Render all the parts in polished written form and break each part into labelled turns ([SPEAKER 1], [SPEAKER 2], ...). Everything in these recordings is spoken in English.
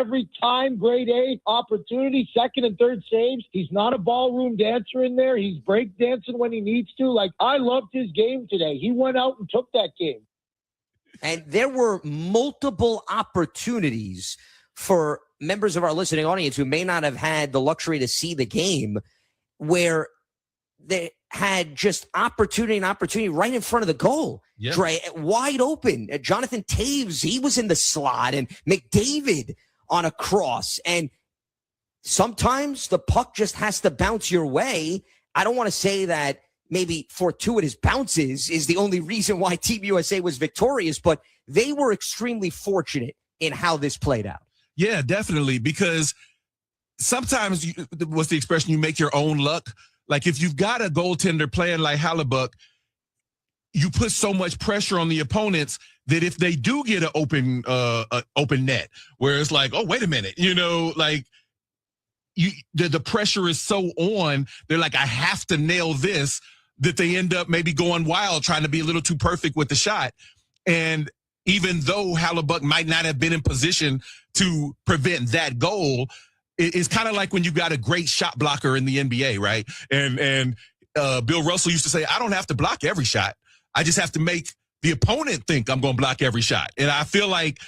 [SPEAKER 1] every time, grade A opportunity, second and third saves. He's not a ballroom dancer in there. He's break dancing when he needs to. Like, I loved his game today. He went out and took that game.
[SPEAKER 2] And there were multiple opportunities for members of our listening audience who may not have had the luxury to see the game where they had just opportunity right in front of the goal.
[SPEAKER 3] Yep.
[SPEAKER 2] Wide open. Jonathan Taves, he was in the slot, and McDavid on a cross. And sometimes the puck just has to bounce your way. I don't want to say that maybe fortuitous bounces is the only reason why Team USA was victorious, but they were extremely fortunate in how this played out.
[SPEAKER 3] Yeah, definitely, because sometimes, what's the expression, you make your own luck. Like, if you've got a goaltender playing like Hellebuyck, you put so much pressure on the opponents that if they do get an open net, where it's like, oh, wait a minute, like the pressure is so on, they're like, I have to nail this, that they end up maybe going wild, trying to be a little too perfect with the shot. And even though Hellebuyck might not have been in position to prevent that goal, it's kind of like when you got a great shot blocker in the NBA, right? And Bill Russell used to say, I don't have to block every shot. I just have to make the opponent think I'm going to block every shot. And I feel like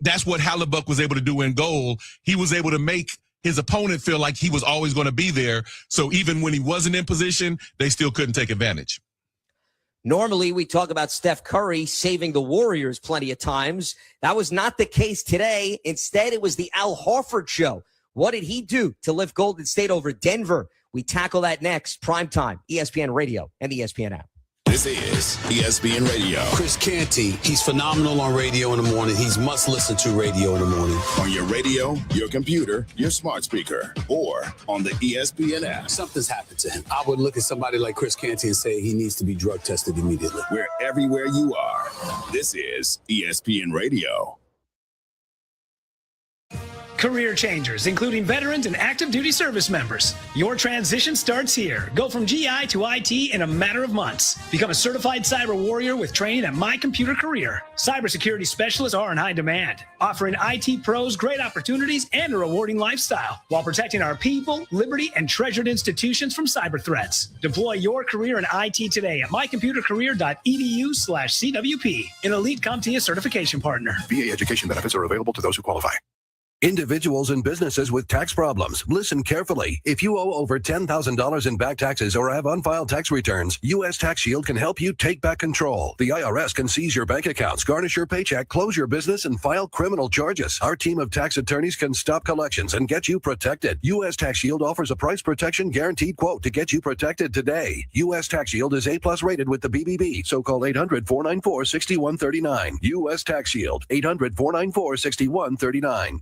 [SPEAKER 3] that's what Hellebuyck was able to do in goal. He was able to make his opponent feel like he was always going to be there. So even when he wasn't in position, they still couldn't take advantage.
[SPEAKER 2] Normally, we talk about Steph Curry saving the Warriors plenty of times. That was not the case today. Instead, it was the Al Horford show. What did he do to lift Golden State over Denver? We tackle that next. Primetime, ESPN Radio and the ESPN app.
[SPEAKER 4] This is ESPN Radio.
[SPEAKER 5] Chris Canty, he's phenomenal on radio in the morning. He's must listen to radio in the morning.
[SPEAKER 4] On your radio, your computer, your smart speaker, or on the ESPN app.
[SPEAKER 5] Something's happened to him. I would look at somebody like Chris Canty and say he needs to be drug tested immediately.
[SPEAKER 4] We're everywhere you are. This is ESPN Radio.
[SPEAKER 6] Career changers, including veterans and active duty service members. Your transition starts here. Go from GI to IT in a matter of months. Become a certified cyber warrior with training at My Computer Career. Cybersecurity specialists are in high demand, offering IT pros great opportunities and a rewarding lifestyle while protecting our people, liberty, and treasured institutions from cyber threats. Deploy your career in IT today at mycomputercareer.edu/CWP, an elite CompTIA certification partner.
[SPEAKER 7] VA education benefits are available to those who qualify. Individuals and businesses with tax problems, listen carefully. If you owe over $10,000 in back taxes or have unfiled tax returns, U.S. Tax Shield can help you take back control. The IRS can seize your bank accounts, garnish your paycheck, close your business, and file criminal charges. Our team of tax attorneys can stop collections and get you protected. U.S. Tax Shield offers a price protection guaranteed quote to get you protected today. U.S. Tax Shield is A+ rated with the BBB, so call 800-494-6139. U.S. Tax Shield, 800-494-6139.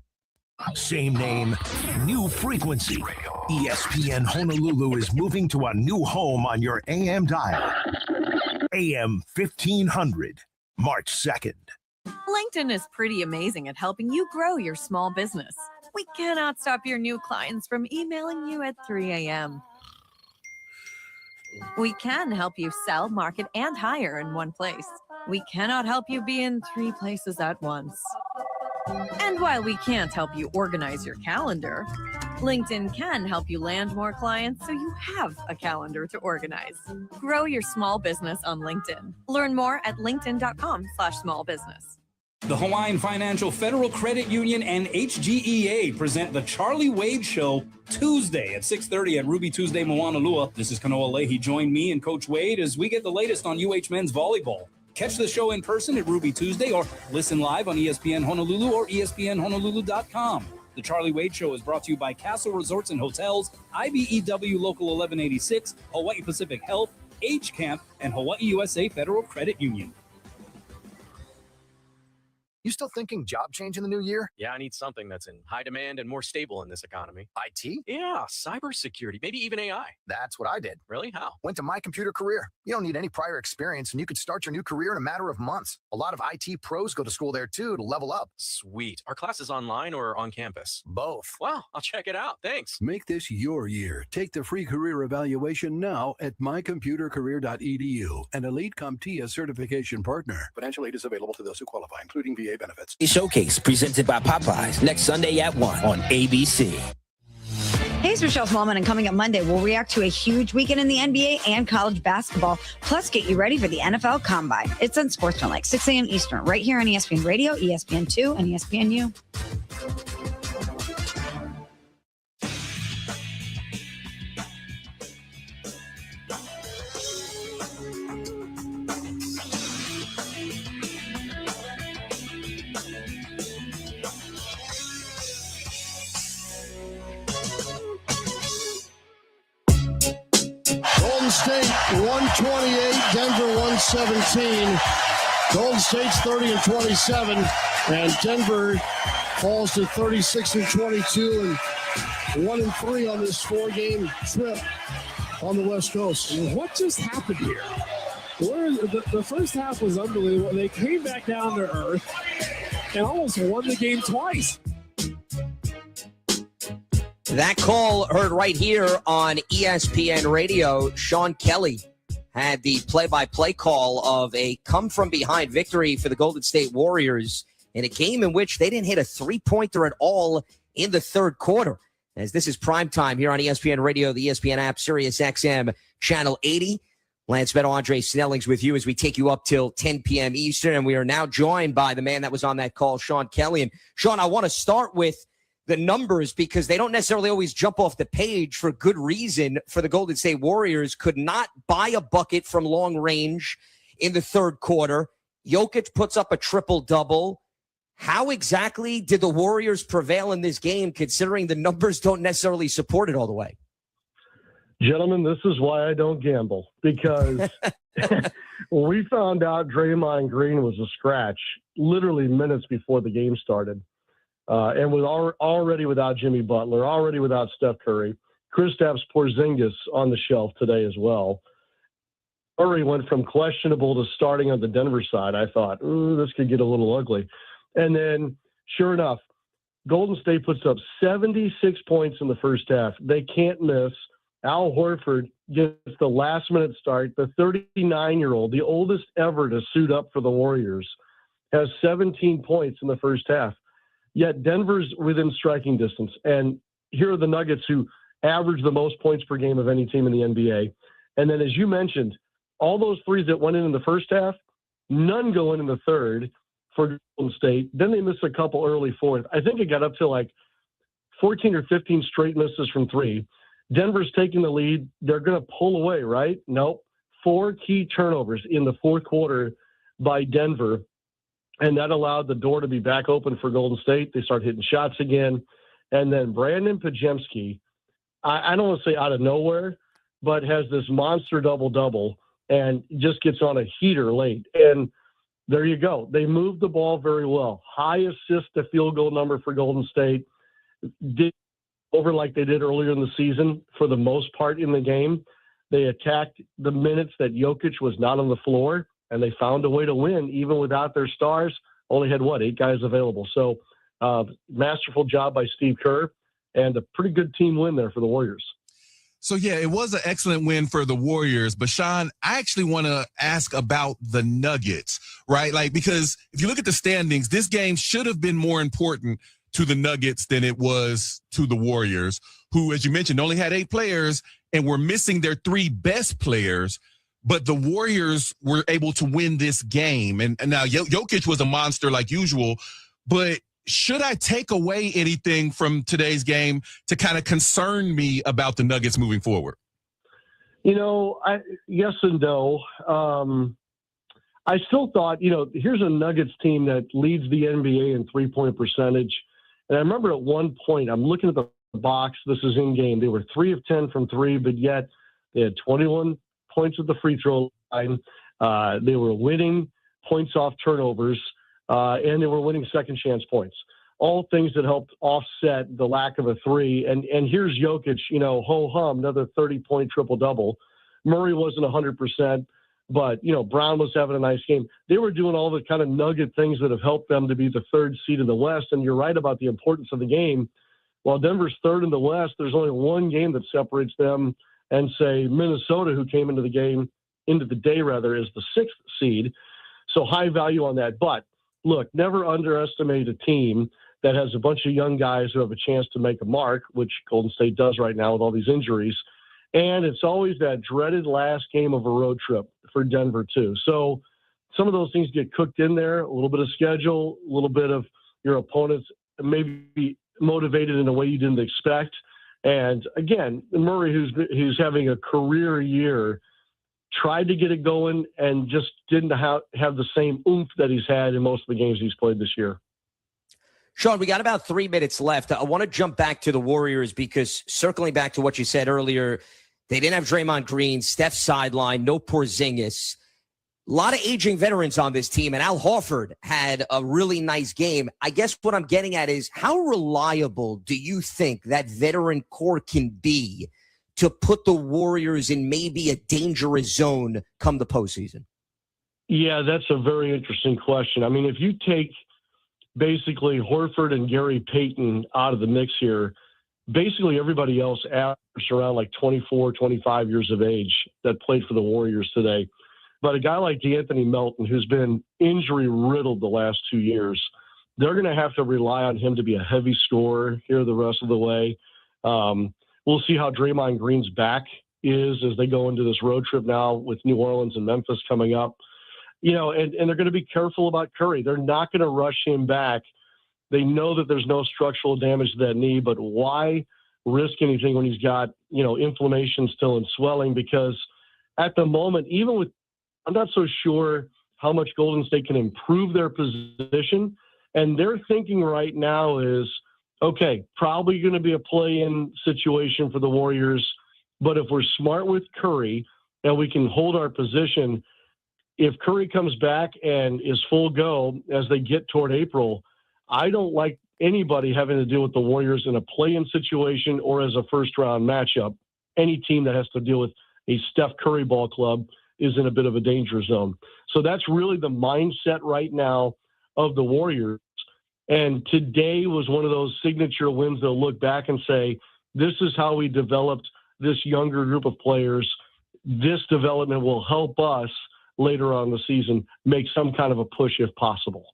[SPEAKER 8] Same name, new frequency. ESPN Honolulu is moving to a new home on your AM dial. AM 1500, March 2nd.
[SPEAKER 9] LinkedIn is pretty amazing at helping you grow your small business. We cannot stop your new clients from emailing you at 3 a.m. We can help you sell, market, and hire in one place. We cannot help you be in 3 places at once. And while we can't help you organize your calendar, LinkedIn can help you land more clients so you have a calendar to organize. Grow your small business on LinkedIn. Learn more at linkedin.com/smallbusiness.
[SPEAKER 10] The Hawaiian Financial Federal Credit Union and HGEA present the Charlie Wade Show Tuesday at 6:30 at Ruby Tuesday, Moanalua. This is Kanoa Leahy. Join me and Coach Wade as we get the latest on UH men's volleyball. Catch the show in person at Ruby Tuesday or listen live on ESPN Honolulu or ESPNHonolulu.com. The Charlie Wade Show is brought to you by Castle Resorts and Hotels, IBEW Local 1186, Hawaii Pacific Health, H Camp, and Hawaii USA Federal Credit Union.
[SPEAKER 11] You still thinking job change in the new year?
[SPEAKER 12] Yeah, I need something that's in high demand and more stable in this economy.
[SPEAKER 11] IT?
[SPEAKER 12] Yeah, cybersecurity, maybe even AI.
[SPEAKER 11] That's what I did.
[SPEAKER 12] Really? How?
[SPEAKER 11] Went to My Computer Career. You don't need any prior experience, and you could start your new career in a matter of months. A lot of IT pros go to school there, too, to level up.
[SPEAKER 12] Sweet. Are classes online or on campus?
[SPEAKER 11] Both.
[SPEAKER 12] Wow, I'll check it out. Thanks.
[SPEAKER 13] Make this your year. Take the free career evaluation now at mycomputercareer.edu, an elite CompTIA certification partner.
[SPEAKER 7] Financial aid is available to those who qualify, including VA
[SPEAKER 11] TCA benefits.
[SPEAKER 14] Showcase presented by Popeyes next Sunday at 1 on ABC.
[SPEAKER 15] Hey, it's Michelle Smallman, and coming up Monday, we'll react to a huge weekend in the NBA and college basketball, plus get you ready for the NFL Combine. It's on Sportsman like 6 a.m. Eastern, right here on ESPN Radio, ESPN2, and ESPNU.
[SPEAKER 16] State 128, Denver 117. Golden State's 30-27, and Denver falls to 36-22 and 1-3 on this 4-game trip on the West Coast.
[SPEAKER 17] What just happened here? The first half was unbelievable. They came back down to earth and almost won the game twice.
[SPEAKER 2] That call heard right here on ESPN Radio. Sean Kelly had the play-by-play call of a come-from-behind victory for the Golden State Warriors in a game in which they didn't hit a three-pointer at all in the third quarter. As this is primetime here on ESPN Radio, the ESPN app, Sirius XM, Channel 80. Lance Meadow, Andre Snellings with you as we take you up till 10 p.m. Eastern. And we are now joined by the man that was on that call, Sean Kelly. And, Sean, I want to start with the numbers because they don't necessarily always jump off the page for good reason. For the Golden State Warriors, could not buy a bucket from long range in the third quarter. Jokic puts up a triple-double. How exactly did the Warriors prevail in this game, considering the numbers don't necessarily support it all the way?
[SPEAKER 18] Gentlemen, this is why I don't gamble, because when we found out Draymond Green was a scratch literally minutes before the game started, and was already without Jimmy Butler, already without Steph Curry, Kristaps Porzingis on the shelf today as well. Murray went from questionable to starting on the Denver side. I thought, this could get a little ugly. And then, sure enough, Golden State puts up 76 points in the first half. They can't miss. Al Horford gets the last-minute start. The 39-year-old, the oldest ever to suit up for the Warriors, has 17 points in the first half. Yet Denver's within striking distance. And here are the Nuggets, who average the most points per game of any team in the NBA. And then, as you mentioned, all those threes that went in the first half, none go in the third for Golden State. Then they miss a couple early fourth. I think it got up to like 14 or 15 straight misses from three. Denver's taking the lead. They're going to pull away, right? Nope. 4 key turnovers in the fourth quarter by Denver. And that allowed the door to be back open for Golden State. They start hitting shots again. And then Brandon Podziemski, I don't want to say out of nowhere, but has this monster double-double and just gets on a heater late. And there you go. They moved the ball very well. High assist to field goal number for Golden State. Did over like they did earlier in the season for the most part in the game. They attacked the minutes that Jokic was not on the floor, and they found a way to win even without their stars. Only had, 8 guys available. So masterful job by Steve Kerr, and a pretty good team win there for the Warriors.
[SPEAKER 3] So, yeah, it was an excellent win for the Warriors. But, Sean, I actually want to ask about the Nuggets, right? Like, because if you look at the standings, this game should have been more important to the Nuggets than it was to the Warriors, who, as you mentioned, only had 8 players and were missing their 3 best players. But the Warriors were able to win this game. And now Jokic was a monster like usual. But should I take away anything from today's game to kind of concern me about the Nuggets moving forward?
[SPEAKER 18] Yes and no. I still thought, here's a Nuggets team that leads the NBA in three-point percentage. And I remember at one point, I'm looking at the box. This is in game. They were 3 of 10 from 3, but yet they had 21 points at the free throw line. They were winning points off turnovers, and they were winning second chance points. All things that helped offset the lack of a 3. And here's Jokic, ho-hum, another 30-point triple-double. Murray wasn't 100%, but, Brown was having a nice game. They were doing all the kind of nugget things that have helped them to be the 3rd seed in the West. And you're right about the importance of the game. While Denver's 3rd in the West, there's only one game that separates them and, say, Minnesota, who came into the day, is the 6th seed. So high value on that. But look, never underestimate a team that has a bunch of young guys who have a chance to make a mark, which Golden State does right now with all these injuries. And it's always that dreaded last game of a road trip for Denver, too. So some of those things get cooked in there, a little bit of schedule, a little bit of your opponents maybe motivated in a way you didn't expect. And again, Murray, who's having a career year, tried to get it going and just didn't have the same oomph that he's had in most of the games he's played this year.
[SPEAKER 2] Sean, we got about 3 minutes left. I want to jump back to the Warriors because circling back to what you said earlier, they didn't have Draymond Green, Steph sideline, no Porzingis. A lot of aging veterans on this team, and Al Horford had a really nice game. I guess what I'm getting at is how reliable do you think that veteran core can be to put the Warriors in maybe a dangerous zone come the postseason?
[SPEAKER 18] Yeah, that's a very interesting question. I mean, if you take basically Horford and Gary Payton out of the mix here, basically everybody else averaged around like 24, 25 years of age that played for the Warriors today. But a guy like DeAnthony Melton, who's been injury-riddled the last 2 years, they're going to have to rely on him to be a heavy scorer here the rest of the way. We'll see how Draymond Green's back is as they go into this road trip now with New Orleans and Memphis coming up. You know, and they're going to be careful about Curry. They're not going to rush him back. They know that there's no structural damage to that knee, but why risk anything when he's got, inflammation still and swelling? Because at the moment, even with, I'm not so sure how much Golden State can improve their position. And their thinking right now is, okay, probably going to be a play-in situation for the Warriors. But if we're smart with Curry and we can hold our position, if Curry comes back and is full go as they get toward April, I don't like anybody having to deal with the Warriors in a play-in situation or as a first-round matchup. Any team that has to deal with a Steph Curry ball club is in a bit of a danger zone. So that's really the mindset right now of the Warriors. And today was one of those signature wins they'll look back and say, this is how we developed this younger group of players. This development will help us later on in the season make some kind of a push if possible.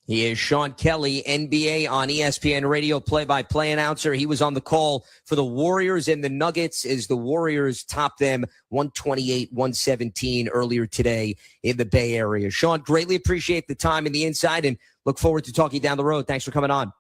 [SPEAKER 2] He is Sean Kelly, NBA on ESPN radio play-by-play announcer. He was on the call for the Warriors and the Nuggets as the Warriors topped them 128-117 earlier today in the Bay Area. Sean, greatly appreciate the time and the insight and look forward to talking down the road. Thanks for coming on.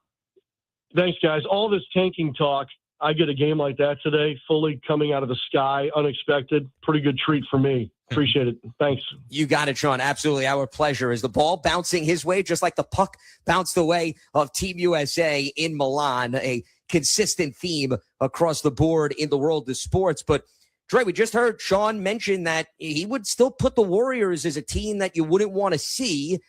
[SPEAKER 18] Thanks, guys. All this tanking talk, I get a game like that today, fully coming out of the sky, unexpected. Pretty good treat for me. Appreciate it. Thanks.
[SPEAKER 2] You got it, Sean. Absolutely. Our pleasure. Is the ball bouncing his way, just like the puck bounced the way of Team USA in Milan, a consistent theme across the board in the world of sports. But, Dre, we just heard Sean mention that he would still put the Warriors as a team that you wouldn't want to see.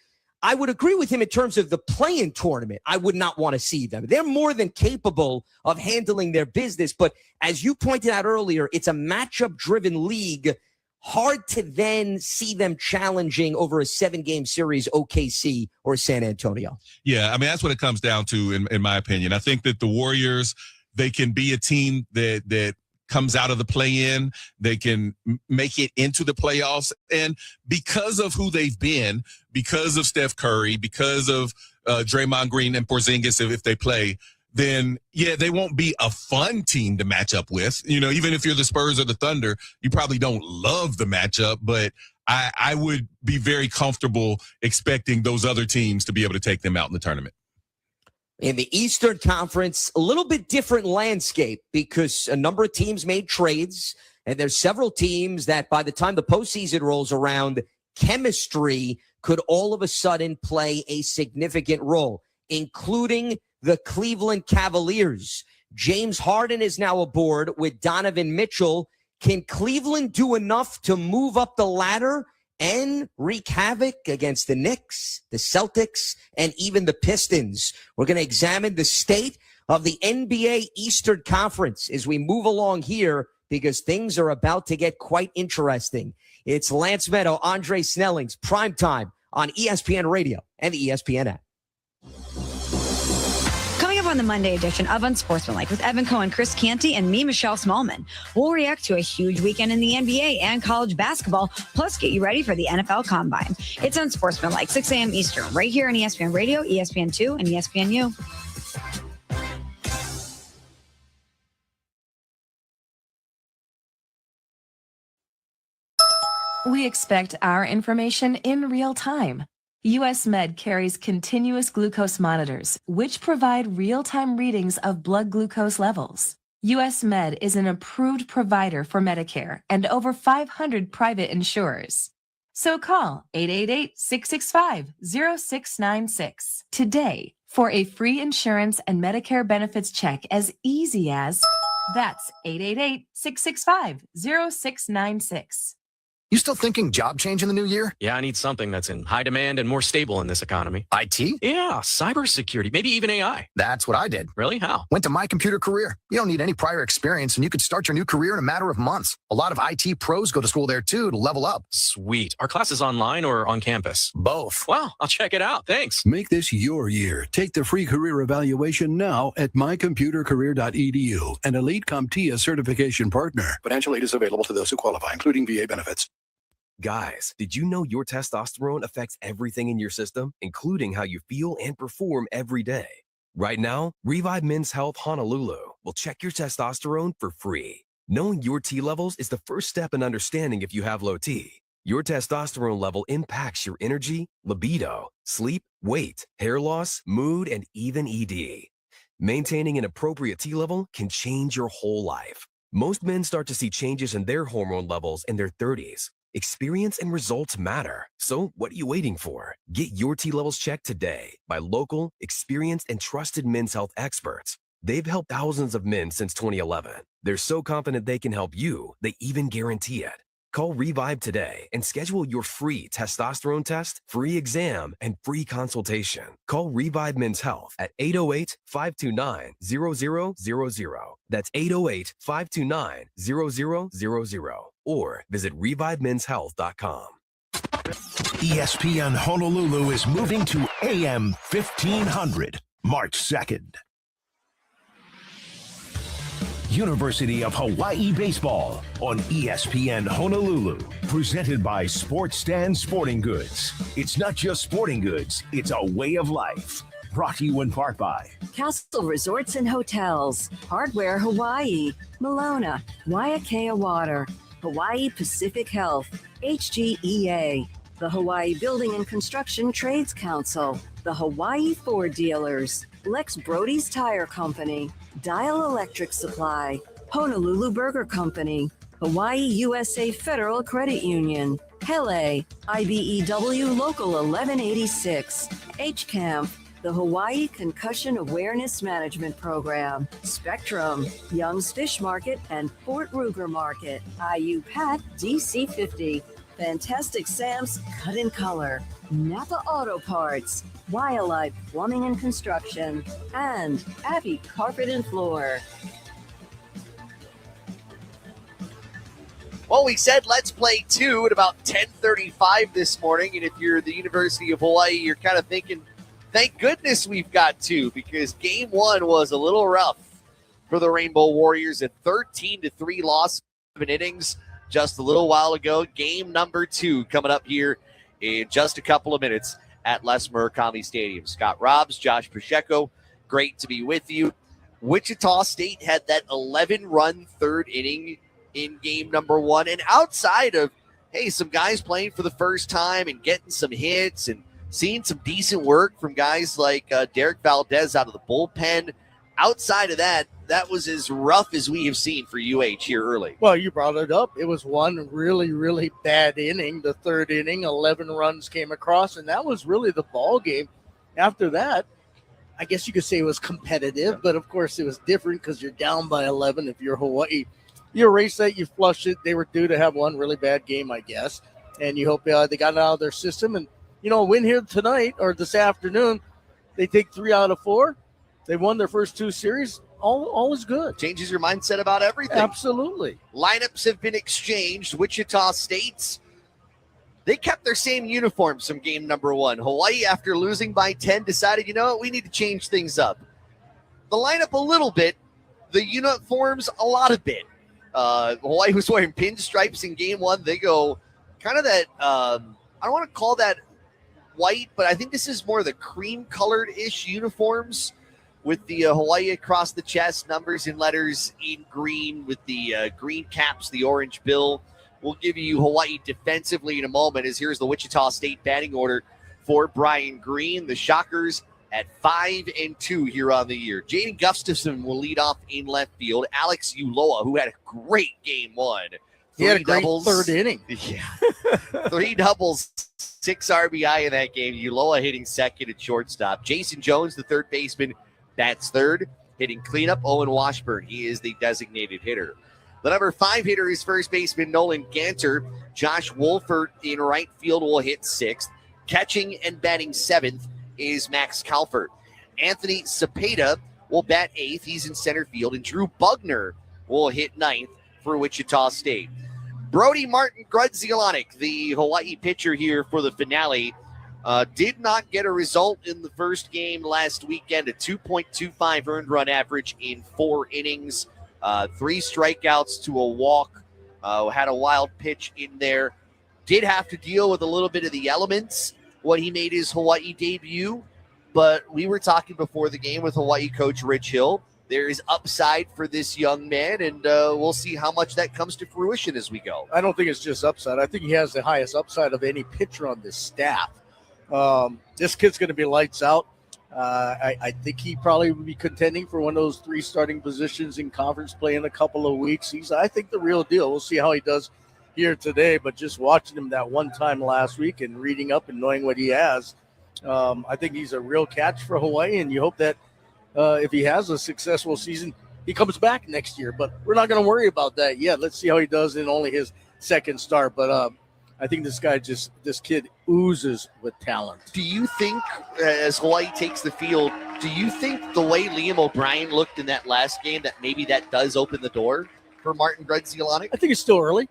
[SPEAKER 2] I would agree with him in terms of the play-in tournament. I would not want to see them. They're more than capable of handling their business. But as you pointed out earlier, it's a matchup-driven league. Hard to then see them challenging over a 7-game series, OKC or San Antonio.
[SPEAKER 3] Yeah, I mean, that's what it comes down to, in my opinion. I think that the Warriors, they can be a team that comes out of the play-in. They can make it into the playoffs. And because of who they've been, because of Steph Curry, because of Draymond Green and Porzingis, if they play, then, yeah, they won't be a fun team to match up with. Even if you're the Spurs or the Thunder, you probably don't love the matchup, but I would be very comfortable expecting those other teams to be able to take them out in the tournament.
[SPEAKER 2] In the Eastern Conference, a little bit different landscape because a number of teams made trades, and there's several teams that by the time the postseason rolls around, chemistry could all of a sudden play a significant role, including the Cleveland Cavaliers. James Harden is now aboard with Donovan Mitchell. Can Cleveland do enough to move up the ladder and wreak havoc against the Knicks, the Celtics, and even the Pistons? We're going to examine the state of the NBA Eastern Conference as we move along here because things are about to get quite interesting. It's Lance Meadow, Andre Snelling's Primetime on ESPN Radio and the ESPN app.
[SPEAKER 15] On on the Monday edition of Unsportsmanlike with Evan Cohen, Chris Canty, and me, Michelle Smallman. We'll react to a huge weekend in the NBA and college basketball, plus get you ready for the NFL Combine. It's Unsportsmanlike, 6 a.m. Eastern, right here on ESPN Radio, ESPN2, and ESPNU.
[SPEAKER 19] We expect our information in real time. US Med carries continuous glucose monitors, which provide real-time readings of blood glucose levels. US Med is an approved provider for Medicare and over 500 private insurers. So call 888-665-0696 today for a free insurance and Medicare benefits check as easy as, that's 888-665-0696.
[SPEAKER 11] You still thinking job change in the new year?
[SPEAKER 12] Yeah, I need something that's in high demand and more stable in this economy.
[SPEAKER 11] IT?
[SPEAKER 12] Yeah, cybersecurity, maybe even AI.
[SPEAKER 11] That's what I did.
[SPEAKER 12] Really? How?
[SPEAKER 11] Went to My Computer Career. You don't need any prior experience, and you could start your new career in a matter of months. A lot of IT pros go to school there, too, to level up.
[SPEAKER 12] Sweet. Are classes online or on campus?
[SPEAKER 11] Both.
[SPEAKER 12] Wow, I'll check it out. Thanks.
[SPEAKER 13] Make this your year. Take the free career evaluation now at mycomputercareer.edu, an elite CompTIA certification partner.
[SPEAKER 7] Financial aid is available to those who qualify, including VA benefits.
[SPEAKER 20] Guys, did you know your testosterone affects everything in your system, including how you feel and perform every day? Right now, Revive Men's Health Honolulu will check your testosterone for free. Knowing your T levels is the first step in understanding if you have low T. Your testosterone level impacts your energy, libido, sleep, weight, hair loss, mood, and even ED. Maintaining an appropriate T level can change your whole life. Most men start to see changes in their hormone levels in their 30s. Experience and results matter. So what are you waiting for? Get your T levels checked today by local, experienced, and trusted men's health experts. They've helped thousands of men since 2011. They're so confident they can help you, they even guarantee it. Call Revive today and schedule your free testosterone test, free exam, and free consultation. Call Revive Men's Health at 808-529-0000. That's 808-529-0000. Or visit ReviveMen'sHealth.com.
[SPEAKER 8] ESPN Honolulu is moving to AM 1500, March 2nd. University of Hawaii Baseball on ESPN Honolulu. Presented by Sports Stand Sporting Goods. It's not just sporting goods, it's a way of life. Brought to you in part by
[SPEAKER 21] Castle Resorts and Hotels, Hardware Hawaii, Malona, Waiakea Water, Hawaii Pacific Health, HGEA, the Hawaii Building and Construction Trades Council, the Hawaii Ford Dealers, Lex Brody's Tire Company, Dial Electric Supply, Honolulu Burger Company, Hawaii USA Federal Credit Union, Hele, IBEW Local 1186, HCAMP, the Hawaii Concussion Awareness Management Program, Spectrum, Young's Fish Market and Fort Ruger Market, IU Pat DC50, Fantastic Sam's Cut and Color, Napa Auto Parts, Wildlife Plumbing and Construction, and Abbey Carpet and Floor.
[SPEAKER 22] Well, we said let's play 2 at about 10:35 this morning, and if you're the University of Hawaii, you're kind of thinking, thank goodness we've got 2, because game 1 was a little rough for the Rainbow Warriors, a 13-3 loss, 7 innings just a little while ago. Game number 2 coming up here in just a couple of minutes at Les Murakami Stadium. Scott Robbs, Josh Pacheco, great to be with you. Wichita State had that 11-run third inning in game number 1. And outside of, hey, some guys playing for the first time and getting some hits and seeing some decent work from guys like Derek Valdez out of the bullpen, outside of that, that was as rough as we have seen for UH here early.
[SPEAKER 1] Well, you brought it up. It was one really, really bad inning. The third inning, 11 runs came across, and that was really the ball game. After that, I guess you could say it was competitive, but of course it was different because you're down by 11 if you're Hawaii. You erase that, you flush it. They were due to have one really bad game, I guess, and you hope they got it out of their system. And, you know, a win here tonight or this afternoon, they take 3 out of 4. They won their first 2 series. All is good.
[SPEAKER 22] Changes your mindset about everything.
[SPEAKER 1] Absolutely.
[SPEAKER 22] Lineups have been exchanged. Wichita State's, they kept their same uniforms from game number 1. Hawaii, after losing by 10, decided, you know what, we need to change things up. the lineup a little bit, the uniforms a lot of bit. Hawaii was wearing pinstripes in game one. They go kind of that, I don't want to call that white, but I think this is more the cream colored-ish uniforms with the Hawaii across the chest, numbers and letters in green with the green caps, the orange bill. We'll give you Hawaii defensively in a moment, as here's the Wichita State batting order for Brian Green. The Shockers at 5-2 here on the year. Jaden Gustafson will lead off in left field. Alex Uloa, who had a great game one.
[SPEAKER 1] He had a great third inning.
[SPEAKER 22] Yeah. 3 doubles, 6 RBI in that game. Uloa hitting second at shortstop. Jason Jones, the third baseman, bats third. Hitting cleanup, Owen Washburn. He is the designated hitter. The number 5 hitter is first baseman Nolan Ganter. Josh Wolfert in right field will hit 6th. Catching and batting 7th is Max Calfert. Anthony Cepeda will bat 8th. He's in center field. And Drew Bugner will hit 9th for Wichita State. Brody Martin Grudzielanek, the Hawaii pitcher here for the finale, did not get a result in the first game last weekend. A 2.25 earned run average in 4 innings. 3 strikeouts to a walk. Had a wild pitch in there. Did have to deal with a little bit of the elements when he made his Hawaii debut. But we were talking before the game with Hawaii coach Rich Hill. There is upside for this young man, and we'll see how much that comes to fruition as we go.
[SPEAKER 1] I don't think it's just upside. I think he has the highest upside of any pitcher on this staff. This kid's going to be lights out. I think he probably would be contending for one of those 3 starting positions in conference play in a couple of weeks. He's, I think, the real deal. We'll see how he does here today, but just watching him that one time last week and reading up and knowing what he has, I think he's a real catch for Hawaii, and you hope that if he has a successful season, he comes back next year. But we're not going to worry about that yet. Let's see how he does in only his second start. But I think this kid oozes with talent.
[SPEAKER 22] Do you think, as Hawaii takes the field, do you think the way Liam O'Brien looked in that last game, that maybe that does open the door for Martin Grudzielanek?
[SPEAKER 1] I think it's still early.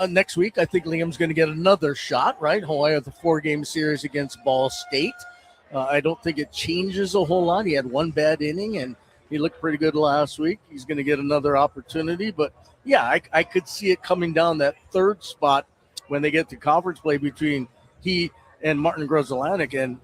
[SPEAKER 1] Next week, I think Liam's going to get another shot, right? Hawaii has a 4-game series against Ball State. I don't think it changes a whole lot. He had 1 bad inning, and he looked pretty good last week. He's going to get another opportunity. But, yeah, I could see it coming down that 3rd spot when they get to conference play between he and Martin Grudzielanek. And,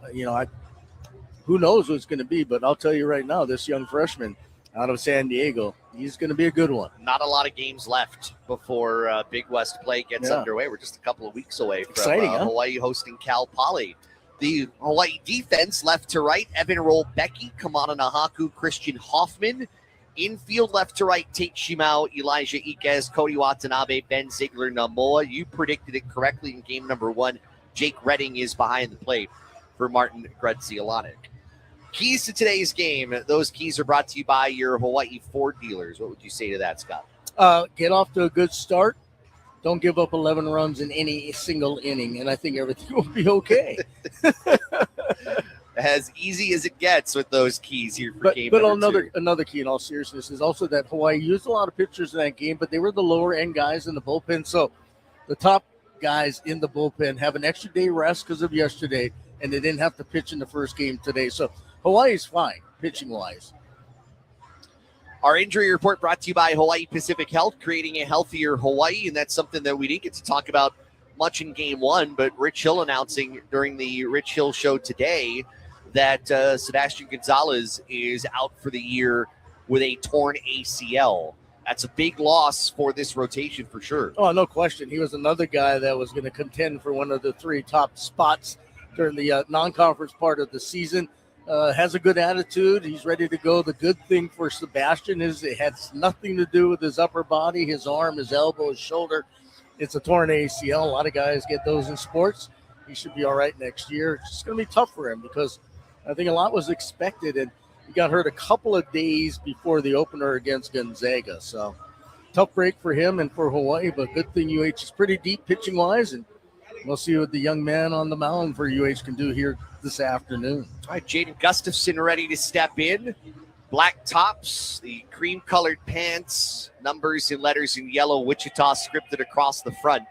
[SPEAKER 1] who knows who it's going to be. But I'll tell you right now, this young freshman out of San Diego, he's going to be a good one.
[SPEAKER 22] Not a lot of games left before Big West play gets underway. We're just a couple of weeks away from Hawaii hosting Cal Poly. The Hawaii defense, left to right, Evan Rolbecki, Kamana Nahaku, Christian Hoffman. Infield, left to right, Tate Shimao, Elijah Iquez, Cody Watanabe, Ben Ziegler, Namoa. You predicted it correctly in game number 1. Jake Redding is behind the plate for Martin Grudzielanek. Keys to today's game. Those keys are brought to you by your Hawaii Ford dealers. What would you say to that, Scott?
[SPEAKER 1] Get off to a good start. Don't give up 11 runs in any single inning, and I think everything will be okay.
[SPEAKER 22] As easy as it gets with those keys here for game number 2.
[SPEAKER 1] Another key in all seriousness is also that Hawaii used a lot of pitchers in that game, but they were the lower end guys in the bullpen. So the top guys in the bullpen have an extra day rest because of yesterday, and they didn't have to pitch in the first game today. So Hawaii's fine pitching wise.
[SPEAKER 22] Our injury report brought to you by Hawaii Pacific Health, creating a healthier Hawaii, and that's something that we didn't get to talk about much in game 1, but Rich Hill announcing during the Rich Hill show today that Sebastian Gonzalez is out for the year with a torn ACL. That's a big loss for this rotation for sure.
[SPEAKER 1] Oh, no question. He was another guy that was going to contend for one of the 3 top spots during the non-conference part of the season. Has a good attitude. He's ready to go. The good thing for Sebastian is it has nothing to do with his upper body, his arm, his elbow, his shoulder. It's a torn ACL. A lot of guys get those in sports. He should be all right next year. It's just going to be tough for him because I think a lot was expected, and he got hurt a couple of days before the opener against Gonzaga. So tough break for him and for Hawaii, but good thing UH is pretty deep pitching-wise, and we'll see what the young man on the mound for UH can do here this afternoon.
[SPEAKER 22] All right, Jaden Gustafson ready to step in. Black tops, the cream-colored pants, numbers and letters in yellow, Wichita scripted across the front.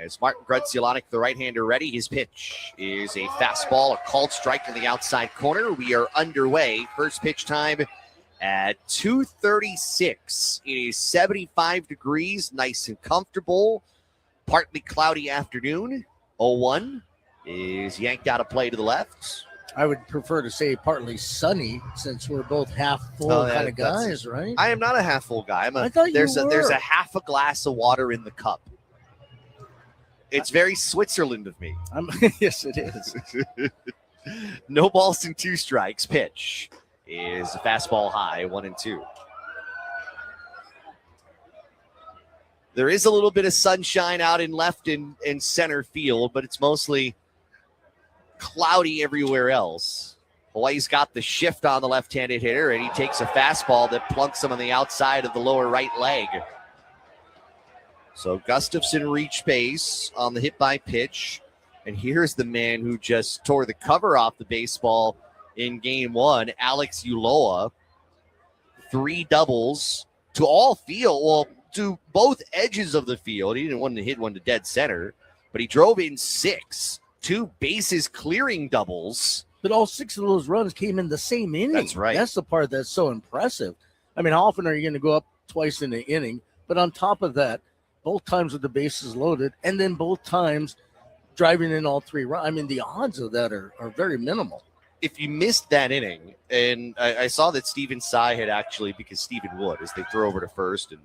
[SPEAKER 22] As Martin Grudzielanek, the right-hander, ready. His pitch is a fastball, a called strike in the outside corner. We are underway. First pitch time at 2:36. It is 75 degrees, nice and comfortable. Partly cloudy afternoon. 0-1 is yanked out of play to the left.
[SPEAKER 1] I would prefer to say partly sunny since we're both half full kind of guys, right?
[SPEAKER 22] I am not a half full guy.
[SPEAKER 1] I thought
[SPEAKER 22] there's
[SPEAKER 1] you were.
[SPEAKER 22] there's a half a glass of water in the cup. It's very Switzerland of me.
[SPEAKER 1] Yes, it is.
[SPEAKER 22] No balls and 2 strikes. Pitch is a fastball high, 1-2. There is a little bit of sunshine out in left and center field, but it's mostly cloudy everywhere else. Hawaii's got the shift on the left-handed hitter, and he takes a fastball that plunks him on the outside of the lower right leg. So Gustafson reached base on the hit by pitch. And here's the man who just tore the cover off the baseball in game 1, Alex Uloa. 3 doubles to all field, well, to both edges of the field. He didn't want to hit one to dead center, but he drove in 6, 2 bases clearing doubles.
[SPEAKER 1] But all 6 of those runs came in the same inning.
[SPEAKER 22] That's right.
[SPEAKER 1] That's the part that's so impressive. I mean, how often are you going to go up twice in the inning? But on top of that, both times with the bases loaded, and then both times driving in all 3 runs. I mean, the odds of that are very minimal.
[SPEAKER 22] If you missed that inning, and I saw that Steven Tsai had actually, because Steven would, as they throw over to first and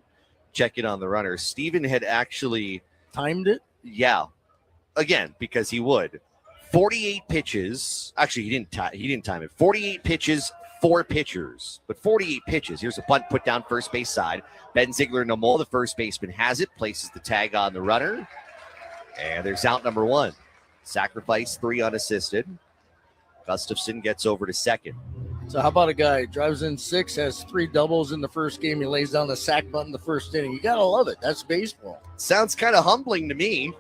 [SPEAKER 22] check in on the runner, Steven had actually
[SPEAKER 1] timed it.
[SPEAKER 22] Yeah, again, because he would. 48 pitches. Actually, he didn't time it. 48 pitches, 4 pitchers, but 48 pitches. Here's a bunt put down first base side. Ben Ziegler-Nomol, the first baseman, has it, places the tag on the runner, and there's out number 1. Sacrifice 3 unassisted. Gustafson gets over to second.
[SPEAKER 1] So how about a guy drives in 6, has 3 doubles in the first game, he lays down the sack button the first inning. You gotta love it. That's baseball.
[SPEAKER 22] Sounds kind of humbling to me.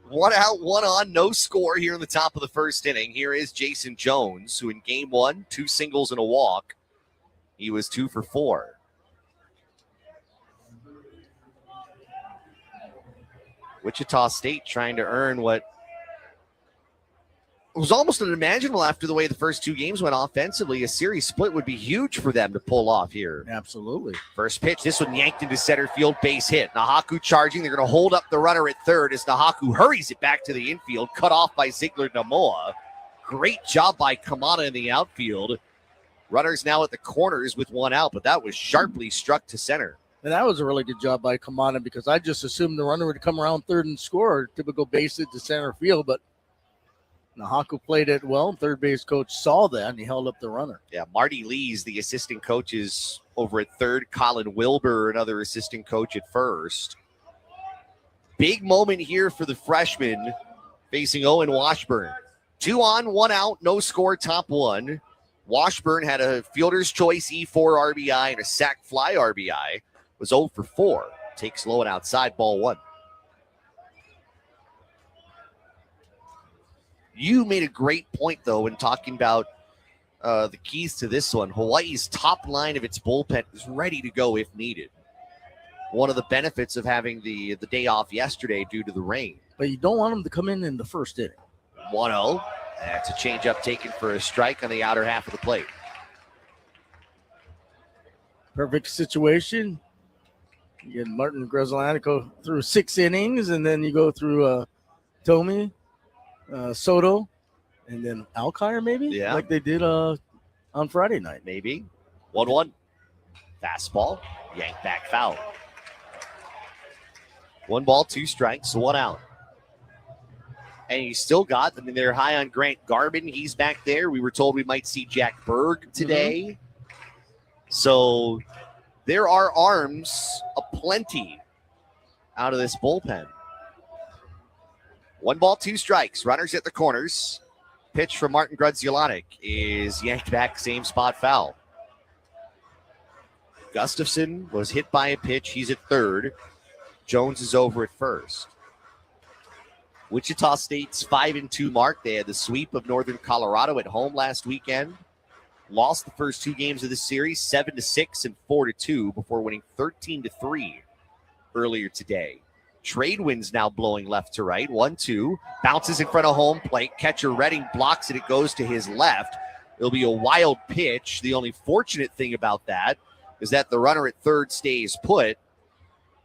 [SPEAKER 22] 1 out, 1 on, no score here in the top of the first inning. Here is Jason Jones, who in game 1, 2 singles and a walk. He was 2 for 4. Wichita State trying to earn what was almost unimaginable after the way the first 2 games went offensively. A series split would be huge for them to pull off here.
[SPEAKER 1] Absolutely.
[SPEAKER 22] First pitch, this one yanked into center field, base hit. Nahaku charging. They're going to hold up the runner at third as Nahaku hurries it back to the infield, cut off by Ziegler-Namoa. Great job by Kamana in the outfield. Runners now at the corners with 1 out, but that was sharply struck to center.
[SPEAKER 1] And that was a really good job by Kamana because I just assumed the runner would come around third and score, typical base hit to center field, but Nahaku played it well. Third base coach saw that, and he held up the runner.
[SPEAKER 22] Yeah, Marty Lee's the assistant coaches over at third. Colin Wilbur, another assistant coach at first. Big moment here for the freshman facing Owen Washburn. 2 on, 1 out, no score, top 1. Washburn had a fielder's choice E4 RBI and a sac fly RBI. Was 0 for 4. Takes low and outside, ball 1. You made a great point, though, when talking about the keys to this one. Hawaii's top line of its bullpen is ready to go if needed. One of the benefits of having the day off yesterday due to the rain.
[SPEAKER 1] But you don't want them to come in the first inning.
[SPEAKER 22] 1-0. That's a changeup taken for a strike on the outer half of the plate.
[SPEAKER 1] Perfect situation. You get Martin Grudzielanek go through 6 innings, and then you go through Tommy, Soto, and then Alkire maybe?
[SPEAKER 22] Yeah.
[SPEAKER 1] Like they did on Friday night.
[SPEAKER 22] Maybe. 1-1. Fastball. Yanked back foul. 1 ball, 2 strikes, 1 out. And you still got, they're high on Grant Garvin. He's back there. We were told we might see Jack Berg today. So there are arms aplenty out of this bullpen. 1 ball, 2 strikes. Runners at the corners. Pitch from Martin Grudzielanek is yanked back, same spot, foul. Gustafson was hit by a pitch. He's at third. Jones is over at first. Wichita State's 5-2 mark. They had the sweep of Northern Colorado at home last weekend. Lost the first 2 games of the series, 7-6 and 4-2, before winning 13-3 earlier today. Trade winds now blowing left to right. 1-2. Bounces in front of home plate. Catcher Redding blocks it. It goes to his left. It'll be a wild pitch. The only fortunate thing about that is that the runner at third stays put.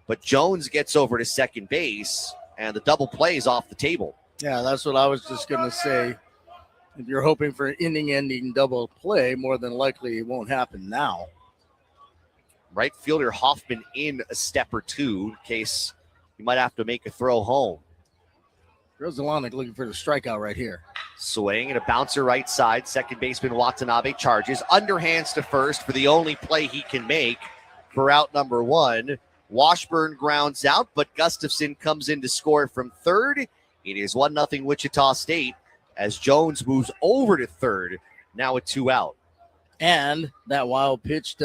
[SPEAKER 22] But Jones gets over to second base, and the double play is off the table.
[SPEAKER 1] Yeah, that's what I was just going to say. If you're hoping for an inning-ending double play, more than likely it won't happen now.
[SPEAKER 22] Right fielder Hoffman in a step or two in case you might have to make a throw home.
[SPEAKER 1] Grzelcyk looking for the strikeout right here.
[SPEAKER 22] Swing and a bouncer right side. Second baseman Watanabe charges. Underhands to first for the only play he can make for out number one. Washburn grounds out, but Gustafson comes in to score from third. It is 1-0 Wichita State as Jones moves over to third, now with 2 out.
[SPEAKER 1] And that wild pitch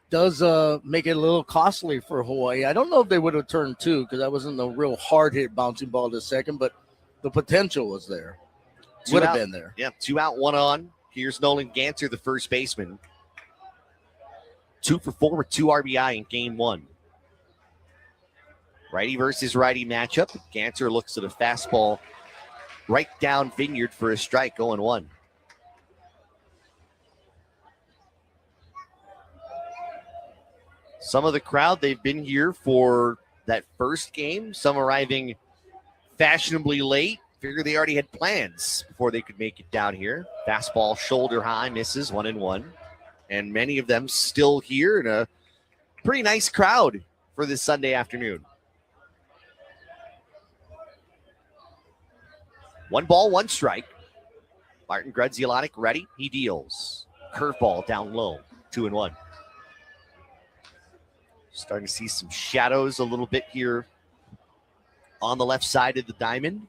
[SPEAKER 1] does make it a little costly for Hawaii. I don't know if they would have turned 2 because that wasn't a real hard hit bouncing ball to second, but the potential was there. Would have been there.
[SPEAKER 22] Yeah, 2 out, 1 on. Here's Nolan Ganter, the first baseman. 2 for 4 with 2 RBI in game 1. Righty versus righty matchup. Ganter looks at a fastball right down Vineyard for a strike, 0-1. Some of the crowd, they've been here for that first game. Some arriving fashionably late. Figure they already had plans before they could make it down here. Fastball shoulder high, misses 1-1. And many of them still here in a pretty nice crowd for this Sunday afternoon. 1 ball, 1 strike. Martin Grzelcyk ready. He deals. Curveball down low. 2-1. Starting to see some shadows a little bit here on the left side of the diamond.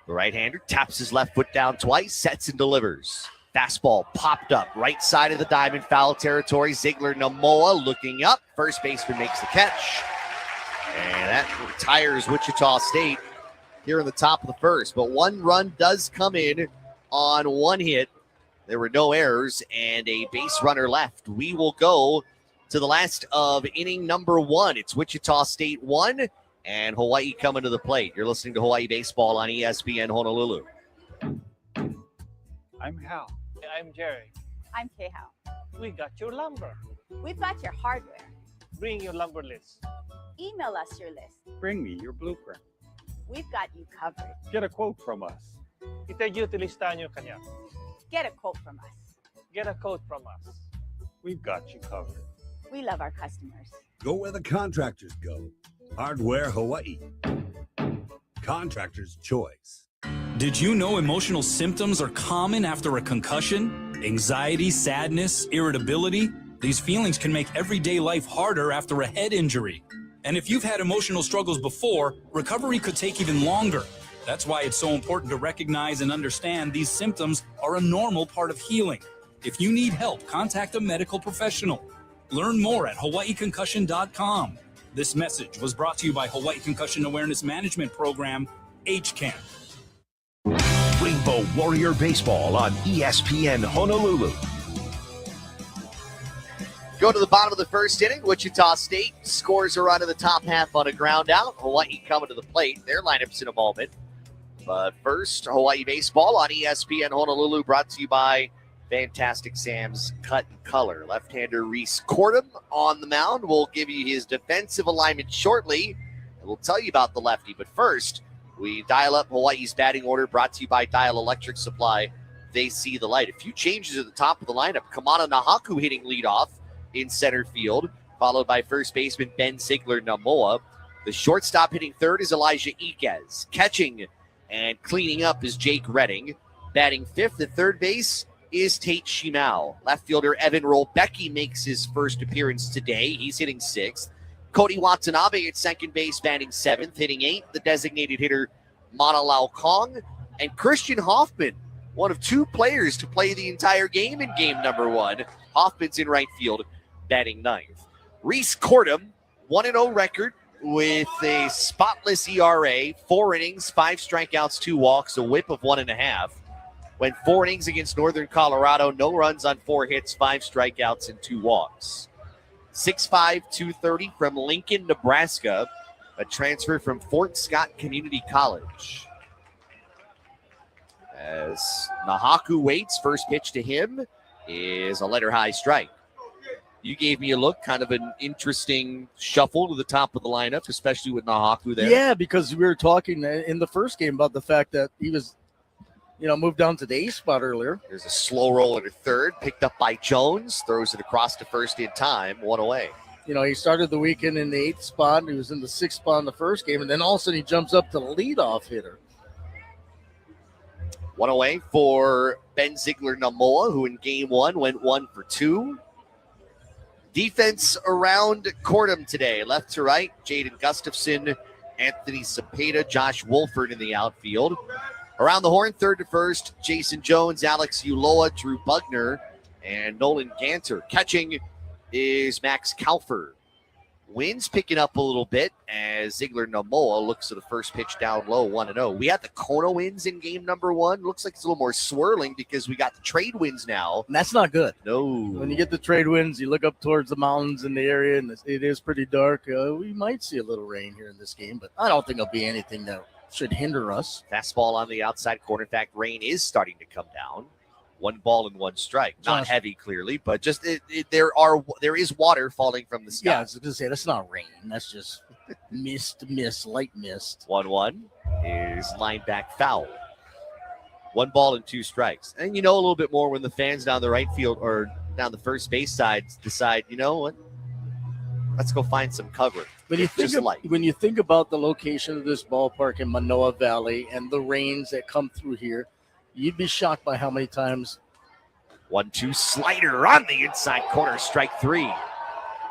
[SPEAKER 22] The right-hander taps his left foot down twice, sets and delivers. Fastball popped up, right side of the diamond, foul territory. Ziegler Namoa looking up. First baseman makes the catch. And that retires Wichita State here in the top of the first. But 1 run does come in on 1 hit. There were no errors and a base runner left. We will go to the last of inning number 1. It's Wichita State 1 and Hawaii coming to the plate. You're listening to Hawaii Baseball on ESPN Honolulu.
[SPEAKER 4] I'm Hal.
[SPEAKER 5] I'm Jerry.
[SPEAKER 23] I'm K-Hal.
[SPEAKER 5] We got your lumber.
[SPEAKER 23] We've got your hardware.
[SPEAKER 5] Bring your lumber list.
[SPEAKER 23] Email us your list.
[SPEAKER 4] Bring me your blueprint.
[SPEAKER 23] We've got you covered.
[SPEAKER 4] Get a quote from us.
[SPEAKER 5] Ita-utilista nyo kanya.
[SPEAKER 23] Get a quote from us.
[SPEAKER 5] Get a quote from us.
[SPEAKER 4] We've got you covered.
[SPEAKER 23] We love our customers.
[SPEAKER 24] Go where the contractors go. Hardware Hawaii. Contractor's choice.
[SPEAKER 10] Did you know emotional symptoms are common after a concussion? Anxiety, sadness, irritability? These feelings can make everyday life harder after a head injury. And if you've had emotional struggles before, recovery could take even longer. That's why it's so important to recognize and understand these symptoms are a normal part of healing. If you need help, contact a medical professional. Learn more at hawaiiconcussion.com. This message was brought to you by Hawaii Concussion Awareness Management Program, HCAM.
[SPEAKER 8] Rainbow Warrior Baseball on ESPN Honolulu.
[SPEAKER 22] Go to the bottom of the first inning. Wichita State scores a run in the top half on a ground out. Hawaii coming to the plate. Their lineup's in a moment. But first, Hawaii Baseball on ESPN Honolulu, brought to you by Fantastic Sam's Cut and Color. Left-hander Reese Cordham on the mound. We'll give you his defensive alignment shortly, and we'll tell you about the lefty. But first, we dial up Hawaii's batting order, brought to you by Dial Electric Supply. They see the light. A few changes at the top of the lineup. Kamana Nahaku hitting leadoff in center field, followed by first baseman Ben Ziegler Namoa. The shortstop hitting third is Elijah Iquez. Catching and cleaning up is Jake Redding. Batting fifth at third base is Tate Shimao. Left fielder Evan Rolbecki makes his first appearance today. He's hitting sixth. Cody Watanabe at second base, batting seventh, hitting eighth. The designated hitter, Mana Lau Kong. And Christian Hoffman, one of 2 players to play the entire game in game number 1. Hoffman's in right field, batting ninth. Reese Cordham, 1-0 record with a spotless ERA, 4 innings, 5 strikeouts, 2 walks, a whip of 1.5. Went 4 innings against Northern Colorado, no runs on 4 hits, 5 strikeouts, and 2 walks. 6'5", 230 from Lincoln, Nebraska, a transfer from Fort Scott Community College. As Nahaku waits, first pitch to him is a letter high strike. You gave me a look, kind of an interesting shuffle to the top of the lineup, especially with Nahaku there.
[SPEAKER 1] Yeah, because we were talking in the first game about the fact that he was, moved down to the A spot earlier.
[SPEAKER 22] There's a slow roll at third, picked up by Jones, throws it across to first in time, one away.
[SPEAKER 1] He started the weekend in the 8th spot. He was in the 6th spot in the first game, and then all of a sudden he jumps up to the leadoff hitter.
[SPEAKER 22] One away for Ben Ziegler-Namoa, who in game 1 went 1 for 2. Defense around Cordham today, left to right, Jaden Gustafson, Anthony Cepeda, Josh Wolford in the outfield. Around the horn, third to first, Jason Jones, Alex Uloa, Drew Bugner, and Nolan Ganter. Catching is Max Kalfer. Winds picking up a little bit as Ziegler-Namoa looks at the first pitch down low, 1-0. We had the Kona winds in game number 1. Looks like it's a little more swirling because we got the trade winds now.
[SPEAKER 1] And that's not good.
[SPEAKER 22] No.
[SPEAKER 1] When you get the trade winds, you look up towards the mountains in the area, and it is pretty dark. We might see a little rain here in this game, but I don't think it'll be anything that should hinder us.
[SPEAKER 22] Fastball on the outside corner. In fact, rain is starting to come down. 1 ball and 1 strike. Not heavy, clearly, but just there is water falling from the sky.
[SPEAKER 1] Yeah, I was going to say, that's not rain. That's just light mist.
[SPEAKER 22] 1-1 is line back foul. 1 ball and 2 strikes. And a little bit more when the fans down the right field or down the first base side decide, you know what? Let's go find some cover.
[SPEAKER 1] When you think about the location of this ballpark in Manoa Valley and the rains that come through here, you'd be shocked by how many times.
[SPEAKER 22] 1-2 slider on the inside corner, strike 3.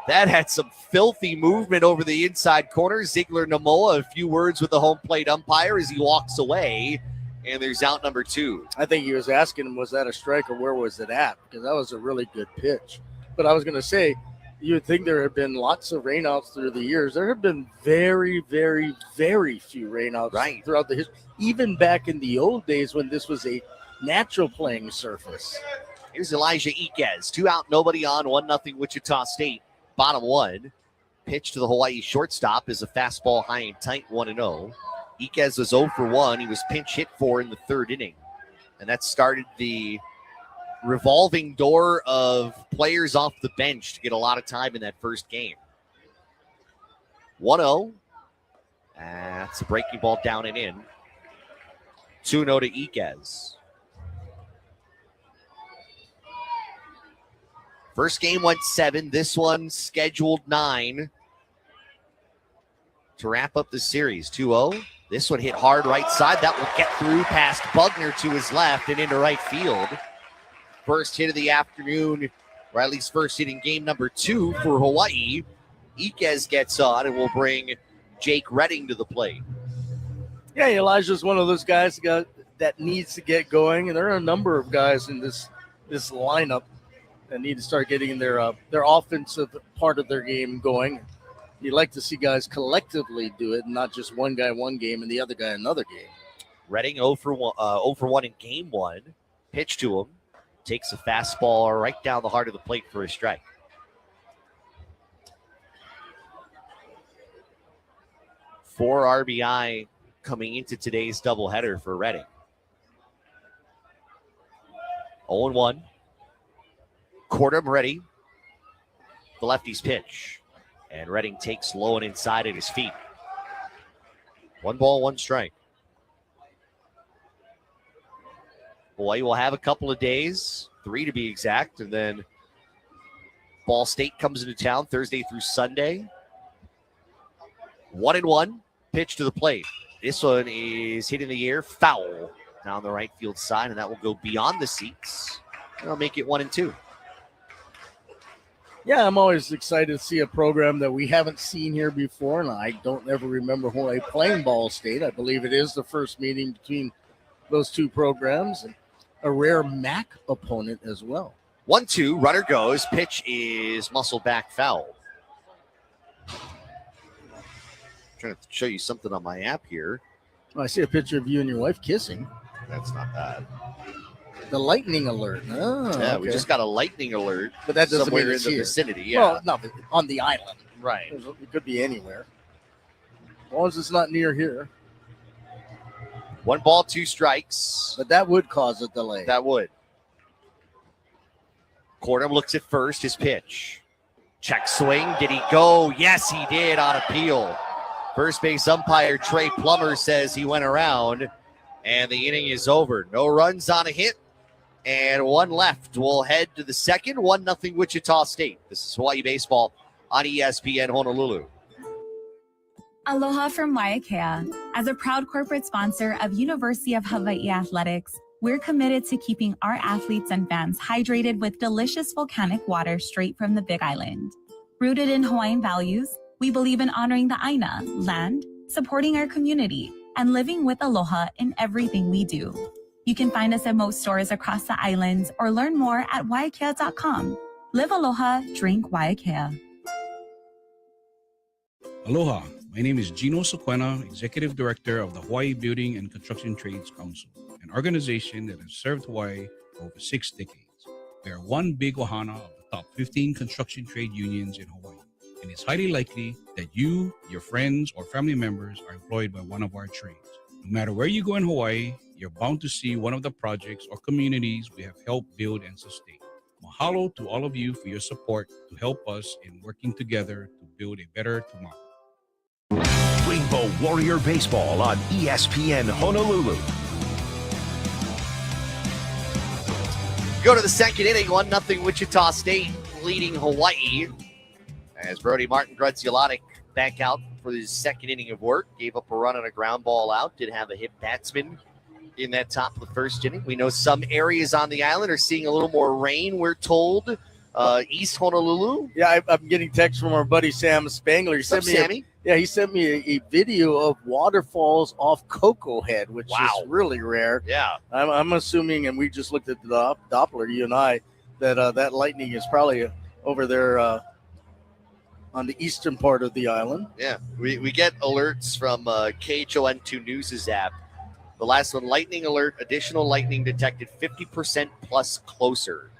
[SPEAKER 22] That had some filthy movement over the inside corner. Ziegler-Namoa, a few words with the home plate umpire as he walks away, and there's out number 2.
[SPEAKER 1] I think he was asking him, was that a strike or where was it at? Because that was a really good pitch. But I was going to say, you would think there have been lots of rainouts through the years. There have been very, very, very few rainouts throughout the history. Even back in the old days when this was a natural playing surface.
[SPEAKER 22] Here's Elijah Iquez. 2 out, nobody on, 1-0 Wichita State. Bottom 1. Pitch to the Hawaii shortstop is a fastball high and tight, 1-0. Iquez was 0 for 1. He was pinch hit for in the 3rd inning. And that started the revolving door of players off the bench to get a lot of time in that first game. 1-0. That's a breaking ball down and in. 2-0 to Iquez. First game went 7. This one scheduled 9 to wrap up the series. 2-0. This one hit hard right side. That will get through past Bugner to his left and into right field. First hit of the afternoon, or at least first hit in game number 2 for Hawaii. Iquez gets on and will bring Jake Redding to the plate.
[SPEAKER 1] Yeah, Elijah's one of those guys that needs to get going, and there are a number of guys in this lineup that need to start getting their offensive part of their game going. You'd like to see guys collectively do it, and not just one guy one game and the other guy another game.
[SPEAKER 22] Redding 0 for 1 in game 1. Pitch to him. Takes a fastball right down the heart of the plate for a strike. Four RBI coming into today's doubleheader for Redding. 0-1. Cordham ready. The lefty's pitch. And Redding takes low and inside at his feet. 1 ball, 1 strike. Hawaii will have a couple of days, 3 to be exact, and then Ball State comes into town Thursday through Sunday. 1-1, pitch to the plate. This one is hit in the air, foul down the right field side, and that will go beyond the seats. That'll make it 1-2.
[SPEAKER 1] Yeah, I'm always excited to see a program that we haven't seen here before, and I don't ever remember Hawaii playing Ball State. I believe it is the first meeting between those two programs, and a rare MAC opponent as well.
[SPEAKER 22] 1-2, runner goes. Pitch is muscle back foul. Trying to show you something on my app here.
[SPEAKER 1] I see a picture of you and your wife kissing.
[SPEAKER 22] That's not bad.
[SPEAKER 1] The lightning alert. Oh,
[SPEAKER 22] Yeah,
[SPEAKER 1] okay.
[SPEAKER 22] we just got a lightning alert.
[SPEAKER 1] But that doesn't
[SPEAKER 22] somewhere
[SPEAKER 1] mean
[SPEAKER 22] in
[SPEAKER 1] it's
[SPEAKER 22] the
[SPEAKER 1] here.
[SPEAKER 22] vicinity. Yeah,
[SPEAKER 1] Well, no, but on the island.
[SPEAKER 22] right.
[SPEAKER 1] It could be anywhere. As long as it's not near here.
[SPEAKER 22] 1 ball, 2 strikes.
[SPEAKER 1] But that would cause a delay.
[SPEAKER 22] That would. Cordham looks at first. His pitch. Check swing. Did he go? Yes, he did on appeal. First base umpire Trey Plummer says he went around, and the inning is over. No runs on a hit, and 1 left. We'll head to the second. 1-0 Wichita State. This is Hawaii Baseball on ESPN Honolulu.
[SPEAKER 6] Aloha from Waiakea. As a proud corporate sponsor of University of Hawaii Athletics, we're committed to keeping our athletes and fans hydrated with delicious volcanic water straight from the Big Island. Rooted in Hawaiian values, we believe in honoring the Aina, land, supporting our community, and living with aloha in everything we do. You can find us at most stores across the islands or learn more at waiakea.com. Live aloha, drink Waiakea.
[SPEAKER 9] Aloha, my name is Gino Sequena, Executive Director of the Hawaii Building and Construction Trades Council, an organization that has served Hawaii for over 6 decades. We are one big ohana of the top 15 construction trade unions in Hawaii, and it's highly likely that you, your friends, or family members are employed by one of our trades. No matter where you go in Hawaii, you're bound to see one of the projects or communities we have helped build and sustain. Mahalo to all of you for your support to help us in working together to build a better tomorrow.
[SPEAKER 8] Rainbow Warrior Baseball on ESPN Honolulu.
[SPEAKER 22] Go to the second inning. 1-0 Wichita State leading Hawaii. As Brody Martin Grudzielatic back out for his second inning of work. Gave up a run on a ground ball out. Did have a hit batsman in that top of the first inning. We know some areas on the island are seeing a little more rain, we're told. East Honolulu.
[SPEAKER 1] Yeah, I'm getting text from our buddy Sam Spangler. He sent me
[SPEAKER 22] Sammy?
[SPEAKER 1] he sent me a video of waterfalls off Cocoa Head, which is really rare.
[SPEAKER 22] Yeah.
[SPEAKER 1] I'm assuming, and we just looked at the Doppler, you and I, that that lightning is probably over there on the eastern part of the island.
[SPEAKER 22] Yeah, we get alerts from KHON2 News' app. The last one, lightning alert, additional lightning detected 50% plus closer.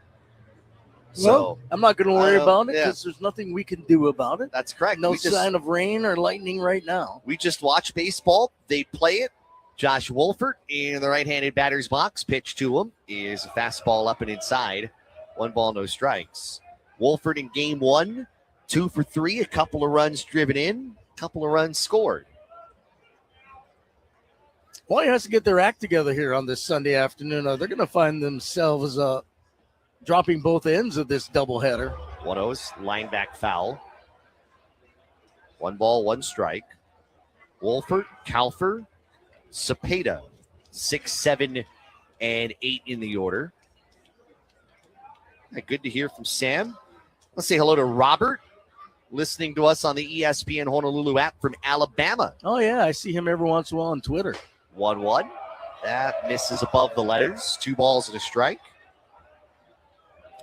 [SPEAKER 1] Well, I'm not going to worry about it
[SPEAKER 22] yeah.
[SPEAKER 1] because there's nothing we can do about it.
[SPEAKER 22] That's correct.
[SPEAKER 1] No
[SPEAKER 22] We just-
[SPEAKER 1] sign of rain or lightning right now.
[SPEAKER 22] We just watch baseball. They play it. Josh Wolfert in the right-handed batter's box. Pitch to him is a fastball up and inside. 1 ball, no strikes. Wolfert in game 1, 2 for 3. A couple of runs driven in. A couple of runs scored.
[SPEAKER 1] Hawaii has to get their act together here on this Sunday afternoon. They're going to find themselves dropping both ends of this doubleheader.
[SPEAKER 22] 1-0's line back foul. 1 ball, 1 strike. Wolfert, Kalfer, Cepeda, 6, 7, and 8 in the order. Good to hear from Sam. Let's say hello to Robert, listening to us on the ESPN Honolulu app from Alabama.
[SPEAKER 1] Oh, yeah, I see him every once in a while on Twitter.
[SPEAKER 22] 1-1. That misses above the letters. 2 balls and a strike.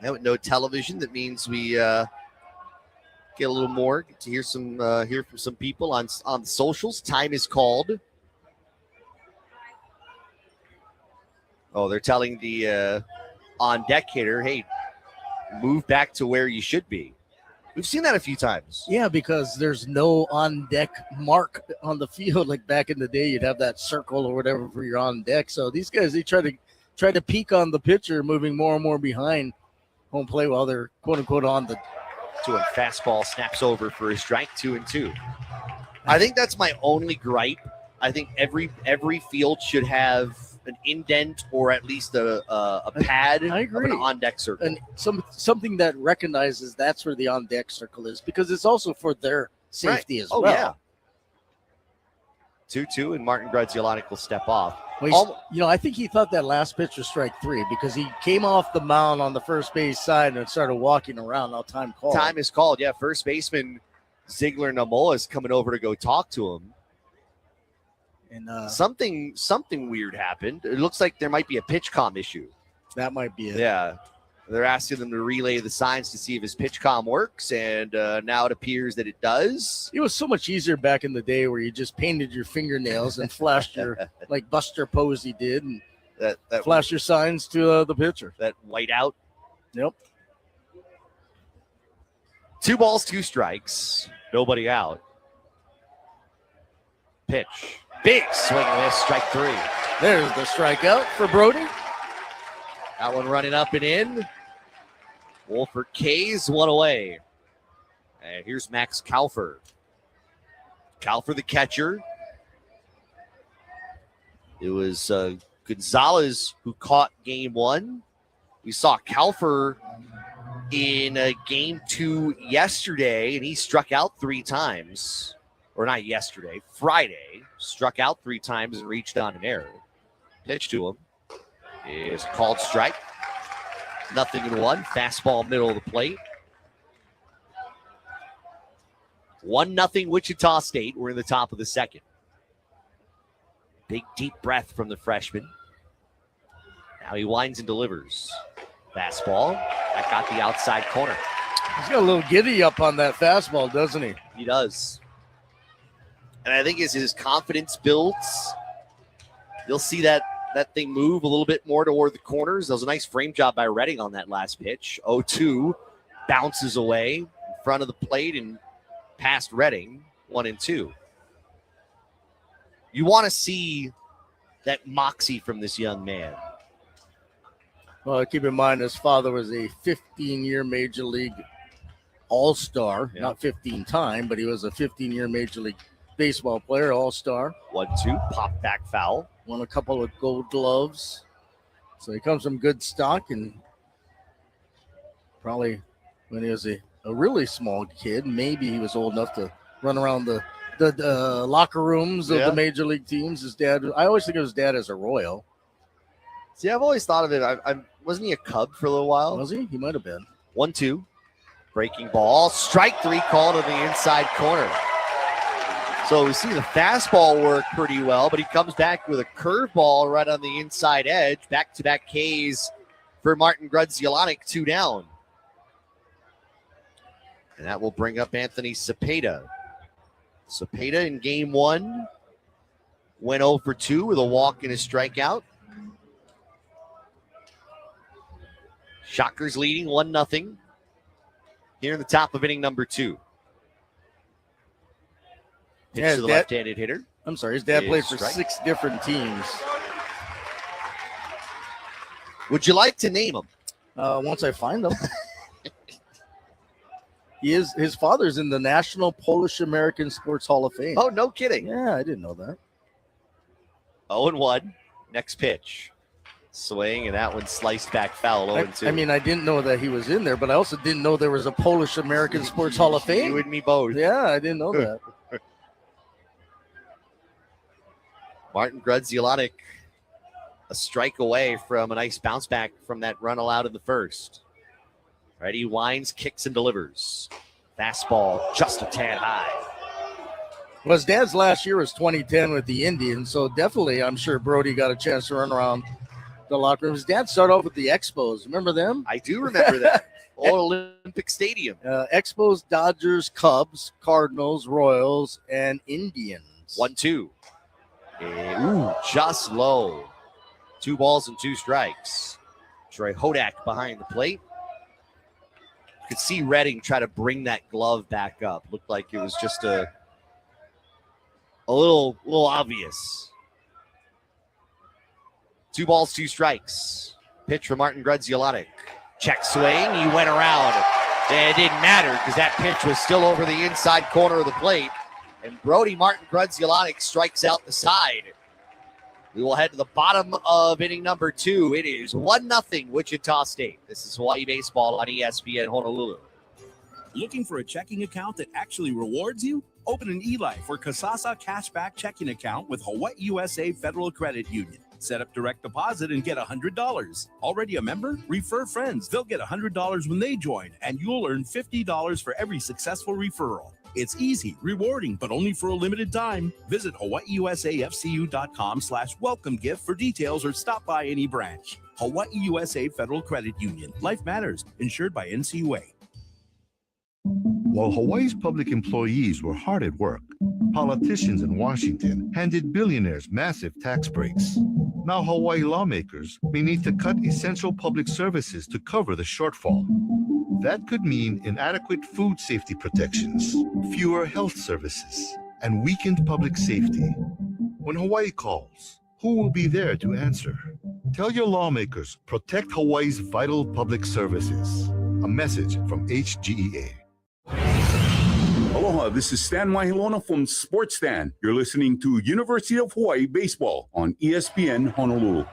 [SPEAKER 22] Now with no television, that means we get a little more, get to hear from some people on the socials. Time is called. Oh, they're telling the on deck hitter, hey, move back to where you should be. We've seen that a few times.
[SPEAKER 1] Yeah, because there's no on deck mark on the field. Like back in the day, you'd have that circle or whatever for your on deck. So these guys, they try to peek on the pitcher, moving more and more behind home plate while they're quote unquote on the
[SPEAKER 22] 2 and fastball snaps over for a strike. 2-2. I think that's my only gripe. I think every field should have an indent or at least a pad of an on deck circle.
[SPEAKER 1] And something that recognizes that's where the on deck circle is, because it's also for their safety as well.
[SPEAKER 22] Yeah. 2-2, and Martin Grudzielatic will step off.
[SPEAKER 1] Well, I think he thought that last pitch was strike 3 because he came off the mound on the first base side and started walking around. Now time called.
[SPEAKER 22] Time is called. Yeah, first baseman Ziegler Namoa is coming over to go talk to him.
[SPEAKER 1] And
[SPEAKER 22] something weird happened. It looks like there might be a pitch comm issue.
[SPEAKER 1] That might be it.
[SPEAKER 22] Yeah. They're asking them to relay the signs to see if his pitch comm works, and now it appears that it does.
[SPEAKER 1] It was so much easier back in the day where you just painted your fingernails and flashed your, like Buster Posey did, and
[SPEAKER 22] That
[SPEAKER 1] Flash your signs to the pitcher.
[SPEAKER 22] That white out.
[SPEAKER 1] Yep.
[SPEAKER 22] 2 balls, 2 strikes. Nobody out. Pitch. Big swing and miss. Strike 3.
[SPEAKER 1] There's the strikeout for Brody.
[SPEAKER 22] That one running up and in. Wolford K's 1 away. And here's Max Kalfer. Kalfer, the catcher. It was Gonzalez who caught game 1. We saw Kalfer in game 2 yesterday, and he struck out 3 times. Or not yesterday, Friday. Struck out 3 times and reached on an error. Pitch to him is a called strike. 0-1. Fastball middle of the plate. 1-0 Wichita State. We're in the top of the second. Big deep breath from the freshman. Now he winds and delivers. Fastball. That got the outside corner.
[SPEAKER 1] He's got a little giddy up on that fastball, doesn't he?
[SPEAKER 22] He does. And I think as his confidence builds, you'll see that thing move a little bit more toward the corners. That was a nice frame job by Redding on that last pitch. 0-2. Bounces away in front of the plate and past Redding. 1-2. You want to see that moxie from this young man.
[SPEAKER 1] Well, keep in mind his father was a 15-year Major League All-Star.
[SPEAKER 22] Yeah.
[SPEAKER 1] Not 15-time, but he was a 15-year Major League Baseball player, All-Star.
[SPEAKER 22] 1-2. Pop back foul.
[SPEAKER 1] Won a couple of Gold Gloves. So he comes from good stock, and probably when he was a really small kid, maybe he was old enough to run around the locker rooms of the major league teams. His dad, I always think of his dad as a Royal.
[SPEAKER 22] See, I've always thought of it. Wasn't he a Cub for a little while?
[SPEAKER 1] Was he? He might have been.
[SPEAKER 22] 1-2. Breaking ball. Strike 3 called to the inside corner. So we see the fastball work pretty well, but he comes back with a curveball right on the inside edge. Back-to-back Ks for Martin Grudzielanek, 2 down. And that will bring up Anthony Cepeda. Cepeda in game 1 went 0 for 2 with a walk and a strikeout. Shockers leading 1-0 here in the top of inning number 2. Pitch to the left-handed hitter.
[SPEAKER 1] I'm sorry, his dad played for
[SPEAKER 22] strike.
[SPEAKER 1] 6 different teams.
[SPEAKER 22] Would you like to name them?
[SPEAKER 1] Once I find them. His father's in the National Polish American Sports Hall of Fame.
[SPEAKER 22] Oh, no kidding.
[SPEAKER 1] Yeah, I didn't know that.
[SPEAKER 22] 0-1. Next pitch. Swing, and that one sliced back foul. 0-2.
[SPEAKER 1] I mean, I didn't know that he was in there, but I also didn't know there was a Polish American Sports Hall of Fame.
[SPEAKER 22] You and me both.
[SPEAKER 1] Yeah, I didn't know that.
[SPEAKER 22] Martin Grudzielanek, a strike away from a nice bounce back from that run allowed in the first. Right, he winds, kicks, and delivers. Fastball just a tad high.
[SPEAKER 1] Well, his dad's last year was 2010 with the Indians, so definitely I'm sure Brody got a chance to run around the locker room. His dad started off with the Expos. Remember them?
[SPEAKER 22] I do remember that. Old Olympic Stadium.
[SPEAKER 1] Expos, Dodgers, Cubs, Cardinals, Royals, and Indians.
[SPEAKER 22] 1-2. Ooh, just low. 2 balls and 2 strikes. Troy Hodak behind the plate. You could see Redding try to bring that glove back up. Looked like it was just a little obvious. 2 balls, 2 strikes. Pitch from Martin Grudzielanek. Check swing. He went around. And it didn't matter because that pitch was still over the inside corner of the plate. And Brody Martin Grudzielanek strikes out the side. We will head to the bottom of inning number 2. It is 1-0 Wichita State. This is Hawaii Baseball on ESPN Honolulu.
[SPEAKER 14] Looking for a checking account that actually rewards you? Open an eLife or Kasasa Cashback checking account with Hawaii USA Federal Credit Union. Set up direct deposit and get $100. Already a member? Refer friends. They'll get $100 when they join, and you'll earn $50 for every successful referral. It's easy, rewarding, but only for a limited time. Visit hawaiiusafcu.com/welcome gift for details or stop by any branch. Hawaii USA Federal Credit Union. Life matters. Insured by NCUA.
[SPEAKER 3] While Hawaii's public employees were hard at work, politicians in Washington handed billionaires massive tax breaks. Now Hawaii lawmakers may need to cut essential public services to cover the shortfall. That could mean inadequate food safety protections, fewer health services, and weakened public safety. When Hawaii calls, who will be there to answer? Tell your lawmakers, protect Hawaii's vital public services. A message from HGEA.
[SPEAKER 16] Aloha, this is Stan Mahilona from Sports Stan. You're listening to University of Hawaii Baseball on ESPN Honolulu.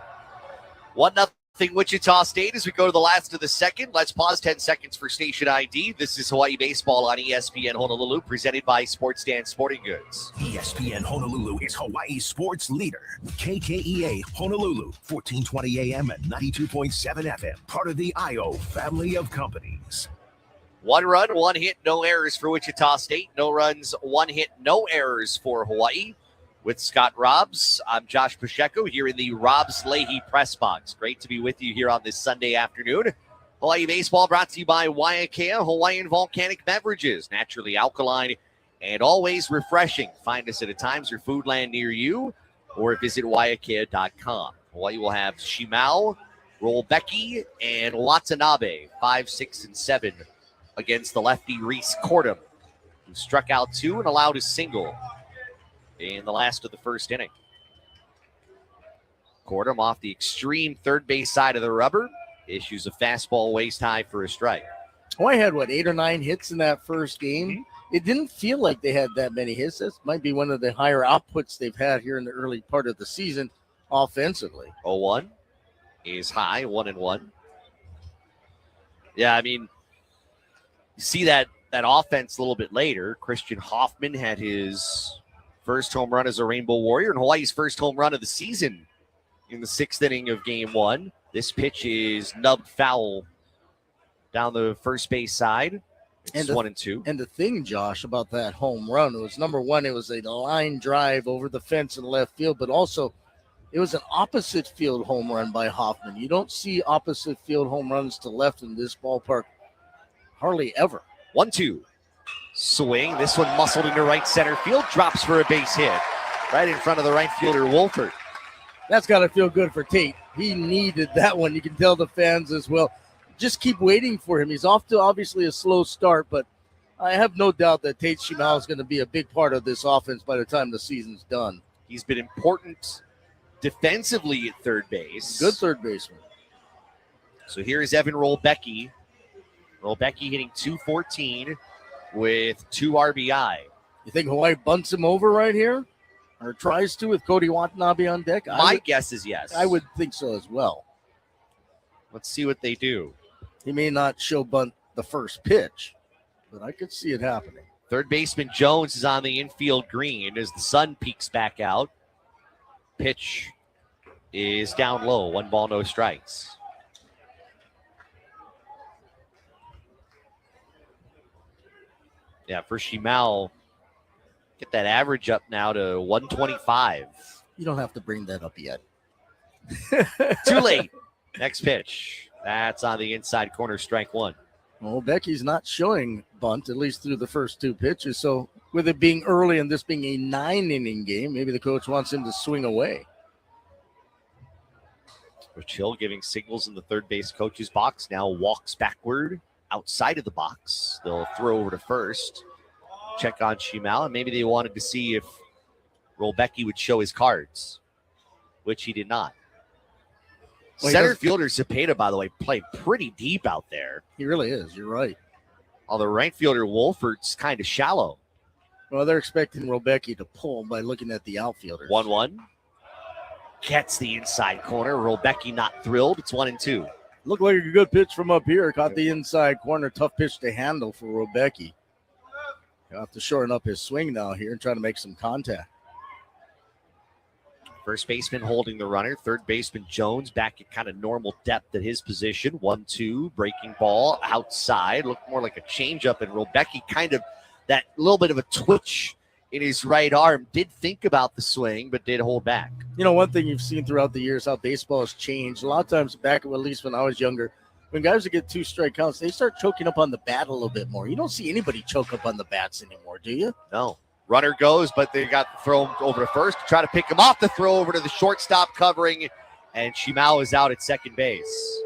[SPEAKER 22] 1-0 Wichita State as we go to the last of the second. Let's pause 10 seconds for station ID. This is Hawaii Baseball on ESPN Honolulu, presented by Sports Stand Sporting Goods.
[SPEAKER 8] ESPN Honolulu is Hawaii's sports leader. KKEA Honolulu, 1420 AM and 92.7 FM. Part of the IO family of companies.
[SPEAKER 22] 1 run, 1 hit, no errors for Wichita State. No runs, 1 hit, no errors for Hawaii. With Scott Robbs, I'm Josh Pacheco here in the Robbs Leahy press box. Great to be with you here on this Sunday afternoon. Hawaii Baseball brought to you by Waiakea Hawaiian Volcanic Beverages, naturally alkaline and always refreshing. Find us at a Times or Foodland near you or visit waiakea.com. Hawaii will have Shimao, Rolbecki, and Watanabe, 5, 6, and 7 against the lefty Reese Cordum, who struck out 2 and allowed a single in the last of the first inning. Cordum off the extreme third base side of the rubber, issues a fastball waist high for a strike.
[SPEAKER 1] Hawaii had, 8 or 9 hits in that first game? It didn't feel like they had that many hits. This might be one of the higher outputs they've had here in the early part of the season offensively.
[SPEAKER 22] 0-1 is high, 1-1. Yeah, I mean, you see that offense a little bit later. Christian Hoffman had his first home run as a Rainbow Warrior and Hawaii's first home run of the season in the 6th inning of game 1. This pitch is nubbed foul down the first base side. It's 1-2.
[SPEAKER 1] And the thing, Josh, about that home run was, number one, it was a line drive over the fence in left field, but also it was an opposite field home run by Hoffman. You don't see opposite field home runs to left in this ballpark hardly ever.
[SPEAKER 22] 1-2. Swing. This one muscled into right center field. Drops for a base hit right in front of the right fielder, Wolford.
[SPEAKER 1] That's got to feel good for Tate. He needed that one. You can tell the fans as well. Just keep waiting for him. He's off to obviously a slow start, but I have no doubt that Tate Shimao is going to be a big part of this offense by the time the season's done.
[SPEAKER 22] He's been important defensively at third base.
[SPEAKER 1] Good third baseman.
[SPEAKER 22] So here is Evan Rolbecki. Rolbecki hitting .214 with 2 RBI.
[SPEAKER 1] You think Hawaii bunts him over right here? Or tries to with Cody Watanabe on deck?
[SPEAKER 22] My guess is yes.
[SPEAKER 1] I would think so as well.
[SPEAKER 22] Let's see what they do.
[SPEAKER 1] He may not show bunt the first pitch, but I could see it happening.
[SPEAKER 22] Third baseman Jones is on the infield green as the sun peeks back out. Pitch is down low. 1 ball, no strikes. Yeah, for Shimao, get that average up now to 125.
[SPEAKER 1] You don't have to bring that up yet.
[SPEAKER 22] Too late. Next pitch. That's on the inside corner, strike 1.
[SPEAKER 1] Well, Becky's not showing bunt, at least through the first 2 pitches. So with it being early and this being a 9-inning game, maybe the coach wants him to swing away.
[SPEAKER 22] Rich Hill giving signals in the third base coach's box. Now walks backward outside of the box. They'll throw over to first. Check on Shimao. And maybe they wanted to see if Rolbecki would show his cards, which he did not.
[SPEAKER 1] Well,
[SPEAKER 22] Center fielder Cepeda, by the way, played pretty deep out there.
[SPEAKER 1] He really is. You're right.
[SPEAKER 22] Although right fielder Wolford's kind of shallow.
[SPEAKER 1] Well, they're expecting Rolbecki to pull by looking at the outfielders.
[SPEAKER 22] 1-1. Gets the inside corner. Rolbecki not thrilled. It's 1-2.
[SPEAKER 1] Looked like a good pitch from up here. Caught the inside corner. Tough pitch to handle for Rolbecki. He'll have to shorten up his swing now here and try to make some contact.
[SPEAKER 22] First baseman holding the runner. Third baseman Jones back at kind of normal depth at his position. 1-2. Breaking ball outside. Looked more like a changeup. And Rolbecki kind of that little bit of a twitch in his right arm. Did think about the swing, but did hold back.
[SPEAKER 1] You know, one thing you've seen throughout the years, how baseball has changed. A lot of times back, at least when I was younger, when guys get 2 strike counts, they start choking up on the bat a little bit more. You don't see anybody choke up on the bats anymore, do you?
[SPEAKER 22] No. Runner goes, but they got the throw over to first. Try to pick him off the throw over to the shortstop covering, and Shimao is out at second base.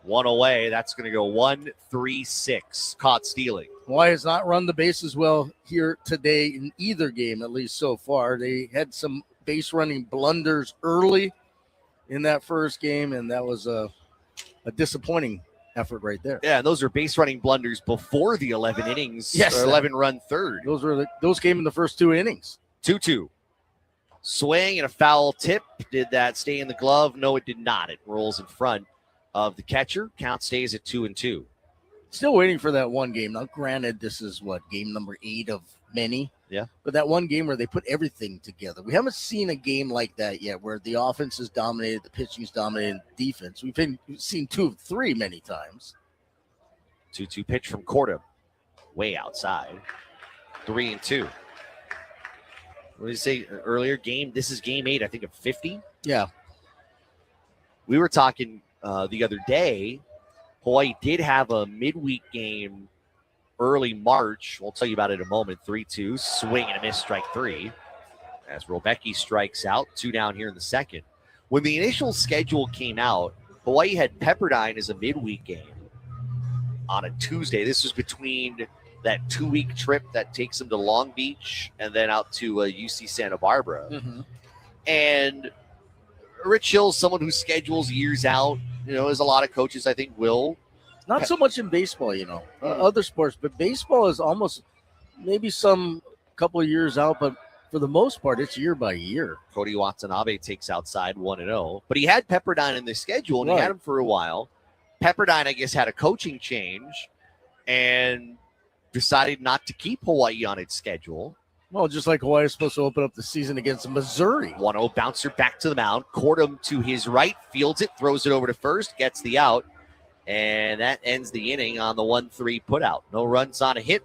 [SPEAKER 22] 1 away. That's going to go 1-3-6. Caught stealing.
[SPEAKER 1] Hawaii has not run the bases well here today in either game, at least so far. They had some base running blunders early in that first game, and that was a disappointing effort right there.
[SPEAKER 22] Yeah, and those are base running blunders before the 11 innings. Yes, or 11-run third.
[SPEAKER 1] Those came in the first 2 innings.
[SPEAKER 22] 2-2. Swing and a foul tip. Did that stay in the glove? No, it did not. It rolls in front of the catcher. Count stays at 2-2.
[SPEAKER 1] Still waiting for that one game. Now, granted, this is game number 8 of many.
[SPEAKER 22] Yeah.
[SPEAKER 1] But that one game where they put everything together. We haven't seen a game like that yet where the offense is dominated, the pitching is dominated, defense. We've seen 2 of 3 many times.
[SPEAKER 22] 2-2 pitch from Cordham. Way outside. 3-2. What did you say earlier? This is game 8, I think, of 50.
[SPEAKER 1] Yeah.
[SPEAKER 22] We were talking the other day. Hawaii did have a midweek game early March. We'll tell you about it in a moment. 3-2. Swing and a miss, strike 3. As Robecki strikes out. 2 down here in the second. When the initial schedule came out, Hawaii had Pepperdine as a midweek game on a Tuesday. This was between that 2-week trip that takes them to Long Beach and then out to UC Santa Barbara.
[SPEAKER 1] Mm-hmm.
[SPEAKER 22] And Rich Hill's someone who schedules years out. As a lot of coaches, I think, will.
[SPEAKER 1] Not so much in baseball, other sports, but baseball is almost maybe some couple of years out, but for the most part, it's year by year.
[SPEAKER 22] Cody Watanabe takes outside 1-0, but he had Pepperdine in the schedule, and he had him for a while. Pepperdine, I guess, had a coaching change and decided not to keep Hawaii on its schedule.
[SPEAKER 1] Well, just like Hawaii is supposed to open up the season against Missouri.
[SPEAKER 22] 1-0 bouncer back to the mound. Cordham to his right, fields it, throws it over to first, gets the out. And that ends the inning on the 1-3 putout. No runs on a hit.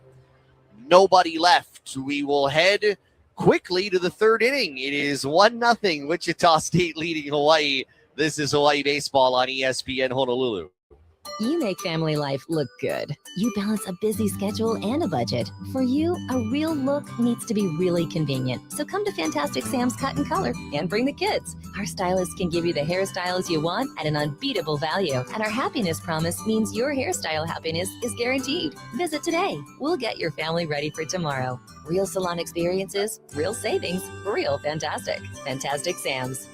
[SPEAKER 22] Nobody left. We will head quickly to the third inning. It is 1-0 Wichita State leading Hawaii. This is Hawaii Baseball on ESPN Honolulu.
[SPEAKER 2] You make family life look good. You balance a busy schedule and a budget. For you, a real look needs to be really convenient. So come to Fantastic Sam's Cut and Color and bring the kids. Our stylists can give you the hairstyles you want at an unbeatable value. And our happiness promise means your hairstyle happiness is guaranteed. Visit today. We'll get your family ready for tomorrow. Real salon experiences, real savings, real fantastic. Fantastic Sam's.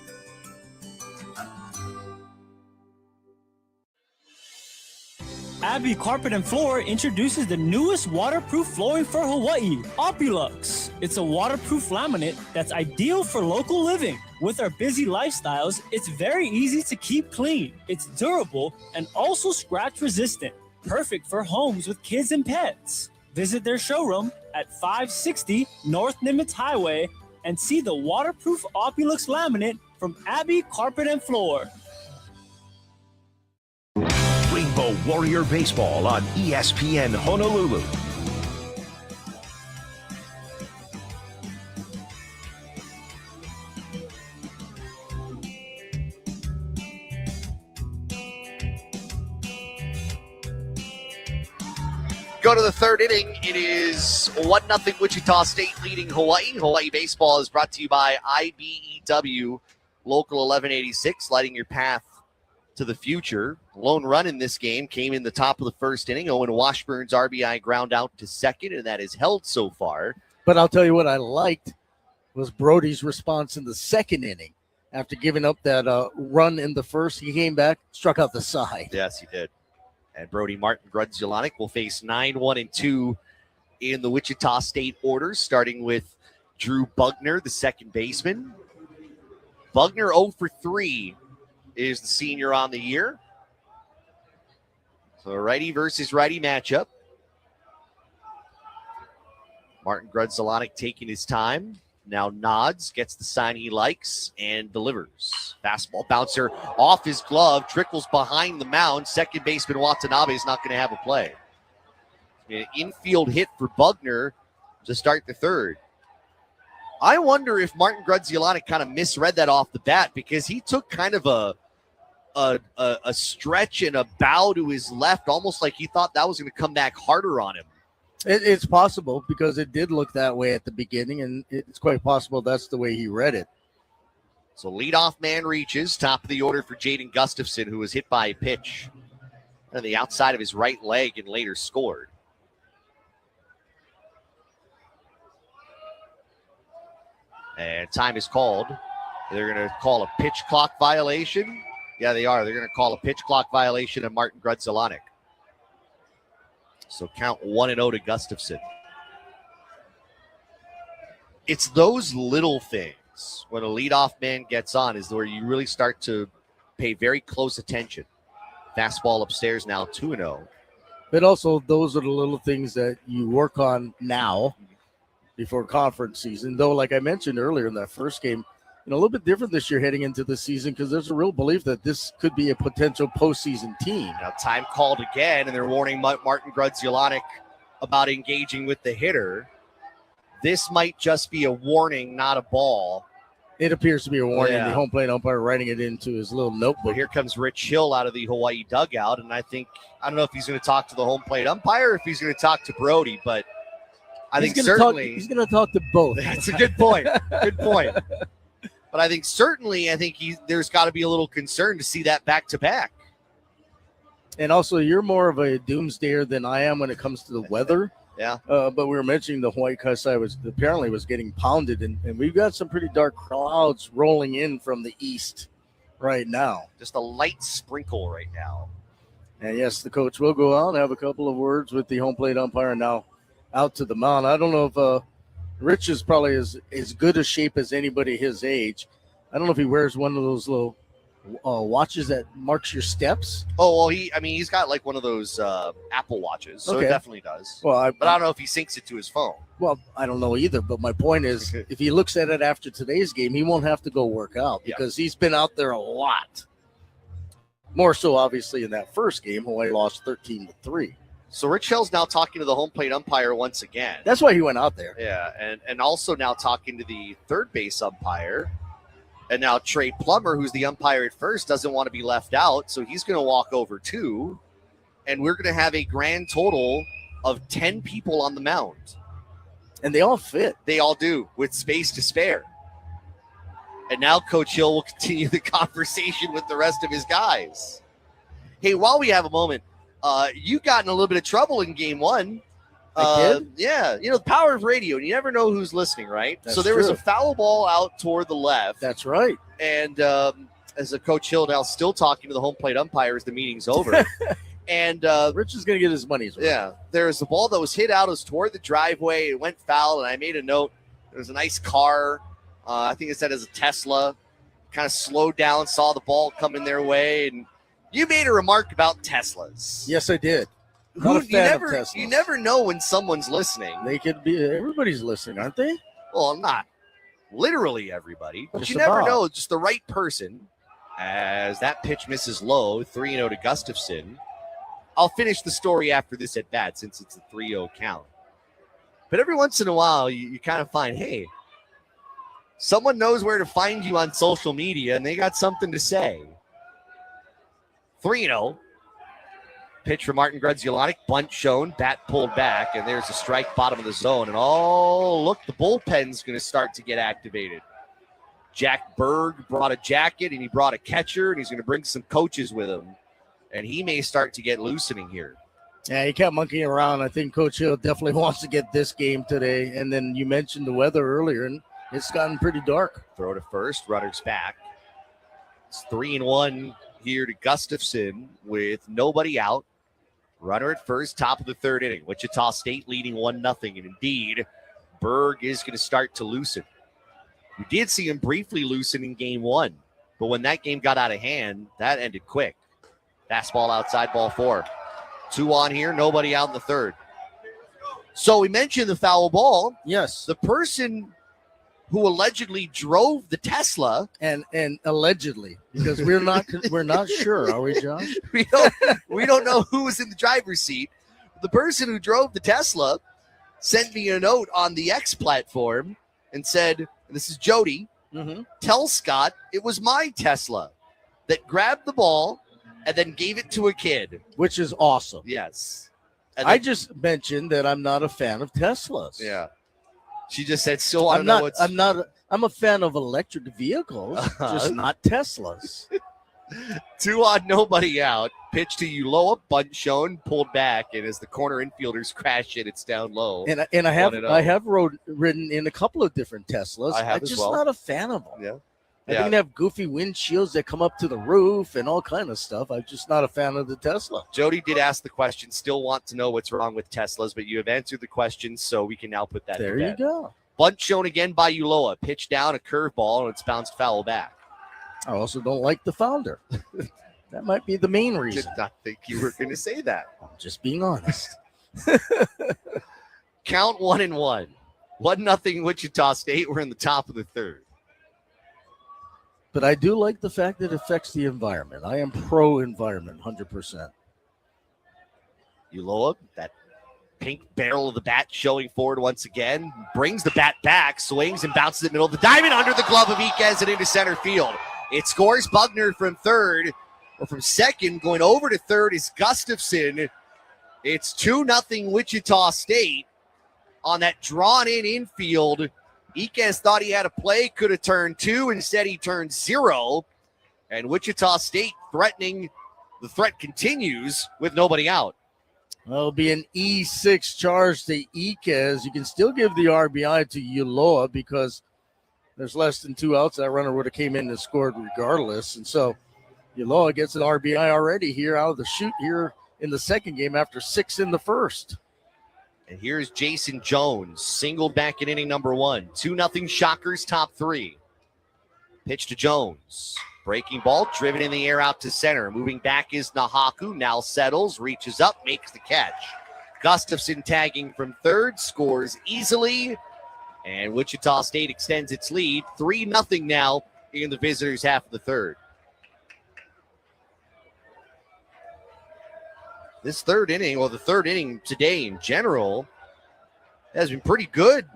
[SPEAKER 15] Abby Carpet and Floor introduces the newest waterproof flooring for Hawaii, Opulux. It's a waterproof laminate that's ideal for local living. With our busy lifestyles, it's very easy to keep clean. It's durable and also scratch resistant, perfect for homes with kids and pets. Visit their showroom at 560 North Nimitz Highway and see the waterproof Opulux laminate from Abby Carpet and Floor.
[SPEAKER 8] Rainbow Warrior Baseball on ESPN Honolulu.
[SPEAKER 22] Go to the third inning. It is 1-0 Wichita State leading Hawaii. Hawaii Baseball is brought to you by IBEW Local 1186, lighting your path to the future. Lone run in this game came in the top of the first inning. Owen Washburn's RBI ground out to second, and that is held so far.
[SPEAKER 1] But I'll tell you what I liked was Brody's response in the second inning. After giving up that run in the first, he came back, struck out the side.
[SPEAKER 22] Yes, he did. And Brody Martin Grudzielanek will face 9-1-2 in the Wichita State orders, starting with Drew Bugner, the second baseman. Bugner 0 for 3 is the senior on the year. So a righty versus righty matchup. Martin Grudzielanek taking his time. Now nods, gets the sign he likes, and delivers. Fastball bouncer off his glove, trickles behind the mound. Second baseman Watanabe is not going to have a play. An infield hit for Bugner to start the third. I wonder if Martin Grudzielanek kind of misread that off the bat, because he took kind of a a stretch and a bow to his left, almost like he thought that was going to come back harder on him.
[SPEAKER 1] It's possible because it did look that way at the beginning, and it's quite possible that's the way he read it.
[SPEAKER 22] So leadoff man reaches, top of the order for Jaden Gustafson, who was hit by a pitch on the outside of his right leg and later scored. And time is called. They're going to call a pitch clock violation. Yeah, they are. They're going to call a pitch clock violation of Martin Grudzielanek. So count 1-0 to Gustafson. It's those little things when a leadoff man gets on is where you really start to pay very close attention. Fastball upstairs now 2-0.
[SPEAKER 1] But also, those are the little things that you work on now before conference season. Though, like I mentioned earlier in that first game, a little bit different this year heading into the season because there's a real belief that this could be a potential postseason team.
[SPEAKER 22] Now time called again, and they're warning Martin Grudzielanek about engaging with the hitter. This might just be a warning, not a ball.
[SPEAKER 1] It appears to be a warning.
[SPEAKER 22] Yeah.
[SPEAKER 1] The home plate umpire writing it into his little notebook.
[SPEAKER 22] But here comes Rich Hill out of the Hawaii dugout, and I don't know if he's going to talk to the home plate umpire or if he's going to talk to Brody, but he's
[SPEAKER 1] going to talk to both.
[SPEAKER 22] That's a good point. Good point. But I think there's got to be a little concern to see that back-to-back.
[SPEAKER 1] And also, you're more of a doomsdayer than I am when it comes to the weather.
[SPEAKER 22] Yeah.
[SPEAKER 1] But we were mentioning the Hawaii Kasai was getting pounded, and we've got some pretty dark clouds rolling in from the east right now.
[SPEAKER 22] Just a light sprinkle right now.
[SPEAKER 1] And yes, the coach will go out and have a couple of words with the home plate umpire now out to the mound. I don't know if Rich is probably as good a shape as anybody his age. I don't know if he wears one of those little watches that marks your steps.
[SPEAKER 22] Oh, well, he's got like one of those Apple watches, so
[SPEAKER 1] Okay.
[SPEAKER 22] it definitely does.
[SPEAKER 1] Well,
[SPEAKER 22] but I don't know if he syncs it to his phone.
[SPEAKER 1] Well, I don't know either, but my point is if he looks at it after today's game, he won't have to go work out because he's been out there a lot. More so, obviously, in that first game, Hawaii lost 13-3.
[SPEAKER 22] So Rich Hill's now talking to the home plate umpire once again.
[SPEAKER 1] That's why he went out there.
[SPEAKER 22] Yeah, and also now talking to the third base umpire. And now Trey Plummer, who's the umpire at first, doesn't want to be left out, so he's going to walk over too. And we're going to have a grand total of 10 people on the mound.
[SPEAKER 1] And they all fit.
[SPEAKER 22] They all do, with space to spare. And now Coach Hill will continue the conversation with the rest of his guys. Hey, while we have a moment, you got in a little bit of trouble in game one.
[SPEAKER 1] I did?
[SPEAKER 22] Yeah. The power of radio, and you never know who's listening, right?
[SPEAKER 1] That's
[SPEAKER 22] so there was
[SPEAKER 1] true.
[SPEAKER 22] a foul ball out toward the left.
[SPEAKER 1] That's right.
[SPEAKER 22] And as a Coach Hill now still talking to the home plate umpire as the meeting's over. And
[SPEAKER 1] Rich is going to get his money's worth.
[SPEAKER 22] Yeah. There's a ball that was hit out. It was toward the driveway. It went foul, and I made a note. There was a nice car. I think it said as a Tesla. Kind of slowed down, saw the ball coming their way, and you made a remark about Teslas.
[SPEAKER 1] Yes, I did. Not a fan of Teslas.
[SPEAKER 22] You never know when someone's listening.
[SPEAKER 1] They could be. Everybody's listening, aren't they?
[SPEAKER 22] Well, not literally everybody, but
[SPEAKER 1] Just
[SPEAKER 22] you never
[SPEAKER 1] about.
[SPEAKER 22] know. Just the right person. As that pitch misses low, 3-0 to Gustafson. I'll finish the story after this at bat since it's a 3-0 count. But every once in a while, you kind of find, hey, someone knows where to find you on social media, and they got something to say. 3-0. Pitch for Martin Grudzielanek. Bunt shown. Bat pulled back, and there's a strike bottom of the zone. And look, the bullpen's going to start to get activated. Jack Berg brought a jacket, and he brought a catcher, and he's going to bring some coaches with him. And he may start to get loosening here.
[SPEAKER 1] Yeah, he kept monkeying around. I think Coach Hill definitely wants to get this game today. And then you mentioned the weather earlier, and it's gotten pretty dark.
[SPEAKER 22] Throw to first, runners back. It's 3-1 here to Gustafson with nobody out. Runner at first, top of the third inning. Wichita State leading 1-0. And indeed, Berg is going to start to loosen. We did see him briefly loosen in game one, but when that game got out of hand, that ended quick. Fastball outside, ball 4. 2 on here, nobody out in the third. So we mentioned the foul ball.
[SPEAKER 1] Yes.
[SPEAKER 22] The person who allegedly drove the Tesla,
[SPEAKER 1] and allegedly, because we're not sure, are we, Josh?
[SPEAKER 22] we don't know who was in the driver's seat. The person who drove the Tesla sent me a note on the X platform and said, and this is Jody, tell Scott it was my Tesla. that grabbed the ball and then gave it to a kid.
[SPEAKER 1] Which is awesome.
[SPEAKER 22] Yes. And
[SPEAKER 1] I
[SPEAKER 22] then-
[SPEAKER 1] just mentioned that I'm not a fan of Teslas.
[SPEAKER 22] Yeah. She just said, still want to know what's...
[SPEAKER 1] I'm a fan of electric vehicles, just not Teslas.
[SPEAKER 22] 2 on, nobody out. Pitch to Uloa, bunt shown, pulled back, and as the corner infielders crash it, it's down low.
[SPEAKER 1] And I have ridden in a couple of different Teslas.
[SPEAKER 22] I have
[SPEAKER 1] I'm
[SPEAKER 22] as
[SPEAKER 1] just
[SPEAKER 22] well.
[SPEAKER 1] not a fan of them.
[SPEAKER 22] Yeah.
[SPEAKER 1] They can have goofy windshields that come up to the roof and all kind of stuff. I'm just not a fan of the Tesla.
[SPEAKER 22] Jody did ask the question, still want to know what's wrong with Teslas, but you have answered the question, so we can now put that
[SPEAKER 1] There
[SPEAKER 22] to
[SPEAKER 1] you
[SPEAKER 22] bed.
[SPEAKER 1] go.
[SPEAKER 22] Bunt shown again by Uloa. Pitch down, a curveball, and it's bounced foul back.
[SPEAKER 1] I also don't like the founder. That might be the main reason.
[SPEAKER 22] Did not think you were going to say that.
[SPEAKER 1] I'm just being honest.
[SPEAKER 22] Count 1-1. 1-0 Wichita State. We're in the top of the third.
[SPEAKER 1] But I do like the fact that it affects the environment. I am pro-environment, 100%.
[SPEAKER 22] Uloa, that pink barrel of the bat showing forward once again. Brings the bat back, swings and bounces in the middle of the diamond under the glove of Iquez and into center field. It scores Bugner from third, or from second. Going over to third is Gustafson. It's 2-0 Wichita State on that drawn-in infield. Iquez thought he had a play, could have turned 2. Instead, he turned 0. And Wichita State threatening. The threat continues with nobody out.
[SPEAKER 1] Well, it'll be an E6 charge to Iquez. You can still give the RBI to Uloa because there's less than 2 outs. That runner would have came in and scored regardless. And so Uloa gets an RBI already here out of the chute here in the second game after 6 in the first.
[SPEAKER 22] And here's Jason Jones, singled back in inning number 1. 2-0 Shockers, top 3. Pitch to Jones. Breaking ball, driven in the air out to center. Moving back is Nahaku, now settles, reaches up, makes the catch. Gustafson tagging from third, scores easily. And Wichita State extends its lead. 3-0 now in the visitors' half of the third. This third inning, or the third inning today in general, has been pretty good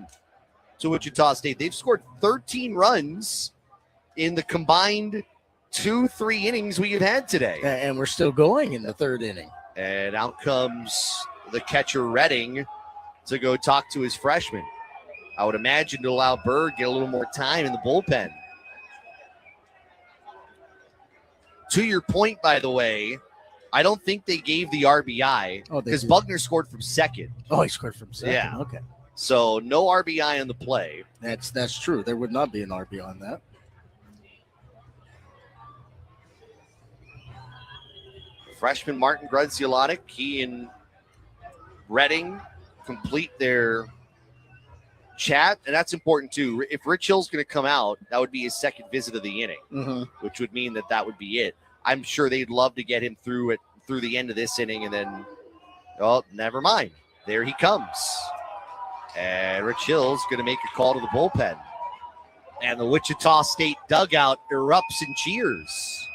[SPEAKER 22] to Wichita State. They've scored 13 runs in the combined 2-3 innings we have had today.
[SPEAKER 1] And we're still going in the third inning.
[SPEAKER 22] And out comes the catcher Redding to go talk to his freshman. I would imagine to allow Berg get a little more time in the bullpen. To your point, by the way, I don't think they gave the RBI because Bugner scored from second.
[SPEAKER 1] Oh, he scored from second.
[SPEAKER 22] Yeah.
[SPEAKER 1] Okay.
[SPEAKER 22] So no RBI on the play.
[SPEAKER 1] That's true. There would not be an RBI on that.
[SPEAKER 22] Freshman Martin Grudzielanek, he and Redding complete their chat, and that's important too. If Rich Hill's going to come out, that would be his second visit of the inning, which would mean that would be it. I'm sure they'd love to get him through the end of this inning, and then, oh, never mind. There he comes. And Rich Hill's going to make a call to the bullpen. And the Wichita State dugout erupts in cheers.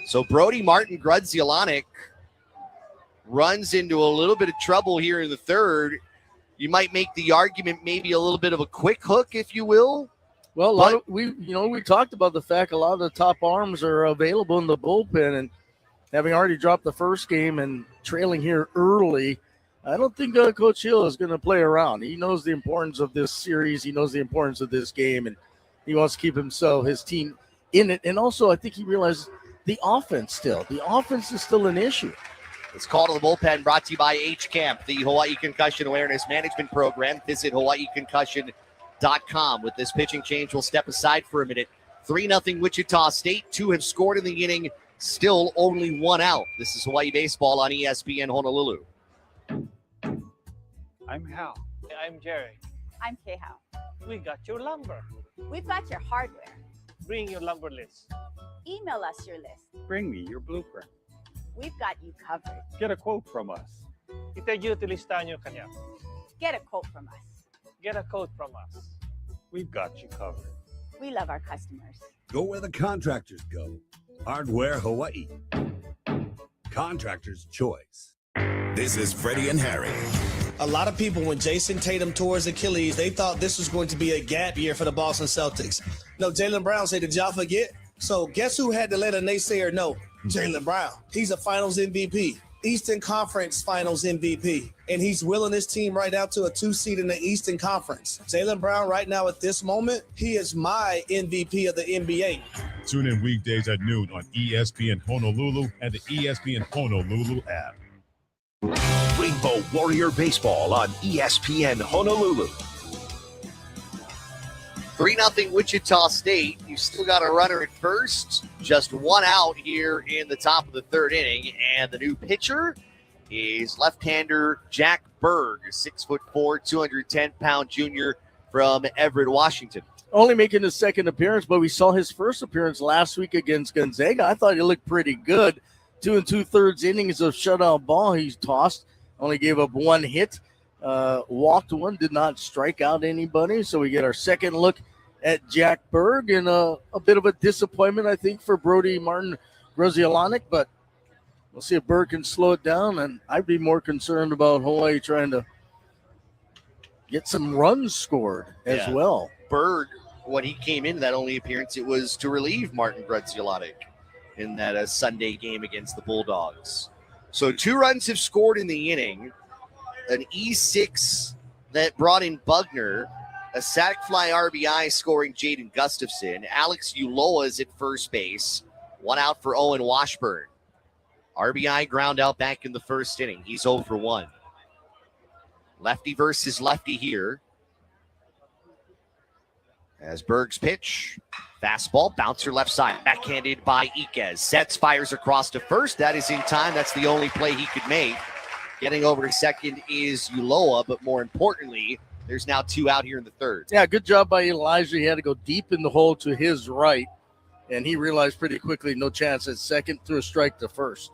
[SPEAKER 22] So Brody Martin Grudzielanek runs into a little bit of trouble here in the third. You might make the argument maybe a little bit of a quick hook, if you will.
[SPEAKER 1] Well, we talked about the fact a lot of the top arms are available in the bullpen, and having already dropped the first game and trailing here early, I don't think Coach Hill is going to play around. He knows the importance of this series. He knows the importance of this game, and he wants to keep his team in it. And also, I think he realizes the offense is still an issue.
[SPEAKER 22] This call to the bullpen brought to you by H-Camp, the Hawaii Concussion Awareness Management Program. Visit HawaiiConcussion.com. With this pitching change, we'll step aside for a minute. 3-0 Wichita State. 2 have scored in the inning. Still only 1 out. This is Hawaii Baseball on ESPN Honolulu.
[SPEAKER 4] I'm Hal.
[SPEAKER 5] I'm Jerry.
[SPEAKER 23] I'm Kehao.
[SPEAKER 5] We got your lumber.
[SPEAKER 23] We've got your hardware.
[SPEAKER 5] Bring your lumber list.
[SPEAKER 23] Email us your list.
[SPEAKER 4] Bring me your blueprint.
[SPEAKER 23] We've got you covered.
[SPEAKER 4] Get a quote from us.
[SPEAKER 5] Itayo listahan kanya.
[SPEAKER 23] Get a quote from us.
[SPEAKER 5] Get a quote from us.
[SPEAKER 4] We've got you covered.
[SPEAKER 23] We love our customers.
[SPEAKER 14] Go where the contractors go. Hardware Hawaii. Contractor's choice.
[SPEAKER 8] This is Freddie and Harry.
[SPEAKER 11] A lot of people, when Jason Tatum tore his Achilles, they thought this was going to be a gap year for the Boston Celtics. No, Jaylen Brown said, did y'all forget? So guess who had to let a naysayer know? Jaylen Brown. He's a Finals MVP, Eastern Conference Finals MVP, and he's willing his team right now to a 2 seed in the Eastern Conference. Jaylen Brown right now at this moment, he is my MVP of the NBA.
[SPEAKER 12] Tune in weekdays at noon on ESPN Honolulu and the ESPN Honolulu app.
[SPEAKER 8] Rainbow Warrior Baseball on ESPN Honolulu.
[SPEAKER 22] 3-0 Wichita State. You still got a runner at first. Just one out here in the top of the third inning. And the new pitcher is left-hander Jack Berg, 6'4", 210-pound junior from Everett, Washington.
[SPEAKER 1] Only making his second appearance, but we saw his first appearance last week against Gonzaga. I thought he looked pretty good. 2 2/3 innings of shutout ball he's tossed. Only gave up one hit. Walked one, did not strike out anybody. So we get our second look at Jack Berg, and a bit of a disappointment, I think, for Brody Martin Grudzielanek, but we'll see if Berg can slow it down, and I'd be more concerned about Hawaii trying to get some runs scored as well.
[SPEAKER 22] Berg, when he came into that only appearance, it was to relieve Martin Grudzielanek in that Sunday game against the Bulldogs. So 2 runs have scored in the inning. An E6 that brought in Bugner, a sac fly RBI scoring Jaden Gustafson. Alex Uloa is at first base. 1 out for Owen Washburn. RBI ground out back in the first inning. He's 0 for 1. Lefty versus lefty here. As Berg's pitch, fastball, bouncer left side, backhanded by Iquez. Sets, fires across to first. That is in time. That's the only play he could make. Getting over to second is Uloa, but more importantly, there's now 2 out here in the third.
[SPEAKER 1] Yeah, good job by Elijah. He had to go deep in the hole to his right, and he realized pretty quickly no chance at second, threw a strike to first.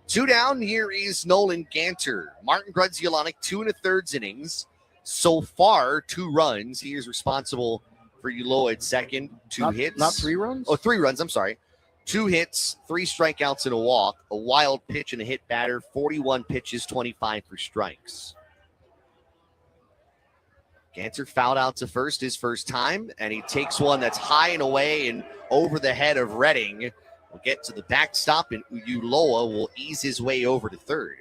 [SPEAKER 22] 2 down. Here is Nolan Ganter. Martin Grudzielanek, 2 1/3 innings. So far, 2 runs. He is responsible for Uloa at second. 2 hits.
[SPEAKER 1] Not 3 runs?
[SPEAKER 22] Oh, 3 runs. I'm sorry. 2 hits, 3 strikeouts and a walk, a wild pitch and a hit batter, 41 pitches, 25 for strikes. Ganter fouled out to first his first time, and he takes one that's high and away and over the head of Redding. Will get to the backstop, and Uloa will ease his way over to third.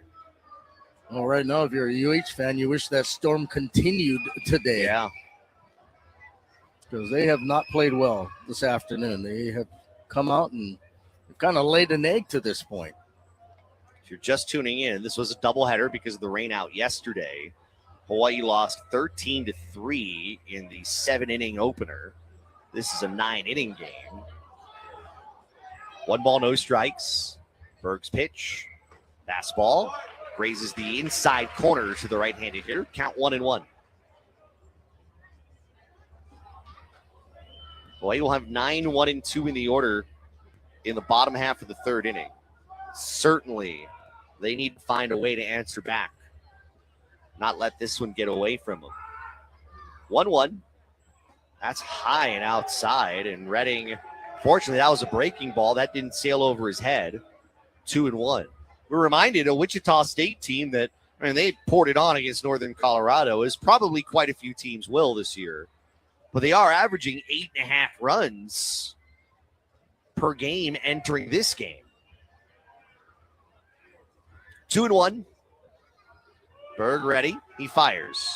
[SPEAKER 1] Well, right now, if you're a UH fan, you wish that storm continued today.
[SPEAKER 22] Yeah.
[SPEAKER 1] Because they have not played well this afternoon. They have come out and kind of laid an egg to this point.
[SPEAKER 22] If you're just tuning in, this was a doubleheader because of the rain out yesterday. Hawaii lost 13-3 in the 7-inning opener. This is a 9-inning game. 1 ball, no strikes. Berg's pitch. Fastball. Grazes the inside corner to the right-handed hitter. Count 1-1. Hawaii will have 9 1-2 in the order in the bottom half of the third inning. Certainly, they need to find a way to answer back. Not let this one get away from them. 1-1. That's high and outside. And Redding, fortunately, that was a breaking ball. That didn't sail over his head. 2-1. We're reminded a Wichita State team that, I mean, they poured it on against Northern Colorado, as probably quite a few teams will this year. But they are averaging 8.5 runs per game entering this game. 2-1. Berg ready. He fires.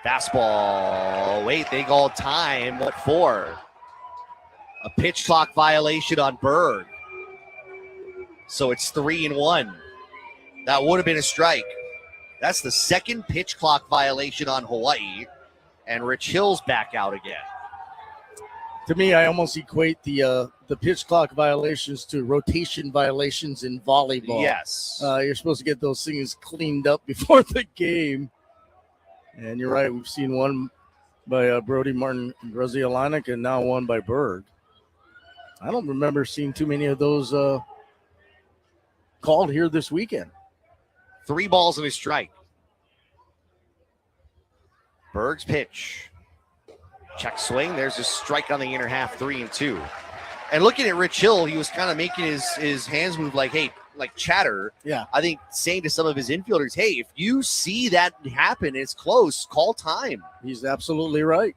[SPEAKER 22] Fastball. Wait, they called time. What for? A pitch clock violation on Berg. So it's 3-1. That would have been a strike. That's the second pitch clock violation on Hawaii. And Rich Hill's back out again.
[SPEAKER 1] To me, I almost equate the pitch clock violations to rotation violations in volleyball.
[SPEAKER 22] Yes.
[SPEAKER 1] You're supposed to get those things cleaned up before the game. And you're right. We've seen one by Brody Martin Grudzielanek and now one by Berg. I don't remember seeing too many of those called here this weekend.
[SPEAKER 22] 3 balls and a strike. Berg's pitch. Check swing. There's a strike on the inner half, 3-2. And looking at Rich Hill, he was kind of making his hands move like, hey, like chatter.
[SPEAKER 1] Yeah.
[SPEAKER 22] I think saying to some of his infielders, hey, if you see that happen, it's close, call time.
[SPEAKER 1] He's absolutely right.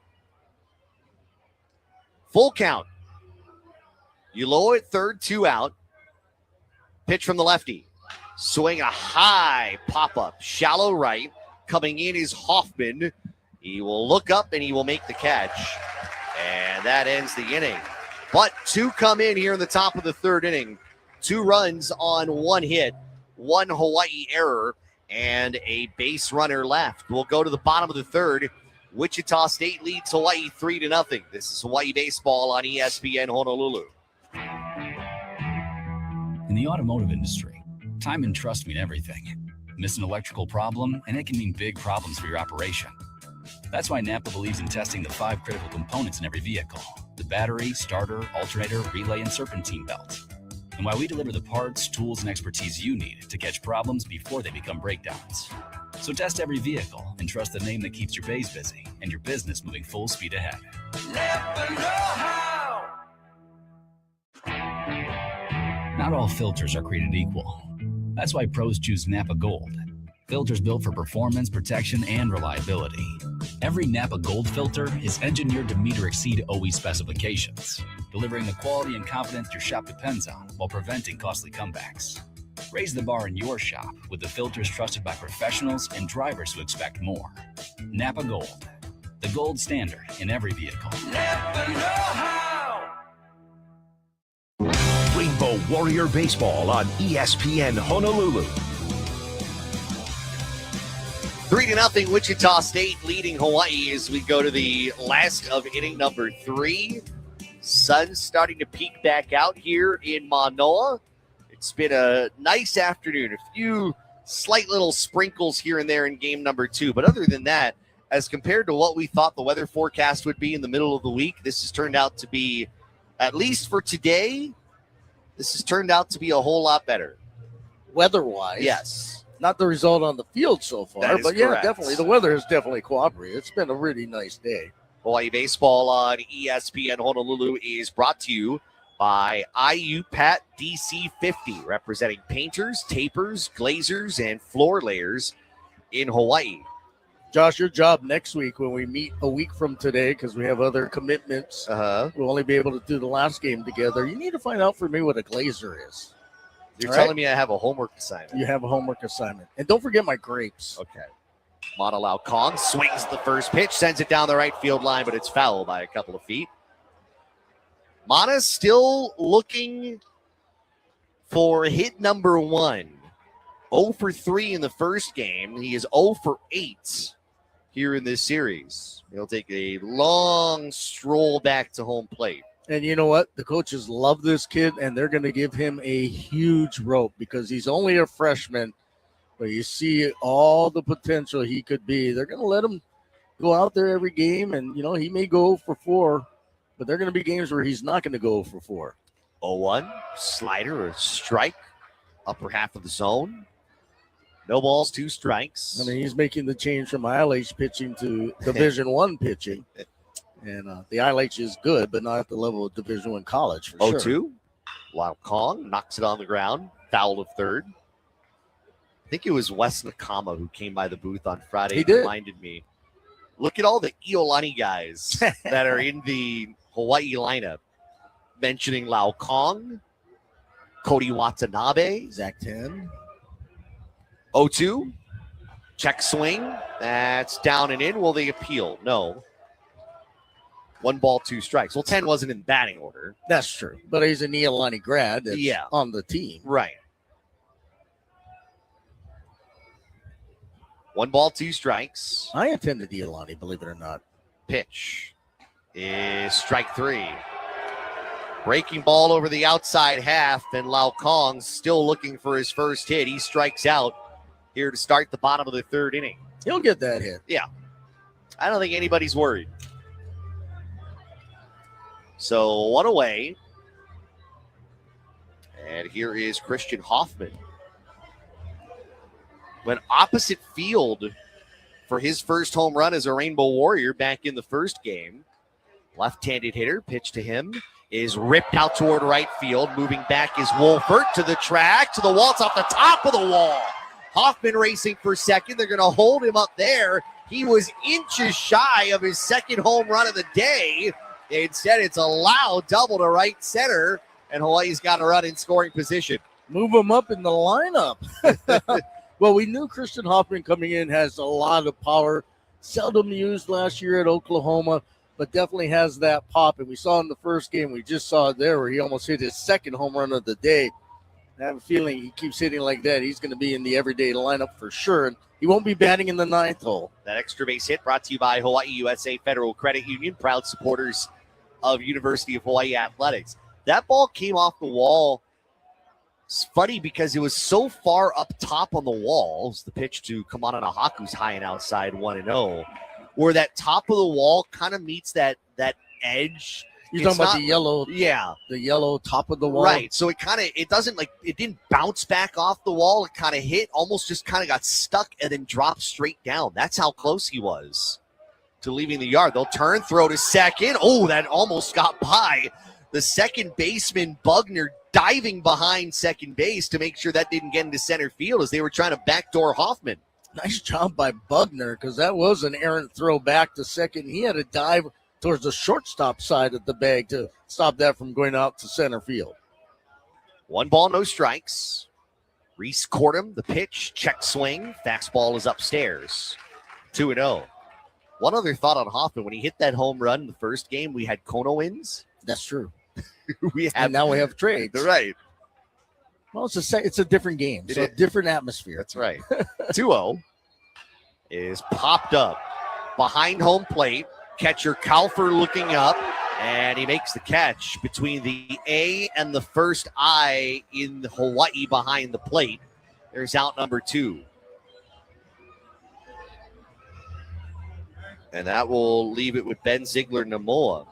[SPEAKER 22] Full count. Uloa at third, 2 out. Pitch from the lefty. Swing a high pop-up, shallow right. Coming in is Hoffman. He will look up and he will make the catch. And that ends the inning. But 2 come in here in the top of the 3rd inning. 2 runs on 1 hit, 1 Hawaii error, and a base runner left. We'll go to the bottom of the 3rd. Wichita State leads Hawaii 3-0. This is Hawaii Baseball on ESPN Honolulu.
[SPEAKER 13] In the automotive industry, time and trust mean everything. Miss an electrical problem, and it can mean big problems for your operation. That's why Napa believes in testing the 5 critical components in every vehicle: the battery, starter, alternator, relay, and serpentine belt. And why we deliver the parts, tools, and expertise you need to catch problems before they become breakdowns. So test every vehicle and trust the name that keeps your bays busy and your business moving full speed ahead.
[SPEAKER 17] Napa know-how.
[SPEAKER 13] Not all filters are created equal. That's why pros choose Napa Gold. Filters built for performance, protection, and reliability. Every Napa Gold filter is engineered to meet or exceed OE specifications, delivering the quality and confidence your shop depends on while preventing costly comebacks. Raise the bar in your shop with the filters trusted by professionals and drivers who expect more. Napa Gold, the gold standard in every vehicle.
[SPEAKER 17] Napa know-how.
[SPEAKER 8] Rainbow Warrior Baseball on ESPN Honolulu.
[SPEAKER 22] 3-0 Wichita State leading Hawaii as we go to the last of inning number 3. Sun's starting to peek back out here in Manoa. It's been a nice afternoon. A few slight little sprinkles here and there in game number 2. But other than that, as compared to what we thought the weather forecast would be in the middle of the week, this has turned out to be, at least for today, this has turned out to be a whole lot better.
[SPEAKER 1] Weather-wise.
[SPEAKER 22] Yes.
[SPEAKER 1] Not the result on the field so far,
[SPEAKER 22] That is
[SPEAKER 1] but yeah,
[SPEAKER 22] correct.
[SPEAKER 1] definitely. The weather has definitely cooperated. It's been a really nice day.
[SPEAKER 22] Hawaii Baseball on ESPN Honolulu is brought to you by IUPAT DC50, representing painters, tapers, glazers, and floor layers in Hawaii.
[SPEAKER 1] Josh, your job next week when we meet a week from today, because we have other commitments, we'll only be able to do the last game together. You need to find out for me what a glazer is.
[SPEAKER 22] You're
[SPEAKER 1] All
[SPEAKER 22] telling
[SPEAKER 1] right?
[SPEAKER 22] me I have a homework assignment.
[SPEAKER 1] You have a homework assignment. And don't forget my grapes.
[SPEAKER 22] Okay. Manalau Kong swings the first pitch, sends it down the right field line, but it's foul by a couple of feet. Mana's still looking for hit number 1. 0 for 3 in the first game. He is 0 for 8 here in this series. He'll take a long stroll back to home plate.
[SPEAKER 1] And you know what? The coaches love this kid, and they're going to give him a huge rope because he's only a freshman, but you see all the potential he could be. They're going to let him go out there every game, and, you know, he may go for 4, but there are going to be games where he's not going to go for 4.
[SPEAKER 22] 0-1, slider or strike, upper half of the zone. No balls, 2 strikes.
[SPEAKER 1] I mean, he's making the change from ILH pitching to Division I pitching. And the ILH is good, but not at the level of Division I college for
[SPEAKER 22] 0-2.
[SPEAKER 1] sure.
[SPEAKER 22] Lau Kong knocks it on the ground, foul of third. I think it was Wes Nakama who came by the booth on Friday
[SPEAKER 1] He
[SPEAKER 22] and
[SPEAKER 1] did.
[SPEAKER 22] reminded me, look at all the Iolani guys that are in the Hawaii lineup. Mentioning Lau Kong, Cody Watanabe,
[SPEAKER 1] Zach 10.
[SPEAKER 22] 0-2. Check swing. That's down and in. Will they appeal? No. 1 ball, 2 strikes. Well, 10 wasn't in batting order.
[SPEAKER 1] That's true. But he's a Iolani grad that's on the team.
[SPEAKER 22] Right. 1 ball, 2 strikes.
[SPEAKER 1] I attended Iolani, believe it or not.
[SPEAKER 22] Pitch is strike 3. Breaking ball over the outside half, and Lau Kong still looking for his first hit. He strikes out here to start the bottom of the 3rd inning.
[SPEAKER 1] He'll get that hit.
[SPEAKER 22] Yeah. I don't think anybody's worried. So 1 away. And here is Christian Hoffman. Went opposite field for his first home run as a Rainbow Warrior back in the first game. Left-handed hitter, pitch to him, is ripped out toward right field. Moving back is Wolfert to the track, to the wall. It's off the top of the wall. Hoffman racing for second. They're going to hold him up there. He was inches shy of his second home run of the day. Instead, it's a loud double to right center. and Hawaii's got to run in scoring position.
[SPEAKER 1] Move him up in the lineup. Well, we knew Christian Hoffman coming in has a lot of power. Seldom used last year at Oklahoma, but definitely has that pop. And we saw in the first game, we just saw it there where he almost hit his second home run of the day. I have a feeling he keeps hitting like that. He's going to be in the everyday lineup for sure. And he won't be batting in the ninth hole.
[SPEAKER 22] That extra base hit brought to you by Hawaii USA Federal Credit Union, proud supporters of University of Hawaii Athletics. That ball came off the wall. It's funny because it was so far up top on the walls, the pitch to Kamana Nahaku's high and outside 1-0, where that top of the wall kind of meets that edge.
[SPEAKER 1] You're talking about the yellow, the yellow top of the wall,
[SPEAKER 22] right? So it didn't bounce back off the wall. It kind of hit, almost just kind of got stuck and then dropped straight down. That's how close he was to leaving the yard. They'll turn, throw to second. Oh, that almost got by the second baseman Bugner, diving behind second base to make sure that didn't get into center field as they were trying to backdoor Hoffman.
[SPEAKER 1] Nice job by Bugner because that was an errant throw back to second. He had to dive towards the shortstop side of the bag to stop that from going out to center field.
[SPEAKER 22] 1 ball, no strikes. Reese Cordham, the pitch, check swing. Fastball is upstairs. 2-0. One other thought on Hoffman. When he hit that home run in the first game, we had Kona wins.
[SPEAKER 1] That's true.
[SPEAKER 22] And
[SPEAKER 1] now we have trades.
[SPEAKER 22] Right.
[SPEAKER 1] Well, it's a different game. So a different atmosphere.
[SPEAKER 22] That's right. 2-0 is popped up behind home plate. Catcher Kaufer looking up, and he makes the catch between the A and the first I in Hawaii behind the plate. There's out number 2. And that will leave it with Ben Ziegler-Namoa.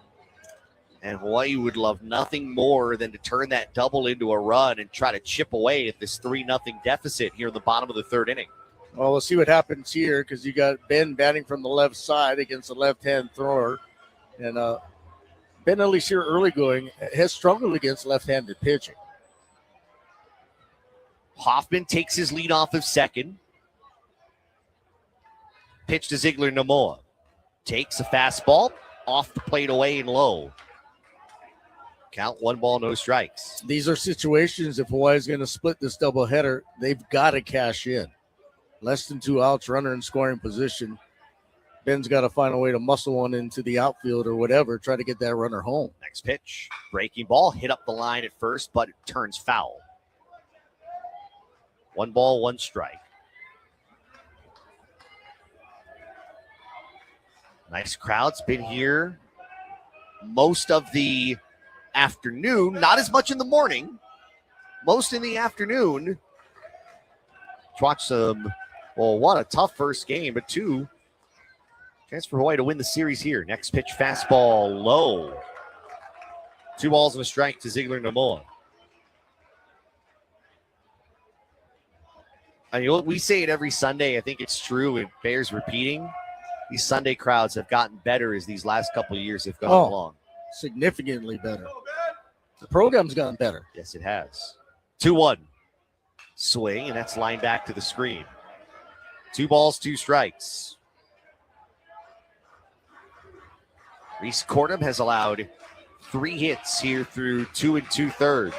[SPEAKER 22] And Hawaii would love nothing more than to turn that double into a run and try to chip away at this 3-0 deficit here in the bottom of the third inning.
[SPEAKER 1] Well, we'll see what happens here because you got Ben batting from the left side against the left-hand thrower. And Ben, at least here early going, has struggled against left-handed pitching.
[SPEAKER 22] Hoffman takes his lead off of second. Pitch to Ziegler-Namoa. Takes a fastball off the plate away and low. Count 1 ball, no strikes.
[SPEAKER 1] These are situations, if Hawaii's going to split this doubleheader, they've got to cash in. Less than 2 outs, runner in scoring position. Ben's got to find a way to muscle one into the outfield or whatever, try to get that runner home.
[SPEAKER 22] Next pitch, breaking ball, hit up the line at first, but it turns foul. 1 ball, 1 strike. Nice crowd's been here most of the afternoon, not as much in the morning, most in the afternoon. Watch some, well, 1, a tough first game, but 2, chance for Hawaii to win the series here. Next pitch, fastball low. 2 balls and a strike to Ziegler-Namoa. We say it every Sunday. I think it's true. It bears repeating. These Sunday crowds have gotten better as these last couple of years have gone along.
[SPEAKER 1] Significantly better. The program's gotten better.
[SPEAKER 22] Yes, it has. 2-1. Swing, and that's lined back to the screen. 2 balls, 2 strikes. Reese Cordham has allowed 3 hits here through 2 2/3.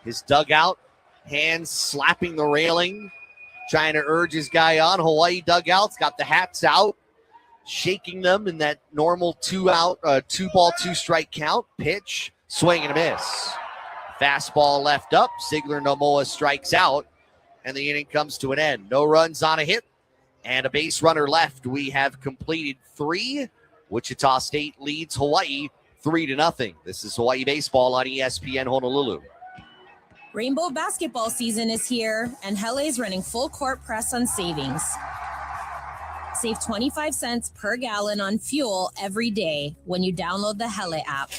[SPEAKER 22] His dugout, hands slapping the railing, trying to urge his guy on. Hawaii dugout's got the hats out, shaking them in that normal 2 out, 2 ball, 2 strike count. Pitch, swing and a miss. Fastball left up. Ziegler-Namoa strikes out, and the inning comes to an end. No runs on a hit and a base runner left. We have completed 3. Wichita State leads Hawaii 3-0. This is Hawaii Baseball on ESPN Honolulu.
[SPEAKER 7] Rainbow basketball season is here, and Hele is running full court press on savings. Save 25 cents per gallon on fuel every day when you download the Hele app.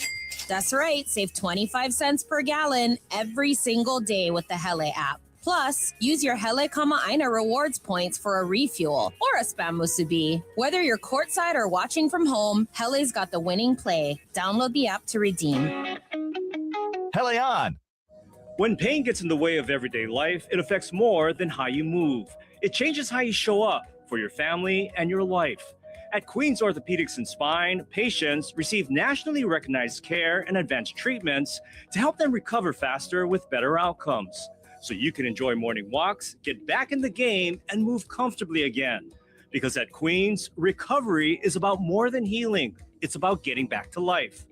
[SPEAKER 7] That's right, save 25 cents per gallon every single day with the Hele app. Plus, use your Hele Aina rewards points for a refuel or a spam musubi. Whether you're courtside or watching from home, Hele's got the winning play. Download the app to redeem.
[SPEAKER 18] Hele on!
[SPEAKER 15] When pain gets in the way of everyday life, it affects more than how you move. It changes how you show up for your family and your life.
[SPEAKER 19] At Queens Orthopedics and Spine, patients receive nationally recognized care and advanced treatments to help them recover faster with better outcomes. So you can enjoy morning walks, get back in the game, and move comfortably again. Because at Queens, recovery is about more than healing. It's about getting back to life.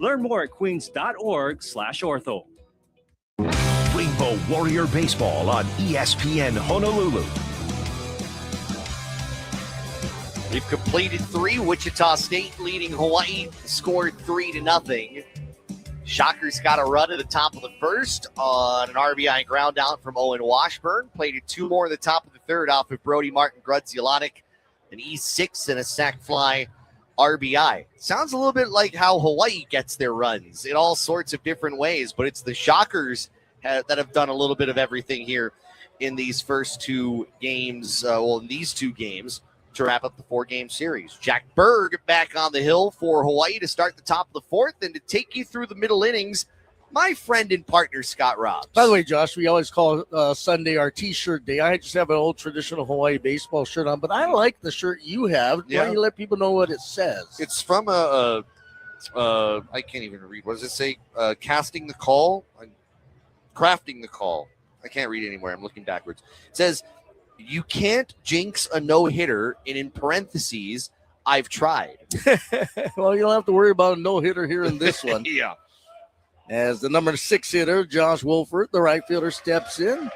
[SPEAKER 19] Learn more at queens.org/ortho.
[SPEAKER 8] Rainbow Warrior Baseball on ESPN Honolulu.
[SPEAKER 22] We've completed 3. Wichita State leading Hawaii, scored 3-0. Shockers got a run at the top of the first on an RBI ground out from Owen Washburn. Played it 2 more in the top of the third off of Brody Martin Grudzielanek, an E6 and a sac fly RBI. Sounds a little bit like how Hawaii gets their runs in all sorts of different ways, but it's the Shockers that have done a little bit of everything here in these first 2 games, in these 2 games, to wrap up the 4-game series. Jack Berg back on the hill for Hawaii to start the top of the 4th and to take you through the middle innings, my friend and partner, Scott Robbs.
[SPEAKER 1] By the way, Josh, we always call Sunday our T-shirt day. I just have an old traditional Hawaii baseball shirt on, but I like the shirt you have. Why don't you let people know what it says?
[SPEAKER 20] It's from I can't even read. What does it say? Casting the call? Crafting the call. I can't read anywhere. I'm looking backwards. It says, you can't jinx a no-hitter, and in parentheses, I've tried.
[SPEAKER 1] Well, you don't have to worry about a no-hitter here in this one.
[SPEAKER 20] Yeah.
[SPEAKER 1] As the number 6 hitter, Josh Wolfert, the right fielder, steps in.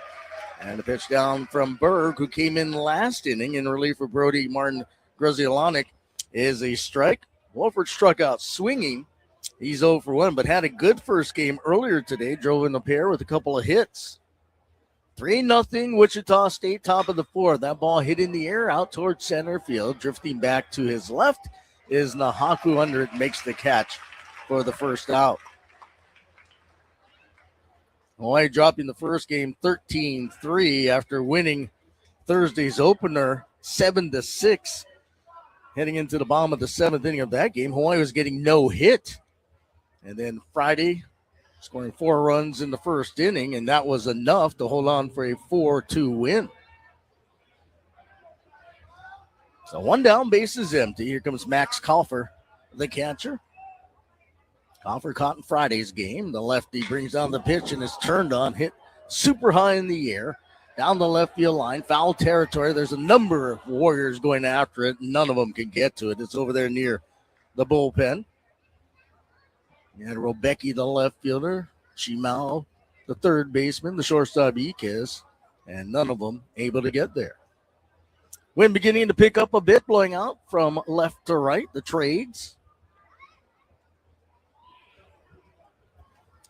[SPEAKER 1] And the pitch down from Berg, who came in last inning in relief of Brody Martin Grudzielanek, is a strike. Wolfert struck out swinging. He's 0 for 1, but had a good first game earlier today. Drove in a pair with a couple of hits. 3-0 Wichita State, top of the 4th. That ball hit in the air out towards center field. Drifting back to his left is Nahaku under it, makes the catch for the first out. Hawaii dropping the first game 13-3 after winning Thursday's opener 7-6. Heading into the bottom of the 7th inning of that game, Hawaii was getting no hit. And then Friday, scoring 4 runs in the first inning, and that was enough to hold on for a 4-2 win. So 1 down, base is empty. Here comes Max Kaufer, the catcher. Kaufer caught in Friday's game. The lefty brings down the pitch and is turned on, hit super high in the air, down the left field line, foul territory. There's a number of Warriors going after it. None of them can get to it. It's over there near the bullpen. And Robecki, the left fielder, Shimao, the third baseman, the shortstop Iquez, and none of them able to get there. Wind beginning to pick up a bit, blowing out from left to right, the trades.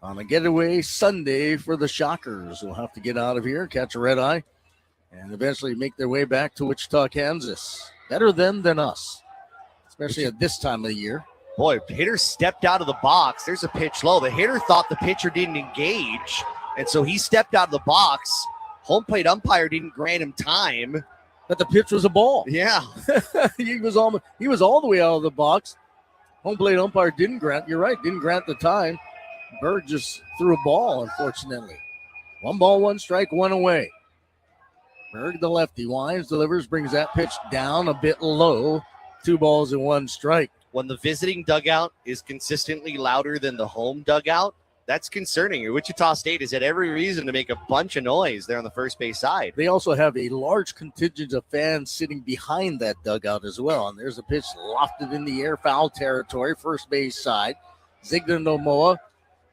[SPEAKER 1] On a getaway Sunday for the Shockers. We'll have to get out of here, catch a red eye, and eventually make their way back to Wichita, Kansas. Better them than us, especially at this time of the year.
[SPEAKER 22] Boy, hitter stepped out of the box. There's a pitch low. The hitter thought the pitcher didn't engage, and so he stepped out of the box. Home plate umpire didn't grant him time.
[SPEAKER 1] But the pitch was a ball.
[SPEAKER 22] Yeah.
[SPEAKER 1] He was all the way out of the box. Home plate umpire didn't grant the time. Berg just threw a ball, unfortunately. 1 ball, 1 strike, 1 away. Berg, the lefty, winds, delivers, brings that pitch down a bit low. 2 balls and 1 strike.
[SPEAKER 22] When the visiting dugout is consistently louder than the home dugout, that's concerning. Wichita State has had every reason to make a bunch of noise there on the first base side.
[SPEAKER 1] They also have a large contingent of fans sitting behind that dugout as well. And there's a pitch lofted in the air, foul territory, first base side. Zigner Nomoa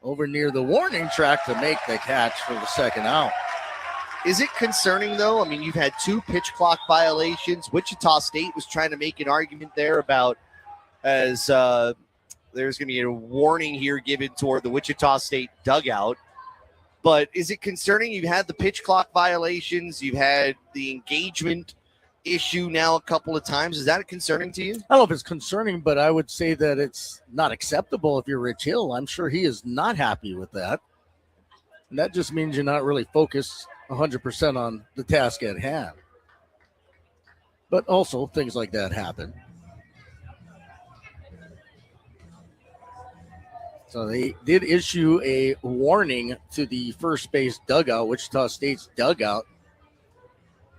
[SPEAKER 1] over near the warning track to make the catch for the second out.
[SPEAKER 22] Is it concerning, though? I mean, you've had 2 pitch clock violations. Wichita State was trying to make an argument there about as there's going to be a warning here given toward the Wichita State dugout. But is it concerning? You've had the pitch clock violations. You've had the engagement issue now a couple of times. Is that concerning to you?
[SPEAKER 1] I don't know if it's concerning, but I would say that it's not acceptable if you're Rich Hill. I'm sure he is not happy with that. And that just means you're not really focused 100% on the task at hand. But also, things like that happen. So they did issue a warning to the first base dugout, Wichita State's dugout.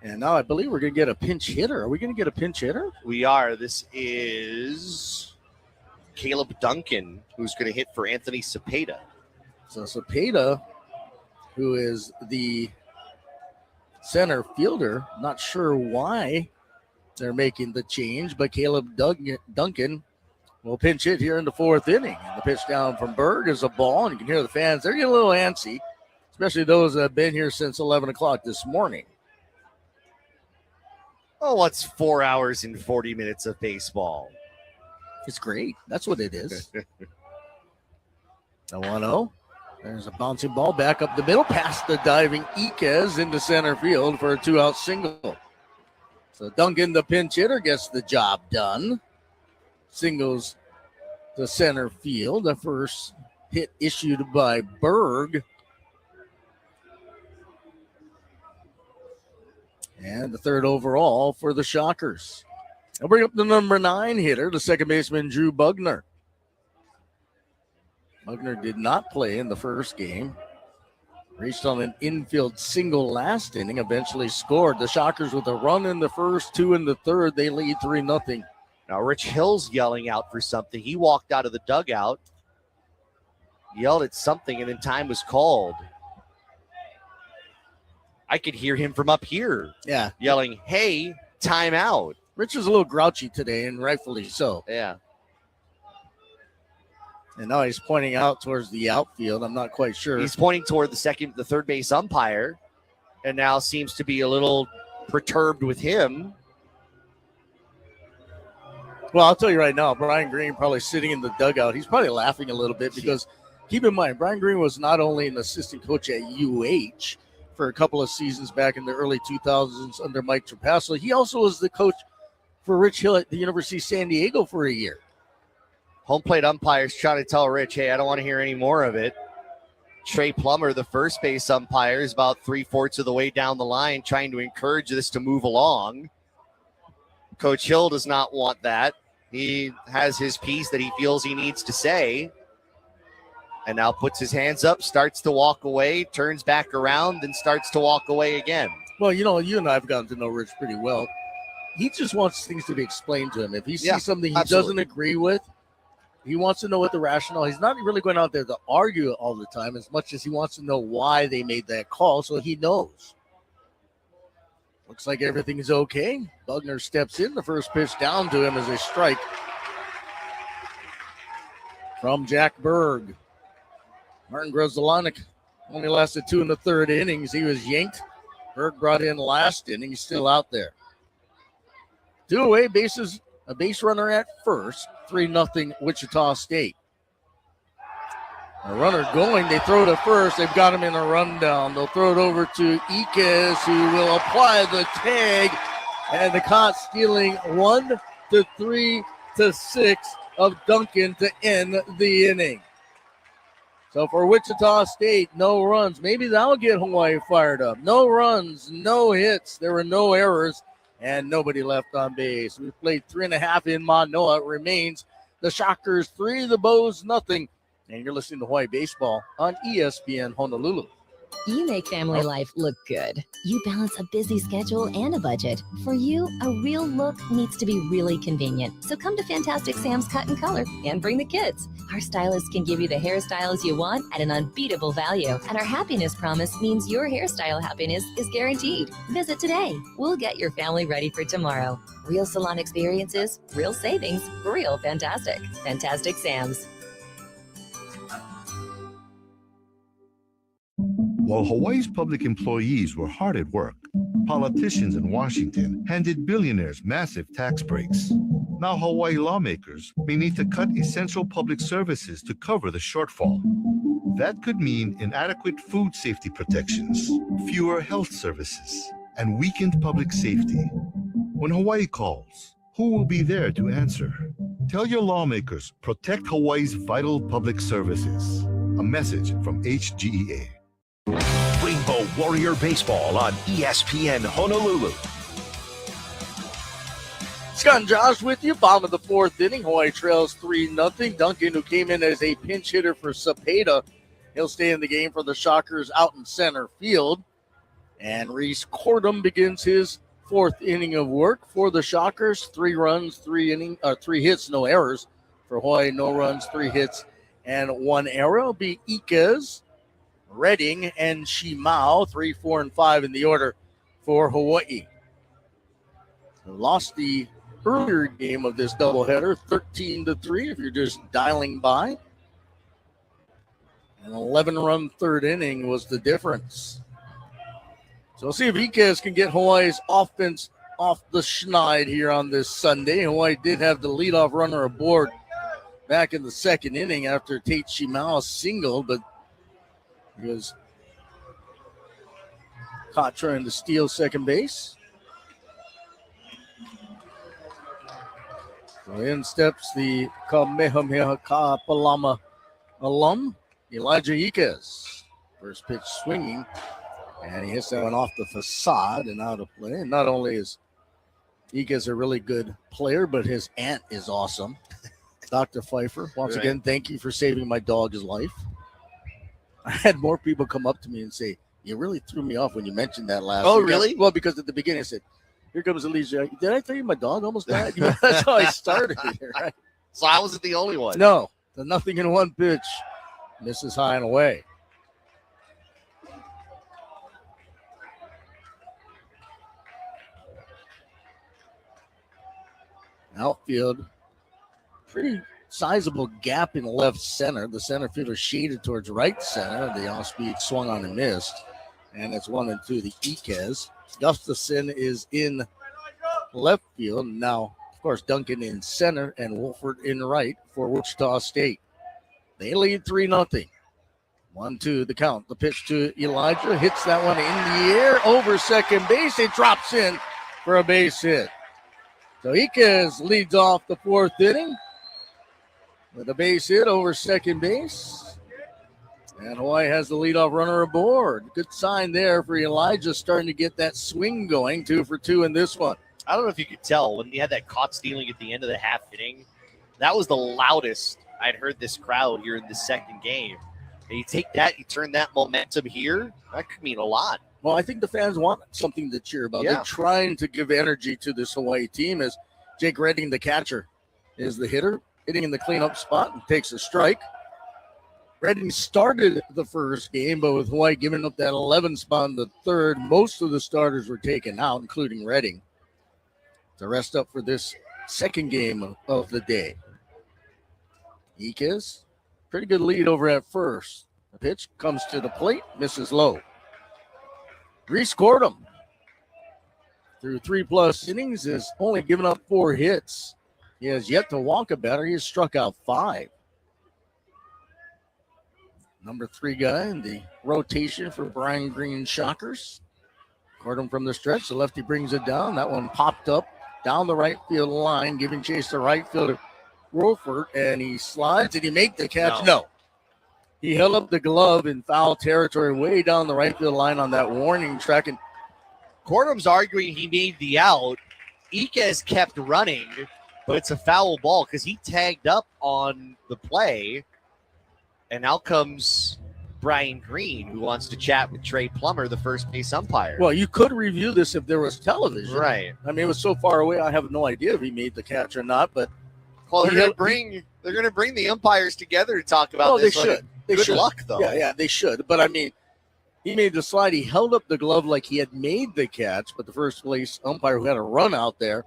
[SPEAKER 1] And now I believe we're going to get a pinch hitter. Are we going to get a pinch hitter?
[SPEAKER 22] We are. This is Caleb Duncan, who's going to hit for Anthony Cepeda.
[SPEAKER 1] So Cepeda, who is the center fielder, not sure why they're making the change, but Caleb Duncan will pinch hit here in the fourth inning. And the pitch down from Berg is a ball, and you can hear the fans. They're getting a little antsy, especially those that have been here since 11 o'clock this morning.
[SPEAKER 22] Oh, what's 4 hours and 40 minutes of baseball?
[SPEAKER 1] It's great. That's what it is. The 1-0. There's a bouncing ball back up the middle, past the diving Iquez into center field for a 2-out single. So Duncan, the pinch hitter, gets the job done. Singles to center field. The first hit issued by Berg. And the third overall for the Shockers. I'll bring up the number 9 hitter, the second baseman, Drew Bugner. Bugner did not play in the first game. Reached on an infield single last inning, eventually scored. The Shockers with a run in the first, 2 in the third. They lead 3-0.
[SPEAKER 22] Now Rich Hill's yelling out for something. He walked out of the dugout, yelled at something, and then time was called. I could hear him from up here.
[SPEAKER 1] Yeah.
[SPEAKER 22] Yelling, hey, timeout.
[SPEAKER 1] Rich is a little grouchy today, and rightfully so.
[SPEAKER 22] Yeah.
[SPEAKER 1] And now he's pointing out towards the outfield. I'm not quite sure.
[SPEAKER 22] He's pointing toward the third base umpire, and now seems to be a little perturbed with him.
[SPEAKER 1] Well, I'll tell you right now, Brian Green probably sitting in the dugout. He's probably laughing a little bit because keep in mind, Brian Green was not only an assistant coach at UH for a couple of seasons back in the early 2000s under Mike Trapasso. He also was the coach for Rich Hill at the University of San Diego for a year.
[SPEAKER 22] Home plate umpires trying to tell Rich, hey, I don't want to hear any more of it. Trey Plummer, the first base umpire, is about 3/4 of the way down the line trying to encourage this to move along. Coach Hill does not want that. He has his piece that he feels he needs to say. And now puts his hands up, starts to walk away, turns back around, then starts to walk away again.
[SPEAKER 1] Well, you know, you and I have gotten to know Rich pretty well. He just wants things to be explained to him. If he sees something he doesn't agree with, he wants to know what the rationale. He's not really going out there to argue all the time as much as he wants to know why they made that call so he knows. Looks like everything is okay. Bugner steps in. The first pitch down to him is a strike from Jack Berg. Martin Grzelanic only lasted 2 in the third innings. He was yanked. Berg brought in last inning. He's still out there. 2 away, bases, a base runner at first. 3-0 Wichita State. A runner going. They throw to first. They've got him in a rundown. They'll throw it over to Iquez, who will apply the tag. And the caught stealing 1 to 3 to 6 of Duncan to end the inning. So for Wichita State, no runs. Maybe that'll get Hawaii fired up. No runs, no hits. There were no errors, and nobody left on base. We played 3.5 in Manoa. It remains the Shockers 3, the Bows 0. And you're listening to Hawaii Baseball on ESPN Honolulu.
[SPEAKER 2] You make family life look good. You balance a busy schedule and a budget. For you, a real look needs to be really convenient. So come to Fantastic Sam's Cut and Color and bring the kids. Our stylists can give you the hairstyles you want at an unbeatable value. And our happiness promise means your hairstyle happiness is guaranteed. Visit today. We'll get your family ready for tomorrow. Real salon experiences, real savings, real fantastic. Fantastic Sam's.
[SPEAKER 3] While Hawaii's public employees were hard at work, politicians in Washington handed billionaires massive tax breaks. Now Hawaii lawmakers may need to cut essential public services to cover the shortfall. That could mean inadequate food safety protections, fewer health services, and weakened public safety. When Hawaii calls, who will be there to answer? Tell your lawmakers, protect Hawaii's vital public services. A message from HGEA.
[SPEAKER 8] Rainbow Warrior Baseball on ESPN Honolulu.
[SPEAKER 1] Scott and Josh with you. Bottom of the fourth inning. Hawaii trails 3-0. Duncan, who came in as a pinch hitter for Cepeda, he'll stay in the game for the Shockers out in center field. And Reese Cordum begins his fourth inning of work for the Shockers. 3 runs, 3 hits, no errors for Hawaii. No runs, 3 hits, and 1 error. It'll be Iquez, Redding, and Shimao. 3, 4, and 5 in the order for Hawaii. They lost the earlier game of this doubleheader, 13-3, if you're just dialing by. An 11-run third inning was the difference. So we'll see if Iquez can get Hawaii's offense off the schneid here on this Sunday. Hawaii did have the leadoff runner aboard back in the second inning after Tate Shimao singled, but he was caught trying to steal second base. So in steps the Kamehameha Kapalama alum, Elijah Iquez. First pitch swinging, and he hits that one off the facade and out of play. And not only is Iquez a really good player, but his aunt is awesome. Dr. Pfeiffer, once again, thank you for saving my dog's life. I had more people come up to me and say, you really threw me off when you mentioned that last week.
[SPEAKER 22] Really?
[SPEAKER 1] Well, because at the beginning I said, here comes Elijah. Did I tell you my dog almost died? That's how I started here, right?
[SPEAKER 22] So I wasn't the only one.
[SPEAKER 1] No, the nothing in one pitch. Misses high and away. Outfield, pretty sizable gap in left center. The center fielder shaded towards right center. The off-speed swung on and missed. And it's 1-2 to Iquez. Gustafson is in left field. Now, of course, Duncan in center and Wolford in right for Wichita State. They lead 3-0. 1-2 the count. The pitch to Elijah. Hits that one in the air over second base. It drops in for a base hit. So Iquez leads off the fourth inning with a base hit over second base. And Hawaii has the leadoff runner aboard. Good sign there for Elijah, starting to get that swing going. 2 for 2 in this one.
[SPEAKER 22] I don't know if you could tell when he had that caught stealing at the end of the half inning. That was the loudest I'd heard this crowd here in the second game. And you take that, you turn that momentum here, that could mean a lot.
[SPEAKER 1] Well, I think the fans want something to cheer about.
[SPEAKER 22] Yeah.
[SPEAKER 1] They're trying to give energy to this Hawaii team as Jake Redding, the catcher, is the hitter, hitting in the cleanup spot and takes a strike. Redding started the first game, but with Hawaii giving up that 11 spot in the third, most of the starters were taken out, including Redding. To rest up for this second game of the day. Iquez, pretty good lead over at first. The pitch comes to the plate, misses low. Reese Cordum, through 3+ innings, has only given up 4 hits. He has yet to walk a batter. He has struck out 5. Number 3 guy in the rotation for Brian Green Shockers. Cordum from the stretch. The lefty brings it down. That one popped up down the right field line, giving chase to right fielder Wolford, and he slides. Did he make the catch? No. He held up the glove in foul territory way down the right field line on that warning track. And
[SPEAKER 22] Cordum's arguing he made the out. Iquez kept running, but it's a foul ball because he tagged up on the play. And out comes Brian Green, who wants to chat with Trey Plummer, the first base umpire.
[SPEAKER 1] Well, you could review this if there was television.
[SPEAKER 22] Right.
[SPEAKER 1] I mean, it was so far away, I have no idea if he made the catch or not. But
[SPEAKER 22] Well, they're going to bring the umpires together to talk about this.
[SPEAKER 1] They should.
[SPEAKER 22] Good luck, though.
[SPEAKER 1] Yeah, they should. But, I mean, he made the slide. He held up the glove like he had made the catch, but the first place umpire who had a run out there,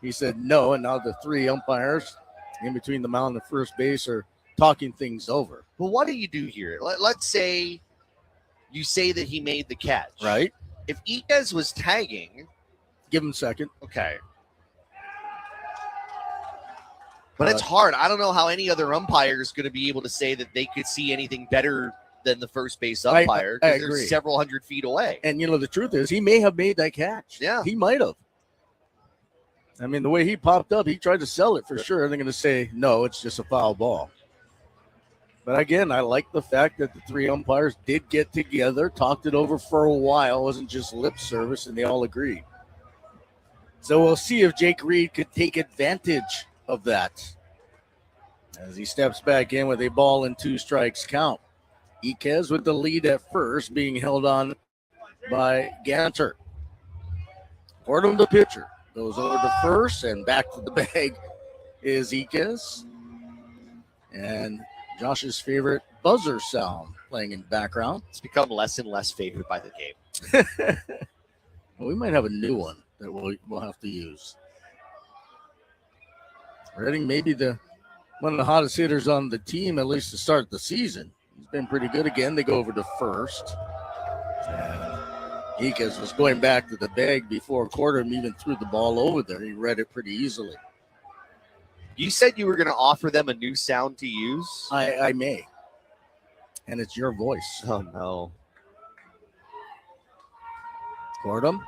[SPEAKER 1] he said no, and now the 3 umpires in between the mound and first base are talking things over.
[SPEAKER 22] Well, what do you do here? Let's say you say that he made the catch.
[SPEAKER 1] Right.
[SPEAKER 22] If Iquez was tagging.
[SPEAKER 1] Give him second.
[SPEAKER 22] Okay. But it's hard. I don't know how any other umpire is going to be able to say that they could see anything better than the first base umpire
[SPEAKER 1] I
[SPEAKER 22] because
[SPEAKER 1] agree.
[SPEAKER 22] they're several hundred feet away.
[SPEAKER 1] And, the truth is he may have made that catch.
[SPEAKER 22] Yeah.
[SPEAKER 1] He might have. I mean, the way he popped up, he tried to sell it for sure. They're going to say, no, it's just a foul ball. But, again, I like the fact that the 3 umpires did get together, talked it over for a while. It wasn't just lip service, and they all agreed. So we'll see if Jake Reed could take advantage of that as he steps back in with a ball and 2 strikes count. Iquez with the lead at first, being held on by Ganter. Fordham, the pitcher, goes over to first, and back to the bag is Iquez. And Josh's favorite buzzer sound playing in the background.
[SPEAKER 22] It's become less and less favored by the game.
[SPEAKER 1] Well, we might have a new one that we'll have to use. Redding maybe one of the hottest hitters on the team, at least to start the season. He's been pretty good again. They go over to first. And Iquez was going back to the bag before Cordham even threw the ball over there. He read it pretty easily.
[SPEAKER 22] You said you were going to offer them a new sound to use?
[SPEAKER 1] I may. And it's your voice.
[SPEAKER 22] Oh, no.
[SPEAKER 1] Fordham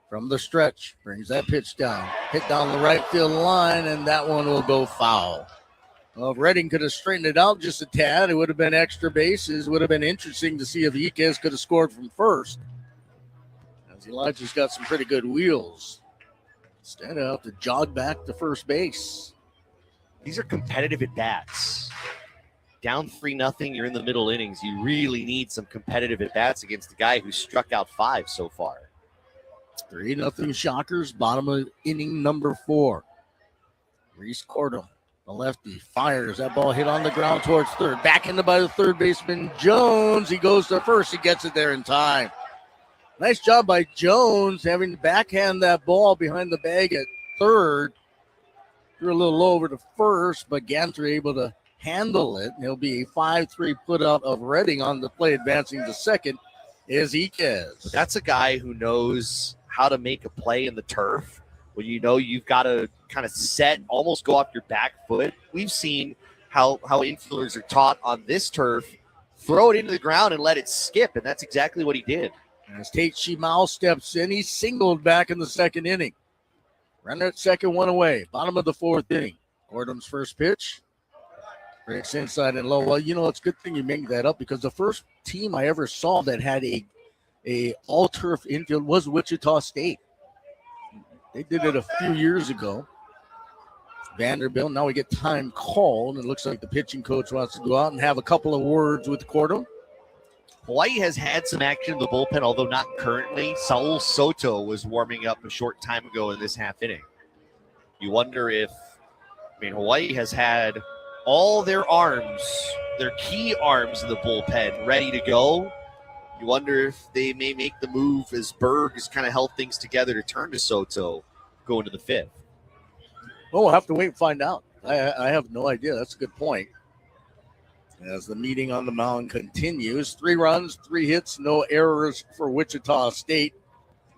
[SPEAKER 1] from the stretch brings that pitch down. Hit down the right field line, and that one will go foul. Well, if Redding could have straightened it out just a tad, it would have been extra bases. It would have been interesting to see if Iquez could have scored from first. As Elijah's got some pretty good wheels. Instead, I have to jog back to first base.
[SPEAKER 22] These are competitive at-bats. Down 3-0, you're in the middle innings. You really need some competitive at-bats against the guy who struck out 5 so far.
[SPEAKER 1] 3-0 Shockers, bottom of inning number 4. Reese Cordham, the lefty, fires. That ball hit on the ground towards third. Back into by the third baseman, Jones. He goes to first. He gets it there in time. Nice job by Jones having to backhand that ball behind the bag at third. Threw a little low over to first, but Ganter able to handle it. It'll be a 5-3 put out of Redding on the play. Advancing to second is Iquez.
[SPEAKER 22] That's a guy who knows how to make a play in the turf when you know you've got to kind of set, almost go off your back foot. We've seen how infielders are taught on this turf, throw it into the ground and let it skip, and that's exactly what he did.
[SPEAKER 1] As Tate Shimao steps in, he singled back in the second inning. Runner at second, one away. Bottom of the 4th inning. Gordon's first pitch. Breaks inside and low. Well, it's a good thing you make that up because the first team I ever saw that had a all-turf infield was Wichita State. They did it a few years ago. Vanderbilt, now we get time called. It looks like the pitching coach wants to go out and have a couple of words with Cordham.
[SPEAKER 22] Hawaii has had some action in the bullpen, although not currently. Saul Soto was warming up a short time ago in this half inning. You wonder if, Hawaii has had all their arms, their key arms in the bullpen ready to go. You wonder if they may make the move as Berg has kind of held things together to turn to Soto going to the 5th.
[SPEAKER 1] Well, we'll have to wait and find out. I have no idea. That's a good point. As the meeting on the mound continues, 3 runs, 3 hits, no errors for Wichita State,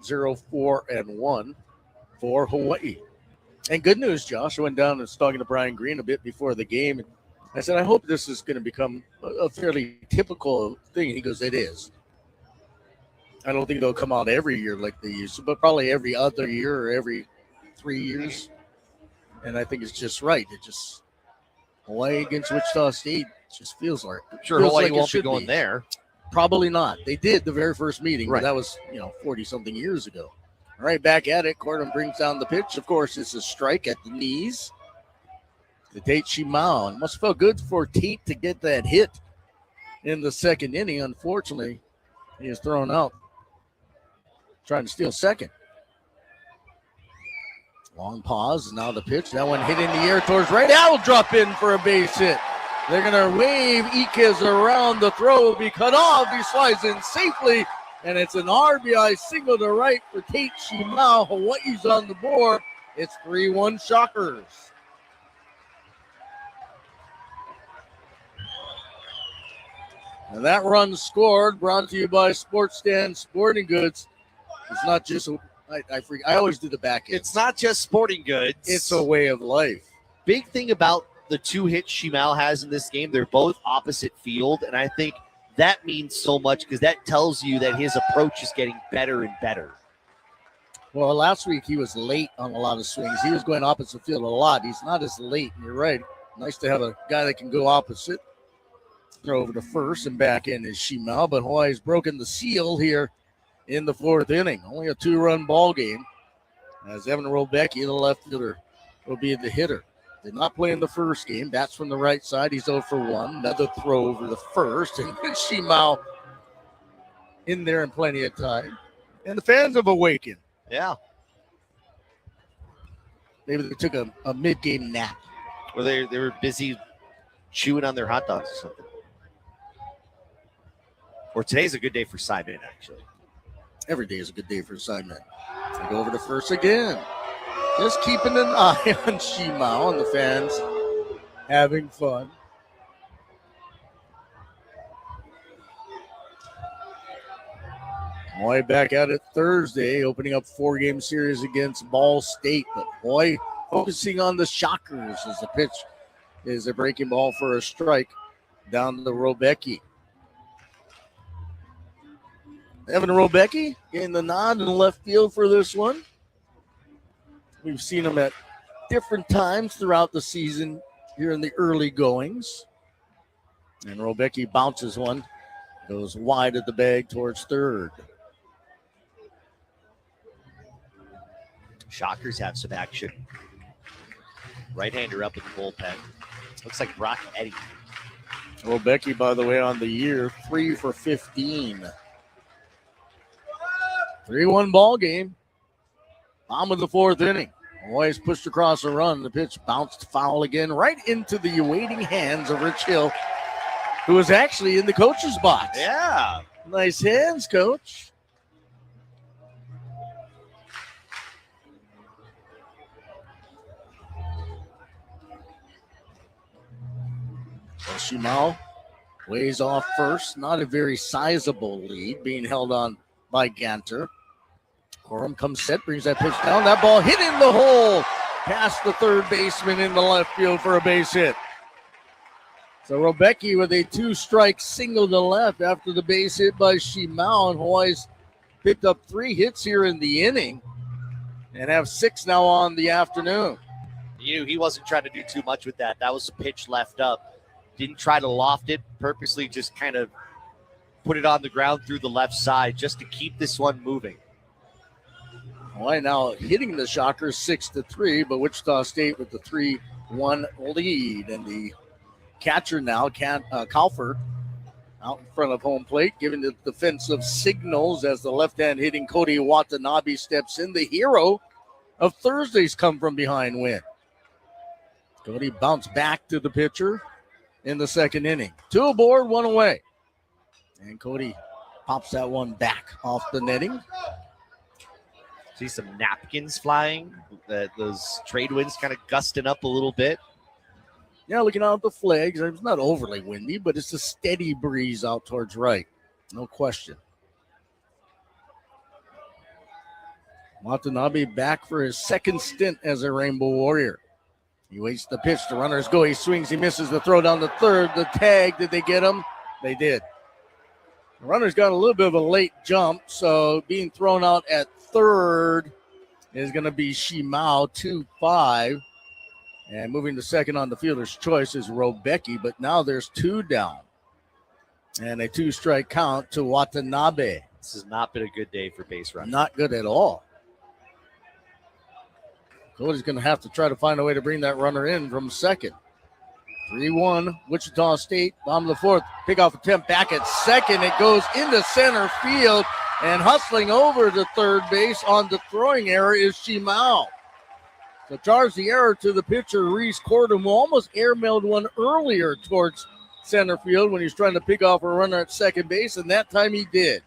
[SPEAKER 1] 0-4-1 for Hawaii. And good news, Josh. I went down and was talking to Brian Green a bit before the game. And I said, I hope this is going to become a fairly typical thing. He goes, it is. I don't think they'll come out every year like they used to, but probably every other year or every 3 years. And I think it's just right. It just, Hawaii against Wichita State just feels like.
[SPEAKER 22] Sure, Hawaii won't be going there.
[SPEAKER 1] Probably not. They did the very first meeting,
[SPEAKER 22] right.
[SPEAKER 1] But that was, 40-something years ago. All right, back at it. Cordham brings down the pitch. Of course, it's a strike at the knees. The Tate Shimao. It must have felt good for Tate to get that hit in the second inning. Unfortunately, he is thrown out. Trying to steal second. Long pause. Now the pitch. That one hit in the air towards right. That will drop in for a base hit. They're going to wave Iquez around. The throw will be cut off. He slides in safely. And it's an RBI single to right for Tate Shimao. Hawaii's on the board. It's 3-1 Shockers. And that run scored, brought to you by Sports Stand Sporting Goods. It's not just, I always do the back end.
[SPEAKER 22] It's not just sporting goods.
[SPEAKER 1] It's a way of life.
[SPEAKER 22] Big thing about the 2 hits Shimao has in this game, they're both opposite field, and I think that means so much because that tells you that his approach is getting better and better.
[SPEAKER 1] Well, last week he was late on a lot of swings. He was going opposite field a lot. He's not as late, and you're right. Nice to have a guy that can go opposite. Throw over to first and back in is Shimao, but Hawaii's broken the seal here in the 4th inning. Only a 2-run ball game as Evan Robecki, the left fielder, will be the hitter. Did not play in the first game. That's from the right side. He's 0 for 1. Another throw over the first, and Shimao in there in plenty of time. And the fans have awakened.
[SPEAKER 22] Yeah.
[SPEAKER 1] Maybe they took a mid-game nap.
[SPEAKER 22] Or they were busy chewing on their hot dogs or something. Or today's a good day for Simon, actually.
[SPEAKER 1] Every day is a good day for Simon. They go over to first again. Just keeping an eye on Shimao and the fans having fun. Boy, back at it Thursday, opening up 4-game series against Ball State. But boy, focusing on the Shockers as the pitch is a breaking ball for a strike down to Robecki. Evan Robecki getting the nod in left field for this one. We've seen him at different times throughout the season here in the early goings. And Robecki bounces one, goes wide at the bag towards third.
[SPEAKER 22] Shockers have some action. Right-hander up in the bullpen. Looks like Brock Eddy.
[SPEAKER 1] Robecki, by the way, on the year, 3 for 15. 3-1 ball game. Bottom of the 4th inning. Always pushed across a run. The pitch bounced foul again right into the awaiting hands of Rich Hill, who was actually in the coach's box.
[SPEAKER 22] Yeah.
[SPEAKER 1] Nice hands, coach. Shimao weighs off first. Not a very sizable lead being held on by Ganter. Corum comes set, brings that pitch down. That ball hit in the hole past the third baseman in the left field for a base hit. So Robecki with a 2-strike single to left after the base hit by Shimao. And Hawaii's picked up 3 hits here in the inning and have 6 now on the afternoon.
[SPEAKER 22] You knew he wasn't trying to do too much with that. That was a pitch left up. Didn't try to loft it, purposely just kind of put it on the ground through the left side just to keep this one moving.
[SPEAKER 1] Hawaii now hitting the Shockers 6-3, but Wichita State with the 3-1 lead. And the catcher now, Kalfer, out in front of home plate, giving the defensive signals as the left-hand hitting Cody Watanabe steps in. The hero of Thursday's come from behind win. Cody bounced back to the pitcher in the second inning. 2 aboard, 1 away. And Cody pops that one back off the netting.
[SPEAKER 22] See some napkins flying. Those trade winds kind of gusting up a little bit.
[SPEAKER 1] Yeah, looking out at the flags. It's not overly windy, but it's a steady breeze out towards right. No question. Watanabe back for his second stint as a Rainbow Warrior. He waits the pitch. The runners go. He swings. He misses the throw down the third. The tag. Did they get him? They did. The runners got a little bit of a late jump, so being thrown out at third is going to be Shimao, 2-5. And moving to second on the fielder's choice is Robecki, but now there's 2 down. And a 2-strike count to Watanabe.
[SPEAKER 22] This has not been a good day for base runners.
[SPEAKER 1] Not good at all. Cody's going to have to try to find a way to bring that runner in from second. 3-1, Wichita State, bottom of the 4th. Pickoff attempt back at second. It goes into center field, and hustling over to third base on the throwing error is Shimao. So charge the error to the pitcher, Reese Cordum, who almost airmailed one earlier towards center field when he was trying to pick off a runner at second base, and that time he did.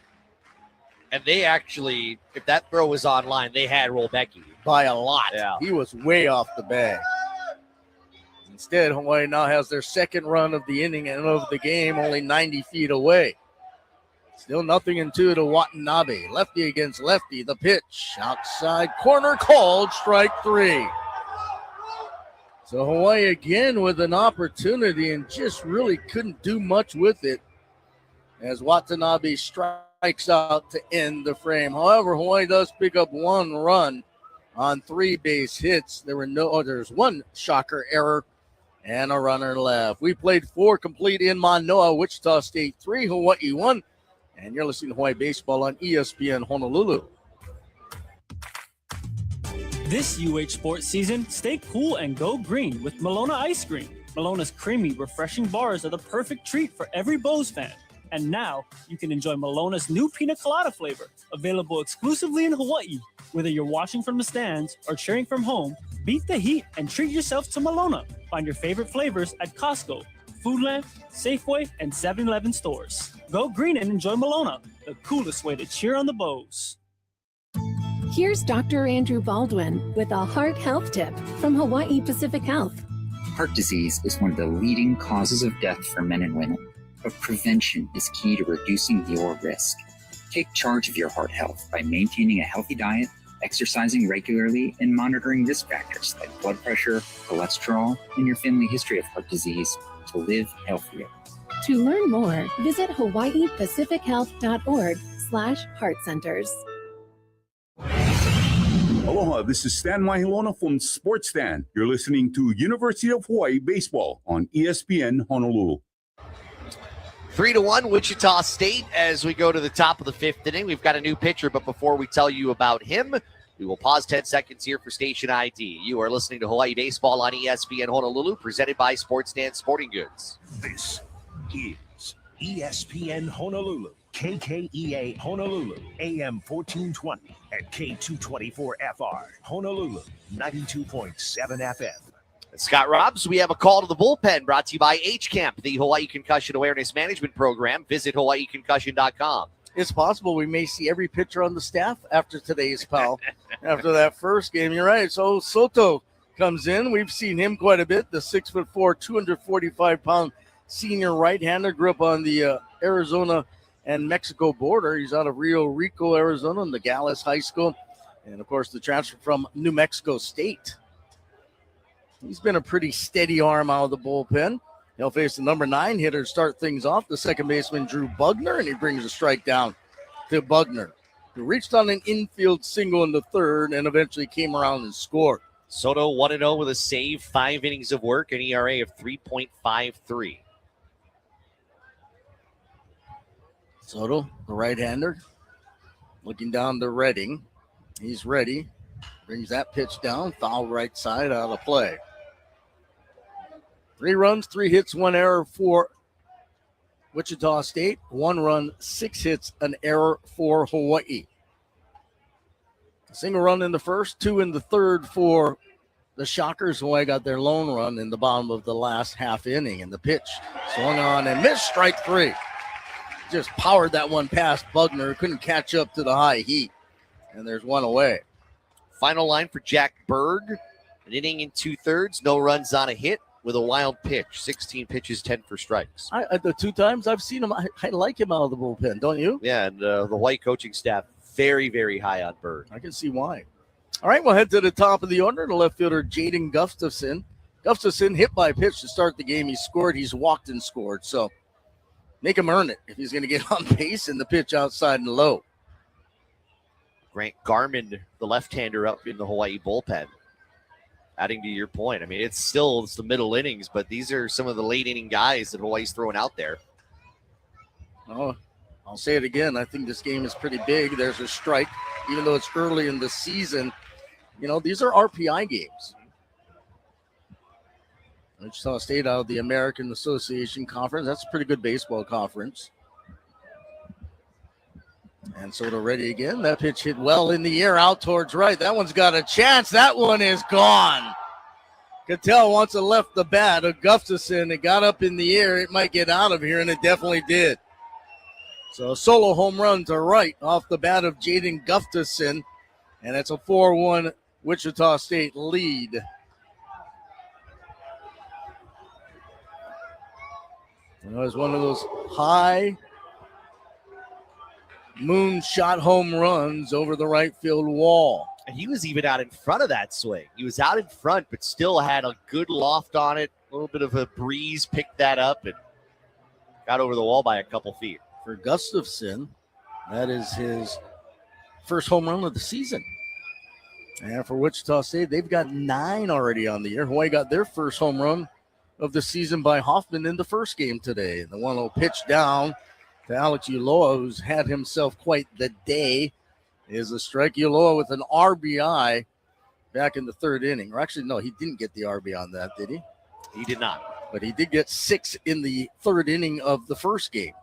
[SPEAKER 22] And they actually, if that throw was online, they had Robecki.
[SPEAKER 1] By a lot.
[SPEAKER 22] Yeah.
[SPEAKER 1] He was way off the bag. Instead, Hawaii now has their second run of the inning and of the game, only 90 feet away. Still 0-2 to Watanabe. Lefty against lefty. The pitch outside corner called, strike 3. So Hawaii again with an opportunity and just really couldn't do much with it as Watanabe strikes out to end the frame. However, Hawaii does pick up 1 run on 3 base hits. There's 1 shocker error and a runner left. We played 4 complete in Manoa, Wichita State 3, Hawaii 1. And you're listening to Hawaii Baseball on ESPN Honolulu.
[SPEAKER 15] This UH sports season, stay cool and go green with Malona Ice Cream. Malona's creamy, refreshing bars are the perfect treat for every Bows fan. And now you can enjoy Melona's new pina colada flavor, available exclusively in Hawaii. Whether you're watching from the stands or cheering from home, beat the heat and treat yourself to Melona. Find your favorite flavors at Costco, Foodland, Safeway, and 7-Eleven stores. Go green and enjoy Melona, the coolest way to cheer on the Bows.
[SPEAKER 6] Here's Dr. Andrew Baldwin with a heart health tip from Hawaii Pacific Health.
[SPEAKER 10] Heart disease is one of the leading causes of death for men and women, but prevention is key to reducing your risk. Take charge of your heart health by maintaining a healthy diet, exercising regularly, and monitoring risk factors like blood pressure, cholesterol, and your family history of heart disease to live healthier.
[SPEAKER 6] To learn more, visit hawaiipacifichealth.org/heart centers.
[SPEAKER 16] Aloha, this is Stan Mahilona from Sports Stan. You're listening to University of Hawaii Baseball on ESPN Honolulu.
[SPEAKER 22] 3-1 Wichita State as we go to the top of the fifth inning. We've got a new pitcher, but before we tell you about him, we will pause 10 seconds here for station ID. You are listening to Hawaii Baseball on ESPN Honolulu, presented by Sports Stand Sporting Goods.
[SPEAKER 8] This is ESPN Honolulu, KKEA Honolulu, AM 1420 and K224FR, Honolulu, 92.7 FM.
[SPEAKER 22] Scott Robbs, we have a call to the bullpen brought to you by H-Camp, the Hawaii Concussion Awareness Management Program. Visit hawaiiconcussion.com.
[SPEAKER 1] It's possible we may see every pitcher on the staff after today's pal. After that first game, you're right. So Soto comes in. We've seen him quite a bit. The 6'4", 245-pound senior right-hander grew up on the Arizona and Mexico border. He's out of Rio Rico, Arizona, in the Nogales High School. And, of course, the transfer from New Mexico State. He's been a pretty steady arm out of the bullpen. He'll face the number 9 hitter to start things off, the second baseman, Drew Bugner, and he brings a strike down to Bugner, who reached on an infield single in the third and eventually came around and scored.
[SPEAKER 22] Soto 1-0 with a save, 5 innings of work, an ERA of 3.53.
[SPEAKER 1] Soto, the right-hander, looking down to Redding. He's ready. Brings that pitch down, foul right side, out of play. 3 runs, 3 hits, 1 error for Wichita State. 1 run, 6 hits, an error for Hawaii. A single run in the first, 2 in the third for the Shockers. Hawaii got their lone run in the bottom of the last half inning. And the pitch swung on and missed, strike 3. Just powered that one past Bugner. Couldn't catch up to the high heat. And there's 1 away.
[SPEAKER 22] Final line for Jack Berg. An inning and 2/3, no runs on a hit with a wild pitch. 16 pitches, 10 for strikes.
[SPEAKER 1] The 2 times I've seen him, I like him out of the bullpen, don't you?
[SPEAKER 22] Yeah, and the Hawaii coaching staff very, very high on Berg.
[SPEAKER 1] I can see why. All right, we'll head to the top of the order. The left fielder, Jaden Gustafson. Gustafson hit by a pitch to start the game. He scored. He's walked and scored. So make him earn it if he's going to get on base and the pitch outside and low.
[SPEAKER 22] Grant Garmin, the left-hander up in the Hawaii bullpen. Adding to your point, I mean, it's the middle innings, but these are some of the late inning guys that Hawaii's throwing out there.
[SPEAKER 1] Oh, I'll say it again. I think this game is pretty big. There's a strike, even though it's early in the season. You know, these are RPI games. Wichita State out of the American Association Conference. That's a pretty good baseball conference. And Soto ready again. That pitch hit well in the air out towards right. That one's got a chance. That one is gone. Cattell once it left the bat of Gustafson. It got up in the air. It might get out of here, and it definitely did. So a solo home run to right off the bat of Jaden Gustafson. And it's a 4-1 Wichita State lead. It was one of those high moonshot home runs over the right field wall.
[SPEAKER 22] And he was even out in front of that swing. He was out in front, but still had a good loft on it. A little bit of a breeze picked that up and got over the wall by a couple feet.
[SPEAKER 1] For Gustafson, that is his first home run of the season. And for Wichita State, they've got 9 already on the year. Hawaii got their first home run of the season by Hoffman in the first game today. The one will pitch down to Alex Ulloa, who's had himself quite the day, is a strike. Ulloa with an RBI back in the third inning. Or actually, no, he didn't get the RBI on that, did he?
[SPEAKER 22] He did not.
[SPEAKER 1] But he did get 6 in the third inning of the first game.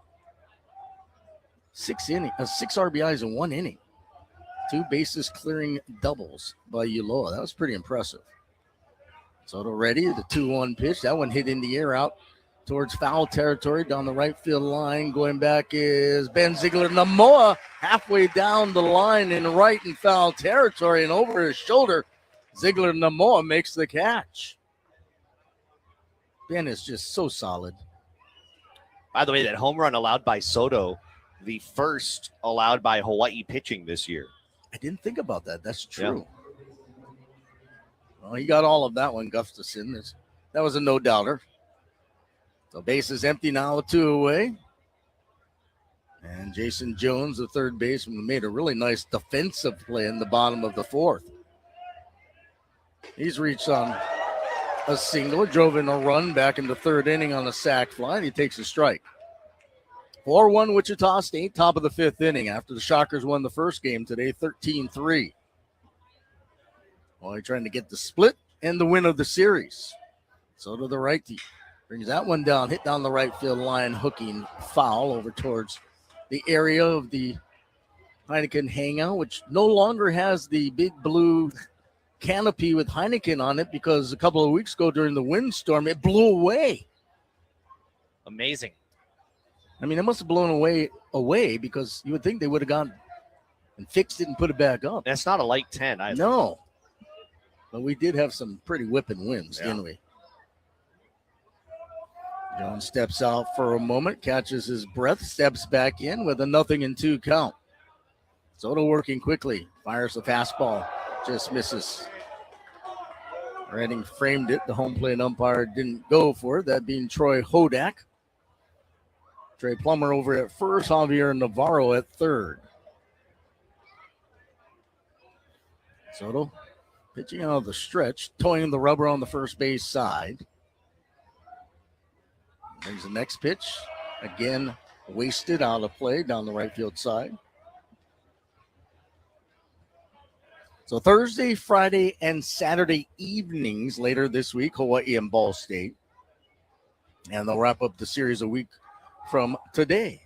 [SPEAKER 1] 6 RBIs in 1 inning. 2 bases clearing doubles by Ulloa. That was pretty impressive. Soto ready, the 2-1 pitch. That one hit in the air out towards foul territory down the right field line. Going back is Ben Ziegler-Namoa halfway down the line in right and foul territory, and over his shoulder, Ziegler-Namoa makes the catch. Ben is just so solid.
[SPEAKER 22] By the way, that home run allowed by Soto, the first allowed by Hawaii pitching this year.
[SPEAKER 1] I didn't think about that. That's true. Yeah. Well, he got all of that one, Gustafson. That was a no-doubter. So base is empty now with 2 away. And Jason Jones, the third baseman, made a really nice defensive play in the bottom of the 4th. He's reached on a single, drove in a run back in the 3rd inning on a sac fly, and he takes a strike. 4-1 Wichita State, top of the 5th inning after the Shockers won the first game today, 13-3. Well, they're trying to get the split and the win of the series. So to the righty. Brings that one down, hit down the right field line, hooking foul over towards the area of the Heineken hangout, which no longer has the big blue canopy with Heineken on it because a couple of weeks ago during the windstorm, it blew away.
[SPEAKER 22] Amazing.
[SPEAKER 1] I mean, it must have blown away because you would think they would have gone and fixed it and put it back up.
[SPEAKER 22] That's not a light 10 either.
[SPEAKER 1] No. But we did have some pretty whipping winds, didn't we? Jones steps out for a moment, catches his breath, steps back in with a 0-2 count. Soto working quickly, fires the fastball, just misses. Redding framed it. The home plate umpire didn't go for it, that being Troy Hodak. Trey Plummer over at first, Javier Navarro at third. Soto pitching out of the stretch, towing the rubber on the first base side. Brings the next pitch. Again, wasted out of play down the right field side. So Thursday, Friday, and Saturday evenings later this week, Hawaii and Ball State. And they'll wrap up the series a week from today.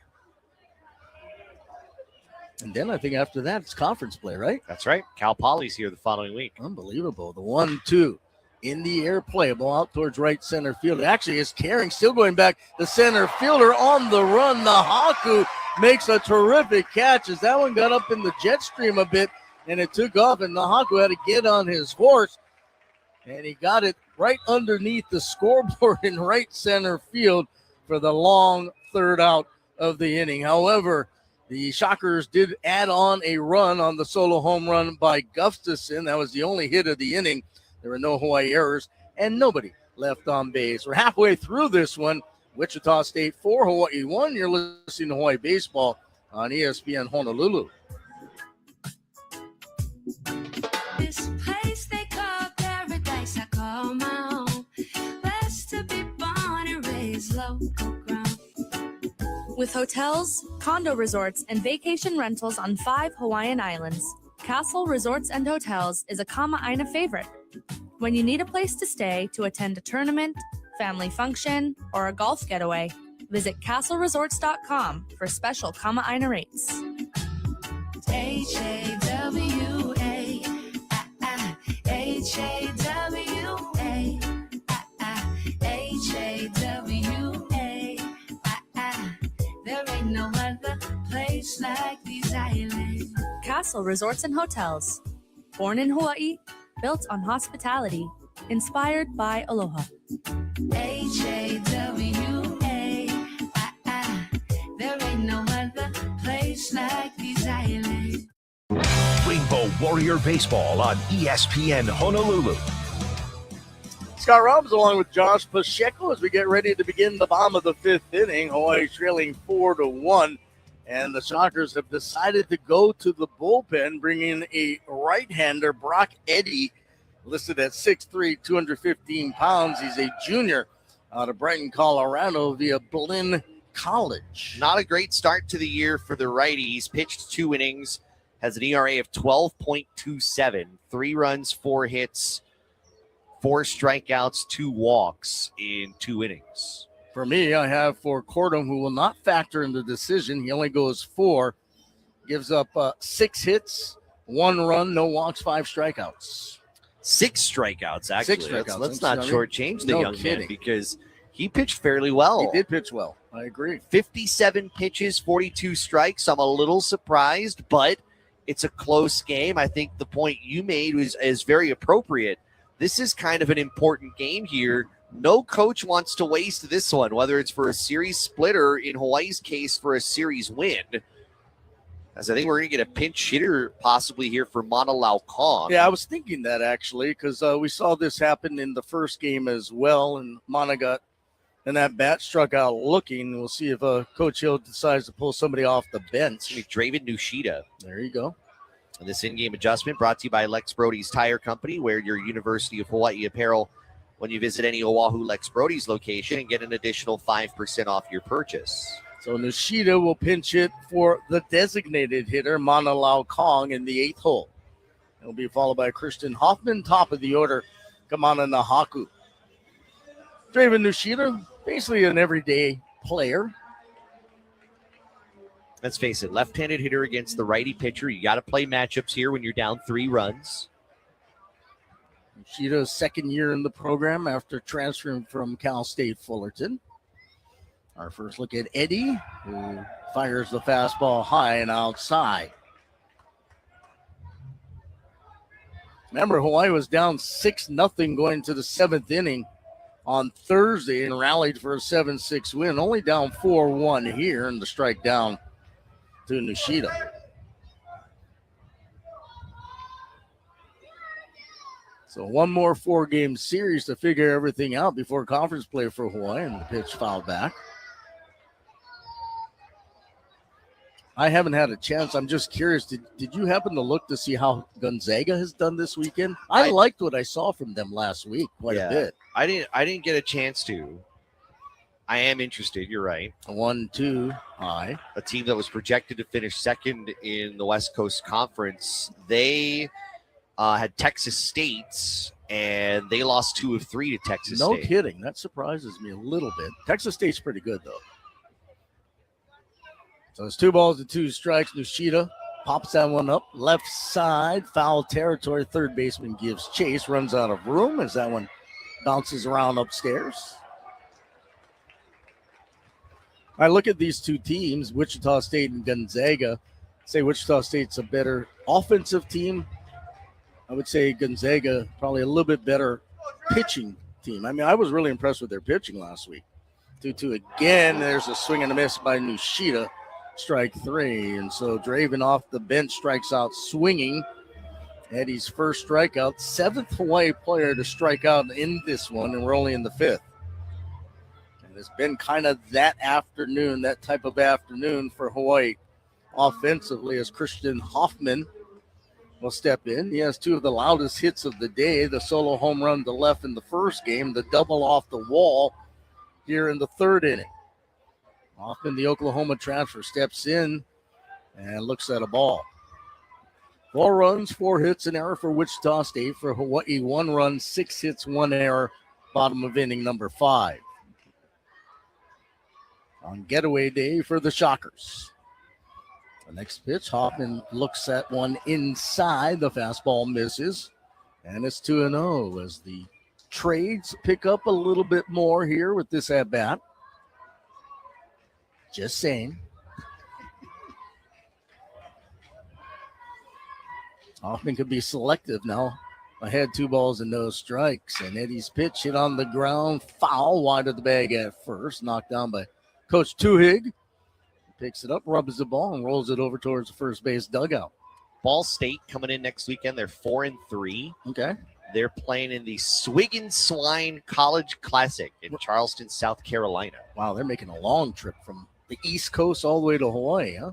[SPEAKER 1] And then I think after that, it's conference play, right?
[SPEAKER 22] That's right. Cal Poly's here the following week.
[SPEAKER 1] Unbelievable. The 1-2 in the air play, ball out towards right center field. Actually, is carrying, still going back. The center fielder on the run. The Haku makes a terrific catch as that one got up in the jet stream a bit, and it took off, and Nahaku had to get on his horse, and he got it right underneath the scoreboard in right center field for the long third out of the inning. However, the Shockers did add on a run on the solo home run by Gustafson. That was the only hit of the inning. There were no Hawaii errors and nobody left on base. We're halfway through this one. Wichita State 4, Hawaii 1. You're listening to Hawaii Baseball on ESPN Honolulu.
[SPEAKER 17] This place they call paradise, I call my home. Blessed to be born and raised local ground.
[SPEAKER 5] With hotels, condo resorts, and vacation rentals on 5 Hawaiian islands, Castle Resorts and Hotels is a Kama'aina favorite. When you need a place to stay to attend a tournament, family function, or a golf getaway, visit castleresorts.com for special Kama'aina rates.
[SPEAKER 17] H-A-W-A, H-A-W-A, H-A-W-A, there ain't no other place like these islands.
[SPEAKER 5] Castle Resorts and Hotels. Born in Hawaii, built on hospitality, inspired by aloha.
[SPEAKER 17] H-A-W-A, there ain't no other place like these islands.
[SPEAKER 8] Rainbow Warrior Baseball on ESPN Honolulu.
[SPEAKER 1] Scott Robbins along with Josh Pacheco as we get ready to begin the bottom of the 5th inning. Hawaii trailing 4-1. And the Shockers have decided to go to the bullpen, bringing a right-hander, Brock Eddy, listed at 6'3", 215 pounds. He's a junior out of Brighton, Colorado via Blinn College.
[SPEAKER 22] Not a great start to the year for the righty. He's pitched 2 innings, has an ERA of 12.27, 3 runs, 4 hits, 4 strikeouts, 2 walks in 2 innings.
[SPEAKER 1] For me, I have for Cordum, who will not factor in the decision. He only goes 4, gives up 6 hits, 1 run, no walks, 5 strikeouts.
[SPEAKER 22] 6 strikeouts, actually.
[SPEAKER 1] 6 strikeouts.
[SPEAKER 22] Let's not shortchange the
[SPEAKER 1] no
[SPEAKER 22] young
[SPEAKER 1] kidding.
[SPEAKER 22] man because he pitched fairly well.
[SPEAKER 1] He did pitch well. I agree.
[SPEAKER 22] 57 pitches, 42 strikes. I'm a little surprised, but it's a close game. I think the point you made is very appropriate. This is kind of an important game here. No coach wants to waste this one, whether it's for a series split or, in Hawaii's case, for a series win. As I think we're going to get a pinch hitter possibly here for Mana Lau Kong.
[SPEAKER 1] Yeah, I was thinking that actually because we saw this happen in the first game as well, and Mana got and that bat struck out looking. We'll see if Coach Hill decides to pull somebody off the bench.
[SPEAKER 22] Draven Nushida.
[SPEAKER 1] There you go.
[SPEAKER 22] And this in-game adjustment brought to you by Lex Brody's Tire Company. Wear your University of Hawaii apparel when you visit any Oahu Lex Brody's location and get an additional 5% off your purchase.
[SPEAKER 1] So Nishida will pinch hit for the designated hitter, Mana Lau Kong, in the 8th hole. It'll be followed by Christian Hoffman, top of the order, Kamana Nahaku. Draven Nishida, basically an everyday player.
[SPEAKER 22] Let's face it, left-handed hitter against the righty pitcher. You got to play matchups here when you're down 3 runs.
[SPEAKER 1] Nishida's second year in the program after transferring from Cal State Fullerton. Our first look at Eddie, who fires the fastball high and outside. Remember, Hawaii was down 6-0 going to the 7th inning on Thursday and rallied for a 7-6 win. Only down 4-1 here, and the strike down to Nishida. So one more 4-game series to figure everything out before conference play for Hawaii, and the pitch fouled back. I haven't had a chance. I'm just curious. Did you happen to look to see how Gonzaga has done this weekend? I liked what I saw from them last week quite a bit.
[SPEAKER 22] I didn't get a chance to. I am interested. You're right.
[SPEAKER 1] 1-2 high.
[SPEAKER 22] A team that was projected to finish second in the West Coast Conference. They had Texas State, and they lost 2 of 3 to Texas State.
[SPEAKER 1] No kidding. That surprises me a little bit. Texas State's pretty good, though. So it's 2 balls and 2 strikes. Nishida pops that one up left side, foul territory. Third baseman gives chase, runs out of room as that one bounces around upstairs. I look at these two teams, Wichita State and Gonzaga. Say Wichita State's a better offensive team. I would say Gonzaga probably a little bit better pitching team. I mean, I was really impressed with their pitching last week. 2-2 again. There's a swing and a miss by Nishida. Strike 3. And so Draven off the bench strikes out swinging. Eddie's first strikeout. 7th Hawaii player to strike out in this one, and we're only in the 5th. And it's been kind of that afternoon, that type of afternoon for Hawaii offensively as Christian Hoffman will step in. He has 2 of the loudest hits of the day, the solo home run to left in the first game, the double off the wall here in the 3rd inning. Hoffman, the Oklahoma transfer, steps in and looks at a ball. 4 runs, 4 hits, an error for Wichita State. For Hawaii, 1 run, 6 hits, 1 error, bottom of inning number 5. On getaway day for the Shockers. The next pitch, Hoffman looks at one inside. The fastball misses, and it's 2-0 as the trades pick up a little bit more here with this at-bat. Just saying. Hoffman could be selective now. Ahead 2 balls and no strikes. And Eddie's pitch hit on the ground. Foul wide of the bag at first. Knocked down by Coach Tuhig. Picks it up, rubs the ball, and rolls it over towards the first base dugout.
[SPEAKER 22] Ball State coming in next weekend. They're 4-3.
[SPEAKER 1] Okay.
[SPEAKER 22] They're playing in the Swig and Swine College Classic in Charleston, South Carolina.
[SPEAKER 1] Wow, they're making a long trip from the East Coast all the way to Hawaii, huh?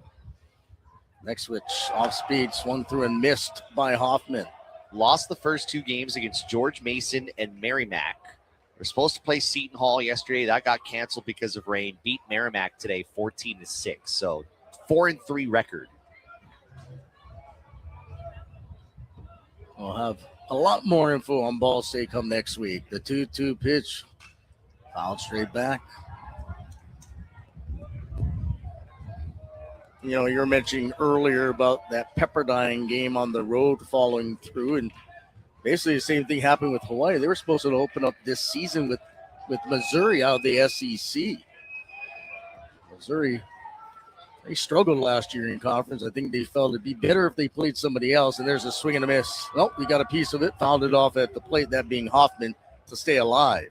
[SPEAKER 1] Next switch, off speed, swung through and missed by Hoffman.
[SPEAKER 22] Lost the first 2 games against George Mason and Merrimack. We're supposed to play Seton Hall yesterday. That got canceled because of rain. Beat Merrimack today 14-6. So 4-3 record.
[SPEAKER 1] We'll have a lot more info on Ball State come next week. The 2-2 pitch, fouled straight back. You know, you were mentioning earlier about that Pepperdine game on the road following through, and basically the same thing happened with Hawaii. They were supposed to open up this season with Missouri out of the SEC. Missouri, they struggled last year in conference. I think they felt it'd be better if they played somebody else, and there's a swing and a miss. Nope, he got a piece of it, fouled it off at the plate, that being Hoffman, to stay alive.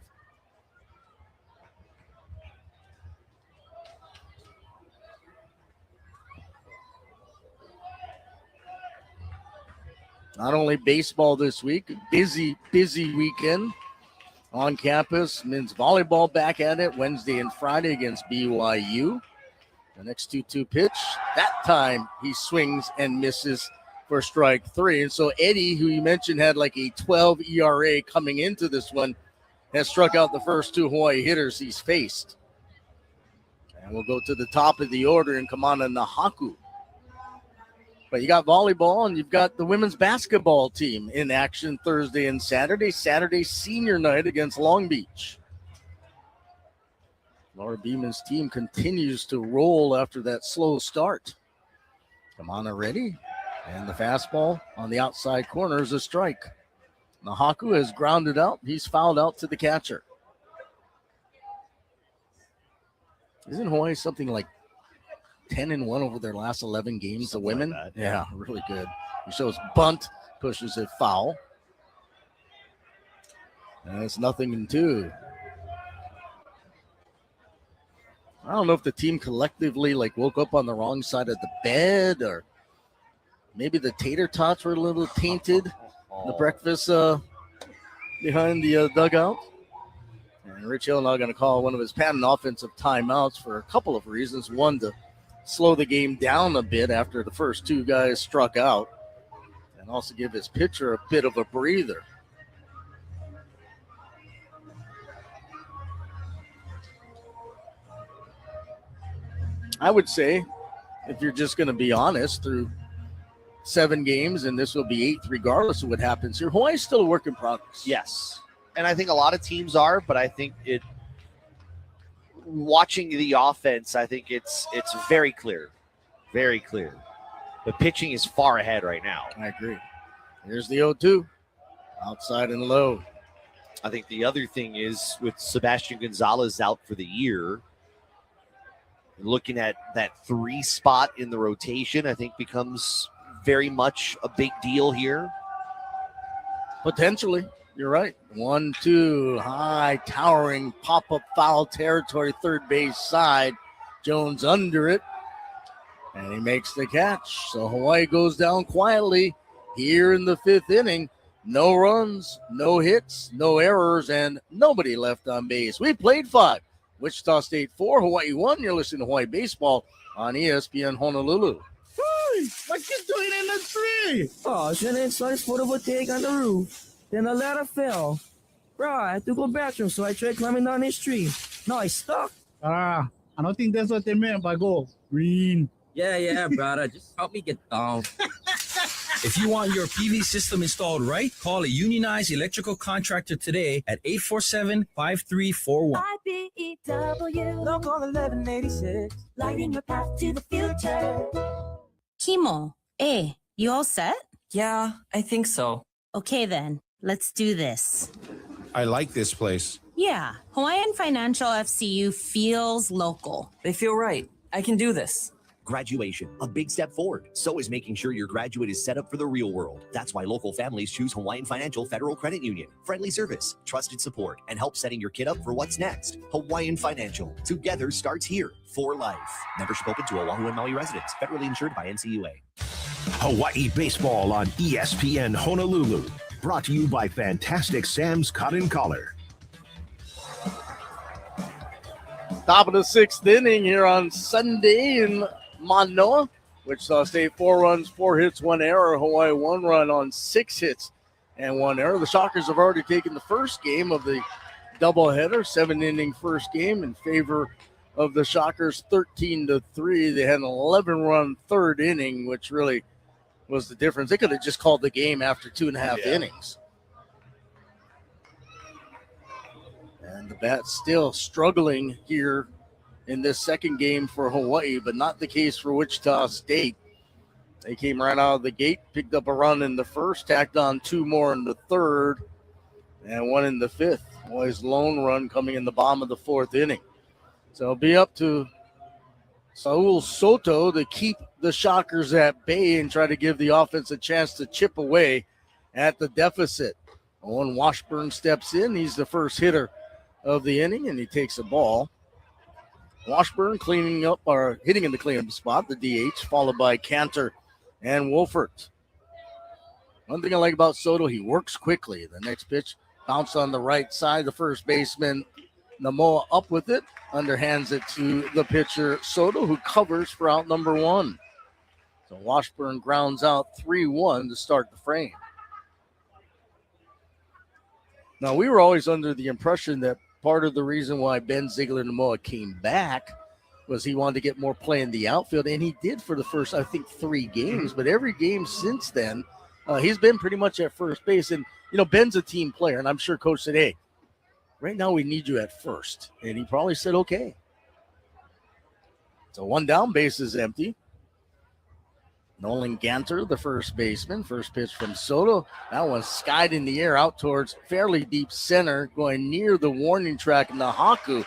[SPEAKER 1] Not only baseball this week, busy weekend on campus. Men's volleyball back at it Wednesday and Friday against BYU. The next 2-2 pitch, that time he swings and misses for strike 3. And so Eddie, who you mentioned had like a 12 ERA coming into this one, has struck out the first 2 Hawaii hitters he's faced. And we'll go to the top of the order in Kamana Nahaku. But you got volleyball, and you've got the women's basketball team in action Thursday and Saturday. Saturday, senior night against Long Beach. Laura Beeman's team continues to roll after that slow start. Kamana ready, and the fastball on the outside corner is a strike. Nahaku has grounded out. He's fouled out to the catcher. Isn't Hawaii something like 10-1 over their last 11 games, the women?
[SPEAKER 4] Like that,
[SPEAKER 1] yeah, really good. He shows bunt, pushes it foul. And it's 0-2. I don't know if the team collectively woke up on the wrong side of the bed, or maybe the tater tots were a little tainted. The breakfast behind the dugout. And Rich Hill now going to call one of his patent offensive timeouts for a couple of reasons. One, to slow the game down a bit after the first 2 guys struck out, and also give his pitcher a bit of a breather. I would say, if you're just going to be honest, through 7 games, and this will be 8th regardless of what happens here, Hawaii's still a work in progress.
[SPEAKER 22] Yes. And I think a lot of teams are, but I think watching the offense, I think it's very clear. Very clear. The pitching is far ahead right now.
[SPEAKER 1] I agree. Here's the 0-2. Outside and low.
[SPEAKER 22] I think the other thing is, with Sebastian Gonzalez out for the year, looking at that 3 spot in the rotation, I think becomes very much a big deal here.
[SPEAKER 1] Potentially. You're right. 1-2, high, towering, pop-up foul territory, third base side. Jones under it, and he makes the catch. So Hawaii goes down quietly here in the 5th inning. No runs, no hits, no errors, and nobody left on base. We played 5. Wichita State 4, Hawaii 1. You're listening to Hawaii Baseball on ESPN Honolulu.
[SPEAKER 4] Hey, what you doing in the tree? Oh, I shouldn't install this photovoltaic on the roof. Then the ladder fell. Bro, I had to go bathroom, so I tried climbing down this tree. No, I stuck.
[SPEAKER 9] I don't think that's what they meant by go green.
[SPEAKER 4] Yeah, brother. Just help me get down.
[SPEAKER 21] If you want your PV system installed right, call a unionized electrical contractor today at 847-5341.
[SPEAKER 4] IBEW, local 1186, lighting your path to the future.
[SPEAKER 7] Kimo, hey, you all set?
[SPEAKER 24] Yeah, I think so.
[SPEAKER 7] Okay then, let's do this.
[SPEAKER 25] I like this place.
[SPEAKER 7] Yeah, Hawaiian Financial FCU feels local.
[SPEAKER 24] They feel right. I can do this.
[SPEAKER 26] Graduation, a big step forward. So is making sure your graduate is set up for the real world. That's why local families choose Hawaiian Financial Federal Credit Union. Friendly service, trusted support, and help setting your kid up for what's next. Hawaiian Financial. Together starts here for life. Membership open to Oahu and Maui residents. Federally insured by NCUA.
[SPEAKER 8] Hawaii Baseball on ESPN Honolulu. Brought to you by Fantastic Sam's Cotton Collar.
[SPEAKER 1] Top of the 6th inning here on Sunday in Manoa. Wichita State 4 runs, 4 hits, 1 error. Hawaii 1 run on 6 hits and 1 error. The Shockers have already taken the first game of the doubleheader, 7-inning first game in favor of the Shockers, 13-3. They had an 11-run 3rd inning, which really was the difference. They could have just called the game after 2.5 innings. And the bat still struggling here in this second game for Hawaii, but not the case for Wichita State. They came right out of the gate, picked up a run in the first, tacked on 2 more in the third, and 1 in the fifth. Hawaii's lone run coming in the bottom of the 4th inning. So it'll be up to Saul Soto to keep the Shockers at bay and try to give the offense a chance to chip away at the deficit. Owen Washburn steps in. He's the first hitter of the inning, and he takes a ball. Washburn cleaning up or hitting in the cleanup spot, the DH, followed by Cantor and Wolfert. One thing I like about Soto, he works quickly. The next pitch bounced on the right side. The first baseman, Namoa, up with it. Underhands it to the pitcher, Soto, who covers for out number 1. So Washburn grounds out 3-1 to start the frame. Now, we were always under the impression that part of the reason why Ben Ziegler-Namoa came back was he wanted to get more play in the outfield, and he did for the first, I think, 3 games. But every game since then, he's been pretty much at first base. And, Ben's a team player, and I'm sure Coach said, hey, right now we need you at first. And he probably said, okay. So 1 down, base is empty. Nolan Ganter, the first baseman. First pitch from Soto. That one skied in the air out towards fairly deep center, going near the warning track in the Haku.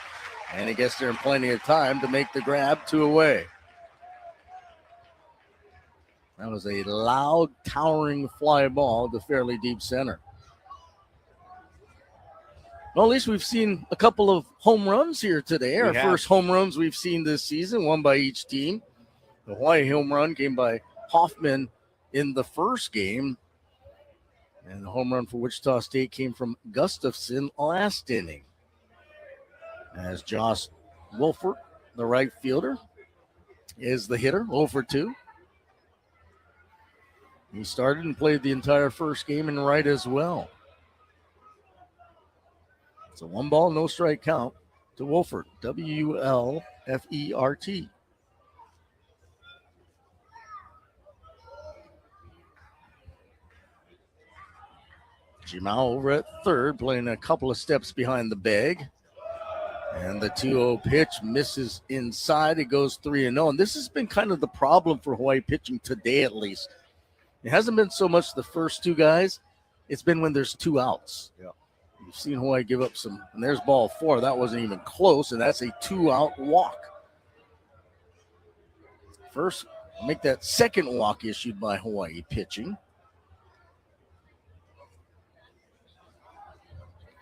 [SPEAKER 1] And he gets there in plenty of time to make the grab 2 away. That was a loud, towering fly ball to fairly deep center. Well, at least we've seen a couple of home runs here today. Our first home runs we've seen this season, one by each team. The Hawaii home run came by Hoffman in the first game. And the home run for Wichita State came from Gustafson last inning. As Josh Wolfert, the right fielder, is the hitter, 0 for 2. He started and played the entire first game in right as well. It's a 1 ball, no strike count to Wolfert, Wulfert. Jimao over at third, playing a couple of steps behind the bag. And the 2-0 pitch misses inside. It goes 3-0. And this has been kind of the problem for Hawaii pitching today, at least. It hasn't been so much the first 2 guys. It's been when there's 2 outs.
[SPEAKER 20] Yeah.
[SPEAKER 1] You've seen Hawaii give up some, and there's ball 4. That wasn't even close, and that's a 2-out walk. First, make that second walk issued by Hawaii pitching.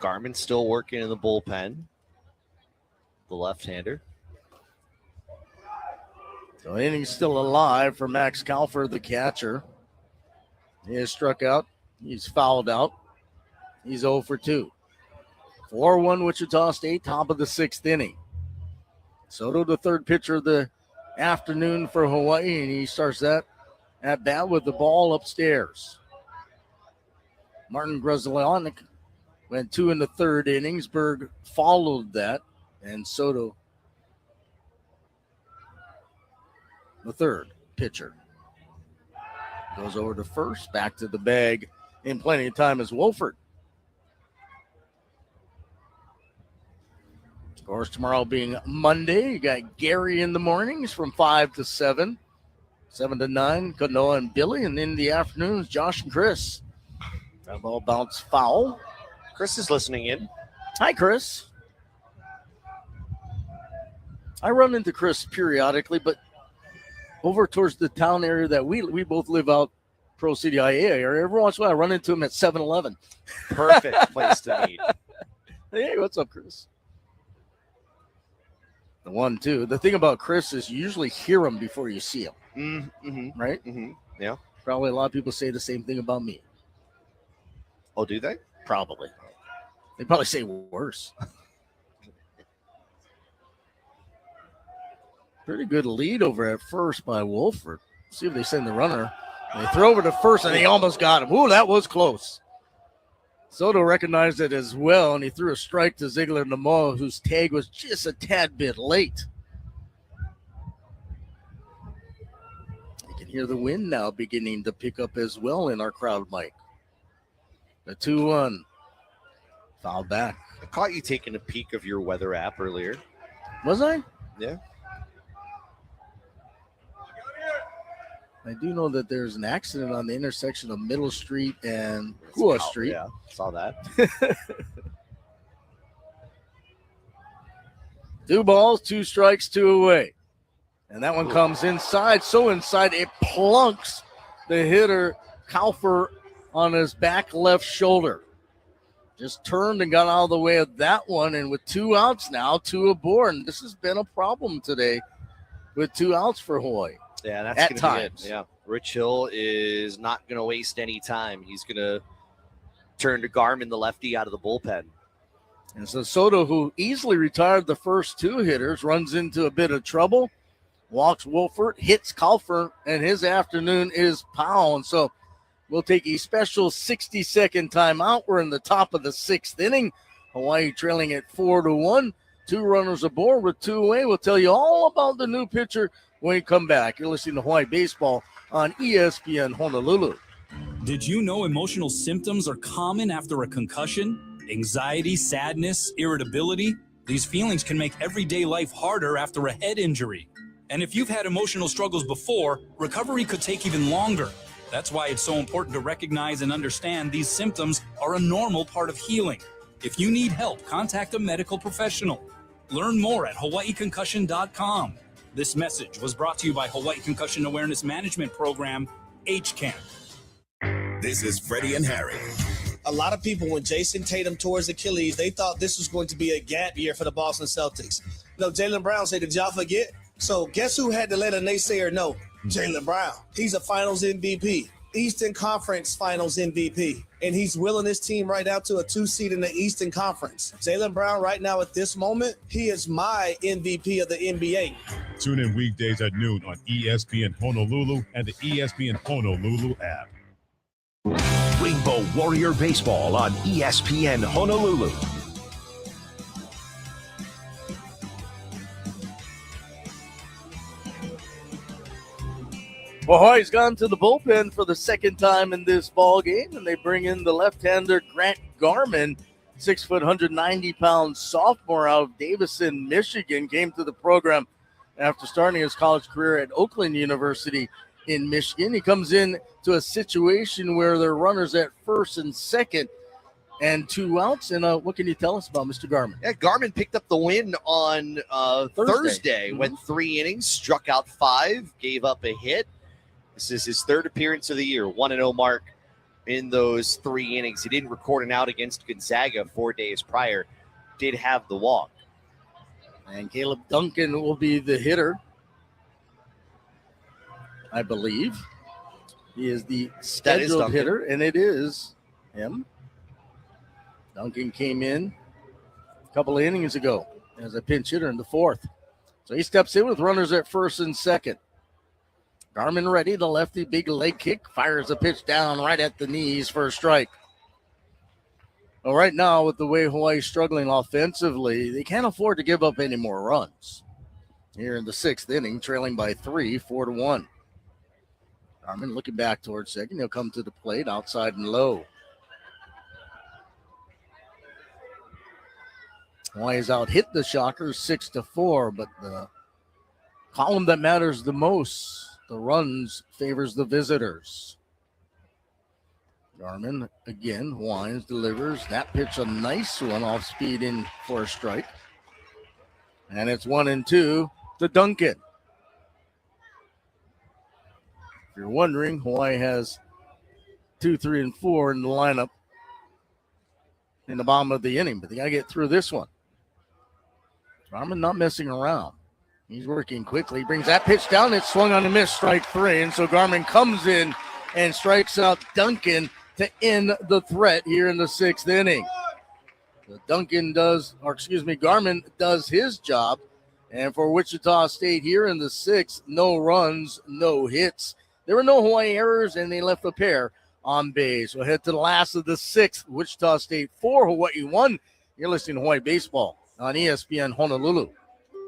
[SPEAKER 22] Garmin still working in the bullpen. The left-hander.
[SPEAKER 1] So inning's still alive for Max Kalfer, the catcher. He is struck out. He's fouled out. He's 0 for 2. 4-1 Wichita State, top of the 6th inning. Soto, the third pitcher of the afternoon for Hawaii, and he starts that at bat with the ball upstairs. Martin Grzelanic went 2 in the 3rd innings. Berg followed that, and Soto, the third pitcher, goes over to first, back to the bag in plenty of time as Wolfert. Of course, tomorrow being Monday, you got Gary in the mornings from 5 to 7, 7 to 9, Kanoa and Billy, and in the afternoons, Josh and Chris. That ball bounced foul.
[SPEAKER 22] Chris is listening in.
[SPEAKER 1] Hi, Chris. I run into Chris periodically, but over towards the town area that we both live out, Pro City IA area, every once in a while I run into him at 7-Eleven.
[SPEAKER 22] Perfect place to meet.
[SPEAKER 1] Hey, what's up, Chris? The 1-2. The thing about Chris is you usually hear him before you see him.
[SPEAKER 22] Mm-hmm.
[SPEAKER 1] Right?
[SPEAKER 22] Mm-hmm. Yeah.
[SPEAKER 1] Probably a lot of people say the same thing about me.
[SPEAKER 22] Oh, do they?
[SPEAKER 1] Probably. They probably say worse. Pretty good lead over at first by Wolfert. See if they send the runner. They throw over to first, and they almost got him. Ooh, that was close. Soto recognized it as well, and he threw a strike to Ziegler-Namoa, whose tag was just a tad bit late. You can hear the wind now beginning to pick up as well in our crowd mic. The 2-1. Foul back.
[SPEAKER 22] I caught you taking a peek of your weather app earlier.
[SPEAKER 1] Was I?
[SPEAKER 22] Yeah.
[SPEAKER 1] I do know that there's an accident on the intersection of Middle Street and Kua Street.
[SPEAKER 22] Yeah, saw that.
[SPEAKER 1] 2 balls, 2 strikes, 2 away. And that one comes inside. So inside, it plunks the hitter, Kaufer, on his back left shoulder. Just turned and got out of the way of that one. And with 2 outs now, 2 aboard. And this has been a problem today with 2 outs for Hawaii.
[SPEAKER 22] Yeah, that's
[SPEAKER 1] at
[SPEAKER 22] gonna
[SPEAKER 1] times.
[SPEAKER 22] be it. Yeah, Rich Hill is not going to waste any time. He's going to turn to Garmin, the lefty, out of the bullpen.
[SPEAKER 1] And so Soto, who easily retired the first 2 hitters, runs into a bit of trouble, walks Wolfert, hits Kaufer, and his afternoon is pow. And so we'll take a special 60-second timeout. We're in the top of the 6th inning. Hawaii trailing at 4-1. 2 runners aboard with 2 away. We'll tell you all about the new pitcher when we come back. You're listening to Hawaii Baseball on ESPN Honolulu.
[SPEAKER 11] Did you know emotional symptoms are common after a concussion? Anxiety, sadness, irritability? These feelings can make everyday life harder after a head injury. And if you've had emotional struggles before, recovery could take even longer. That's why it's so important to recognize and understand these symptoms are a normal part of healing. If you need help, contact a medical professional. Learn more at hawaiiconcussion.com. This message was brought to you by Hawaii Concussion Awareness Management Program, HCAM.
[SPEAKER 8] This is Freddie and Harry.
[SPEAKER 12] A lot of people, when Jason Tatum tore his Achilles, they thought this was going to be a gap year for the Boston Celtics. No, Jaylen Brown said, did y'all forget? So guess who had to let a naysayer know? Jaylen Brown. He's a finals MVP, Eastern Conference finals MVP, and he's willing his team right out to a 2 seed in the Eastern Conference. Jaylen Brown right now at this moment, he is my MVP of the NBA.
[SPEAKER 13] Tune in weekdays at noon on ESPN Honolulu and the ESPN Honolulu app.
[SPEAKER 8] Rainbow Warrior Baseball on ESPN Honolulu.
[SPEAKER 1] Well, Hawaii's gone to the bullpen for the 2nd time in this ball game, and they bring in the left-hander Grant Garmin, 6 foot, 190-pound sophomore out of Davison, Michigan, came to the program after starting his college career at Oakland University in Michigan. He comes in to a situation where there are runners at first and second and 2 outs. And what can you tell us about Mr. Garmin?
[SPEAKER 22] Yeah, Garmin picked up the win on Thursday.
[SPEAKER 1] Mm-hmm.
[SPEAKER 22] Went 3 innings, struck out 5, gave up a hit. This is his 3rd appearance of the year, 1-0 mark in those 3 innings. He didn't record an out against Gonzaga 4 days prior. Did have the walk.
[SPEAKER 1] And Caleb Duncan will be the hitter, I believe. He is the scheduled hitter, and it is him. Duncan came in a couple of innings ago as a pinch hitter in the 4th. So he steps in with runners at first and second. Garmin ready, the lefty, big leg kick, fires a pitch down right at the knees for a strike. Well, right now, with the way Hawaii's struggling offensively, they can't afford to give up any more runs. Here in the 6th inning, trailing by 3, 4-1. Garmin looking back towards second. He'll come to the plate, outside and low. Hawaii's out hit the Shockers 6-4, but the column that matters the most, the runs, favors the visitors. Garmin again winds, delivers. That pitch, a nice one off speed in for a strike. And it's 1-2 to Duncan. If you're wondering, Hawaii has 2, 3, and 4 in the lineup in the bottom of the inning, but they got to get through this one. Garmin not messing around. He's working quickly. He brings that pitch down. It's swung on a miss, strike 3. And so Garmin comes in and strikes out Duncan to end the threat here in the 6th inning. So Garmin does his job. And for Wichita State here in the 6th, no runs, no hits. There were no Hawaii errors, and they left a pair on base. We'll head to the last of the 6th. Wichita State 4, Hawaii 1. You're listening to Hawaii Baseball on ESPN Honolulu.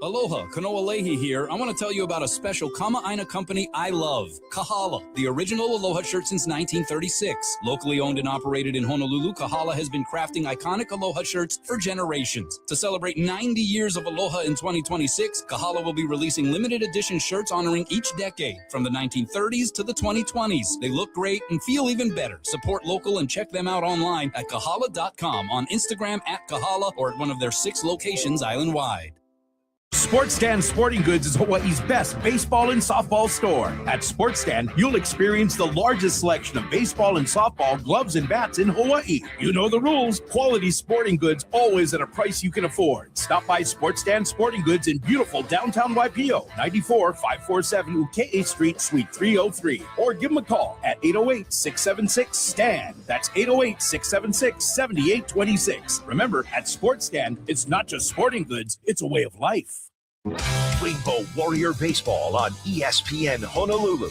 [SPEAKER 11] Aloha, Kanoa Leahy here. I want to tell you about a special Kama'aina company I love, Kahala, the original Aloha shirt since 1936. Locally owned and operated in Honolulu, Kahala has been crafting iconic Aloha shirts for generations. To celebrate 90 years of Aloha in 2026, Kahala will be releasing limited edition shirts honoring each decade, from the 1930s to the 2020s. They look great and feel even better. Support local and check them out online at kahala.com, on Instagram at Kahala, or at one of their 6 locations island-wide.
[SPEAKER 8] Sports Stand Sporting Goods is Hawaii's best baseball and softball store. At Sports Stand, you'll experience the largest selection of baseball and softball gloves and bats in Hawaii. You know the rules. Quality sporting goods, always at a price you can afford. Stop by Sports Stand Sporting Goods in beautiful downtown Waipio, 94-547 Uke'e Street, Suite 303. Or give them a call at 808-676-STAND. That's 808-676-7826. Remember, at Sports Stand, it's not just sporting goods, it's a way of life. Rainbow Warrior Baseball on ESPN Honolulu.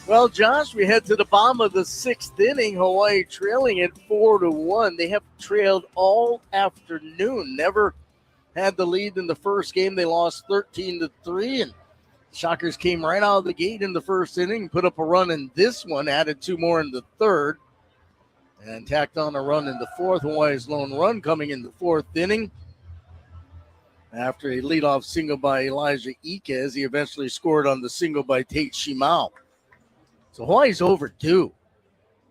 [SPEAKER 1] Well, Josh, we head to the bottom of the 6th inning. Hawaii trailing at 4-1. They have trailed all afternoon. Never had the lead in the first game. They lost 13-3, and Shockers came right out of the gate in the first inning, put up a run in this one, added 2 more in the third, and tacked on a run in the fourth. Hawaii's lone run coming in the 4th inning. After a leadoff single by Elijah Iquez, he eventually scored on the single by Tate Shimao. So Hawaii's overdue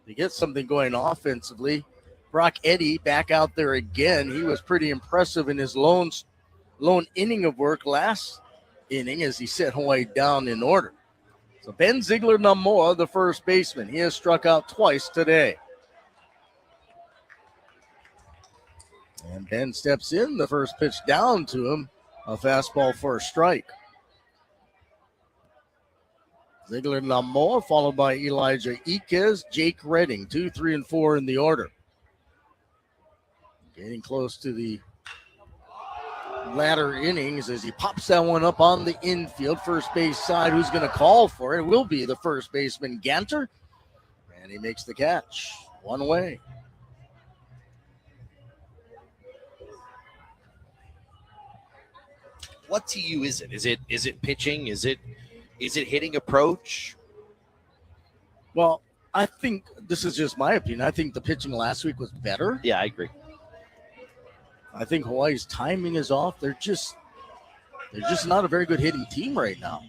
[SPEAKER 1] to get something going offensively. Brock Eddy back out there again. He was pretty impressive in his lone inning of work last inning as he set Hawaii down in order. So Ben Ziegler-Namoa, the first baseman, he has struck out twice today. And Ben steps in. The first pitch down to him, a fastball for a strike. Ziegler-Namoa followed by Elijah Iquez, Jake Redding, 2, 3, and 4 in the order. Getting close to the latter innings as he pops that one up on the infield. First base side, who's going to call for it? It will be the first baseman, Ganter. And he makes the catch. One away.
[SPEAKER 22] What to you is it? Is it pitching? Is it hitting approach?
[SPEAKER 1] Well, I think this is just my opinion. I think the pitching last week was better.
[SPEAKER 22] Yeah, I agree.
[SPEAKER 1] I think Hawaii's timing is off. They're just not a very good hitting team right now.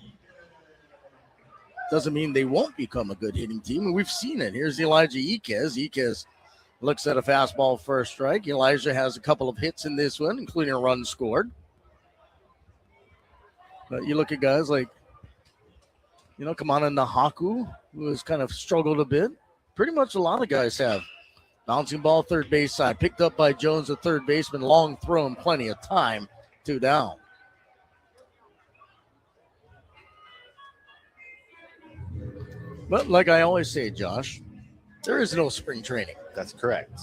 [SPEAKER 1] Doesn't mean they won't become a good hitting team, and we've seen it. Here's Elijah Iquez. Iquez looks at a fastball for a strike. Elijah has a couple of hits in this one, including a run scored. But you look at guys like, Kamana Nahaku, who has kind of struggled a bit. Pretty much a lot of guys have. Bouncing ball third base side. Picked up by Jones, the third baseman. Long throw and plenty of time. 2 down. But like I always say, Josh, there is no spring training.
[SPEAKER 22] That's correct.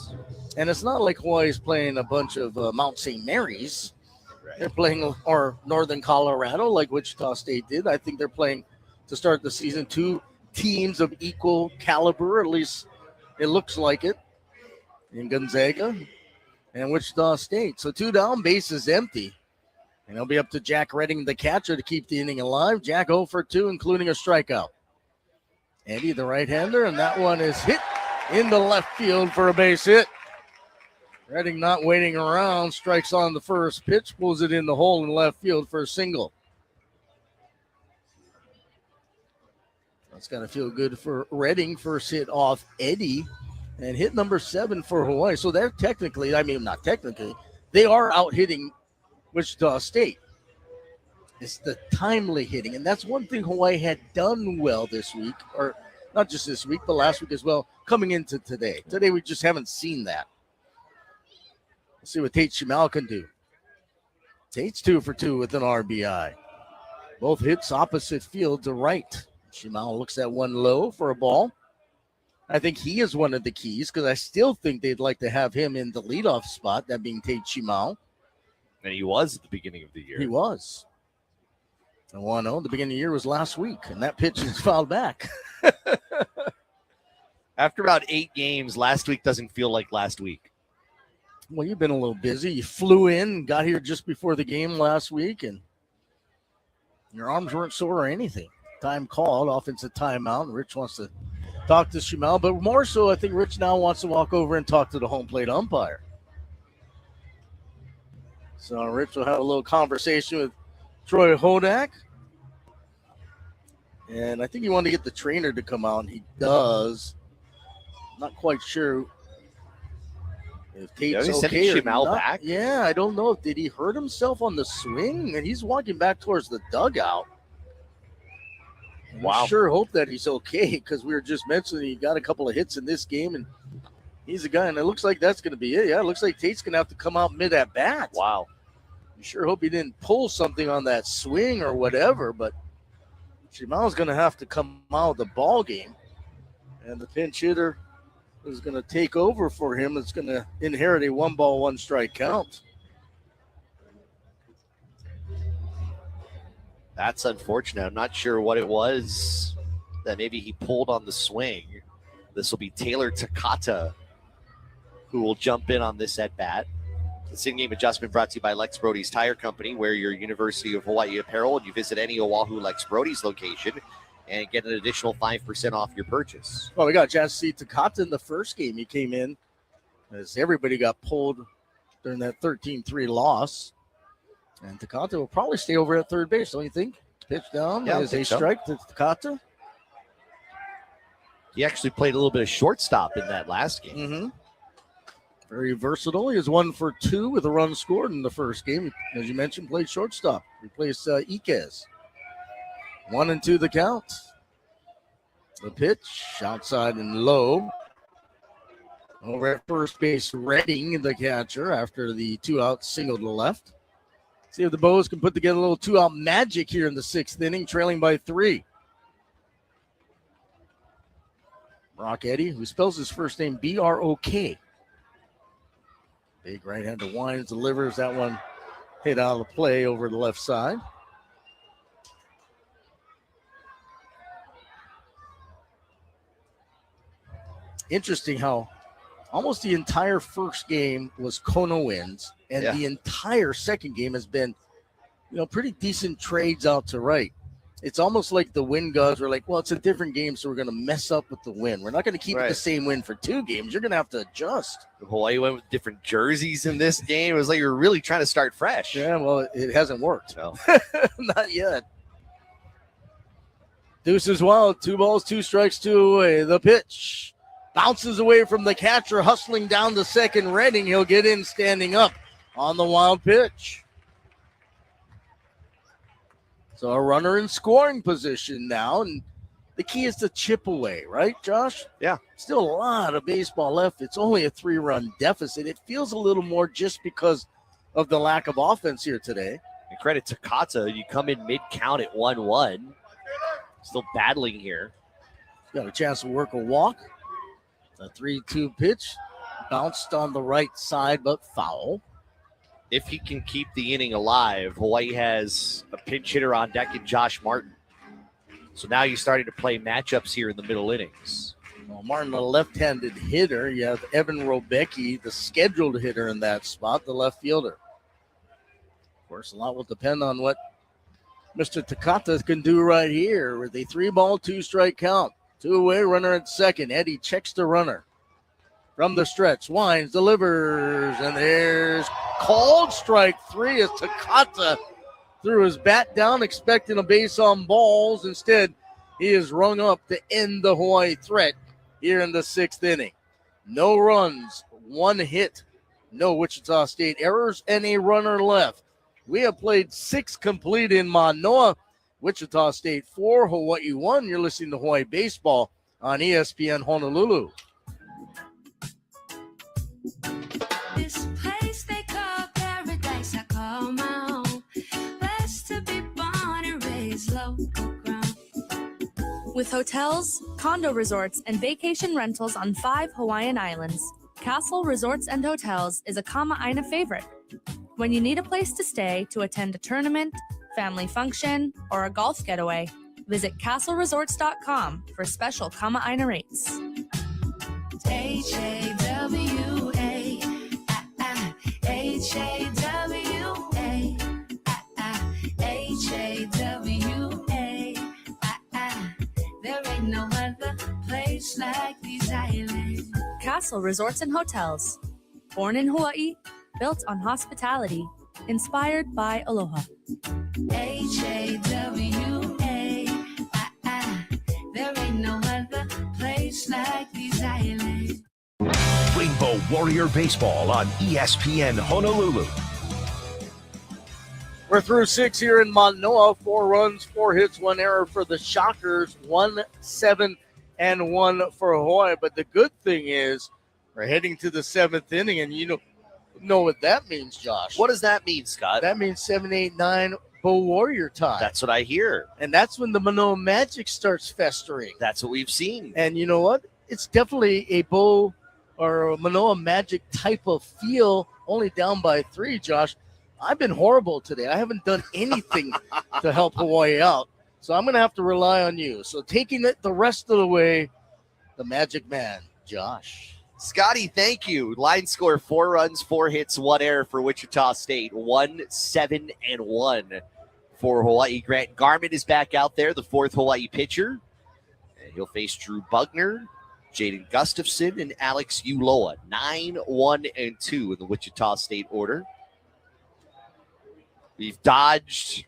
[SPEAKER 1] And it's not like Hawaii's playing a bunch of Mount St. Mary's. Right. They're playing or Northern Colorado like Wichita State did. I think they're playing to start the season 2 teams of equal caliber. At least it looks like it. In Gonzaga and Wichita State. So 2 down, bases empty. And it'll be up to Jack Redding, the catcher, to keep the inning alive. Jack 0 for 2, including a strikeout. Andy, the right-hander, and that one is hit in the left field for a base hit. Redding not waiting around, strikes on the first pitch, pulls it in the hole in left field for a single. That's got to feel good for Redding. First hit off Eddy, and hit number 7 for Hawaii. So they're not technically, they are out hitting Wichita State. It's the timely hitting, and that's one thing Hawaii had done well this week, or not just this week, but last week as well, coming into today. Today we just haven't seen that. Let's see what Tate Shimao can do. Tate's 2 for 2 with an RBI. Both hits opposite field to right. Shimao looks at one low for a ball. I think he is one of the keys because I still think they'd like to have him in the leadoff spot, that being Tate Shimao.
[SPEAKER 22] And he was at the beginning of the year.
[SPEAKER 1] He was. And 1-0, the beginning of the year was last week, and that pitch is fouled back.
[SPEAKER 22] After about 8 games, last week doesn't feel like last week.
[SPEAKER 1] Well, you've been a little busy. You flew in, got here just before the game last week, and your arms weren't sore or anything. Time called, offensive timeout. Rich wants to talk to Shamal, but more so, I think Rich now wants to walk over and talk to the home plate umpire. So Rich will have a little conversation with Troy Hodak. And I think he wanted to get the trainer to come out, and he does. Not quite sure if Tate's okay or
[SPEAKER 22] Shamal
[SPEAKER 1] not.
[SPEAKER 22] back?
[SPEAKER 1] Yeah, I don't know. Did he hurt himself on the swing? And he's walking back towards the dugout.
[SPEAKER 22] Wow.
[SPEAKER 1] I sure hope that he's okay, because we were just mentioning he got a couple of hits in this game, and he's a guy, and it looks like that's going to be it. Yeah, it looks like Tate's going to have to come out mid at bat.
[SPEAKER 22] Wow.
[SPEAKER 1] You sure hope he didn't pull something on that swing or whatever, but Shamal's going to have to come out of the ball game, and the pinch hitter is going to take over for him. It's going to inherit a 1-ball, 1-strike count.
[SPEAKER 22] That's unfortunate. I'm not sure what it was that maybe he pulled on the swing. This will be Taylor Takata who will jump in on this at bat. The in-game adjustment brought to you by Lex Brody's Tire Company. Wear your University of Hawaii apparel and you visit any Oahu Lex Brody's location and get an additional 5% off your purchase.
[SPEAKER 1] Well, we got a chance to see Takata in the first game. He came in as everybody got pulled during that 13-3 loss. And Takata will probably stay over at third base, don't you think? Pitch down as a strike to Takata.
[SPEAKER 22] He actually played a little bit of shortstop in that last game.
[SPEAKER 1] Mm-hmm. Very versatile. He was 1 for 2 with a run scored in the first game. As you mentioned, played shortstop. Replaced Iquez. 1-2 the count. The pitch outside and low. Over at first base, Redding, the catcher, after the 2-out single to the left. See if the Bows can put together a little 2-out magic here in the 6th inning, trailing by 3. Brock Eddy, who spells his first name B-R-O-K. Big right-hander winds, delivers that one hit out of play over the left side. Interesting how almost the entire first game was Kona wins, and the entire second game has been, pretty decent trades out to right. It's almost like the win gods were like, well, it's a different game, so we're going to mess up with the win. We're not going to keep it the same win for 2 games. You're going to have to adjust.
[SPEAKER 22] Hawaii went with different jerseys in this game. It was like you were really trying to start fresh.
[SPEAKER 1] Yeah, well, it hasn't worked.
[SPEAKER 22] No.
[SPEAKER 1] Not yet. Deuces wild. 2 balls, 2 strikes, 2 away. The pitch bounces away from the catcher, hustling down to second. Redding. He'll get in standing up on the wild pitch. So a runner in scoring position now, and the key is to chip away, right, Josh?
[SPEAKER 22] Yeah.
[SPEAKER 1] Still a lot of baseball left. It's only a 3-run deficit. It feels a little more just because of the lack of offense here today.
[SPEAKER 22] And credit to Kata. You come in mid-count at 1-1. Still battling here.
[SPEAKER 1] Got a chance to work a walk. A 3-2 pitch. Bounced on the right side, but foul.
[SPEAKER 22] If he can keep the inning alive, Hawaii has a pinch hitter on deck in Josh Martin. So now you're starting to play matchups here in the middle innings.
[SPEAKER 1] Well, Martin, a left-handed hitter. You have Evan Robecki, the scheduled hitter in that spot, the left fielder. Of course, a lot will depend on what Mr. Takata can do right here with a 3-ball, 2-strike count. 2 away, runner at second. Eddie checks the runner. From the stretch, winds, delivers, and there's called strike 3 as Takata threw his bat down, expecting a base on balls. Instead, he is rung up to end the Hawaii threat here in the 6th inning. No runs, 1 hit, no Wichita State errors, and a runner left. We have played 6 complete in Manoa. Wichita State 4, Hawaii 1. You're listening to Hawaii Baseball on ESPN Honolulu.
[SPEAKER 17] This place they call paradise, I call my own. Blessed to be born and raised local ground.
[SPEAKER 5] With hotels, condo resorts, and vacation rentals on 5 Hawaiian islands, Castle Resorts and Hotels is a Kama'aina favorite. When you need a place to stay to attend a tournament, family function, or a golf getaway, visit castleresorts.com for special Kama'aina rates.
[SPEAKER 17] HAWA. H-A-W-A. H-A-W-A. There ain't no other place like these islands.
[SPEAKER 5] Castle Resorts and Hotels. Born in Hawaii, built on hospitality, inspired by aloha.
[SPEAKER 17] H-A-W-A. There ain't no other place like these islands.
[SPEAKER 8] Rainbow Warrior Baseball on ESPN Honolulu.
[SPEAKER 1] We're through 6 here in Manoa. 4 runs, 4 hits, 1 error for the Shockers. 1-7 and 1 for Hawaii. But the good thing is we're heading to the 7th inning, and you know what that means, Josh.
[SPEAKER 22] What does that mean, Scott?
[SPEAKER 1] That means 7, 8, 9 Bow Warrior time.
[SPEAKER 22] That's what I hear.
[SPEAKER 1] And that's when the Manoa Magic starts festering.
[SPEAKER 22] That's what we've seen.
[SPEAKER 1] And you know what? It's definitely a Bow or a Manoa Magic type of feel, only down by 3, Josh. I've been horrible today. I haven't done anything to help Hawaii out. So I'm going to have to rely on you. So taking it the rest of the way, the Magic Man, Josh.
[SPEAKER 22] Scotty, thank you. Line score 4 runs, 4 hits, 1 error for Wichita State. 1-7 and 1 for Hawaii. Grant Garmin is back out there, the 4th Hawaii pitcher. And he'll face Drew Bugner, Jaden Gustafson, and Alex Uloa. 9-1 and 2 in the Wichita State order. We've dodged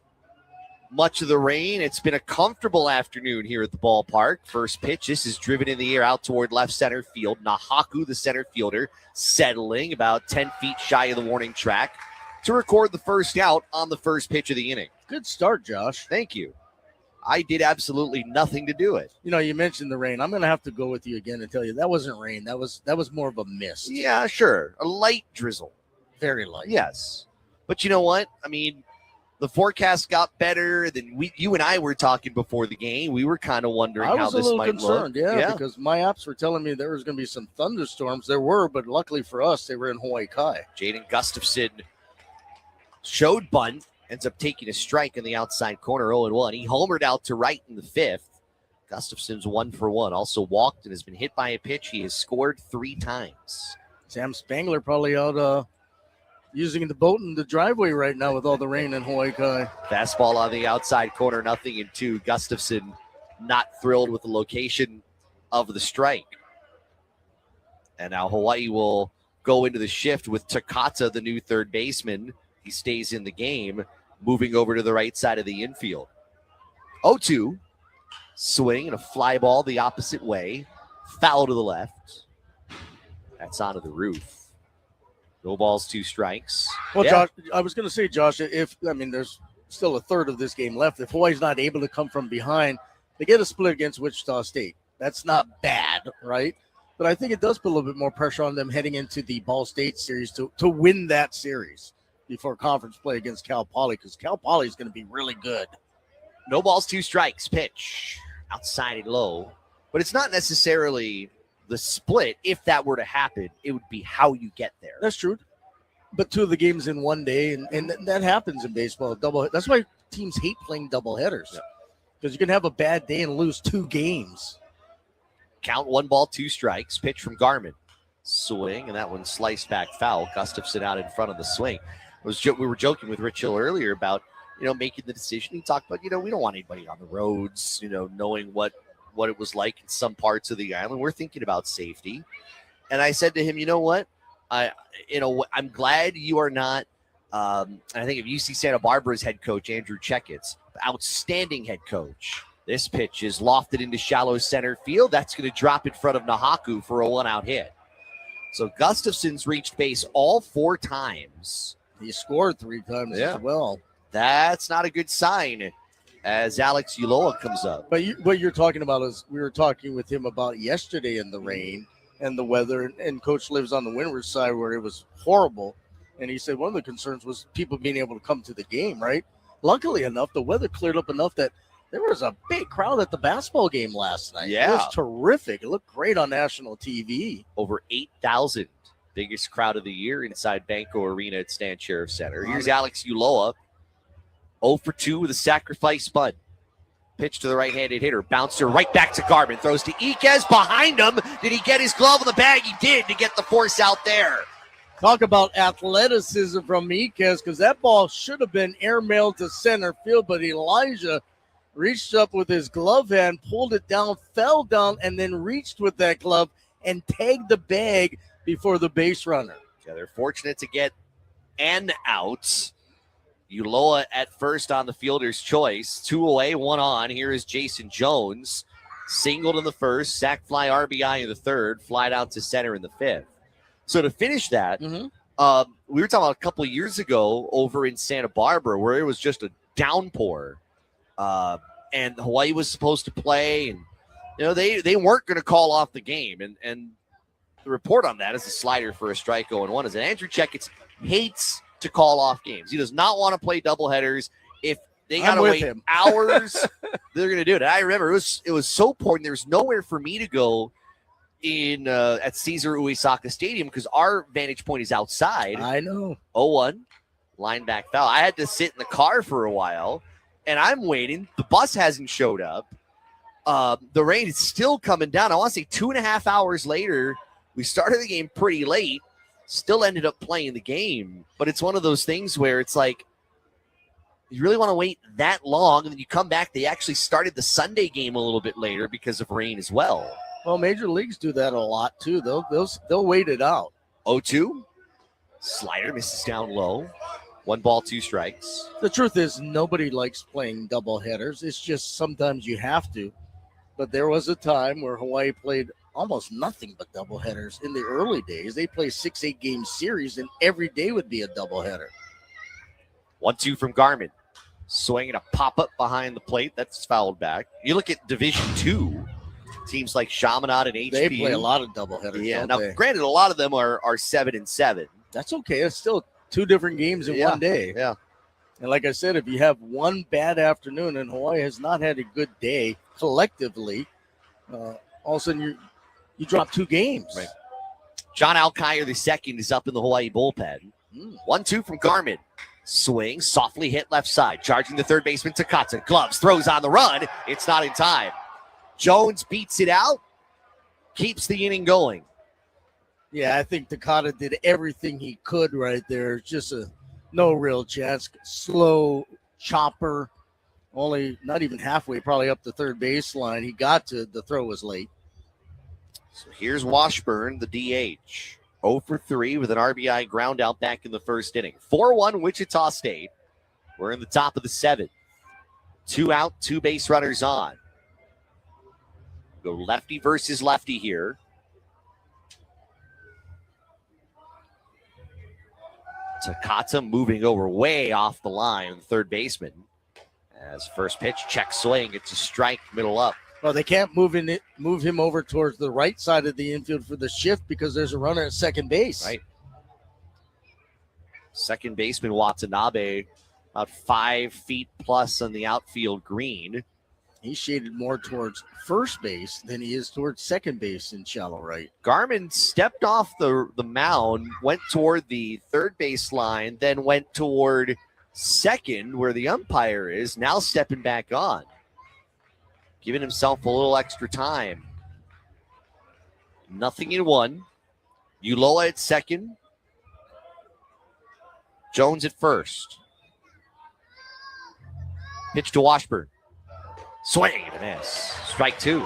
[SPEAKER 22] much of the rain. It's been a comfortable afternoon here at the ballpark. First pitch, this is driven in the air out toward left center field. Nahaku, the center fielder, settling about 10 feet shy of the warning track to record the first out on the first pitch of the inning.
[SPEAKER 1] Good start, Josh.
[SPEAKER 22] Thank you. I did absolutely nothing to do it.
[SPEAKER 1] You know, you mentioned the rain. I'm going to have to go with you again and tell you that wasn't rain. That was more of a mist.
[SPEAKER 22] Yeah, sure. A light drizzle.
[SPEAKER 1] Very light.
[SPEAKER 22] Yes. But you know what? I mean, the forecast got better than you and I were talking before the game. We were kind of wondering how this might
[SPEAKER 1] concerned,
[SPEAKER 22] look.
[SPEAKER 1] Yeah, because my apps were telling me there was going to be some thunderstorms. There were, but luckily for us, they were in Hawaii Kai.
[SPEAKER 22] Jaden Gustafson showed bunt, ends up taking a strike in the outside corner, 0-1. He homered out to right in the 5th. Gustafson's 1 for 1. Also walked and has been hit by a pitch. He has scored 3 times.
[SPEAKER 1] Sam Spangler probably out using the boat in the driveway right now with all the rain in Hawaii Kai.
[SPEAKER 22] Fastball on the outside corner, 0-2. Gustafson not thrilled with the location of the strike. And now Hawaii will go into the shift with Takata, the new third baseman. He stays in the game, moving over to the right side of the infield. 0-2. Swing and a fly ball the opposite way. Foul to the left. That's onto the roof. No balls, 2 strikes.
[SPEAKER 1] Well, yeah. Josh, I was going to say, Josh, there's still a third of this game left. If Hawaii's not able to come from behind, they get a split against Wichita State. That's not bad, right? But I think it does put a little bit more pressure on them heading into the Ball State series to win that series before conference play against Cal Poly, because Cal Poly is going to be really good.
[SPEAKER 22] No balls, 2 strikes. Pitch outside and low. But it's not necessarily the split. If that were to happen, it would be how you get there.
[SPEAKER 1] That's true. But 2 of the games in one day, and that happens in baseball. That's why teams hate playing double headers, because you can have a bad day and lose 2 games.
[SPEAKER 22] Count 1 ball, 2 strikes. Pitch from Garmin. Swing, and that one sliced back foul. Gustafson out in front of the swing. We were joking with Rich Hill earlier about, making the decision. He talked about, we don't want anybody on the roads, knowing what it was like in some parts of the island. We're thinking about safety. And I said to him, you know what? I'm glad you are not. I think of UC Santa Barbara's head coach, Andrew Checketts, outstanding head coach. This pitch is lofted into shallow center field. That's going to drop in front of Nahaku for a 1-out hit. So Gustafson's reached base all 4 times.
[SPEAKER 1] He scored 3 times as well.
[SPEAKER 22] That's not a good sign as Alex Uloa comes up.
[SPEAKER 1] But what you're talking about is we were talking with him about yesterday in the rain and the weather, and Coach lives on the windward side where it was horrible. And he said one of the concerns was people being able to come to the game, right? Luckily enough, the weather cleared up enough that there was a big crowd at the basketball game last night.
[SPEAKER 22] Yeah.
[SPEAKER 1] It was terrific. It looked great on national TV.
[SPEAKER 22] Over 8,000. Biggest crowd of the year inside Banco Arena at Stan Sheriff Center. Here's Alex Uloa. 0 for 2 with a sacrifice bunt. Pitch to the right-handed hitter. Bouncer right back to Garmin. Throws to Iquez behind him. Did he get his glove in the bag? He did to get the force out there.
[SPEAKER 1] Talk about athleticism from Iquez, because that ball should have been airmailed to center field, but Elijah reached up with his glove hand, pulled it down, fell down, and then reached with that glove and tagged the bag before the base runner.
[SPEAKER 22] Yeah, they're fortunate to get an out. Uloa at first on the fielder's choice. 2 away, 1 on. Here is Jason Jones. Singled in the first, sac fly RBI in the third, flied out to center in the fifth. So to finish that, we were talking about a couple of years ago over in Santa Barbara where it was just a downpour. And Hawaii was supposed to play, and they weren't going to call off the game. And the report on that is a slider for a strike 0-1 is that Andrew Checketts hates to call off games. He does not want to play doubleheaders. If they got to wait hours, they're going to do it. And I remember it was so pouring. There was nowhere for me to go in at Caesar Uesaka Stadium because our vantage point is outside.
[SPEAKER 1] I know.
[SPEAKER 22] 0-1, line back foul. I had to sit in the car for a while, and I'm waiting. The bus hasn't showed up. The rain is still coming down. I want to say 2.5 hours later, we started the game pretty late, still ended up playing the game. But it's one of those things where it's like, you really want to wait that long, and then you come back. They actually started the Sunday game a little bit later because of rain as well.
[SPEAKER 1] Well, major leagues do that a lot too. They'll wait it out.
[SPEAKER 22] 0-2, slider misses down low. 1 ball, 2 strikes.
[SPEAKER 1] The truth is, nobody likes playing double headers. It's just sometimes you have to. But there was a time where Hawaii played almost nothing but double headers. In the early days, they played 6-8 game series, and every day would be a double header.
[SPEAKER 22] 1-2 from Garmin. Swinging a pop-up behind the plate. That's fouled back. You look at Division II, teams like Chaminade and HPU.
[SPEAKER 1] They play a lot of doubleheaders.
[SPEAKER 22] Yeah, now granted, a lot of them are 7-7.
[SPEAKER 1] That's okay. It's still 2 different games in one day.
[SPEAKER 22] Yeah.
[SPEAKER 1] And like I said, if you have one bad afternoon, and Hawaii has not had a good day collectively, all of a sudden you drop 2 games.
[SPEAKER 22] Right. John Alkire II is up in the Hawaii bullpen. 1-2 from Garmin. Swing, softly hit left side. Charging the third baseman, Takata. Gloves, throws on the run. It's not in time. Jones beats it out, keeps the inning going.
[SPEAKER 1] Yeah, I think Takata did everything he could right there. Just no real chance. Slow chopper, only not even halfway, probably up the third baseline. He got to the throw was late.
[SPEAKER 22] So here's Washburn, the DH. 0 for 3 with an RBI ground out back in the first inning. 4-1 Wichita State. We're in the top of the 7th. 2 out, 2 base runners on. Go lefty versus lefty here. Takata moving over way off the line, third baseman. As first pitch, check swing. It's a strike, middle up.
[SPEAKER 1] Well, they can't move him over towards the right side of the infield for the shift because there's a runner at second base.
[SPEAKER 22] Right. Second baseman Watanabe, about 5 feet plus on the outfield green.
[SPEAKER 1] He's shaded more towards first base than he is towards second base in shallow right.
[SPEAKER 22] Garmin stepped off the mound, went toward the third base line, then went toward second where the umpire is, now stepping back on. Giving himself a little extra time. 0-1. Uloa at second. Jones at first. Pitch to Washburn. Swing and a miss. Strike 2.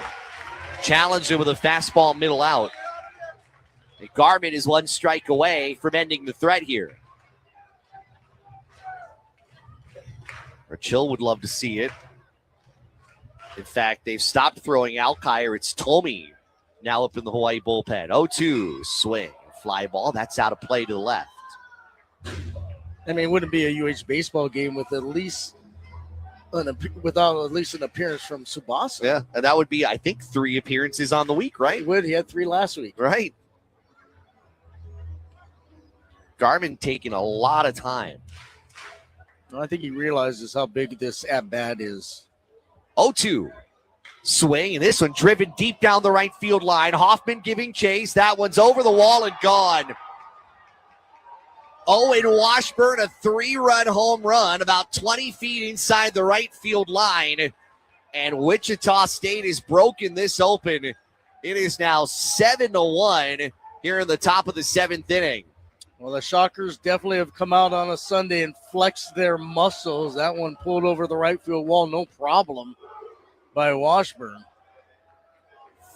[SPEAKER 22] Challenged him with a fastball middle out. And Garmin is 1 strike away from ending the threat here. Chill would love to see it. In fact, they've stopped throwing Alkire. It's Tomey now up in the Hawaii bullpen. 0-2. Swing. Fly ball. That's out of play to the left.
[SPEAKER 1] I mean, it wouldn't be a UH baseball game with without at least an appearance from Tsubasa.
[SPEAKER 22] Yeah, and that would be, I think, 3 appearances on the week, right?
[SPEAKER 1] He would. He had 3 last week.
[SPEAKER 22] Right. Garmin taking a lot of time.
[SPEAKER 1] I think he realizes how big this at-bat is.
[SPEAKER 22] 0-2. Swing, and this one driven deep down the right field line. Hoffman giving chase. That one's over the wall and gone. Owen Washburn, a 3-run home run, about 20 feet inside the right field line. And Wichita State has broken this open. It is now 7-1 here in the top of the 7th inning.
[SPEAKER 1] Well, the Shockers definitely have come out on a Sunday and flexed their muscles. That one pulled over the right field wall, no problem, by Washburn.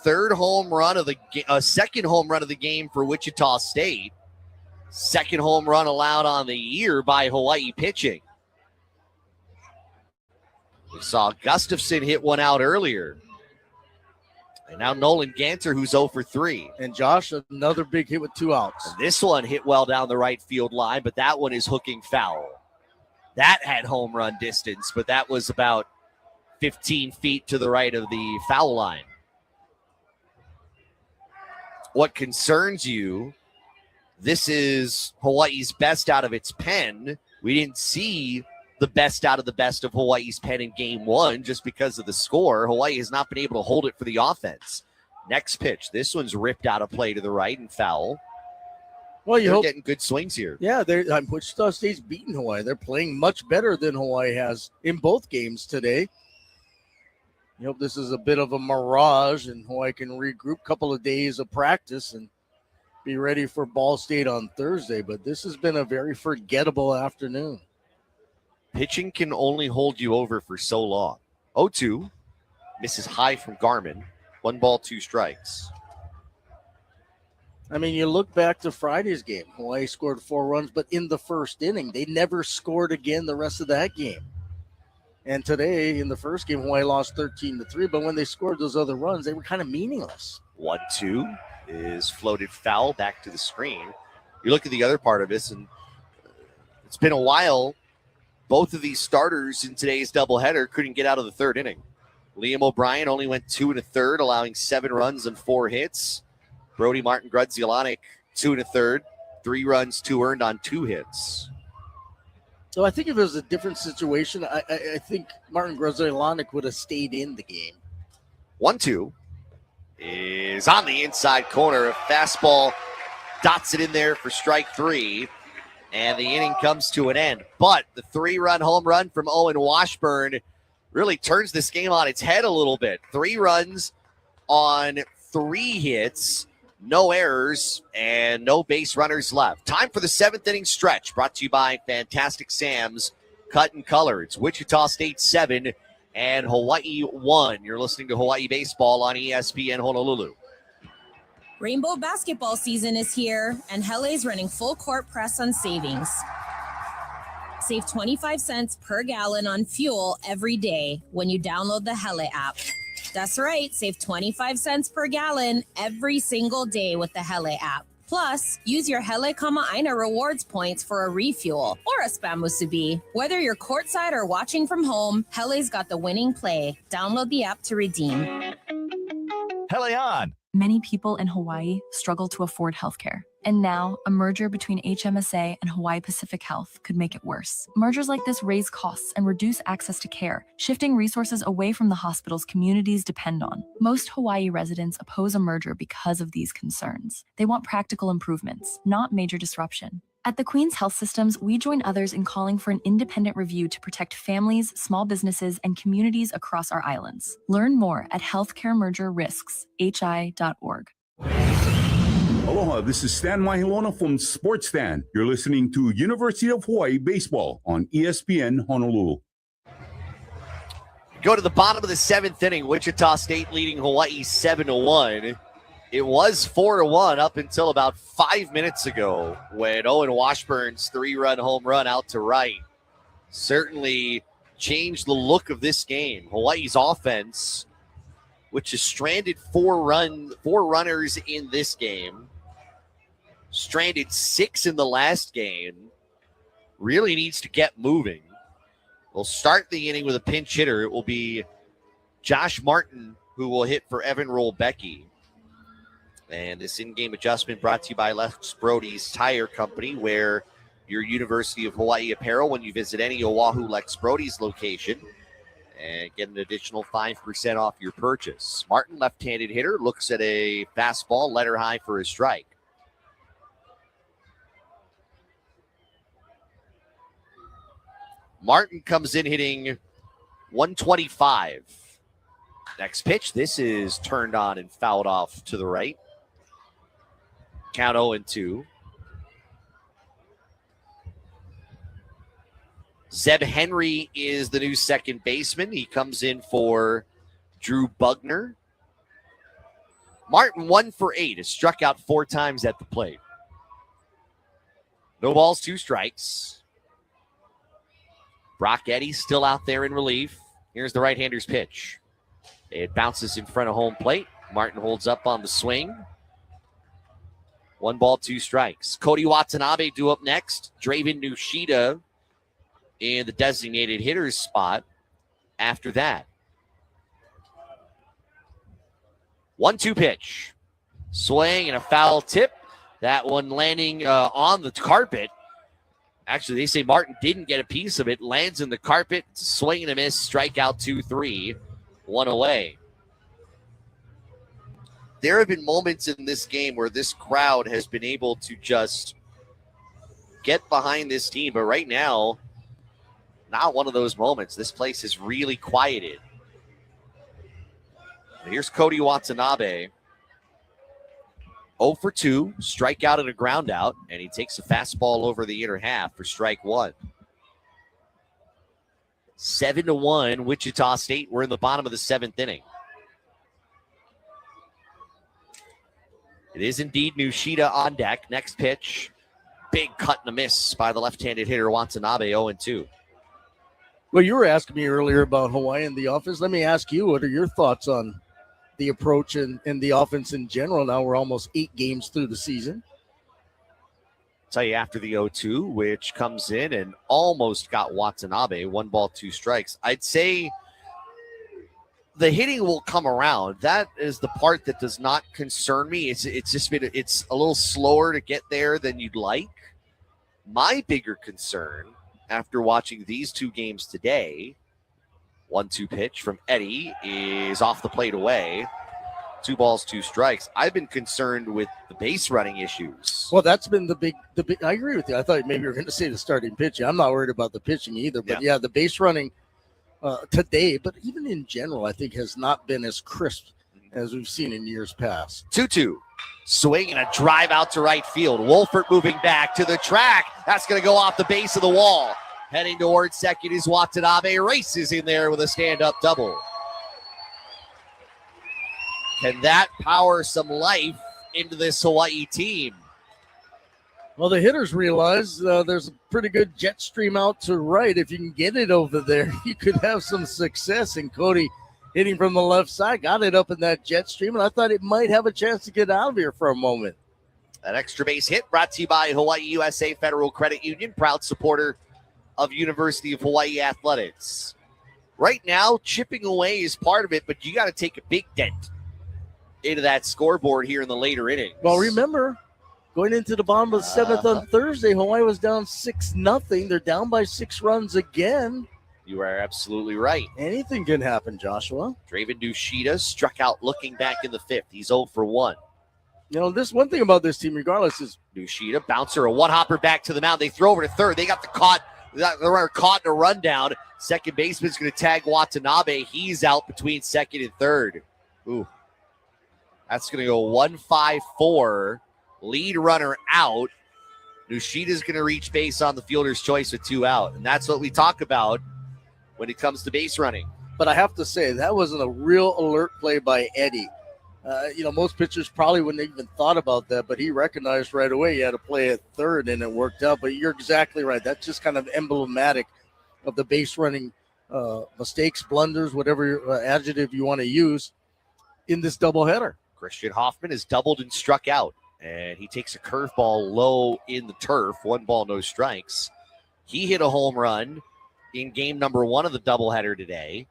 [SPEAKER 22] Second home run of the game for Wichita State. Second home run allowed on the year by Hawaii pitching. We saw Gustafson hit one out earlier. And now Nolan Ganter, who's 0 for 3.
[SPEAKER 1] And Josh, another big hit with 2 outs.
[SPEAKER 22] And this one hit well down the right field line, but that one is hooking foul. That had home run distance, but that was about 15 feet to the right of the foul line. What concerns you, this is Hawaii's best out of its pen. We didn't see the best out of the best of Hawaii's pen in game 1 just because of the score. Hawaii has not been able to hold it for the offense. Next pitch. This one's ripped out of play to the right and foul.
[SPEAKER 1] Well,
[SPEAKER 22] They're getting good swings here.
[SPEAKER 1] Yeah, Wichita State's beating Hawaii. They're playing much better than Hawaii has in both games today. You hope this is a bit of a mirage and Hawaii can regroup a couple of days of practice and be ready for Ball State on Thursday. But this has been a very forgettable afternoon.
[SPEAKER 22] Pitching can only hold you over for so long. 0-2. Misses high from Garmin. 1 ball, 2 strikes.
[SPEAKER 1] I mean, you look back to Friday's game. Hawaii scored 4 runs, but in the first inning, they never scored again the rest of that game. And today, in the first game, Hawaii lost 13-3, but when they scored those other runs, they were kind of meaningless.
[SPEAKER 22] 1-2 is floated foul back to the screen. You look at the other part of this, and it's been a while. Both of these starters in today's doubleheader couldn't get out of the third inning. Liam O'Brien only went 2 1/3, allowing 7 runs and 4 hits. Brody Martin Grudzielanek, 2 1/3, 3 runs, 2 earned on 2 hits.
[SPEAKER 1] So I think if it was a different situation, I think Martin Grudzielanek would have stayed in the game.
[SPEAKER 22] 1-2 is on the inside corner. A fastball dots it in there for strike 3. And the inning comes to an end. But the 3-run home run from Owen Washburn really turns this game on its head a little bit. 3 runs on 3 hits, no errors, and no base runners left. Time for the 7th inning stretch, brought to you by Fantastic Sam's Cut and Color. It's Wichita State 7 and Hawaii 1. You're listening to Hawaii Baseball on ESPN Honolulu.
[SPEAKER 7] Rainbow basketball season is here, and Hele's running full court press on savings. Save 25 cents per gallon on fuel every day when you download the Hele app. That's right, save 25 cents per gallon every single day with the Hele app. Plus, use your Hele Kama'aina rewards points for a refuel or a spam musubi. Whether you're courtside or watching from home, Hele's got the winning play. Download the app to redeem.
[SPEAKER 8] Hele on!
[SPEAKER 2] Many people in Hawaii struggle to afford healthcare. And now, a merger between HMSA and Hawaii Pacific Health could make it worse. Mergers like this raise costs and reduce access to care, shifting resources away from the hospitals communities depend on. Most Hawaii residents oppose a merger because of these concerns. They want practical improvements, not major disruption. At the Queen's Health Systems, we join others in calling for an independent review to protect families, small businesses, and communities across our islands. Learn more at healthcaremergerrisks.hi.org.
[SPEAKER 16] Aloha, this is Stan Mahilona from Sports Stan. You're listening to University of Hawaii Baseball on ESPN Honolulu.
[SPEAKER 22] Go to the bottom of the 7th inning. Wichita State leading Hawaii 7-1. It was 4-1 up until about 5 minutes ago when Owen Washburn's 3-run home run out to right certainly changed the look of this game. Hawaii's offense, which has stranded 4 runners in this game, stranded 6 in the last game, really needs to get moving. We'll start the inning with a pinch hitter. It will be Josh Martin, who will hit for Evan Rolbecki. And this in-game adjustment brought to you by Lex Brody's Tire Company, where your University of Hawaii apparel when you visit any Oahu Lex Brody's location, and get an additional 5% off your purchase. Martin, left-handed hitter, looks at a fastball, letter high for a strike. Martin comes in hitting 125. Next pitch, this is turned on and fouled off to the right. Count 0-2. Zeb Henry is the new second baseman. He comes in for Drew Bugner. Martin 1 for 8, has struck out 4 times at the plate. No balls, 2 strikes. Brock Eddy still out there in relief. Here's the right-hander's pitch. It bounces in front of home plate. Martin holds up on the swing. 1 ball, 2 strikes. Cody Watanabe due up next. Draven Nushida in the designated hitter's spot after that. 1-2 pitch. Swing and a foul tip. That one landing on the carpet. Actually, they say Martin didn't get a piece of it. Lands in the carpet. Swing and a miss. Strikeout 2-3. 1 away. There have been moments in this game where this crowd has been able to just get behind this team. But right now, not one of those moments. This place is really quieted. Here's Cody Watanabe. 0 for 2, strikeout and a ground out, and he takes a fastball over the inner half for strike 1. 7-1, Wichita State. We're in the bottom of the 7th inning. It is indeed Nushida on deck. Next pitch, big cut and a miss by the left-handed hitter Watanabe, 0-2.
[SPEAKER 1] Well, you were asking me earlier about Hawaii and the offense. Let me ask you, what are your thoughts on the approach and the offense in general? Now we're almost 8 games through the season.
[SPEAKER 22] Tell you after the 0-2, which comes in and almost got Watanabe, 1 ball, 2 strikes. I'd say the hitting will come around. That is the part that does not concern me. It's just been, it's a little slower to get there than you'd like. My bigger concern after watching these 2 games today, 1-2 pitch from Eddy is off the plate away. 2 balls, 2 strikes. I've been concerned with the base running issues.
[SPEAKER 1] Well, that's been the big. I agree with you. I thought maybe you were going to say the starting pitching. I'm not worried about the pitching either. But yeah the base running today, but even in general, I think has not been as crisp as we've seen in years past.
[SPEAKER 22] 2-2. Swing and a drive out to right field. Wolfert moving back to the track. That's going to go off the base of the wall. Heading towards second is Watanabe. Races in there with a stand-up double. Can that power some life into this Hawaii team?
[SPEAKER 1] Well, the hitters realize there's a pretty good jet stream out to right. If you can get it over there, you could have some success. And Cody hitting from the left side, got it up in that jet stream, and I thought it might have a chance to get out of here for a moment.
[SPEAKER 22] An extra base hit brought to you by Hawaii USA Federal Credit Union, proud supporter of University of Hawaii Athletics. Right now, chipping away is part of it, but you got to take a big dent into that scoreboard here in the later innings.
[SPEAKER 1] Well, remember, going into the bottom of the 7th on Thursday, Hawaii was down 6-0. They're down by 6 runs again.
[SPEAKER 22] You are absolutely right.
[SPEAKER 1] Anything can happen, Joshua.
[SPEAKER 22] Draven Nushida struck out looking back in the 5th. He's 0 for 1.
[SPEAKER 1] You know, this one thing about this team, regardless, is
[SPEAKER 22] Nushida, bouncer, a one-hopper back to the mound. They throw over to third. They got the runner caught in a rundown. Second baseman's going to tag Watanabe. He's out between second and third. Ooh. That's going to go 1-5-4. Lead runner out. Nushida's going to reach base on the fielder's choice with 2 out. And that's what we talk about when it comes to base running.
[SPEAKER 1] But I have to say, that wasn't a real alert play by Eddy. Most pitchers probably wouldn't have even thought about that, but he recognized right away he had to play at third, and it worked out. But you're exactly right. That's just kind of emblematic of the base running mistakes, blunders, whatever adjective you want to use in this doubleheader.
[SPEAKER 22] Christian Hoffman has doubled and struck out, and he takes a curveball low in the turf. 1 ball, no strikes. He hit a home run in game number 1 of the doubleheader today.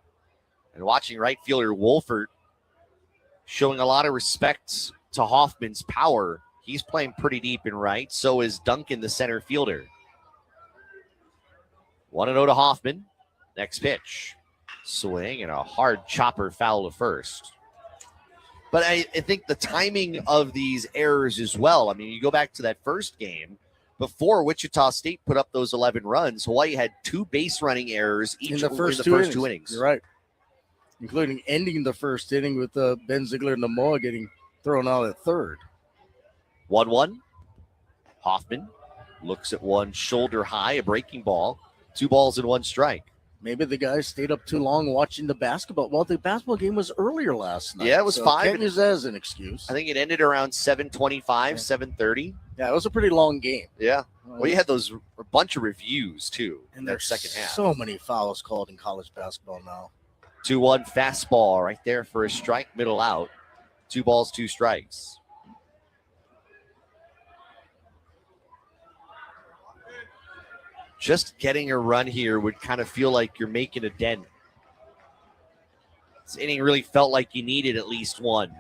[SPEAKER 22] And watching right fielder Wolfert showing a lot of respect to Hoffman's power. He's playing pretty deep in right. So is Duncan, the center fielder. 1-0 to Hoffman. Next pitch. Swing and a hard chopper foul to first. But I think the timing of these errors as well. I mean, you go back to that first game. Before Wichita State put up those 11 runs, Hawaii had 2 base running errors each
[SPEAKER 1] in the first, two innings. You're right. Including ending the first inning with Ben Ziegler and Namoa getting thrown out at third.
[SPEAKER 22] 1-1. Hoffman looks at one shoulder high, a breaking ball. 2 balls and 1 strike.
[SPEAKER 1] Maybe the guys stayed up too long watching the basketball. Well, the basketball game was earlier last night.
[SPEAKER 22] Yeah, it was
[SPEAKER 1] so
[SPEAKER 22] 5.
[SPEAKER 1] Can't use that as an excuse.
[SPEAKER 22] I think it ended around 7:25, 7:30.
[SPEAKER 1] Yeah, it was a pretty long game.
[SPEAKER 22] Yeah. Well, you had those a bunch of reviews too in that
[SPEAKER 1] there's
[SPEAKER 22] second half.
[SPEAKER 1] so many fouls called in college basketball now.
[SPEAKER 22] 2-1 fastball right there for a strike, middle out. 2 balls, 2 strikes. Just getting a run here would kind of feel like you're making a dent. This inning really felt like you needed at least one.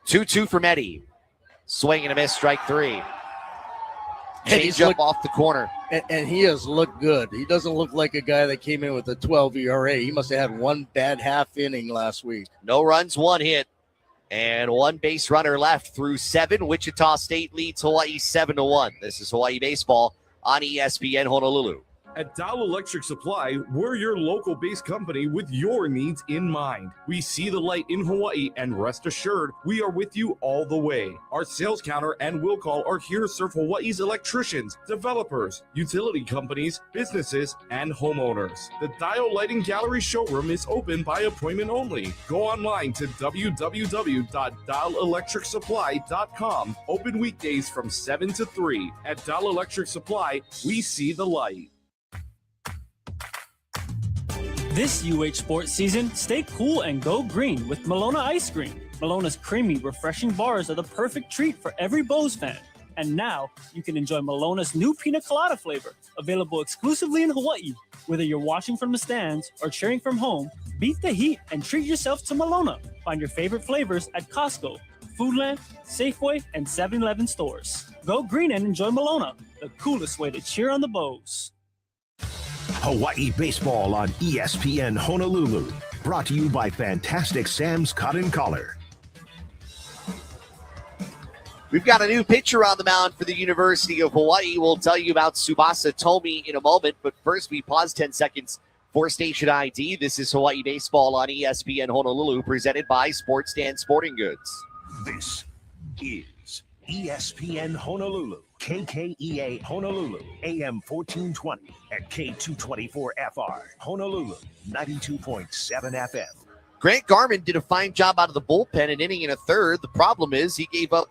[SPEAKER 22] 2-2 from Eddie. Swing and a miss, strike 3. Change up off the corner.
[SPEAKER 1] And he has looked good. He doesn't look like a guy that came in with a 12 ERA. He must have had one bad half inning last week.
[SPEAKER 22] No runs, 1 hit, and 1 base runner left through 7. Wichita State leads Hawaii 7-1. This is Hawaii Baseball on ESPN Honolulu.
[SPEAKER 3] At Dow Electric Supply, we're your local-based company with your needs in mind. We see the light in Hawaii, and rest assured, we are with you all the way. Our sales counter and will call are here to serve Hawaii's electricians, developers, utility companies, businesses, and homeowners. The Dial Lighting Gallery showroom is open by appointment only. Go online to www.dialelectricsupply.com. Open weekdays from 7 to 3. At Dial Electric Supply, we see the light.
[SPEAKER 14] This UH sports season, stay cool and go green with Malona Ice Cream. Malona's creamy, refreshing bars are the perfect treat for every Bows fan. And now, you can enjoy Malona's new pina colada flavor, available exclusively in Hawaii. Whether you're watching from the stands or cheering from home, beat the heat and treat yourself to Malona. Find your favorite flavors at Costco, Foodland, Safeway, and 7-Eleven stores. Go green and enjoy Malona, the coolest way to cheer on the Bows.
[SPEAKER 8] Hawaii Baseball on ESPN Honolulu. Brought to you by Fantastic Sam's Cotton Collar.
[SPEAKER 22] We've got a new pitcher on the mound for the University of Hawaii. We'll tell you about Tsubasa Tomi in a moment, but first we pause 10 seconds for station ID. This is Hawaii Baseball on ESPN Honolulu, presented by Sports Stand Sporting Goods.
[SPEAKER 8] This is ESPN Honolulu, KKEA Honolulu, AM 1420 and K224FR, Honolulu, 92.7 FM.
[SPEAKER 22] Grant Garman did a fine job out of the bullpen, an inning and a third. The problem is he gave up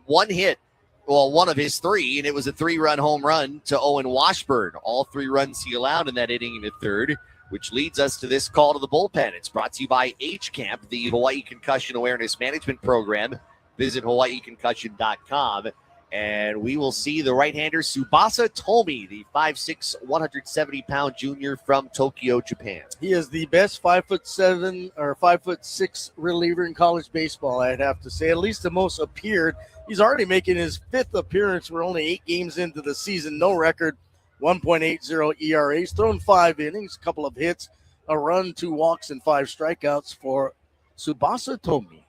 [SPEAKER 22] 1 hit, well, 1 of his 3, and it was a 3-run home run to Owen Washburn. All 3 runs he allowed in that inning and a third, which leads us to this call to the bullpen. It's brought to you by HCAMP, the Hawaii Concussion Awareness Management Program. Visit hawaiiconcussion.com, and we will see the right-hander Tsubasa Tomi, the 5'6", 170-pound junior from Tokyo, Japan.
[SPEAKER 1] He is the best 5'7" or 5'6" reliever in college baseball, I'd have to say. At least the most appeared. He's already making his 5th appearance. We're only 8 games into the season. No record, 1.80 ERA. He's thrown 5 innings, a couple of hits, a run, 2 walks, and 5 strikeouts for Tsubasa Tomi.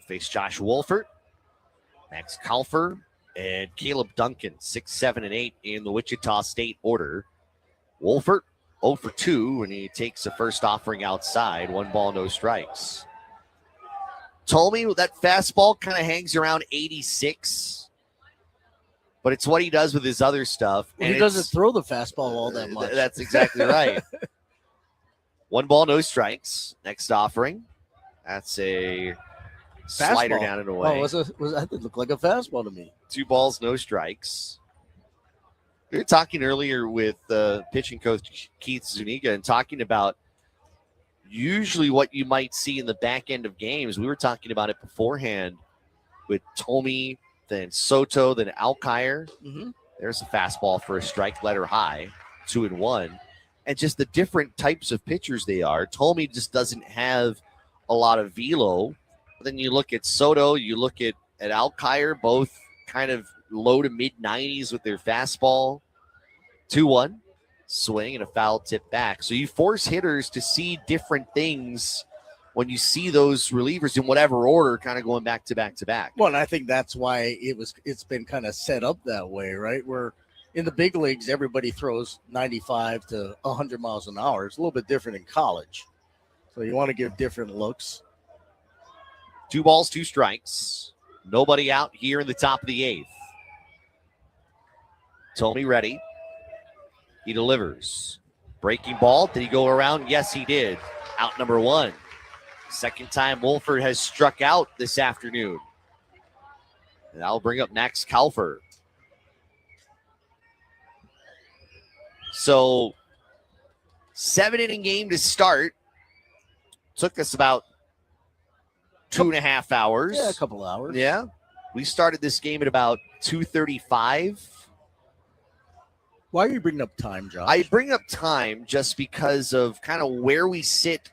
[SPEAKER 22] Face Josh Wolfert, Max Kalfer, and Caleb Duncan, 6, 7, and 8 in the Wichita State order. Wolfert 0 for 2, and he takes the first offering outside. 1 ball, no strikes. Tomi, that fastball kind of hangs around 86, but it's what he does with his other stuff.
[SPEAKER 1] Well, he doesn't throw the fastball all that much.
[SPEAKER 22] That's exactly right. 1 ball, no strikes. Next offering. That's a slider
[SPEAKER 1] Fastball.
[SPEAKER 22] down and away.
[SPEAKER 1] Oh, that did look like a fastball to me.
[SPEAKER 22] 2 balls, no strikes. We were talking earlier with pitching coach Keith Zuniga and talking about usually what you might see in the back end of games. We were talking about it beforehand with Tomi, then Soto, then Alkire.
[SPEAKER 1] Mm-hmm.
[SPEAKER 22] There's a fastball for a strike, letter high, 2-1. And just the different types of pitchers they are. Tomi just doesn't have a lot of velo. But then you look at Soto, you look at Alkire, both kind of low to mid-90s with their fastball. 2-1, swing and a foul tip back. So you force hitters to see different things when you see those relievers in whatever order, kind of going back to back to back.
[SPEAKER 1] Well, and I think that's why it's been kind of set up that way, right? Where in the big leagues, everybody throws 95 to 100 miles an hour. It's a little bit different in college. So you want to give different looks.
[SPEAKER 22] 2 balls, 2 strikes. Nobody out here in the top of the 8th. Tony ready. He delivers. Breaking ball. Did he go around? Yes, he did. Out number 1. Second time Wolford has struck out this afternoon. And that'll bring up Max Kaufer. So, 7-inning game to start. Took us about 2.5 hours.
[SPEAKER 1] Yeah, a couple hours.
[SPEAKER 22] Yeah. We started this game at about 2:35.
[SPEAKER 1] Why are you bringing up time, Josh?
[SPEAKER 22] I bring up time just because of kind of where we sit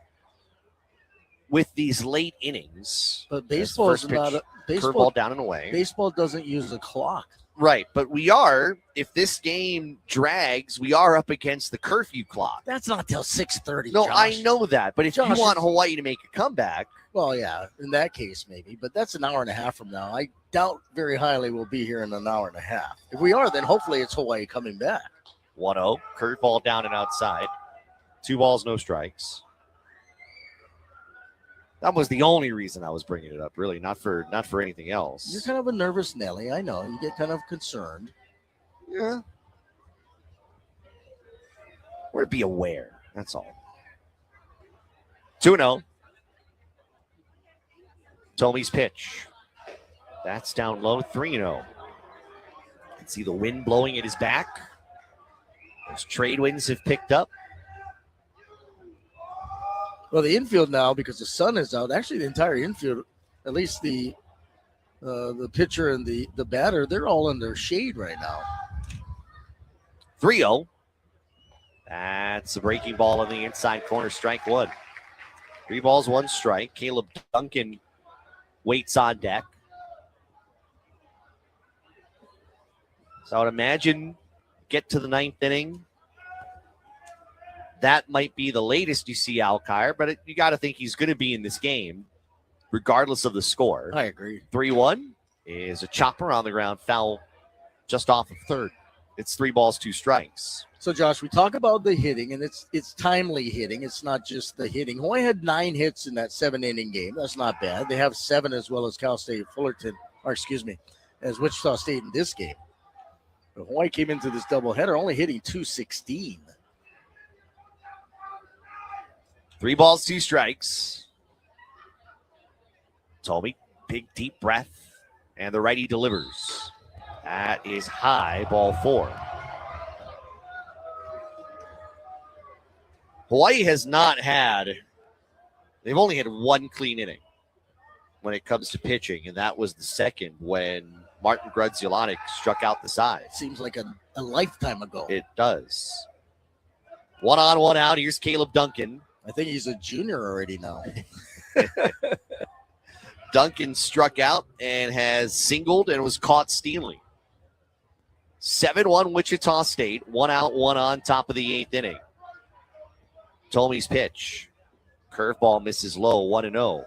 [SPEAKER 22] with these late innings.
[SPEAKER 1] But baseball is not a
[SPEAKER 22] baseball down and away.
[SPEAKER 1] Baseball doesn't use a clock.
[SPEAKER 22] Right, but we are, if this game drags, we are up against the curfew clock.
[SPEAKER 1] That's not till 6:30.
[SPEAKER 22] No,
[SPEAKER 1] Josh.
[SPEAKER 22] I know that, but if
[SPEAKER 1] Josh,
[SPEAKER 22] you want Hawaii to make a comeback.
[SPEAKER 1] Well, yeah, in that case, maybe, but that's an hour and a half from now. I doubt very highly we'll be here in an hour and a half. If we are, then hopefully it's Hawaii coming back.
[SPEAKER 22] 1-0, curveball down and outside. 2 balls, no strikes. That was the only reason I was bringing it up, really, not for anything else.
[SPEAKER 1] You're kind of a nervous Nelly. I know. You get kind of concerned.
[SPEAKER 22] Yeah. Or to be aware. That's all. 2-0. Tomey's pitch. That's down low. 3-0. Can see the wind blowing at his back. Those trade winds have picked up.
[SPEAKER 1] Well, the infield now, because the sun is out, actually the entire infield, at least the pitcher and the batter, they're all in their shade right now.
[SPEAKER 22] 3-0. That's a breaking ball on the inside corner, strike 1. 3 balls, 1 strike. Caleb Duncan waits on deck. So I would imagine get to the 9th inning. That might be the latest you see Alkire, but you got to think he's going to be in this game, regardless of the score.
[SPEAKER 1] I agree.
[SPEAKER 22] 3-1 is a chopper on the ground, foul just off of third. It's 3 balls, 2 strikes.
[SPEAKER 1] So, Josh, we talk about the hitting, and it's timely hitting. It's not just the hitting. Hawaii had 9 hits in that 7-inning game. That's not bad. They have 7 as well as Cal State Fullerton, as Wichita State in this game. But Hawaii came into this doubleheader only hitting .216.
[SPEAKER 22] 3 balls, 2 strikes. Tomey, big deep breath, and the righty delivers. That is high, ball 4. Hawaii has not had, they've only had 1 clean inning when it comes to pitching, and that was the second when Martin Grudzielanek struck out the side.
[SPEAKER 1] Seems like a lifetime ago.
[SPEAKER 22] It does. 1 on, 1 out. Here's Caleb Duncan.
[SPEAKER 1] I think he's a junior already now.
[SPEAKER 22] Duncan struck out and has singled and was caught stealing. 7-1 Wichita State. 1 out, 1 on, top of the 8th inning. Tomey's pitch. Curveball misses low, 1-0.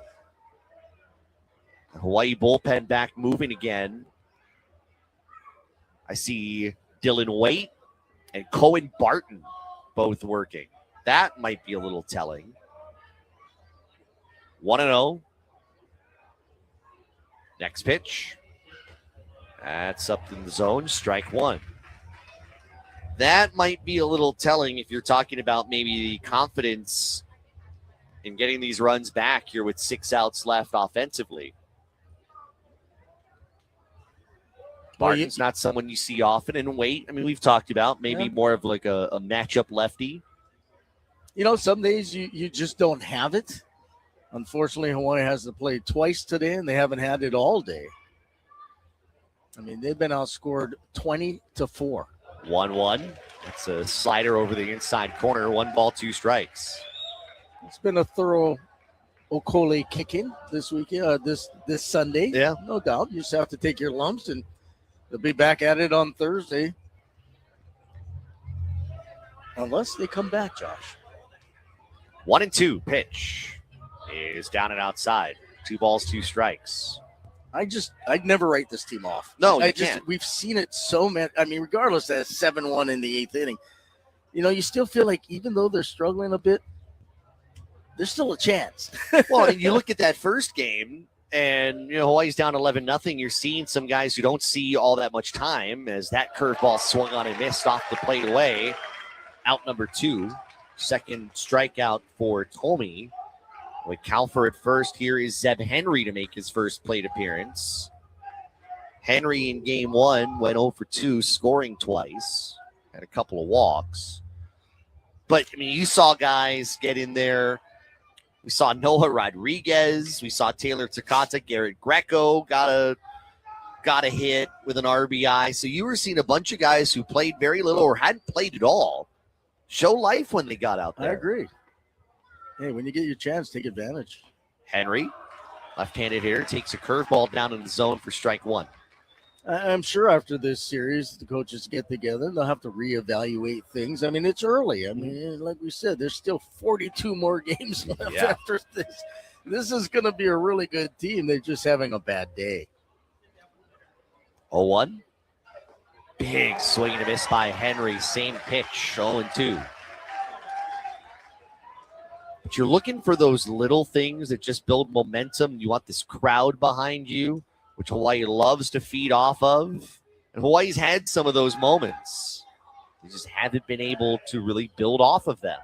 [SPEAKER 22] Hawaii bullpen back moving again. I see Dylan Waite and Cohen Barton both working. That might be a little telling. 1-0. Next pitch. That's up in the zone. Strike 1. That might be a little telling if you're talking about maybe the confidence in getting these runs back here with 6 outs left offensively. Barton's not someone you see often. And Waite, I mean, we've talked about maybe more of like a matchup lefty.
[SPEAKER 1] You know, some days you just don't have it. Unfortunately, Hawaii has to play twice today, and they haven't had it all day. I mean, they've been outscored 20-4.
[SPEAKER 22] 1-1. It's a slider over the inside corner. 1 ball, 2 strikes.
[SPEAKER 1] It's been a thorough Okole kicking this weekend, this Sunday.
[SPEAKER 22] Yeah.
[SPEAKER 1] No doubt. You just have to take your lumps, and they'll be back at it on Thursday. Unless they come back, Josh.
[SPEAKER 22] 1-2 pitch is down and outside. 2 balls, 2 strikes.
[SPEAKER 1] I'd never write this team off.
[SPEAKER 22] No, you can't.
[SPEAKER 1] We've seen it so many. I mean, regardless that 7-1 in the 8th inning, you know, you still feel like even though they're struggling a bit, there's still a chance.
[SPEAKER 22] Well, and you look at that first game, And, Hawaii's down 11-0. You're seeing some guys who don't see all that much time as that curveball swung on and missed off the plate away. Out number 2. Second strikeout for Tommy. With Kalfer at first, here is Zeb Henry to make his first plate appearance. Henry in game 1 went 0 for 2, scoring twice. Had a couple of walks. But, you saw guys get in there. We saw Noah Rodriguez. We saw Taylor Takata. Garrett Greco got a hit with an RBI. So you were seeing a bunch of guys who played very little or hadn't played at all show life when they got out there.
[SPEAKER 1] I agree. Hey, when you get your chance, take advantage.
[SPEAKER 22] Henry, left-handed hitter, takes a curveball down in the zone for strike 1.
[SPEAKER 1] I'm sure after this series, the coaches get together. They'll have to reevaluate things. It's early. Like we said, there's still 42 more games left after this. This is going to be a really good team. They're just having a bad day.
[SPEAKER 22] 0-1. Big swing and a miss by Henry. Same pitch, 0-2. But you're looking for those little things that just build momentum. You want this crowd behind you, which Hawaii loves to feed off of. And Hawaii's had some of those moments. They just haven't been able to really build off of them.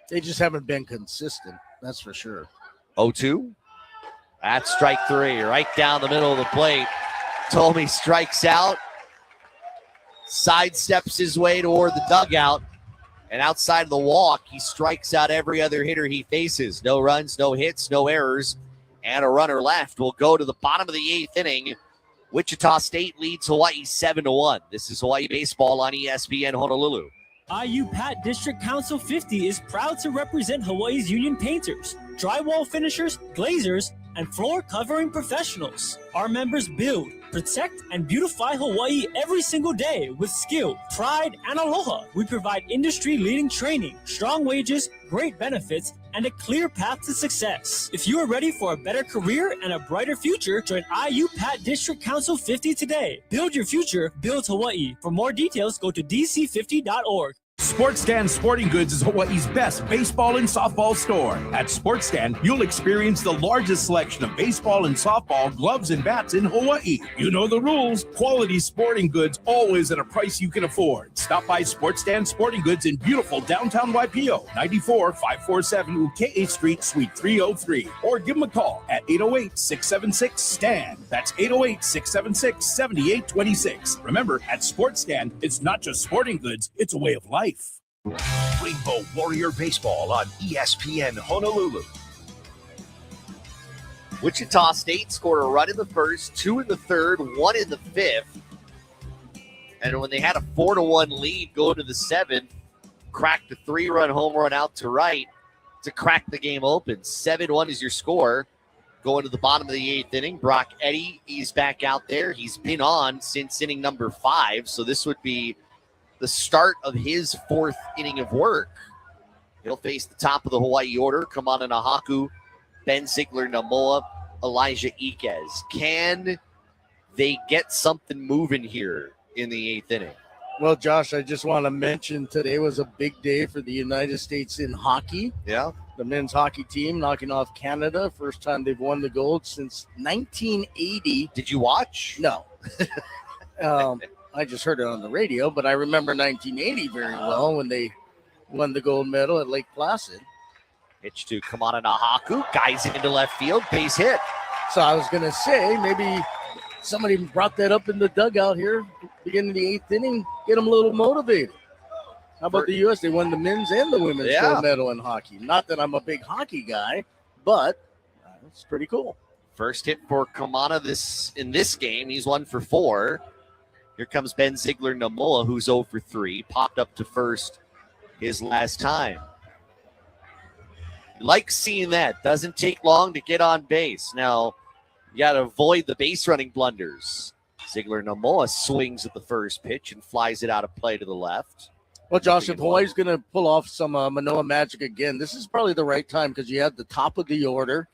[SPEAKER 1] They just haven't been consistent, that's for sure.
[SPEAKER 22] 0-2. That's strike 3, right down the middle of the plate. Tommy strikes out, sidesteps his way toward the dugout, and outside of the walk, he strikes out every other hitter he faces. No runs, no hits, no errors. And a runner left. Will go to the bottom of the 8th inning. Wichita State leads Hawaii 7-1. This is Hawaii Baseball on ESPN Honolulu.
[SPEAKER 14] IU Pat District Council 50 is proud to represent Hawaii's union painters, drywall finishers, glazers, and floor covering professionals. Our members build, protect, and beautify Hawaii every single day with skill, pride, and aloha. We provide industry-leading training, strong wages, great benefits, and a clear path to success. If you are ready for a better career and a brighter future, join IU Pat District Council 50 today. Build your future, build Hawaii. For more details, go to dc50.org.
[SPEAKER 8] Sports Stand Sporting Goods is Hawaii's best baseball and softball store. At Sports Stand, you'll experience the largest selection of baseball and softball gloves and bats in Hawaii. You know the rules. Quality sporting goods, always at a price you can afford. Stop by Sports Stand Sporting Goods in beautiful downtown Waipio, 94547 Ukea Street, Suite 303. Or give them a call at 808-676-STAND. That's 808-676-7826. Remember, at Sports Stand, it's not just sporting goods, it's a way of life. Rainbow Warrior Baseball on ESPN Honolulu.
[SPEAKER 22] Wichita State scored a run in the first, 2 in the third, 1 in the 5th. And when they had a 4-1 lead going to the 7th, cracked a 3-run home run out to right to crack the game open. 7-1 is your score. Going to the bottom of the 8th inning, Brock Eddy, he's back out there. He's been on since inning number 5, so this would be the start of his 4th inning of work. He'll face the top of the Hawaii order. Kamana Nahaku, Ben Ziegler, Namoa, Elijah Iquez. Can they get something moving here in the 8th inning?
[SPEAKER 1] Well, Josh, I just want to mention today was a big day for the United States in hockey.
[SPEAKER 22] Yeah.
[SPEAKER 1] The men's hockey team knocking off Canada. First time they've won the gold since 1980.
[SPEAKER 22] Did you watch?
[SPEAKER 1] No. I just heard it on the radio, but I remember 1980 very well when they won the gold medal at Lake Placid.
[SPEAKER 22] Pitch to Kamana Nahaku, guys into left field, base hit.
[SPEAKER 1] So I was going to say maybe somebody brought that up in the dugout here, beginning of the 8th inning, get them a little motivated. How about the U.S.? They won the men's and the women's gold medal in hockey. Not that I'm a big hockey guy, but it's pretty cool.
[SPEAKER 22] First hit for Kamana in this game. He's 1 for 4. Here comes Ben Ziegler Namoa, who's 0 for 3. Popped up to first his last time. Like seeing that. Doesn't take long to get on base. Now, you got to avoid the base running blunders. Ziegler Namoa swings at the first pitch and flies it out of play to the left.
[SPEAKER 1] Well, Josh, if Hawaii's going to pull off some Manoa magic again, this is probably the right time because you have the top of the order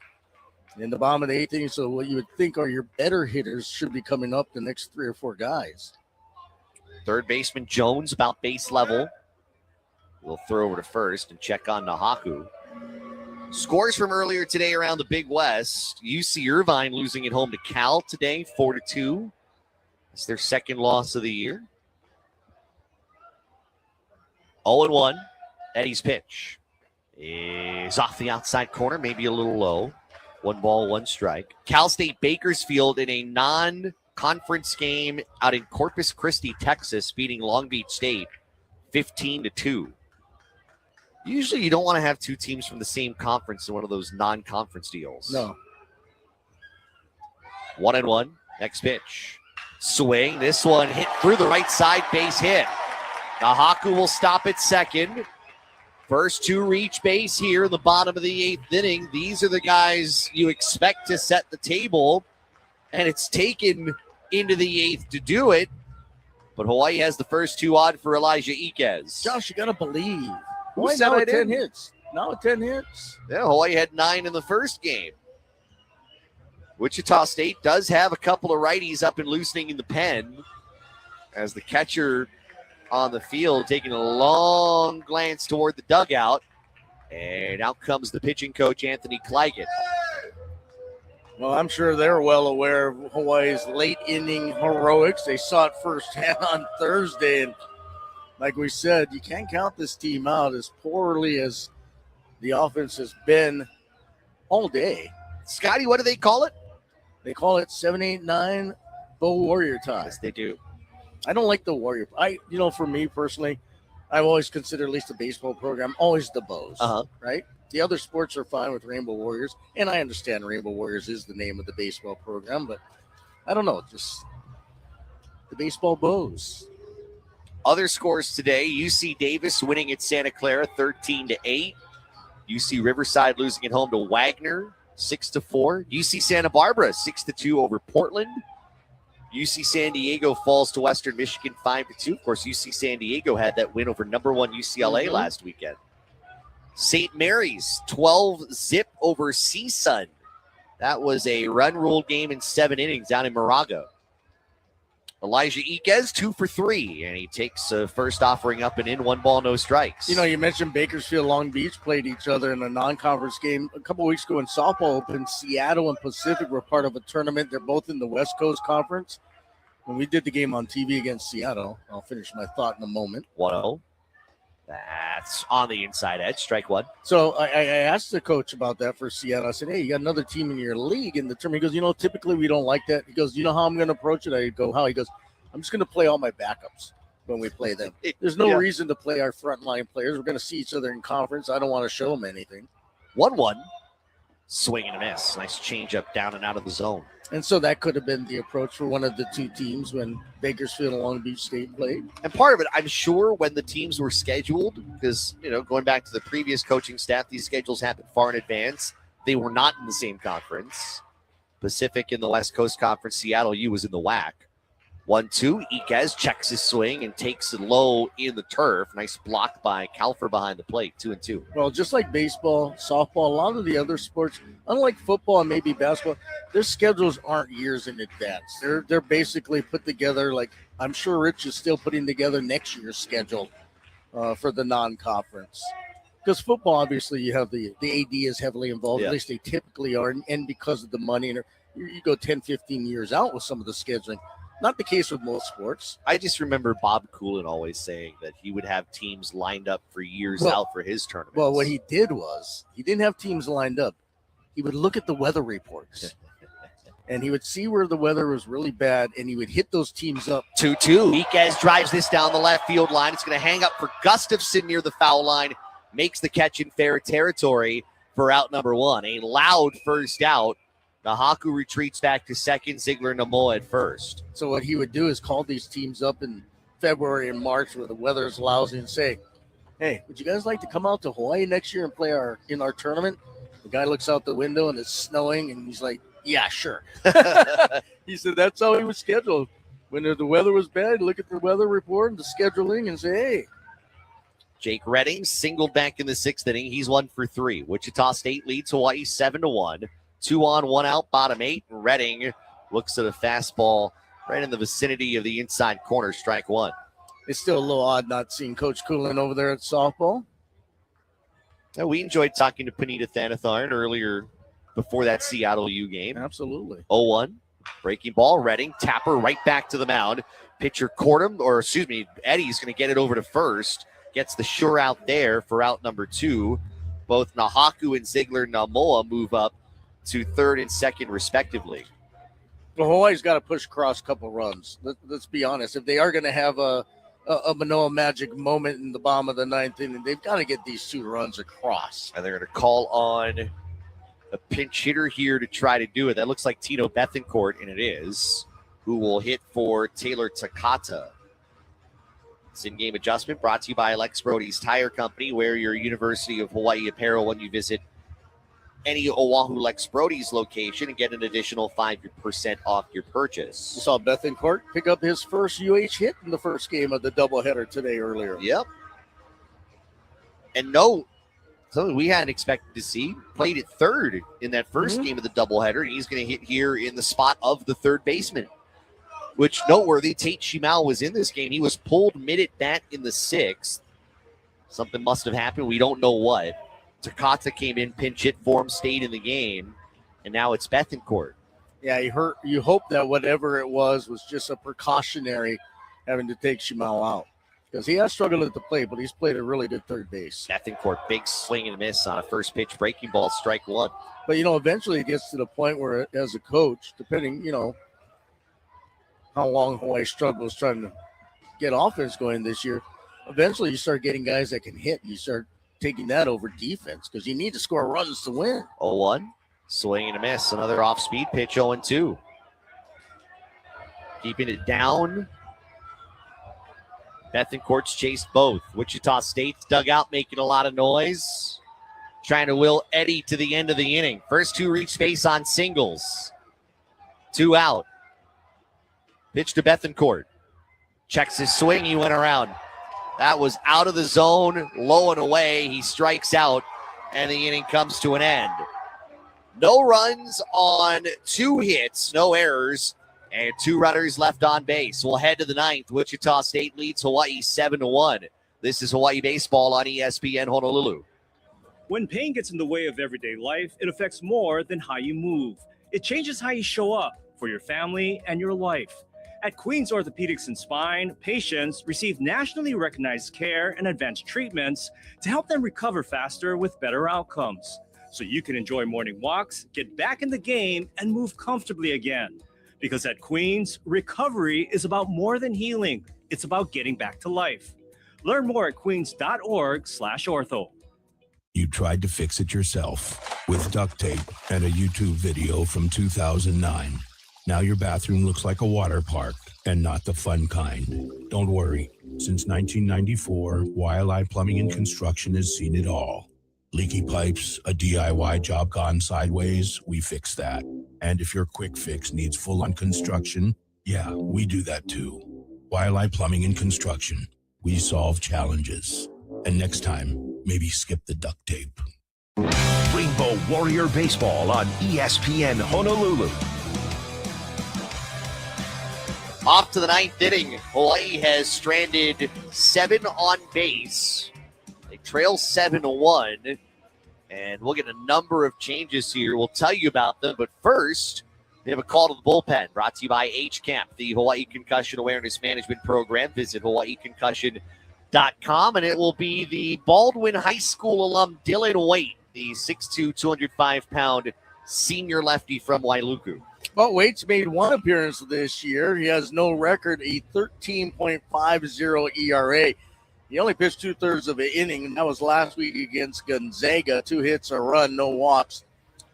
[SPEAKER 1] in the bottom of the 8th inning. So what you would think are your better hitters should be coming up the next 3 or 4 guys.
[SPEAKER 22] Third baseman Jones about base level. We'll throw over to first and check on Nahaku. Scores from earlier today around the Big West. UC Irvine losing at home to Cal today, 4-2. It's their second loss of the year. 0-1. Eddie's pitch is off the outside corner, maybe a little low. 1 ball, 1 strike. Cal State Bakersfield in a non-conference game out in Corpus Christi, Texas, beating Long Beach State 15-2. Usually you don't want to have 2 teams from the same conference in one of those non-conference deals.
[SPEAKER 1] No.
[SPEAKER 22] 1-1. Next pitch. Swing. This one hit through the right side, base hit. Nahaku will stop at second. First 2 reach base here in the bottom of the 8th inning. These are the guys you expect to set the table, and it's taken into the 8th to do it. But Hawaii has the first 2 odd for Elijah Iquez.
[SPEAKER 1] Josh, you got to believe.
[SPEAKER 22] Who
[SPEAKER 1] Hawaii
[SPEAKER 22] said
[SPEAKER 1] now
[SPEAKER 22] I
[SPEAKER 1] with 10
[SPEAKER 22] didn't?
[SPEAKER 1] hits. Now with 10 hits.
[SPEAKER 22] Yeah, Hawaii had 9 in the first game. Wichita State does have a couple of righties up and loosening in the pen as the catcher on the field taking a long glance toward the dugout. And out comes the pitching coach, Anthony Claggett.
[SPEAKER 1] Well, I'm sure they're well aware of Hawaii's late inning heroics. They saw it firsthand on Thursday. And like we said, you can't count this team out as poorly as the offense has been all day.
[SPEAKER 22] Scotty, what do they call it?
[SPEAKER 1] They call it 7-8-9 Bow Warrior time.
[SPEAKER 22] Yes, they do.
[SPEAKER 1] I don't like the Warrior. For me personally, I've always considered at least the baseball program always the Bows, right? The other sports are fine with Rainbow Warriors, and I understand Rainbow Warriors is the name of the baseball program, but I don't know, just the baseball Bows.
[SPEAKER 22] Other scores today, UC Davis winning at Santa Clara 13-8. UC Riverside losing at home to Wagner 6-4. UC Santa Barbara 6-2 over Portland. UC San Diego falls to Western Michigan 5-2. Of course, UC San Diego had that win over number 1 UCLA last weekend. St. Mary's 12-0 over CSUN. That was a run rule game in 7 innings down in Moraga. Elijah Iquez 2 for 3, and he takes a first offering up and in, 1 ball, no strikes.
[SPEAKER 1] You mentioned Bakersfield, Long Beach played each other in a non-conference game a couple weeks ago in softball open. Seattle and Pacific were part of a tournament. They're both in the West Coast Conference. When we did the game on TV against Seattle, I'll finish my thought in a moment.
[SPEAKER 22] 1-0. That's on the inside edge, strike 1.
[SPEAKER 1] So I asked the coach about that for Seattle. I said, hey, you got another team in your league in the tournament. He goes, typically we don't like that. He goes, you know how I'm going to approach it? I go, how? He goes, I'm just going to play all my backups when we play them. There's no reason to play our frontline players. We're going to see each other in conference. I don't want to show them anything.
[SPEAKER 22] 1-1. Swing and a miss. Nice changeup down and out of the zone.
[SPEAKER 1] And so that could have been the approach for one of the 2 teams when Bakersfield and Long Beach State played.
[SPEAKER 22] And part of it, I'm sure when the teams were scheduled, because, going back to the previous coaching staff, these schedules happened far in advance. They were not in the same conference. Pacific in the West Coast Conference, Seattle U was in the WAC. 1-2, Iquez checks his swing and takes it low in the turf. Nice block by Kalfer behind the plate, 2-2.
[SPEAKER 1] Well, just like baseball, softball, a lot of the other sports, unlike football and maybe basketball, their schedules aren't years in advance. They're basically put together, like I'm sure Rich is still putting together next year's schedule for the non-conference. Because football, obviously, you have the AD is heavily involved. At least they typically are, and because of the money, and you go 10, 15 years out with some of the scheduling. Not the case with most sports.
[SPEAKER 22] I just remember Bob Coolin always saying that he would have teams lined up for years out for his tournaments.
[SPEAKER 1] Well, what he did was he didn't have teams lined up. He would look at the weather reports, and he would see where the weather was really bad, and he would hit those teams up.
[SPEAKER 22] 2-2. Iquez drives this down the left field line. It's going to hang up for Gustafson near the foul line. Makes the catch in fair territory for out number 1. A loud first out. Nahaku retreats back to second. Ziegler Namoa at first.
[SPEAKER 1] So what he would do is call these teams up in February and March where the weather is lousy and say, hey, would you guys like to come out to Hawaii next year and play in our tournament? The guy looks out the window and it's snowing, and he's like, yeah, sure. He said that's how he was scheduled. When the weather was bad, look at the weather report and the scheduling and say, hey.
[SPEAKER 22] Jake Redding singled back in the 6th inning. He's 1 for 3. Wichita State leads Hawaii 7-1. 2 on, 1 out, bottom 8. Redding looks at a fastball right in the vicinity of the inside corner, strike 1.
[SPEAKER 1] It's still a little odd not seeing Coach Coolin over there at softball.
[SPEAKER 22] Now, we enjoyed talking to Panita Thanatharn earlier before that Seattle U game.
[SPEAKER 1] Absolutely.
[SPEAKER 22] 0-1. Breaking ball. Redding. Tapper right back to the mound. Pitcher Eddie's going to get it over to first. Gets the sure out there for out number 2. Both Nahaku and Ziegler Namoa move up to third and second, respectively.
[SPEAKER 1] Well, Hawaii's got to push across a couple runs. Let's be honest. If they are going to have a Manoa magic moment in the bottom of the ninth inning, they've got to get these 2 runs across.
[SPEAKER 22] And they're going to call on a pinch hitter here to try to do it. That looks like Tino Bethencourt, and it is, who will hit for Taylor Takata. This in-game adjustment brought to you by Lex Brody's Tire Company. Wear your University of Hawaii apparel when you visit any Oahu Lex Brody's location and get an additional 5% off your purchase.
[SPEAKER 1] We saw Bethencourt pick up his first UH hit in the first game of the doubleheader today earlier.
[SPEAKER 22] Yep. And something we hadn't expected to see, played at third in that first game of the doubleheader, and he's going to hit here in the spot of the third baseman. Which, noteworthy, Tate Shimao was in this game. He was pulled mid-at-bat in the 6th. Something must have happened. We don't know what. Takata came in, pinch hit for him, stayed in the game, and now it's Bethencourt.
[SPEAKER 1] Yeah, you hope that whatever it was just a precautionary having to take Shimao out. Because he has struggled at the plate, but he's played a really good third base.
[SPEAKER 22] Bethencourt, big swing and a miss on a first pitch breaking ball, strike 1.
[SPEAKER 1] But, eventually it gets to the point where, as a coach, depending, how long Hawaii struggles trying to get offense going this year, eventually you start getting guys that can hit. You start taking that over defense because you need to score runs to win.
[SPEAKER 22] 0-1. Swing and a miss. Another off-speed pitch, 0-2. Keeping it down. Bethencourt's chased both. Wichita State's dugout making a lot of noise. Trying to will Eddie to the end of the inning. First 2 reach base on singles. 2 out. Pitch to Bethencourt. Checks his swing. He went around. That was out of the zone, low and away. He strikes out, and the inning comes to an end. No runs on 2 hits, no errors, and 2 runners left on base. We'll head to the 9th. Wichita State leads Hawaii 7-1. This is Hawaii Baseball on ESPN Honolulu.
[SPEAKER 6] When pain gets in the way of everyday life, it affects more than how you move. It changes how you show up for your family and your life. At Queens Orthopedics and Spine, patients receive nationally recognized care and advanced treatments to help them recover faster with better outcomes. So you can enjoy morning walks, get back in the game, and move comfortably again. Because at Queens, recovery is about more than healing. It's about getting back to life. Learn more at queens.org/ortho.
[SPEAKER 8] You tried to fix it yourself with duct tape and a YouTube video from 2009. Now your bathroom looks like a water park and not the fun kind. Don't worry. Since 1994, Wildlife Plumbing and Construction has seen it all. Leaky pipes, a DIY job gone sideways, we fix that. And if your quick fix needs full-on construction, yeah, we do that too. Wildlife Plumbing and Construction. We solve challenges. And next time, maybe skip the duct tape. Rainbow Warrior Baseball on ESPN Honolulu.
[SPEAKER 22] Off to the 9th inning. Hawaii has stranded 7 on base. They trail 7-1. And we'll get a number of changes here. We'll tell you about them. But first, we have a call to the bullpen brought to you by HCAMP, the Hawaii Concussion Awareness Management Program. Visit hawaiiconcussion.com. And it will be the Baldwin High School alum Dylan Waite, the 6'2", 205-pound senior lefty from Wailuku.
[SPEAKER 1] Well, Waite's made 1 appearance this year. He has no record, a 13.50 ERA. He only pitched 2/3 of an inning, and that was last week against Gonzaga. 2 hits, a run, no walks,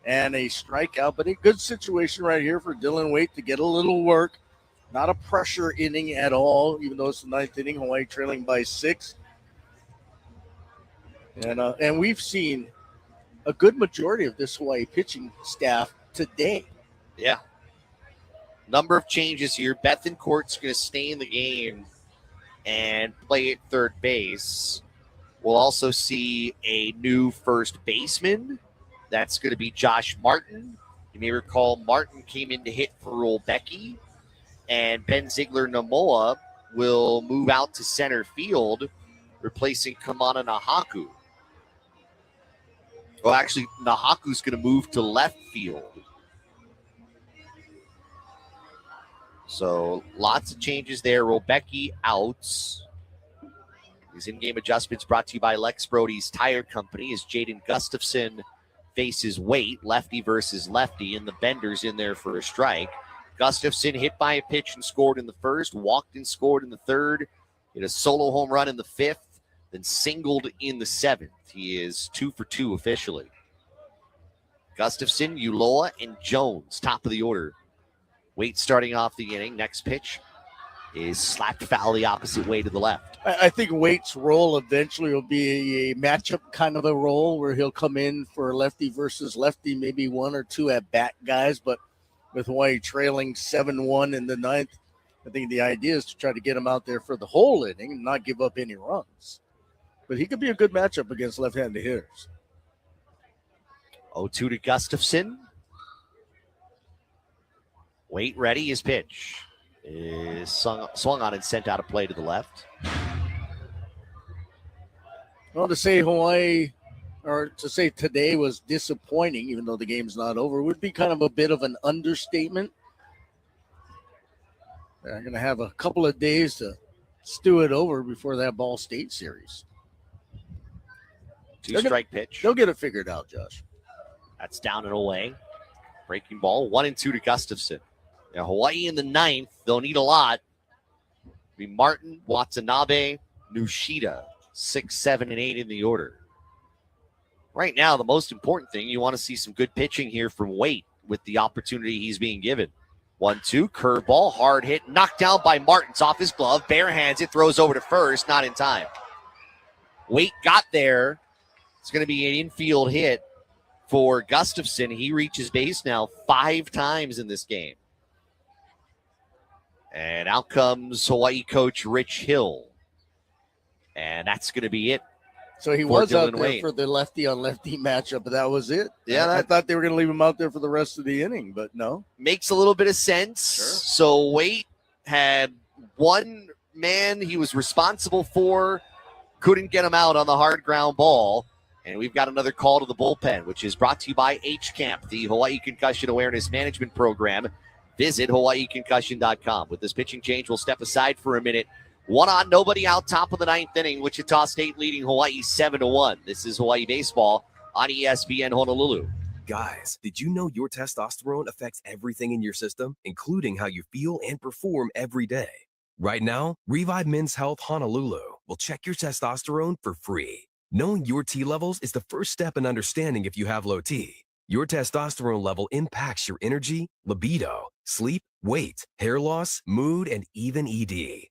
[SPEAKER 1] and a strikeout. But a good situation right here for Dylan Waite to get a little work. Not a pressure inning at all, even though it's the 9th inning. Hawaii trailing by 6. And we've seen a good majority of this Hawaii pitching staff today.
[SPEAKER 22] Yeah. Number of changes here. Bethencourt's going to stay in the game and play at third base. We'll also see a new first baseman. That's going to be Josh Martin. You may recall Martin came in to hit for Rolbecki. And Ben Ziegler Namoa will move out to center field, replacing Kamana Nahaku. Well, actually, Nahaku's going to move to left field. So lots of changes there. Robecki out. These in-game adjustments brought to you by Lex Brody's Tire Company as Jaden Gustafson faces Waite, lefty versus lefty, and the Bender's in there for a strike. Gustafson hit by a pitch and scored in the first, walked and scored in the third, hit a solo home run in the fifth, then singled in the seventh. He is 2 for 2 officially. Gustafson, Ulloa, and Jones, top of the order. Waite starting off the inning. Next pitch is slapped foul the opposite way to the left.
[SPEAKER 1] I think Waite's role eventually will be a matchup kind of a role where he'll come in for lefty versus lefty, maybe one or two at bat guys. But with Hawaii trailing 7-1 in the ninth, I think the idea is to try to get him out there for the whole inning and not give up any runs. But he could be a good matchup against left-handed hitters.
[SPEAKER 22] 0-2 to Gustafson. Waite ready. His pitch is swung on and sent out of play to the left.
[SPEAKER 1] Well, to say Hawaii or to say today was disappointing, even though the game's not over, would be kind of a bit of an understatement. They're going to have a couple of days to stew it over before that Ball State series.
[SPEAKER 22] Two-strike pitch.
[SPEAKER 1] They'll get it figured out, Josh.
[SPEAKER 22] That's down and away. Breaking ball. 1-2 to Gustafson. Now, Hawaii in the ninth. They'll need a lot. It'll be Martin, Watanabe, Nushida. 6, 7, and 8 in the order. Right now, the most important thing, you want to see some good pitching here from Waite with the opportunity he's being given. 1-2, curveball, hard hit, knocked down by Martins off his glove. Bare hands it, throws over to first, not in time. Waite got there. It's going to be an infield hit for Gustafson. He reaches base now 5 times in this game. And out comes Hawaii coach Rich Hill. And that's going to be it.
[SPEAKER 1] So he was out there for the lefty-on-lefty matchup, but that was it.
[SPEAKER 22] Yeah,
[SPEAKER 1] I thought they were going to leave him out there for the rest of the inning, but no.
[SPEAKER 22] Makes a little bit of sense.
[SPEAKER 1] Sure.
[SPEAKER 22] So Waite had one man he was responsible for, couldn't get him out on the hard ground ball. And we've got another call to the bullpen, which is brought to you by H-Camp, the Hawaii Concussion Awareness Management Program. Visit HawaiiConcussion.com. With this pitching change, we'll step aside for a minute. 1 on, nobody out, top of the ninth inning. Wichita State leading Hawaii 7-1. This is Hawaii Baseball on ESPN Honolulu.
[SPEAKER 9] Guys, did you know your testosterone affects everything in your system, including how you feel and perform every day? Right now, Revive Men's Health Honolulu will check your testosterone for free. Knowing your T levels is the first step in understanding if you have low T. Your testosterone level impacts your energy, libido, sleep, weight, hair loss, mood, and even ED.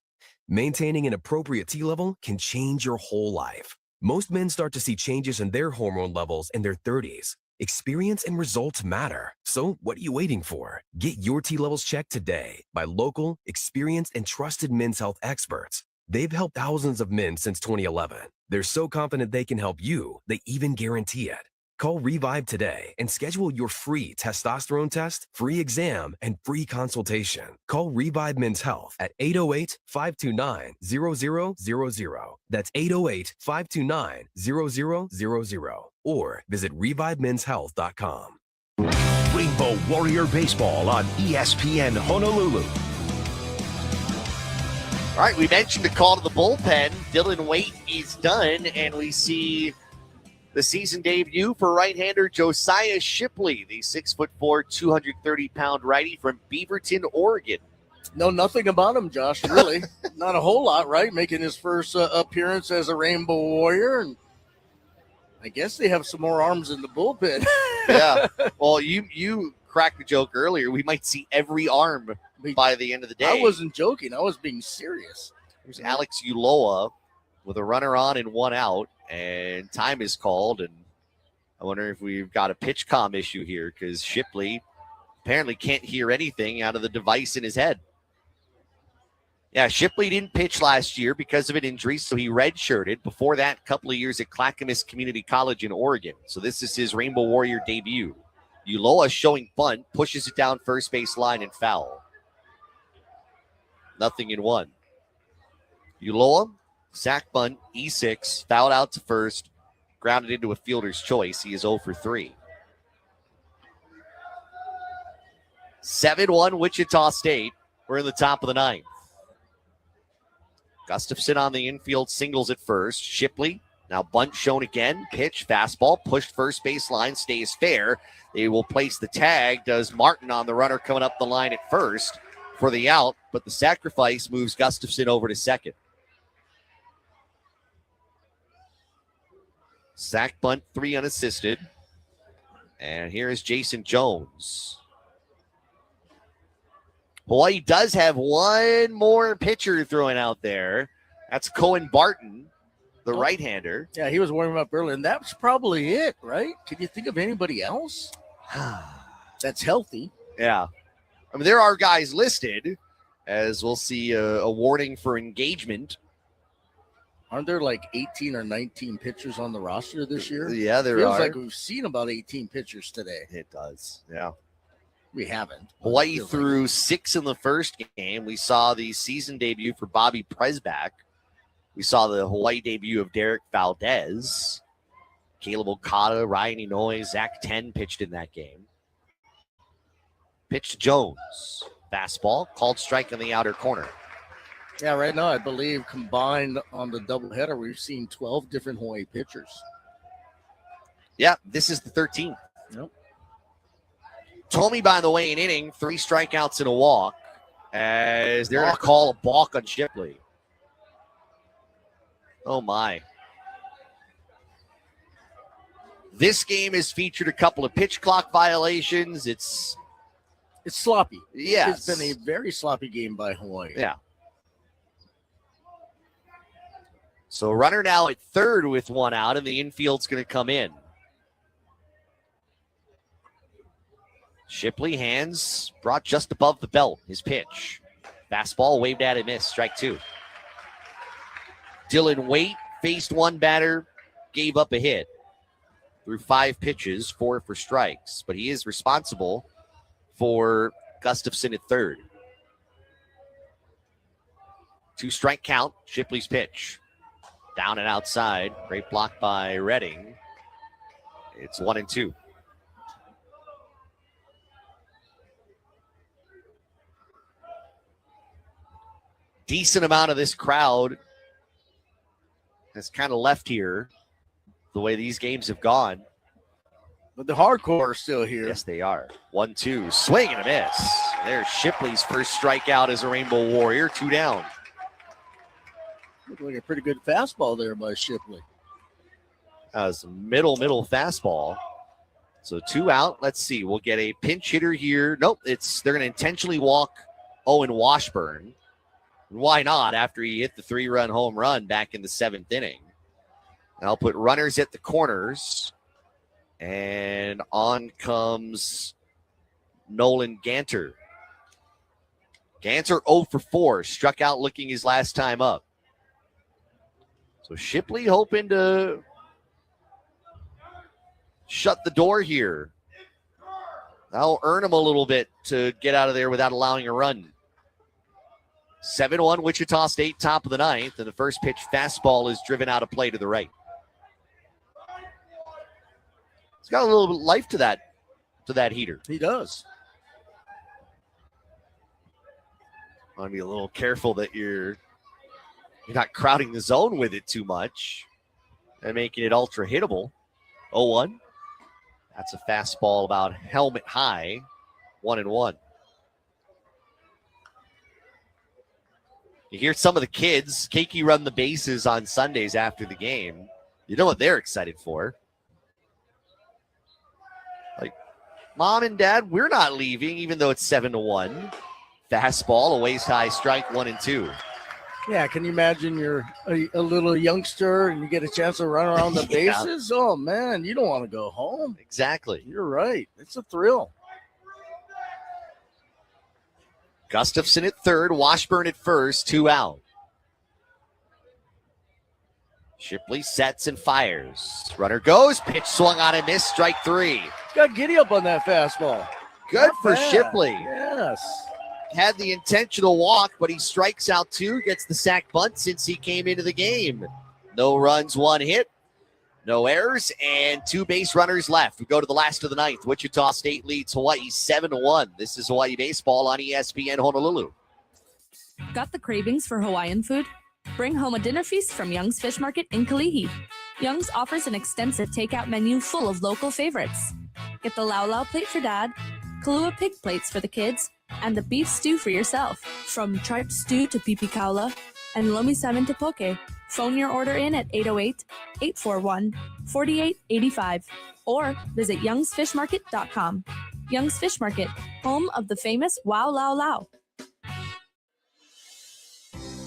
[SPEAKER 9] Maintaining an appropriate T level can change your whole life. Most men start to see changes in their hormone levels in their 30s. Experience and results matter. So what are you waiting for? Get your T levels checked today by local, experienced, and trusted men's health experts. They've helped thousands of men since 2011. They're so confident they can help you, they even guarantee it. Call Revive today and schedule your free testosterone test, free exam, and free consultation. Call Revive Men's Health at 808-529-0000. That's 808-529-0000. Or visit ReviveMen'sHealth.com.
[SPEAKER 8] Rainbow Warrior Baseball on ESPN Honolulu.
[SPEAKER 22] All right, we mentioned the call to the bullpen. Dylan Waite is done, and we see the season debut for right-hander Josiah Shipley, the 6'4", 230-pound righty from Beaverton, Oregon.
[SPEAKER 1] Know nothing about him, Josh, really. Not a whole lot, right? Making his first appearance as a Rainbow Warrior, and I guess they have some more arms in the bullpen.
[SPEAKER 22] Yeah. Well, you cracked the joke earlier. We might see every arm by the end of the day.
[SPEAKER 1] I wasn't joking. I was being serious.
[SPEAKER 22] There's Alex Ulloa with a runner on and 1 out, and time is called. And I wonder if we've got a pitch comm issue here because Shipley apparently can't hear anything out of the device in his head. Yeah, Shipley didn't pitch last year because of an injury, so he redshirted. Before that, a couple of years at Clackamas Community College in Oregon. So this is his Rainbow Warrior debut. Ulloa showing bunt, pushes it down first base line and foul. 0-1. Ulloa, sack bunt, E6, fouled out to first. Grounded into a fielder's choice. He is 0 for 3. 7-1 Wichita State. We're in the top of the 9th. Gustafson on the infield singles at first. Shipley, now bunt shown again. Pitch, fastball, pushed first baseline, stays fair. They will place the tag. Does Martin on the runner coming up the line at first for the out, but the sacrifice moves Gustafson over to second. Sack bunt, 3 unassisted. And here is Jason Jones. Hawaii does have one more pitcher throwing out there. That's Cohen Barton, the right-hander.
[SPEAKER 1] Yeah, he was warming up early, and that's probably it, right? Can you think of anybody else that's healthy?
[SPEAKER 22] Yeah. I mean, there are guys listed, as we'll see a warning for engagement.
[SPEAKER 1] Aren't there like 18 or 19 pitchers on the roster this year?
[SPEAKER 22] Yeah, there
[SPEAKER 1] Feels
[SPEAKER 22] are.
[SPEAKER 1] like we've seen about 18 pitchers today.
[SPEAKER 22] It does, yeah.
[SPEAKER 1] We haven't.
[SPEAKER 22] Hawaii threw 6 in the first game. We saw the season debut for Bobby Presbach. We saw the Hawaii debut of Derek Valdez. Caleb Okada, Ryan Inoue, Zach Ten pitched in that game. Pitch to Jones. Fastball, called strike on the outer corner.
[SPEAKER 1] Yeah, right now I believe combined on the doubleheader, we've seen 12 different Hawaii pitchers.
[SPEAKER 22] Yeah, this is the 13th.
[SPEAKER 1] Yep.
[SPEAKER 22] Tommy, by the way, an inning, 3 strikeouts and a walk, as they're going to call a balk on Shipley. Oh, my. This game has featured a couple of pitch clock violations. It's
[SPEAKER 1] sloppy.
[SPEAKER 22] Yes.
[SPEAKER 1] It's been a very sloppy game by Hawaii.
[SPEAKER 22] Yeah. So runner now at third with 1 out, and the infield's going to come in. Shipley, hands brought just above the belt. His pitch. Fastball waved at and missed. Strike 2. Dylan Waite faced one batter, gave up a hit. Through 5 pitches, 4 for strikes. But he is responsible for Gustafson at third. 2-strike count. Shipley's pitch. Down and outside. Great block by Redding. It's 1-2. Decent amount of this crowd has kind of left here the way these games have gone.
[SPEAKER 1] But the hardcore are still here.
[SPEAKER 22] Yes, they are. 1-2. Swing and a miss. There's Shipley's first strikeout as a Rainbow Warrior. 2 down.
[SPEAKER 1] Looked like a pretty good fastball there by Shipley.
[SPEAKER 22] That was a middle fastball. So 2 out. Let's see. We'll get a pinch hitter here. Nope. They're going to intentionally walk Owen Washburn. Why not after he hit the 3-run home run back in the 7th inning? And I'll put runners at the corners. And on comes Nolan Ganter. Ganter 0 for 4. Struck out looking his last time up. So Shipley hoping to shut the door here. That'll earn him a little bit to get out of there without allowing a run. 7-1 Wichita State, top of the 9th, and the first pitch fastball is driven out of play to the right. He's got a little bit of life to that heater.
[SPEAKER 1] He does.
[SPEAKER 22] Want to be a little careful that you're not crowding the zone with it too much and making it ultra hittable. 0-1. That's a fastball about helmet high. 1-1. You hear some of the kids, Keiki run the bases on Sundays after the game. You know what they're excited for. Like, Mom and Dad, we're not leaving, even though it's 7-1. Fastball, a waist high strike, 1-2.
[SPEAKER 1] Yeah, can you imagine you're a little youngster and you get a chance to run around the
[SPEAKER 22] Yeah.
[SPEAKER 1] bases? Oh, man, you don't want to go home.
[SPEAKER 22] Exactly.
[SPEAKER 1] You're right. It's a thrill.
[SPEAKER 22] Gustafson at third, Washburn at first, 2 out. Shipley sets and fires. Runner goes, pitch swung on and missed, strike 3.
[SPEAKER 1] Got giddy up on that fastball.
[SPEAKER 22] Good
[SPEAKER 1] Not
[SPEAKER 22] for
[SPEAKER 1] bad.
[SPEAKER 22] Shipley.
[SPEAKER 1] Yes.
[SPEAKER 22] Had the intentional walk, but he strikes out 2, gets the sack bunt since he came into the game. No runs, 1 hit. No errors and 2 base runners left. We go to the last of the ninth. Wichita State leads Hawaii 7-1. This is Hawaii Baseball on ESPN Honolulu.
[SPEAKER 5] Got the cravings for Hawaiian food? Bring home a dinner feast from Young's Fish Market in Kalihi. Young's offers an extensive takeout menu full of local favorites. Get the Lau Lau plate for dad, Kalua pig plates for the kids, and the beef stew for yourself. From tripe stew to pipi kaula and lomi salmon to poke. Phone your order in at 808-841-4885 or visit youngsfishmarket.com. Young's Fish Market, home of the famous Wow Lau Lau.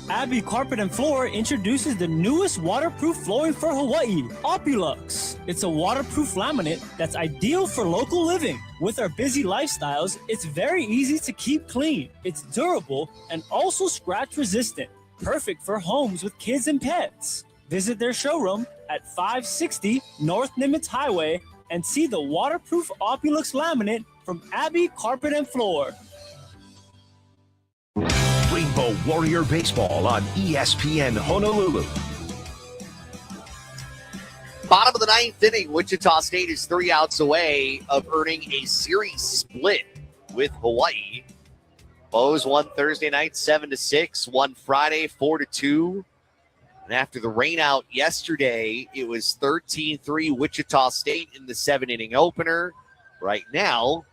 [SPEAKER 14] Abbey Carpet and Floor introduces the newest waterproof flooring for Hawaii, Opulux. It's a waterproof laminate that's ideal for local living. With our busy lifestyles, it's very easy to keep clean. It's durable and also scratch resistant, perfect for homes with kids and pets. Visit their showroom at 560 North Nimitz Highway and see the waterproof Opulux laminate from Abbey Carpet and Floor.
[SPEAKER 8] Rainbow Warrior Baseball on ESPN Honolulu.
[SPEAKER 22] Bottom of the ninth inning, Wichita State is 3 outs away of earning a series split with Hawaii. Bows won Thursday night 7-6, won Friday 4-2. And after the rainout yesterday, it was 13-3 Wichita State in the 7-inning opener. Right now,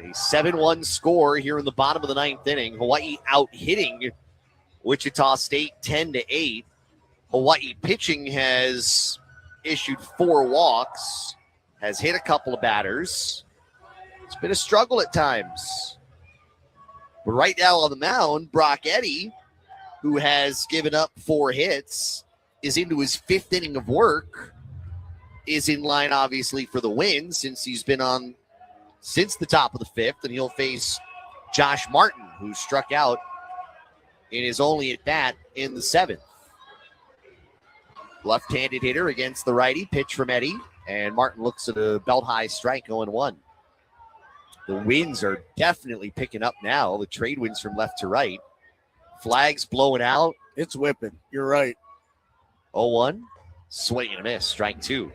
[SPEAKER 22] a 7-1 score here in the bottom of the ninth inning. Hawaii out hitting Wichita State 10-8. Hawaii pitching has issued 4 walks, has hit a couple of batters. It's been a struggle at times. But right now on the mound, Brock Eddy, who has given up 4 hits, is into his 5th inning of work, is in line obviously for the win since he's been on since the top of the 5th, and he'll face Josh Martin, who struck out in his only at bat in the 7th. Left-handed hitter against the righty, pitch from Eddy, and Martin looks at a belt-high strike, 0-1. The winds are definitely picking up now, the trade winds from left to right. Flags blowing out.
[SPEAKER 1] It's whipping. You're right.
[SPEAKER 22] 0-1. Swing and a miss. Strike 2.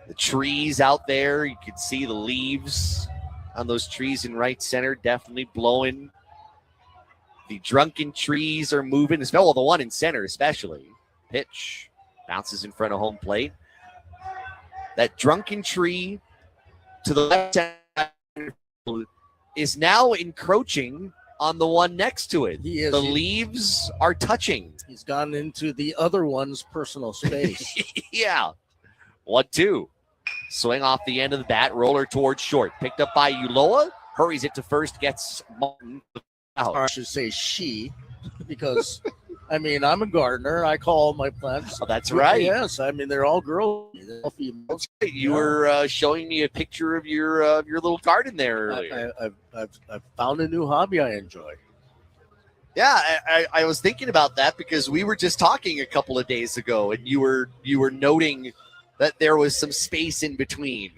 [SPEAKER 22] The trees out there, you can see the leaves on those trees in right center definitely blowing. The drunken trees are moving. Well, the one in center especially. Pitch. Bounces in front of home plate. That drunken tree to the left side is now encroaching on the one next to it.
[SPEAKER 1] He is.
[SPEAKER 22] The leaves are touching.
[SPEAKER 1] He's gone into the other one's personal space.
[SPEAKER 22] Yeah. 1-2. Swing off the end of the bat. Roller towards short. Picked up by Uloa. Hurries it to first. Gets Martin out.
[SPEAKER 1] Or I should say she, because, I mean, I'm a gardener. I call all my plants.
[SPEAKER 22] Oh, that's right.
[SPEAKER 1] Yes. I mean, they're all girls. They're all females.
[SPEAKER 22] You were showing me a picture of your little garden there earlier.
[SPEAKER 1] I've found a new hobby I enjoy.
[SPEAKER 22] Yeah, I was thinking about that because we were just talking a couple of days ago, and you were noting that there was some space in between.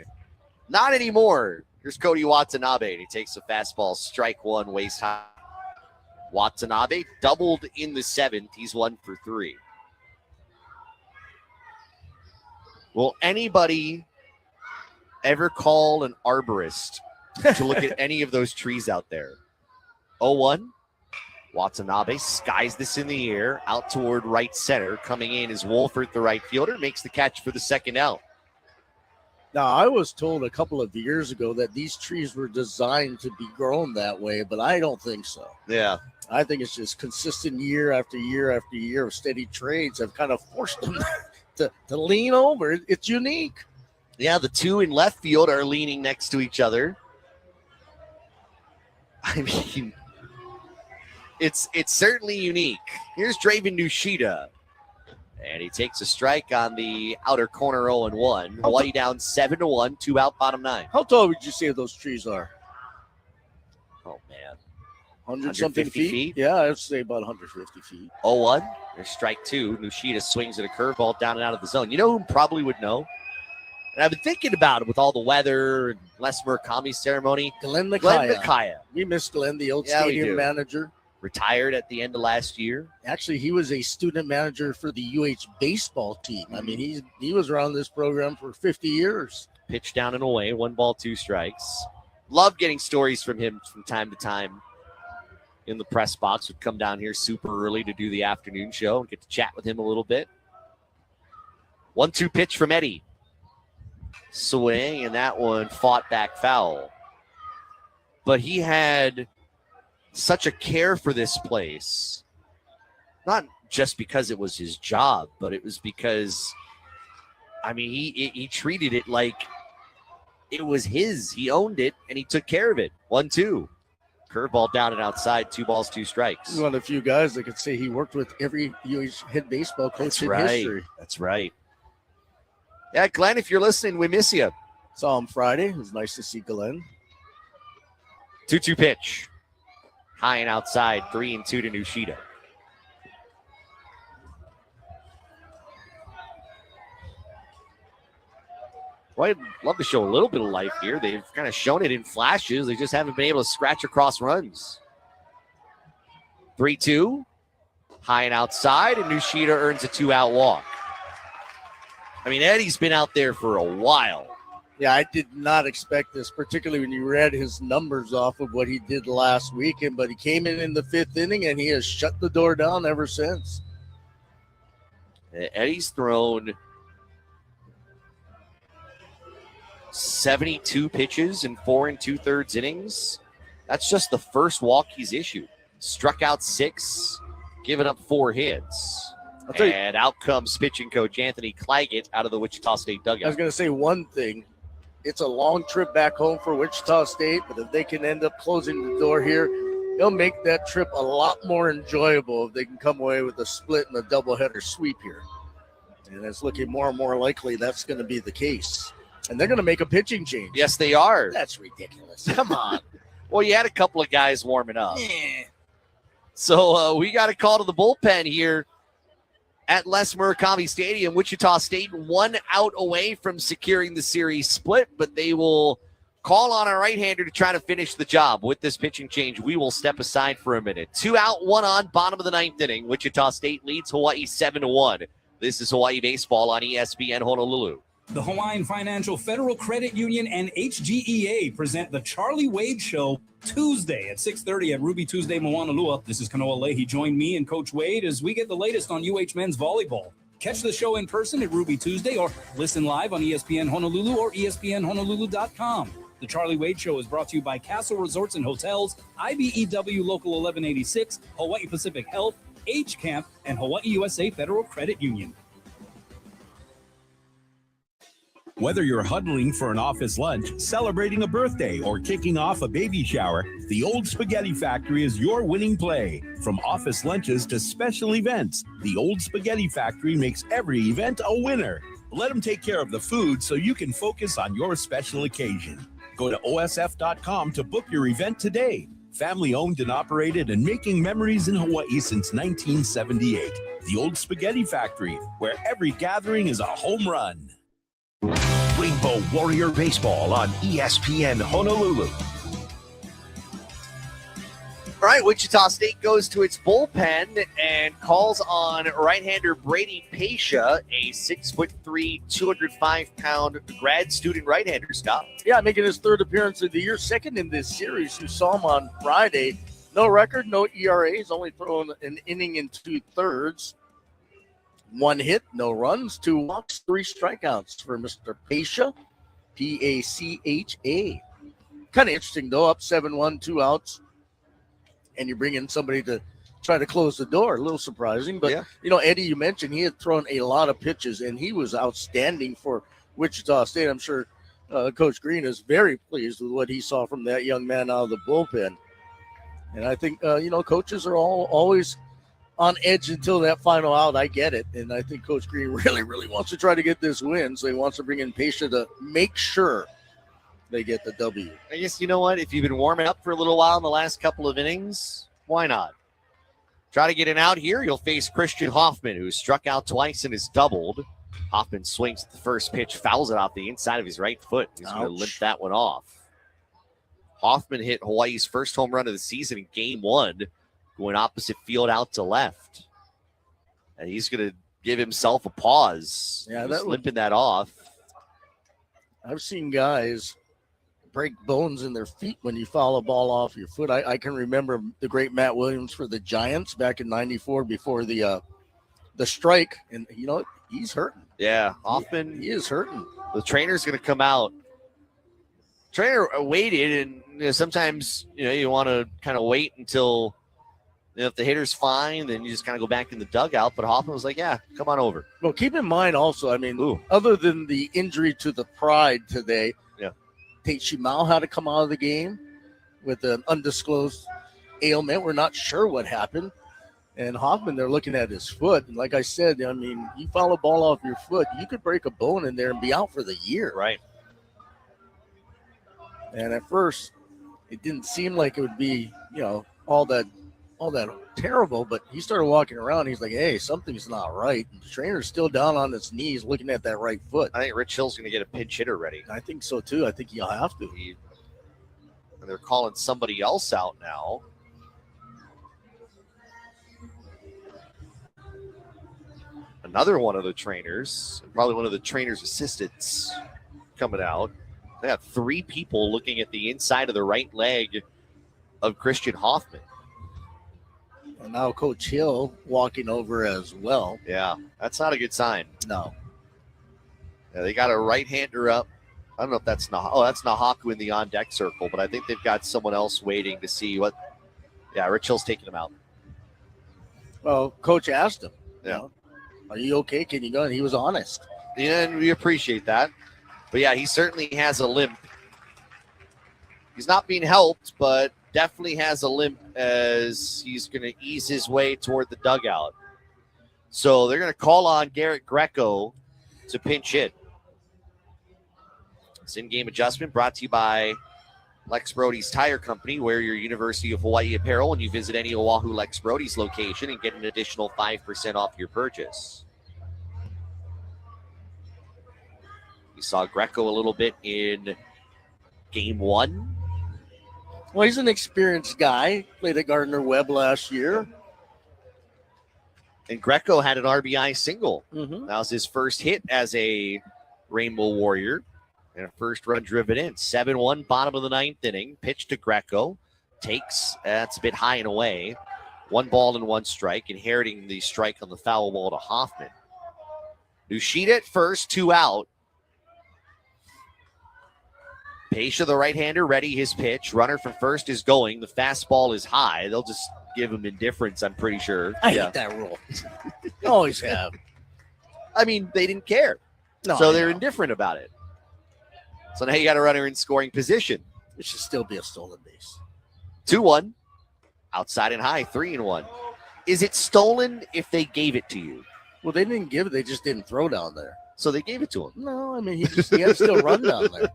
[SPEAKER 22] Not anymore. Here's Cody Watanabe, and he takes a fastball, strike 1, waist high. Watanabe doubled in the 7th. He's 1 for 3. Will anybody ever call an arborist to look at any of those trees out there? 0-1. Watanabe skies this in the air, out toward right center. Coming in is Wolfert, the right fielder, makes the catch for the second out.
[SPEAKER 1] Now, I was told a couple of years ago that these trees were designed to be grown that way, but I don't think so.
[SPEAKER 22] Yeah.
[SPEAKER 1] I think it's just consistent year after year after year of steady trades have kind of forced them to lean over. It's unique.
[SPEAKER 22] Yeah, the 2 in left field are leaning next to each other. I mean, it's certainly unique. Here's Draven Nushida. And he takes a strike on the outer corner 0-1. Hawaii down 7-1, 2 out, bottom 9.
[SPEAKER 1] How tall would you say those trees are?
[SPEAKER 22] Oh, man.
[SPEAKER 1] 100-something feet? Yeah, I'd say about 150 feet.
[SPEAKER 22] 0-1. There's strike 2. Nushida swings at a curveball down and out of the zone. You know who probably would know? And I've been thinking about it with all the weather and Les Murakami's ceremony.
[SPEAKER 1] Glenn Mikaya.
[SPEAKER 22] Glenn Mikaya.
[SPEAKER 1] We miss Glenn, the old
[SPEAKER 22] Yeah,
[SPEAKER 1] stadium manager.
[SPEAKER 22] retired at the end of last year.
[SPEAKER 1] Actually, he was a student manager for the UH baseball team. I mean, he was around this program for 50 years.
[SPEAKER 22] Pitch down and away, 1 ball, 2 strikes. Love getting stories from him from time to time in the press box. Would come down here super early to do the afternoon show and get to chat with him a little bit. 1-2 pitch from Eddie. Swing, and that one fought back foul. But he had such a care for this place. Not just because it was his job, but it was because, I mean, he treated it like it was his. He owned it, and he took care of it. 1-2. Curveball down and outside, 2 balls, 2 strikes.
[SPEAKER 1] He's one of the few guys that could say he worked with every UH head baseball coach in history.
[SPEAKER 22] That's right. Yeah, Glenn, if you're listening, we miss you.
[SPEAKER 1] Saw him Friday. It was nice to see Glenn.
[SPEAKER 22] 2-2 pitch. High and outside, 3-2 to Wichita. Well, I'd love to show a little bit of life here. They've kind of shown it in flashes. They just haven't been able to scratch across runs. 3-2. High and outside, and Wichita earns a 2-out walk. I mean, Eddie's been out there for a while.
[SPEAKER 1] Yeah, I did not expect this, particularly when you read his numbers off of what he did last weekend. But he came in the 5th inning, and he has shut the door down ever since.
[SPEAKER 22] Eddie's thrown 72 pitches in 4 2/3 innings. That's just the first walk he's issued. Struck out 6, given up 4 hits. And out comes pitching coach Anthony Claggett out of the Wichita State dugout.
[SPEAKER 1] I was going to say one thing. It's a long trip back home for Wichita State, but if they can end up closing the door here, they'll make that trip a lot more enjoyable if they can come away with a split and a doubleheader sweep here. And it's looking more and more likely that's going to be the case. And they're going to make a pitching change.
[SPEAKER 22] Yes, they are.
[SPEAKER 1] That's ridiculous. Come on.
[SPEAKER 22] Well, you had a couple of guys warming up. So we got a call to the bullpen here at Les Murakami Stadium. Wichita State 1 out away from securing the series split, but they will call on a right-hander to try to finish the job. With this pitching change, we will step aside for a minute. 2 out, 1 on, bottom of the 9th inning. Wichita State leads Hawaii 7-1. This is Hawaii Baseball on ESPN Honolulu.
[SPEAKER 11] The Hawaiian Financial Federal Credit Union and HGEA present the Charlie Wade Show Tuesday at 6:30 at Ruby Tuesday, Moanalua. This is Kanoa Leahy. Join me and Coach Wade as we get the latest on UH men's volleyball. Catch the show in person at Ruby Tuesday or listen live on ESPN Honolulu or ESPNHonolulu.com. The Charlie Wade Show is brought to you by Castle Resorts and Hotels, IBEW Local 1186, Hawaii Pacific Health, H Camp, and Hawaii USA Federal Credit Union.
[SPEAKER 8] Whether you're huddling for an office lunch, celebrating a birthday, or kicking off a baby shower, the Old Spaghetti Factory is your winning play. From office lunches to special events, the Old Spaghetti Factory makes every event a winner. Let them take care of the food so you can focus on your special occasion. Go to osf.com to book your event today. Family owned and operated and making memories in Hawaii since 1978. The Old Spaghetti Factory, where every gathering is a home run. Rainbow Warrior Baseball on ESPN Honolulu.
[SPEAKER 22] All right, Wichita State goes to its bullpen and calls on right-hander Brady Pasha, a 6'3", 205-pound grad student right-hander, Scott.
[SPEAKER 1] Yeah, making his 3rd appearance of the year, 2nd in this series. You saw him on Friday. No record, no ERA. He's only thrown an inning in 2/3. 1 hit, no runs, 2 walks, 3 strikeouts for Mr. Pasha, Pacha. Kind of interesting, though, up 7-1, 2 outs, and you bring in somebody to try to close the door. A little surprising, but, Eddie, you mentioned he had thrown a lot of pitches, and he was outstanding for Wichita State. I'm sure Coach Green is very pleased with what he saw from that young man out of the bullpen. And I think, coaches are always on edge until that final out. I get it. And I think Coach Green really, really wants to try to get this win. So he wants to bring in Pasha to make sure they get the W.
[SPEAKER 22] I guess, you know what? If you've been warming up for a little while in the last couple of innings, why not? Try to get an out here. You'll face Christian Hoffman, who struck out twice and has doubled. Hoffman swings at the first pitch, fouls it off the inside of his right foot. He's going to limp that one off. Hoffman hit Hawaii's first home run of the season in Game 1. going opposite field out to left. And he's going to give himself a pause.
[SPEAKER 1] Yeah,
[SPEAKER 22] He's
[SPEAKER 1] that
[SPEAKER 22] limping that off.
[SPEAKER 1] I've seen guys break bones in their feet when you foul a ball off your foot. I can remember the great Matt Williams for the Giants back in '94 before the strike, and he's hurting.
[SPEAKER 22] Yeah, Hoffman.
[SPEAKER 1] He is hurting.
[SPEAKER 22] The trainer's going to come out. Trainer waited, and sometimes you want to kind of wait until if the hitter's fine, then you just kind of go back in the dugout. But Hoffman was like, "Yeah, come on over."
[SPEAKER 1] Well, keep in mind also, other than the injury to the pride today, Tate Shimao had to come out of the game with an undisclosed ailment. We're not sure what happened. And Hoffman, they're looking at his foot. And like I said, you foul a ball off your foot, you could break a bone in there and be out for the year.
[SPEAKER 22] Right.
[SPEAKER 1] And at first, it didn't seem like it would be, all that terrible. But he started walking around. He's like, hey, something's not right. And the trainer's still down on his knees looking at that right foot.
[SPEAKER 22] I think Rich Hill's going to get a pinch hitter ready.
[SPEAKER 1] I think so, too. I think he'll have to.
[SPEAKER 22] And they're calling somebody else out now. Another one of the trainers, probably one of the trainer's assistants coming out. They have 3 people looking at the inside of the right leg of Christian Hoffman.
[SPEAKER 1] And now Coach Hill walking over as well.
[SPEAKER 22] Yeah, that's not a good sign.
[SPEAKER 1] No.
[SPEAKER 22] Yeah, they got a right-hander up. I don't know if that's that's Nahaku in the on-deck circle, but I think they've got someone else waiting to see what. Yeah, Rich Hill's taking him out.
[SPEAKER 1] Well, Coach asked him,
[SPEAKER 22] Yeah.
[SPEAKER 1] Are you okay? Can you go? And he was honest.
[SPEAKER 22] Yeah, and we appreciate that. But yeah, he certainly has a limp. He's not being helped, but definitely has a limp as he's going to ease his way toward the dugout. So they're going to call on Garrett Greco to pinch hit. This in-game adjustment brought to you by Lex Brody's Tire Company. Wear your University of Hawaii apparel when you visit any Oahu Lex Brody's location and get an additional 5% off your purchase. We saw Greco a little bit in game 1.
[SPEAKER 1] Well, he's an experienced guy. Played at Gardner Webb last year.
[SPEAKER 22] And Greco had an RBI single.
[SPEAKER 1] Mm-hmm.
[SPEAKER 22] That was his first hit as a Rainbow Warrior. And a first run driven in. 7-1, bottom of the 9th inning. Pitch to Greco. Takes, that's a bit high and away. 1 ball and 1 strike. Inheriting the strike on the foul ball to Hoffman. Nushida at first, 2 out. Pesha, the right-hander, ready his pitch. Runner from first is going. The fastball is high. They'll just give him indifference, I'm pretty sure.
[SPEAKER 1] I hate that rule. Always have.
[SPEAKER 22] I mean, they didn't care.
[SPEAKER 1] No,
[SPEAKER 22] so
[SPEAKER 1] I
[SPEAKER 22] they're
[SPEAKER 1] know.
[SPEAKER 22] indifferent about it. So now you got a runner in scoring position.
[SPEAKER 1] It should still be a stolen base.
[SPEAKER 22] 2-1. Outside and high, 3-1. Is it stolen if they gave it to you?
[SPEAKER 1] Well, they didn't give it. They just didn't throw down there.
[SPEAKER 22] So they gave it to him.
[SPEAKER 1] No, I mean, he had to still run down there.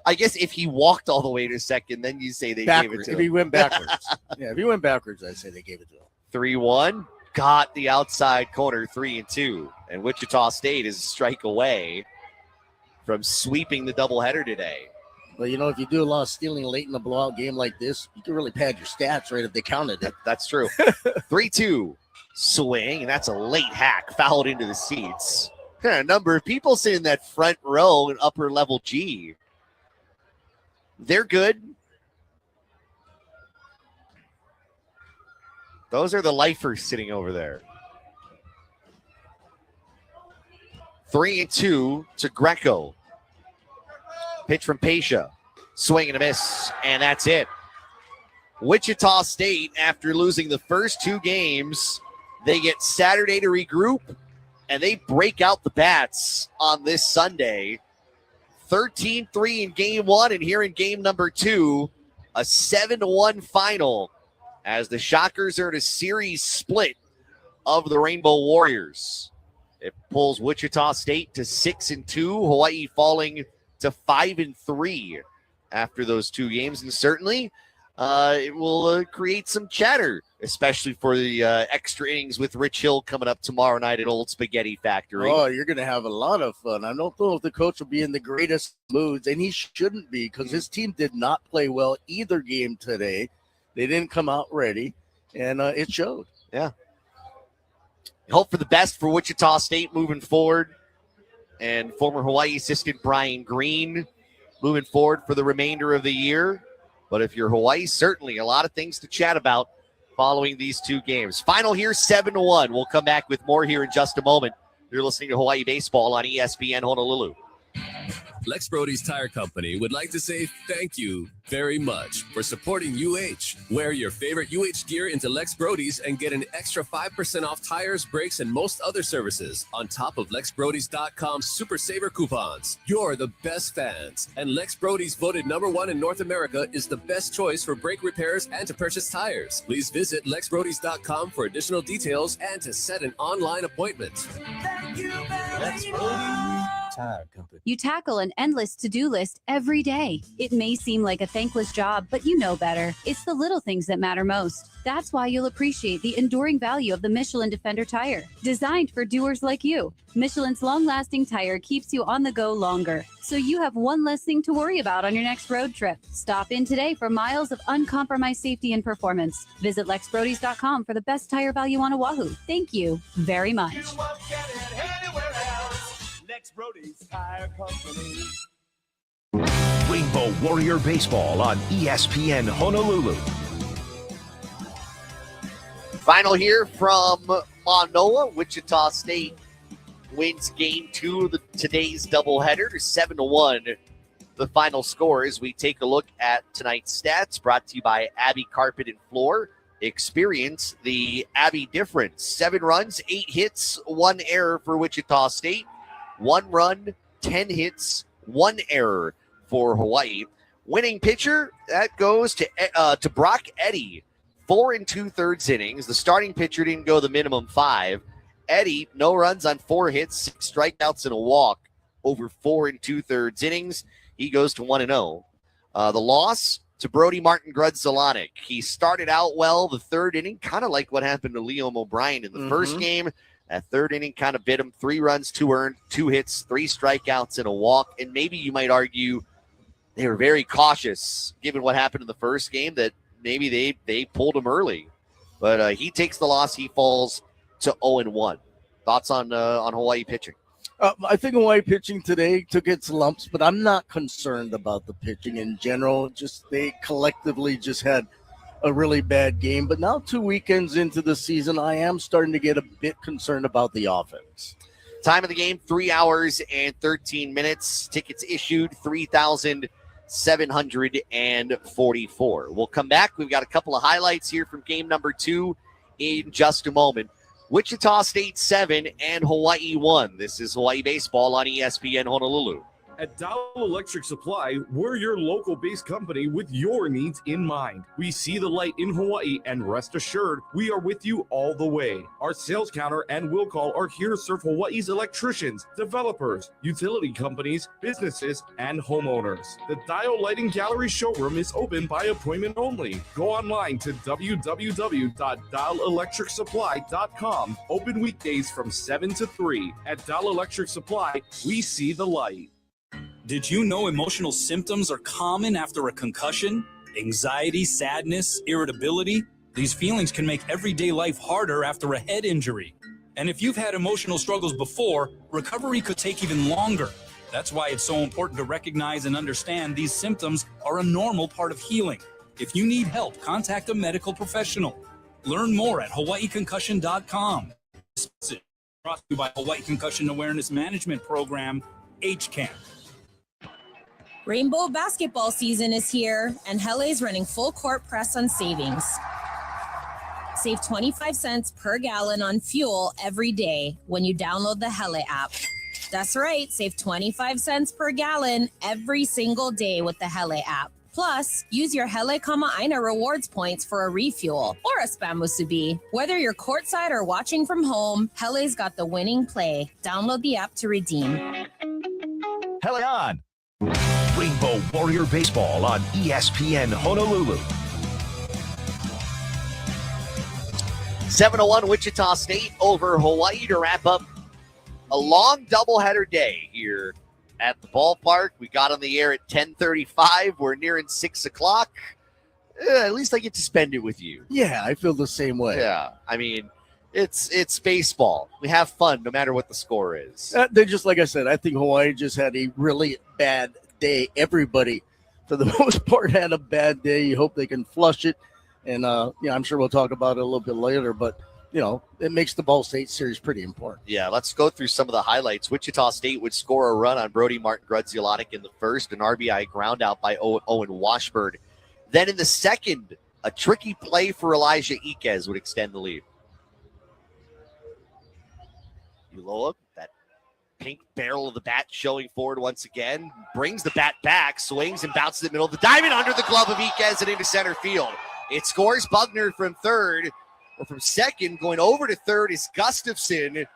[SPEAKER 22] I guess if he walked all the way to second, then you say they
[SPEAKER 1] Backwards.
[SPEAKER 22] gave it to
[SPEAKER 1] If
[SPEAKER 22] him.
[SPEAKER 1] he went backwards. Yeah, if he went backwards, I'd say they gave it to him.
[SPEAKER 22] 3-1. Got the outside corner, 3-2. And Wichita State is a strike away from sweeping the doubleheader today.
[SPEAKER 1] Well, if you do a lot of stealing late in a blowout game like this, you can really pad your stats, right, if they counted it.
[SPEAKER 22] That's true. 3-2. Swing, and that's a late hack, fouled into the seats. A number of people sitting in that front row in upper level G. They're good. Those are the lifers sitting over there. 3-2 to Greco. Pitch from Pesha. Swing and a miss, and that's it. Wichita State, after losing the first 2 games, they get Saturday to regroup, and they break out the bats on this Sunday. 13-3 in game 1, and here in game number 2, a 7-1 final as the Shockers are in a series split of the Rainbow Warriors. It pulls Wichita State to 6-2, Hawaii falling to 5-3 after those 2 games, and certainly it will create some chatter, especially for the extra innings with Rich Hill coming up tomorrow night at Old Spaghetti Factory.
[SPEAKER 1] Oh, you're going to have a lot of fun. I don't know if the coach will be in the greatest moods, and he shouldn't be because his team did not play well either game today. They didn't come out ready, and it showed.
[SPEAKER 22] Yeah. Hope for the best for Wichita State moving forward. And former Hawaii assistant Brian Green moving forward for the remainder of the year. But if you're Hawaii, certainly a lot of things to chat about following these two games. Final here, 7-1. We'll come back with more here in just a moment. You're listening to Hawaii Baseball on ESPN Honolulu.
[SPEAKER 10] Lex Brody's Tire Company would like to say thank you very much for supporting UH. Wear your favorite UH gear into Lex Brody's and get an extra 5% off tires, brakes, and most other services on top of LexBrodys.com Super Saver coupons. You're the best fans, and Lex Brody's voted #1 in North America is the best choice for brake repairs and to purchase tires. Please visit LexBrodys.com for additional details and to set an online appointment.
[SPEAKER 4] Thank you very much. Tire Company.
[SPEAKER 15] You tackle an endless to-do list every day. It may seem like a thankless job, but you know better. It's the little things that matter most. That's why you'll appreciate the enduring value of the Michelin Defender tire. Designed for doers like you, Michelin's long-lasting tire keeps you on the go longer, so you have one less thing to worry about on your next road trip. Stop in today for miles of uncompromised safety and performance. Visit LexBrodys.com for the best tire value on Oahu. Thank you very much.
[SPEAKER 4] Lex Brody's Tire Company.
[SPEAKER 8] Rainbow Warrior Baseball on ESPN Honolulu.
[SPEAKER 22] Final here from Manoa. Wichita State wins game 2 of today's doubleheader, 7-1. The final score as we take a look at tonight's stats, brought to you by Abbey Carpet and Floor. Experience the Abbey difference. 7 runs, 8 hits, 1 error for Wichita State. 1 run, 10 hits, 1 error for Hawaii. Winning pitcher, that goes to Brock Eddy. 4 2/3 innings. The starting pitcher didn't go the minimum 5. Eddy, no runs on 4 hits, 6 strikeouts and a walk over 4 2/3 innings. He goes to 1-0. The loss to Brody Martin Grudzalanek. He started out well the 3rd inning, kind of like what happened to Liam O'Brien in the first game. That 3rd inning kind of bit him. 3 runs, 2 earned, 2 hits, 3 strikeouts, and a walk. And maybe you might argue they were very cautious, given what happened in the first game, that maybe they pulled him early. But he takes the loss. He falls to 0-1. Thoughts on Hawaii pitching?
[SPEAKER 1] I think Hawaii pitching today took its lumps, but I'm not concerned about the pitching in general. Just they collectively just had a really bad game. But now 2 weekends into the season, I am starting to get a bit concerned about the offense.
[SPEAKER 22] Time of the game, 3 hours and 13 minutes. Tickets issued, 3,744. We'll come back. We've got a couple of highlights here from game number 2 in just a moment. Wichita State 7 and Hawaii 1. This is Hawaii Baseball on ESPN Honolulu.
[SPEAKER 3] At Dow Electric Supply, we're your local-based company with your needs in mind. We see the light in Hawaii, and rest assured, we are with you all the way. Our sales counter and will call are here to serve Hawaii's electricians, developers, utility companies, businesses, and homeowners. The Dial Lighting Gallery showroom is open by appointment only. Go online to www.dialelectricsupply.com. Open weekdays from 7 to 3. At Dial Electric Supply, we see the light.
[SPEAKER 11] Did you know emotional symptoms are common after a concussion? Anxiety, sadness, irritability? These feelings can make everyday life harder after a head injury. And if you've had emotional struggles before, recovery could take even longer. That's why it's so important to recognize and understand these symptoms are a normal part of healing. If you need help, contact a medical professional. Learn more at hawaiiconcussion.com. Brought to you by Hawaii Concussion Awareness Management Program, HCAM.
[SPEAKER 7] Rainbow basketball season is here, and Hele's running full court press on savings. Save 25 cents per gallon on fuel every day when you download the Hele app. That's right, save 25 cents per gallon every single day with the Hele app. Plus, use your Hele Aina rewards points for a refuel or a spam musubi. Whether you're courtside or watching from home, Hele's got the winning play. Download the app to redeem.
[SPEAKER 8] Hele on! Rainbow Warrior Baseball on ESPN Honolulu.
[SPEAKER 22] 7-1 Wichita State over Hawaii to wrap up a long doubleheader day here at the ballpark. We got on the air at 10:35. We're nearing 6 o'clock. at least I get to spend it with you.
[SPEAKER 1] Yeah, I feel the same way.
[SPEAKER 22] Yeah, I mean, it's baseball. We have fun no matter what the score is.
[SPEAKER 1] They just, like I said, I think Hawaii just had a really bad day. Everybody, for the most part, had a bad day. You hope they can flush it. And, I'm sure we'll talk about it a little bit later. But, it makes the Ball State series pretty important.
[SPEAKER 22] Yeah, let's go through some of the highlights. Wichita State would score a run on Brody Martin Grudzielatic in the first, an RBI ground out by Owen Washburn. Then in the second, a tricky play for Elijah Iquez would extend the lead. Uloa, that pink barrel of the bat showing forward once again, brings the bat back, swings and bounces in the middle of the diamond under the glove of Iquez and into center field. It scores Bugner from third, or from second. Going over to third is Gustafson.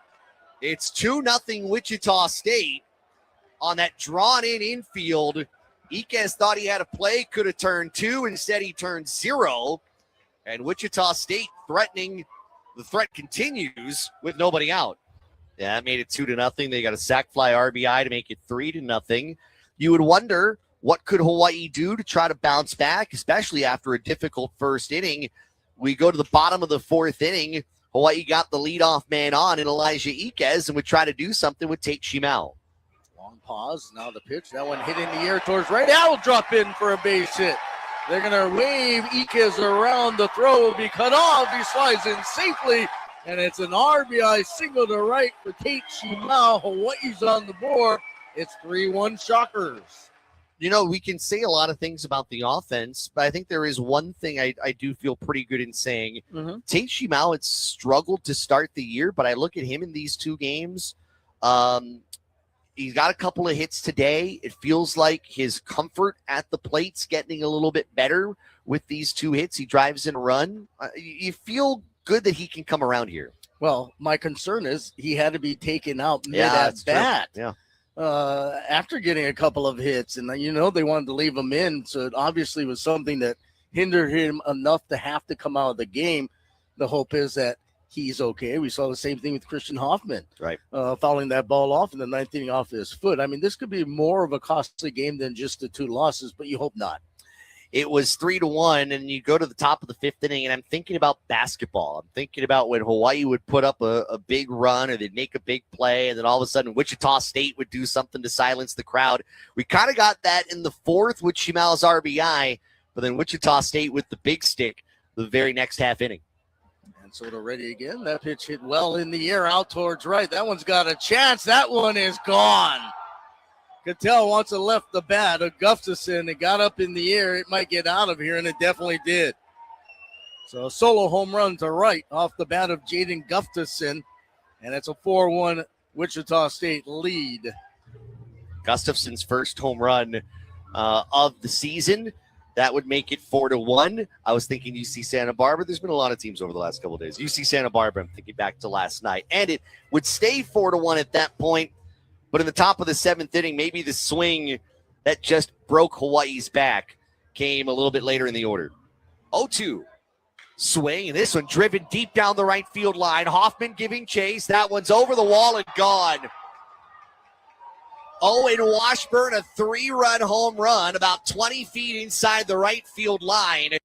[SPEAKER 22] It's 2-0 Wichita State on that drawn-in infield. Iquez thought he had a play, could have turned 2. Instead, he turned 0. And Wichita State threatening. The threat continues with nobody out. Yeah, that made it 2-0. They got a sac fly RBI to make it 3-0. You would wonder, what could Hawaii do to try to bounce back, especially after a difficult first inning? We go to the bottom of the fourth inning. Hawaii got the leadoff man on in Elijah Iquez and would try to do something with Tate Shimao.
[SPEAKER 1] Long pause. Now the pitch. That one hit in the air towards right. That will drop in for a base hit. They're going to wave Iquez around. The throw will be cut off. He slides in safely. And it's an RBI single to right for Tate Shimao. Hawaii's on the board. It's 3-1 Shockers.
[SPEAKER 22] We can say a lot of things about the offense, but I think there is one thing I do feel pretty good in saying. Tate Shimao had struggled to start the year, but I look at him in these two games. He's got a couple of hits today. It feels like his comfort at the plate's getting a little bit better with these two hits. He drives in a run. You feel good that he can come around here.
[SPEAKER 1] Well, my concern is he had to be taken out mid at bat.
[SPEAKER 22] Yeah.
[SPEAKER 1] After getting a couple of hits, and they wanted to leave him in, so it obviously was something that hindered him enough to have to come out of the game. The hope is that he's okay. We saw the same thing with Christian Hoffman,
[SPEAKER 22] right?
[SPEAKER 1] Fouling that ball off in the ninth inning off his foot. I mean, this could be more of a costly game than just the 2 losses, but you hope not.
[SPEAKER 22] It was 3-1, and you go to the top of the fifth inning, and I'm thinking about basketball. I'm thinking about when Hawaii would put up a big run, or they'd make a big play, and then all of a sudden Wichita State would do something to silence the crowd. We kind of got that in the fourth with Shimao's RBI, but then Wichita State with the big stick the very next half inning.
[SPEAKER 1] And Soto ready again. That pitch hit well in the air out towards right. That one's got a chance. That one is gone. Cattell wants it left the bat. Gustafson, it got up in the air. It might get out of here, and it definitely did. So a solo home run to right off the bat of Jaden Gustafson, and it's a 4-1 Wichita State lead.
[SPEAKER 22] Gustafson's first home run of the season. That would make it 4-1. I was thinking UC Santa Barbara. There's been a lot of teams over the last couple of days. UC Santa Barbara, I'm thinking back to last night. And it would stay 4-1 at that point. But in the top of the seventh inning, maybe the swing that just broke Hawaii's back came a little bit later in the order. 0-2. Swing, and this one driven deep down the right field line. Hoffman giving chase. That one's over the wall and gone. Owen Washburn, a 3-run home run about 20 feet inside the right field line.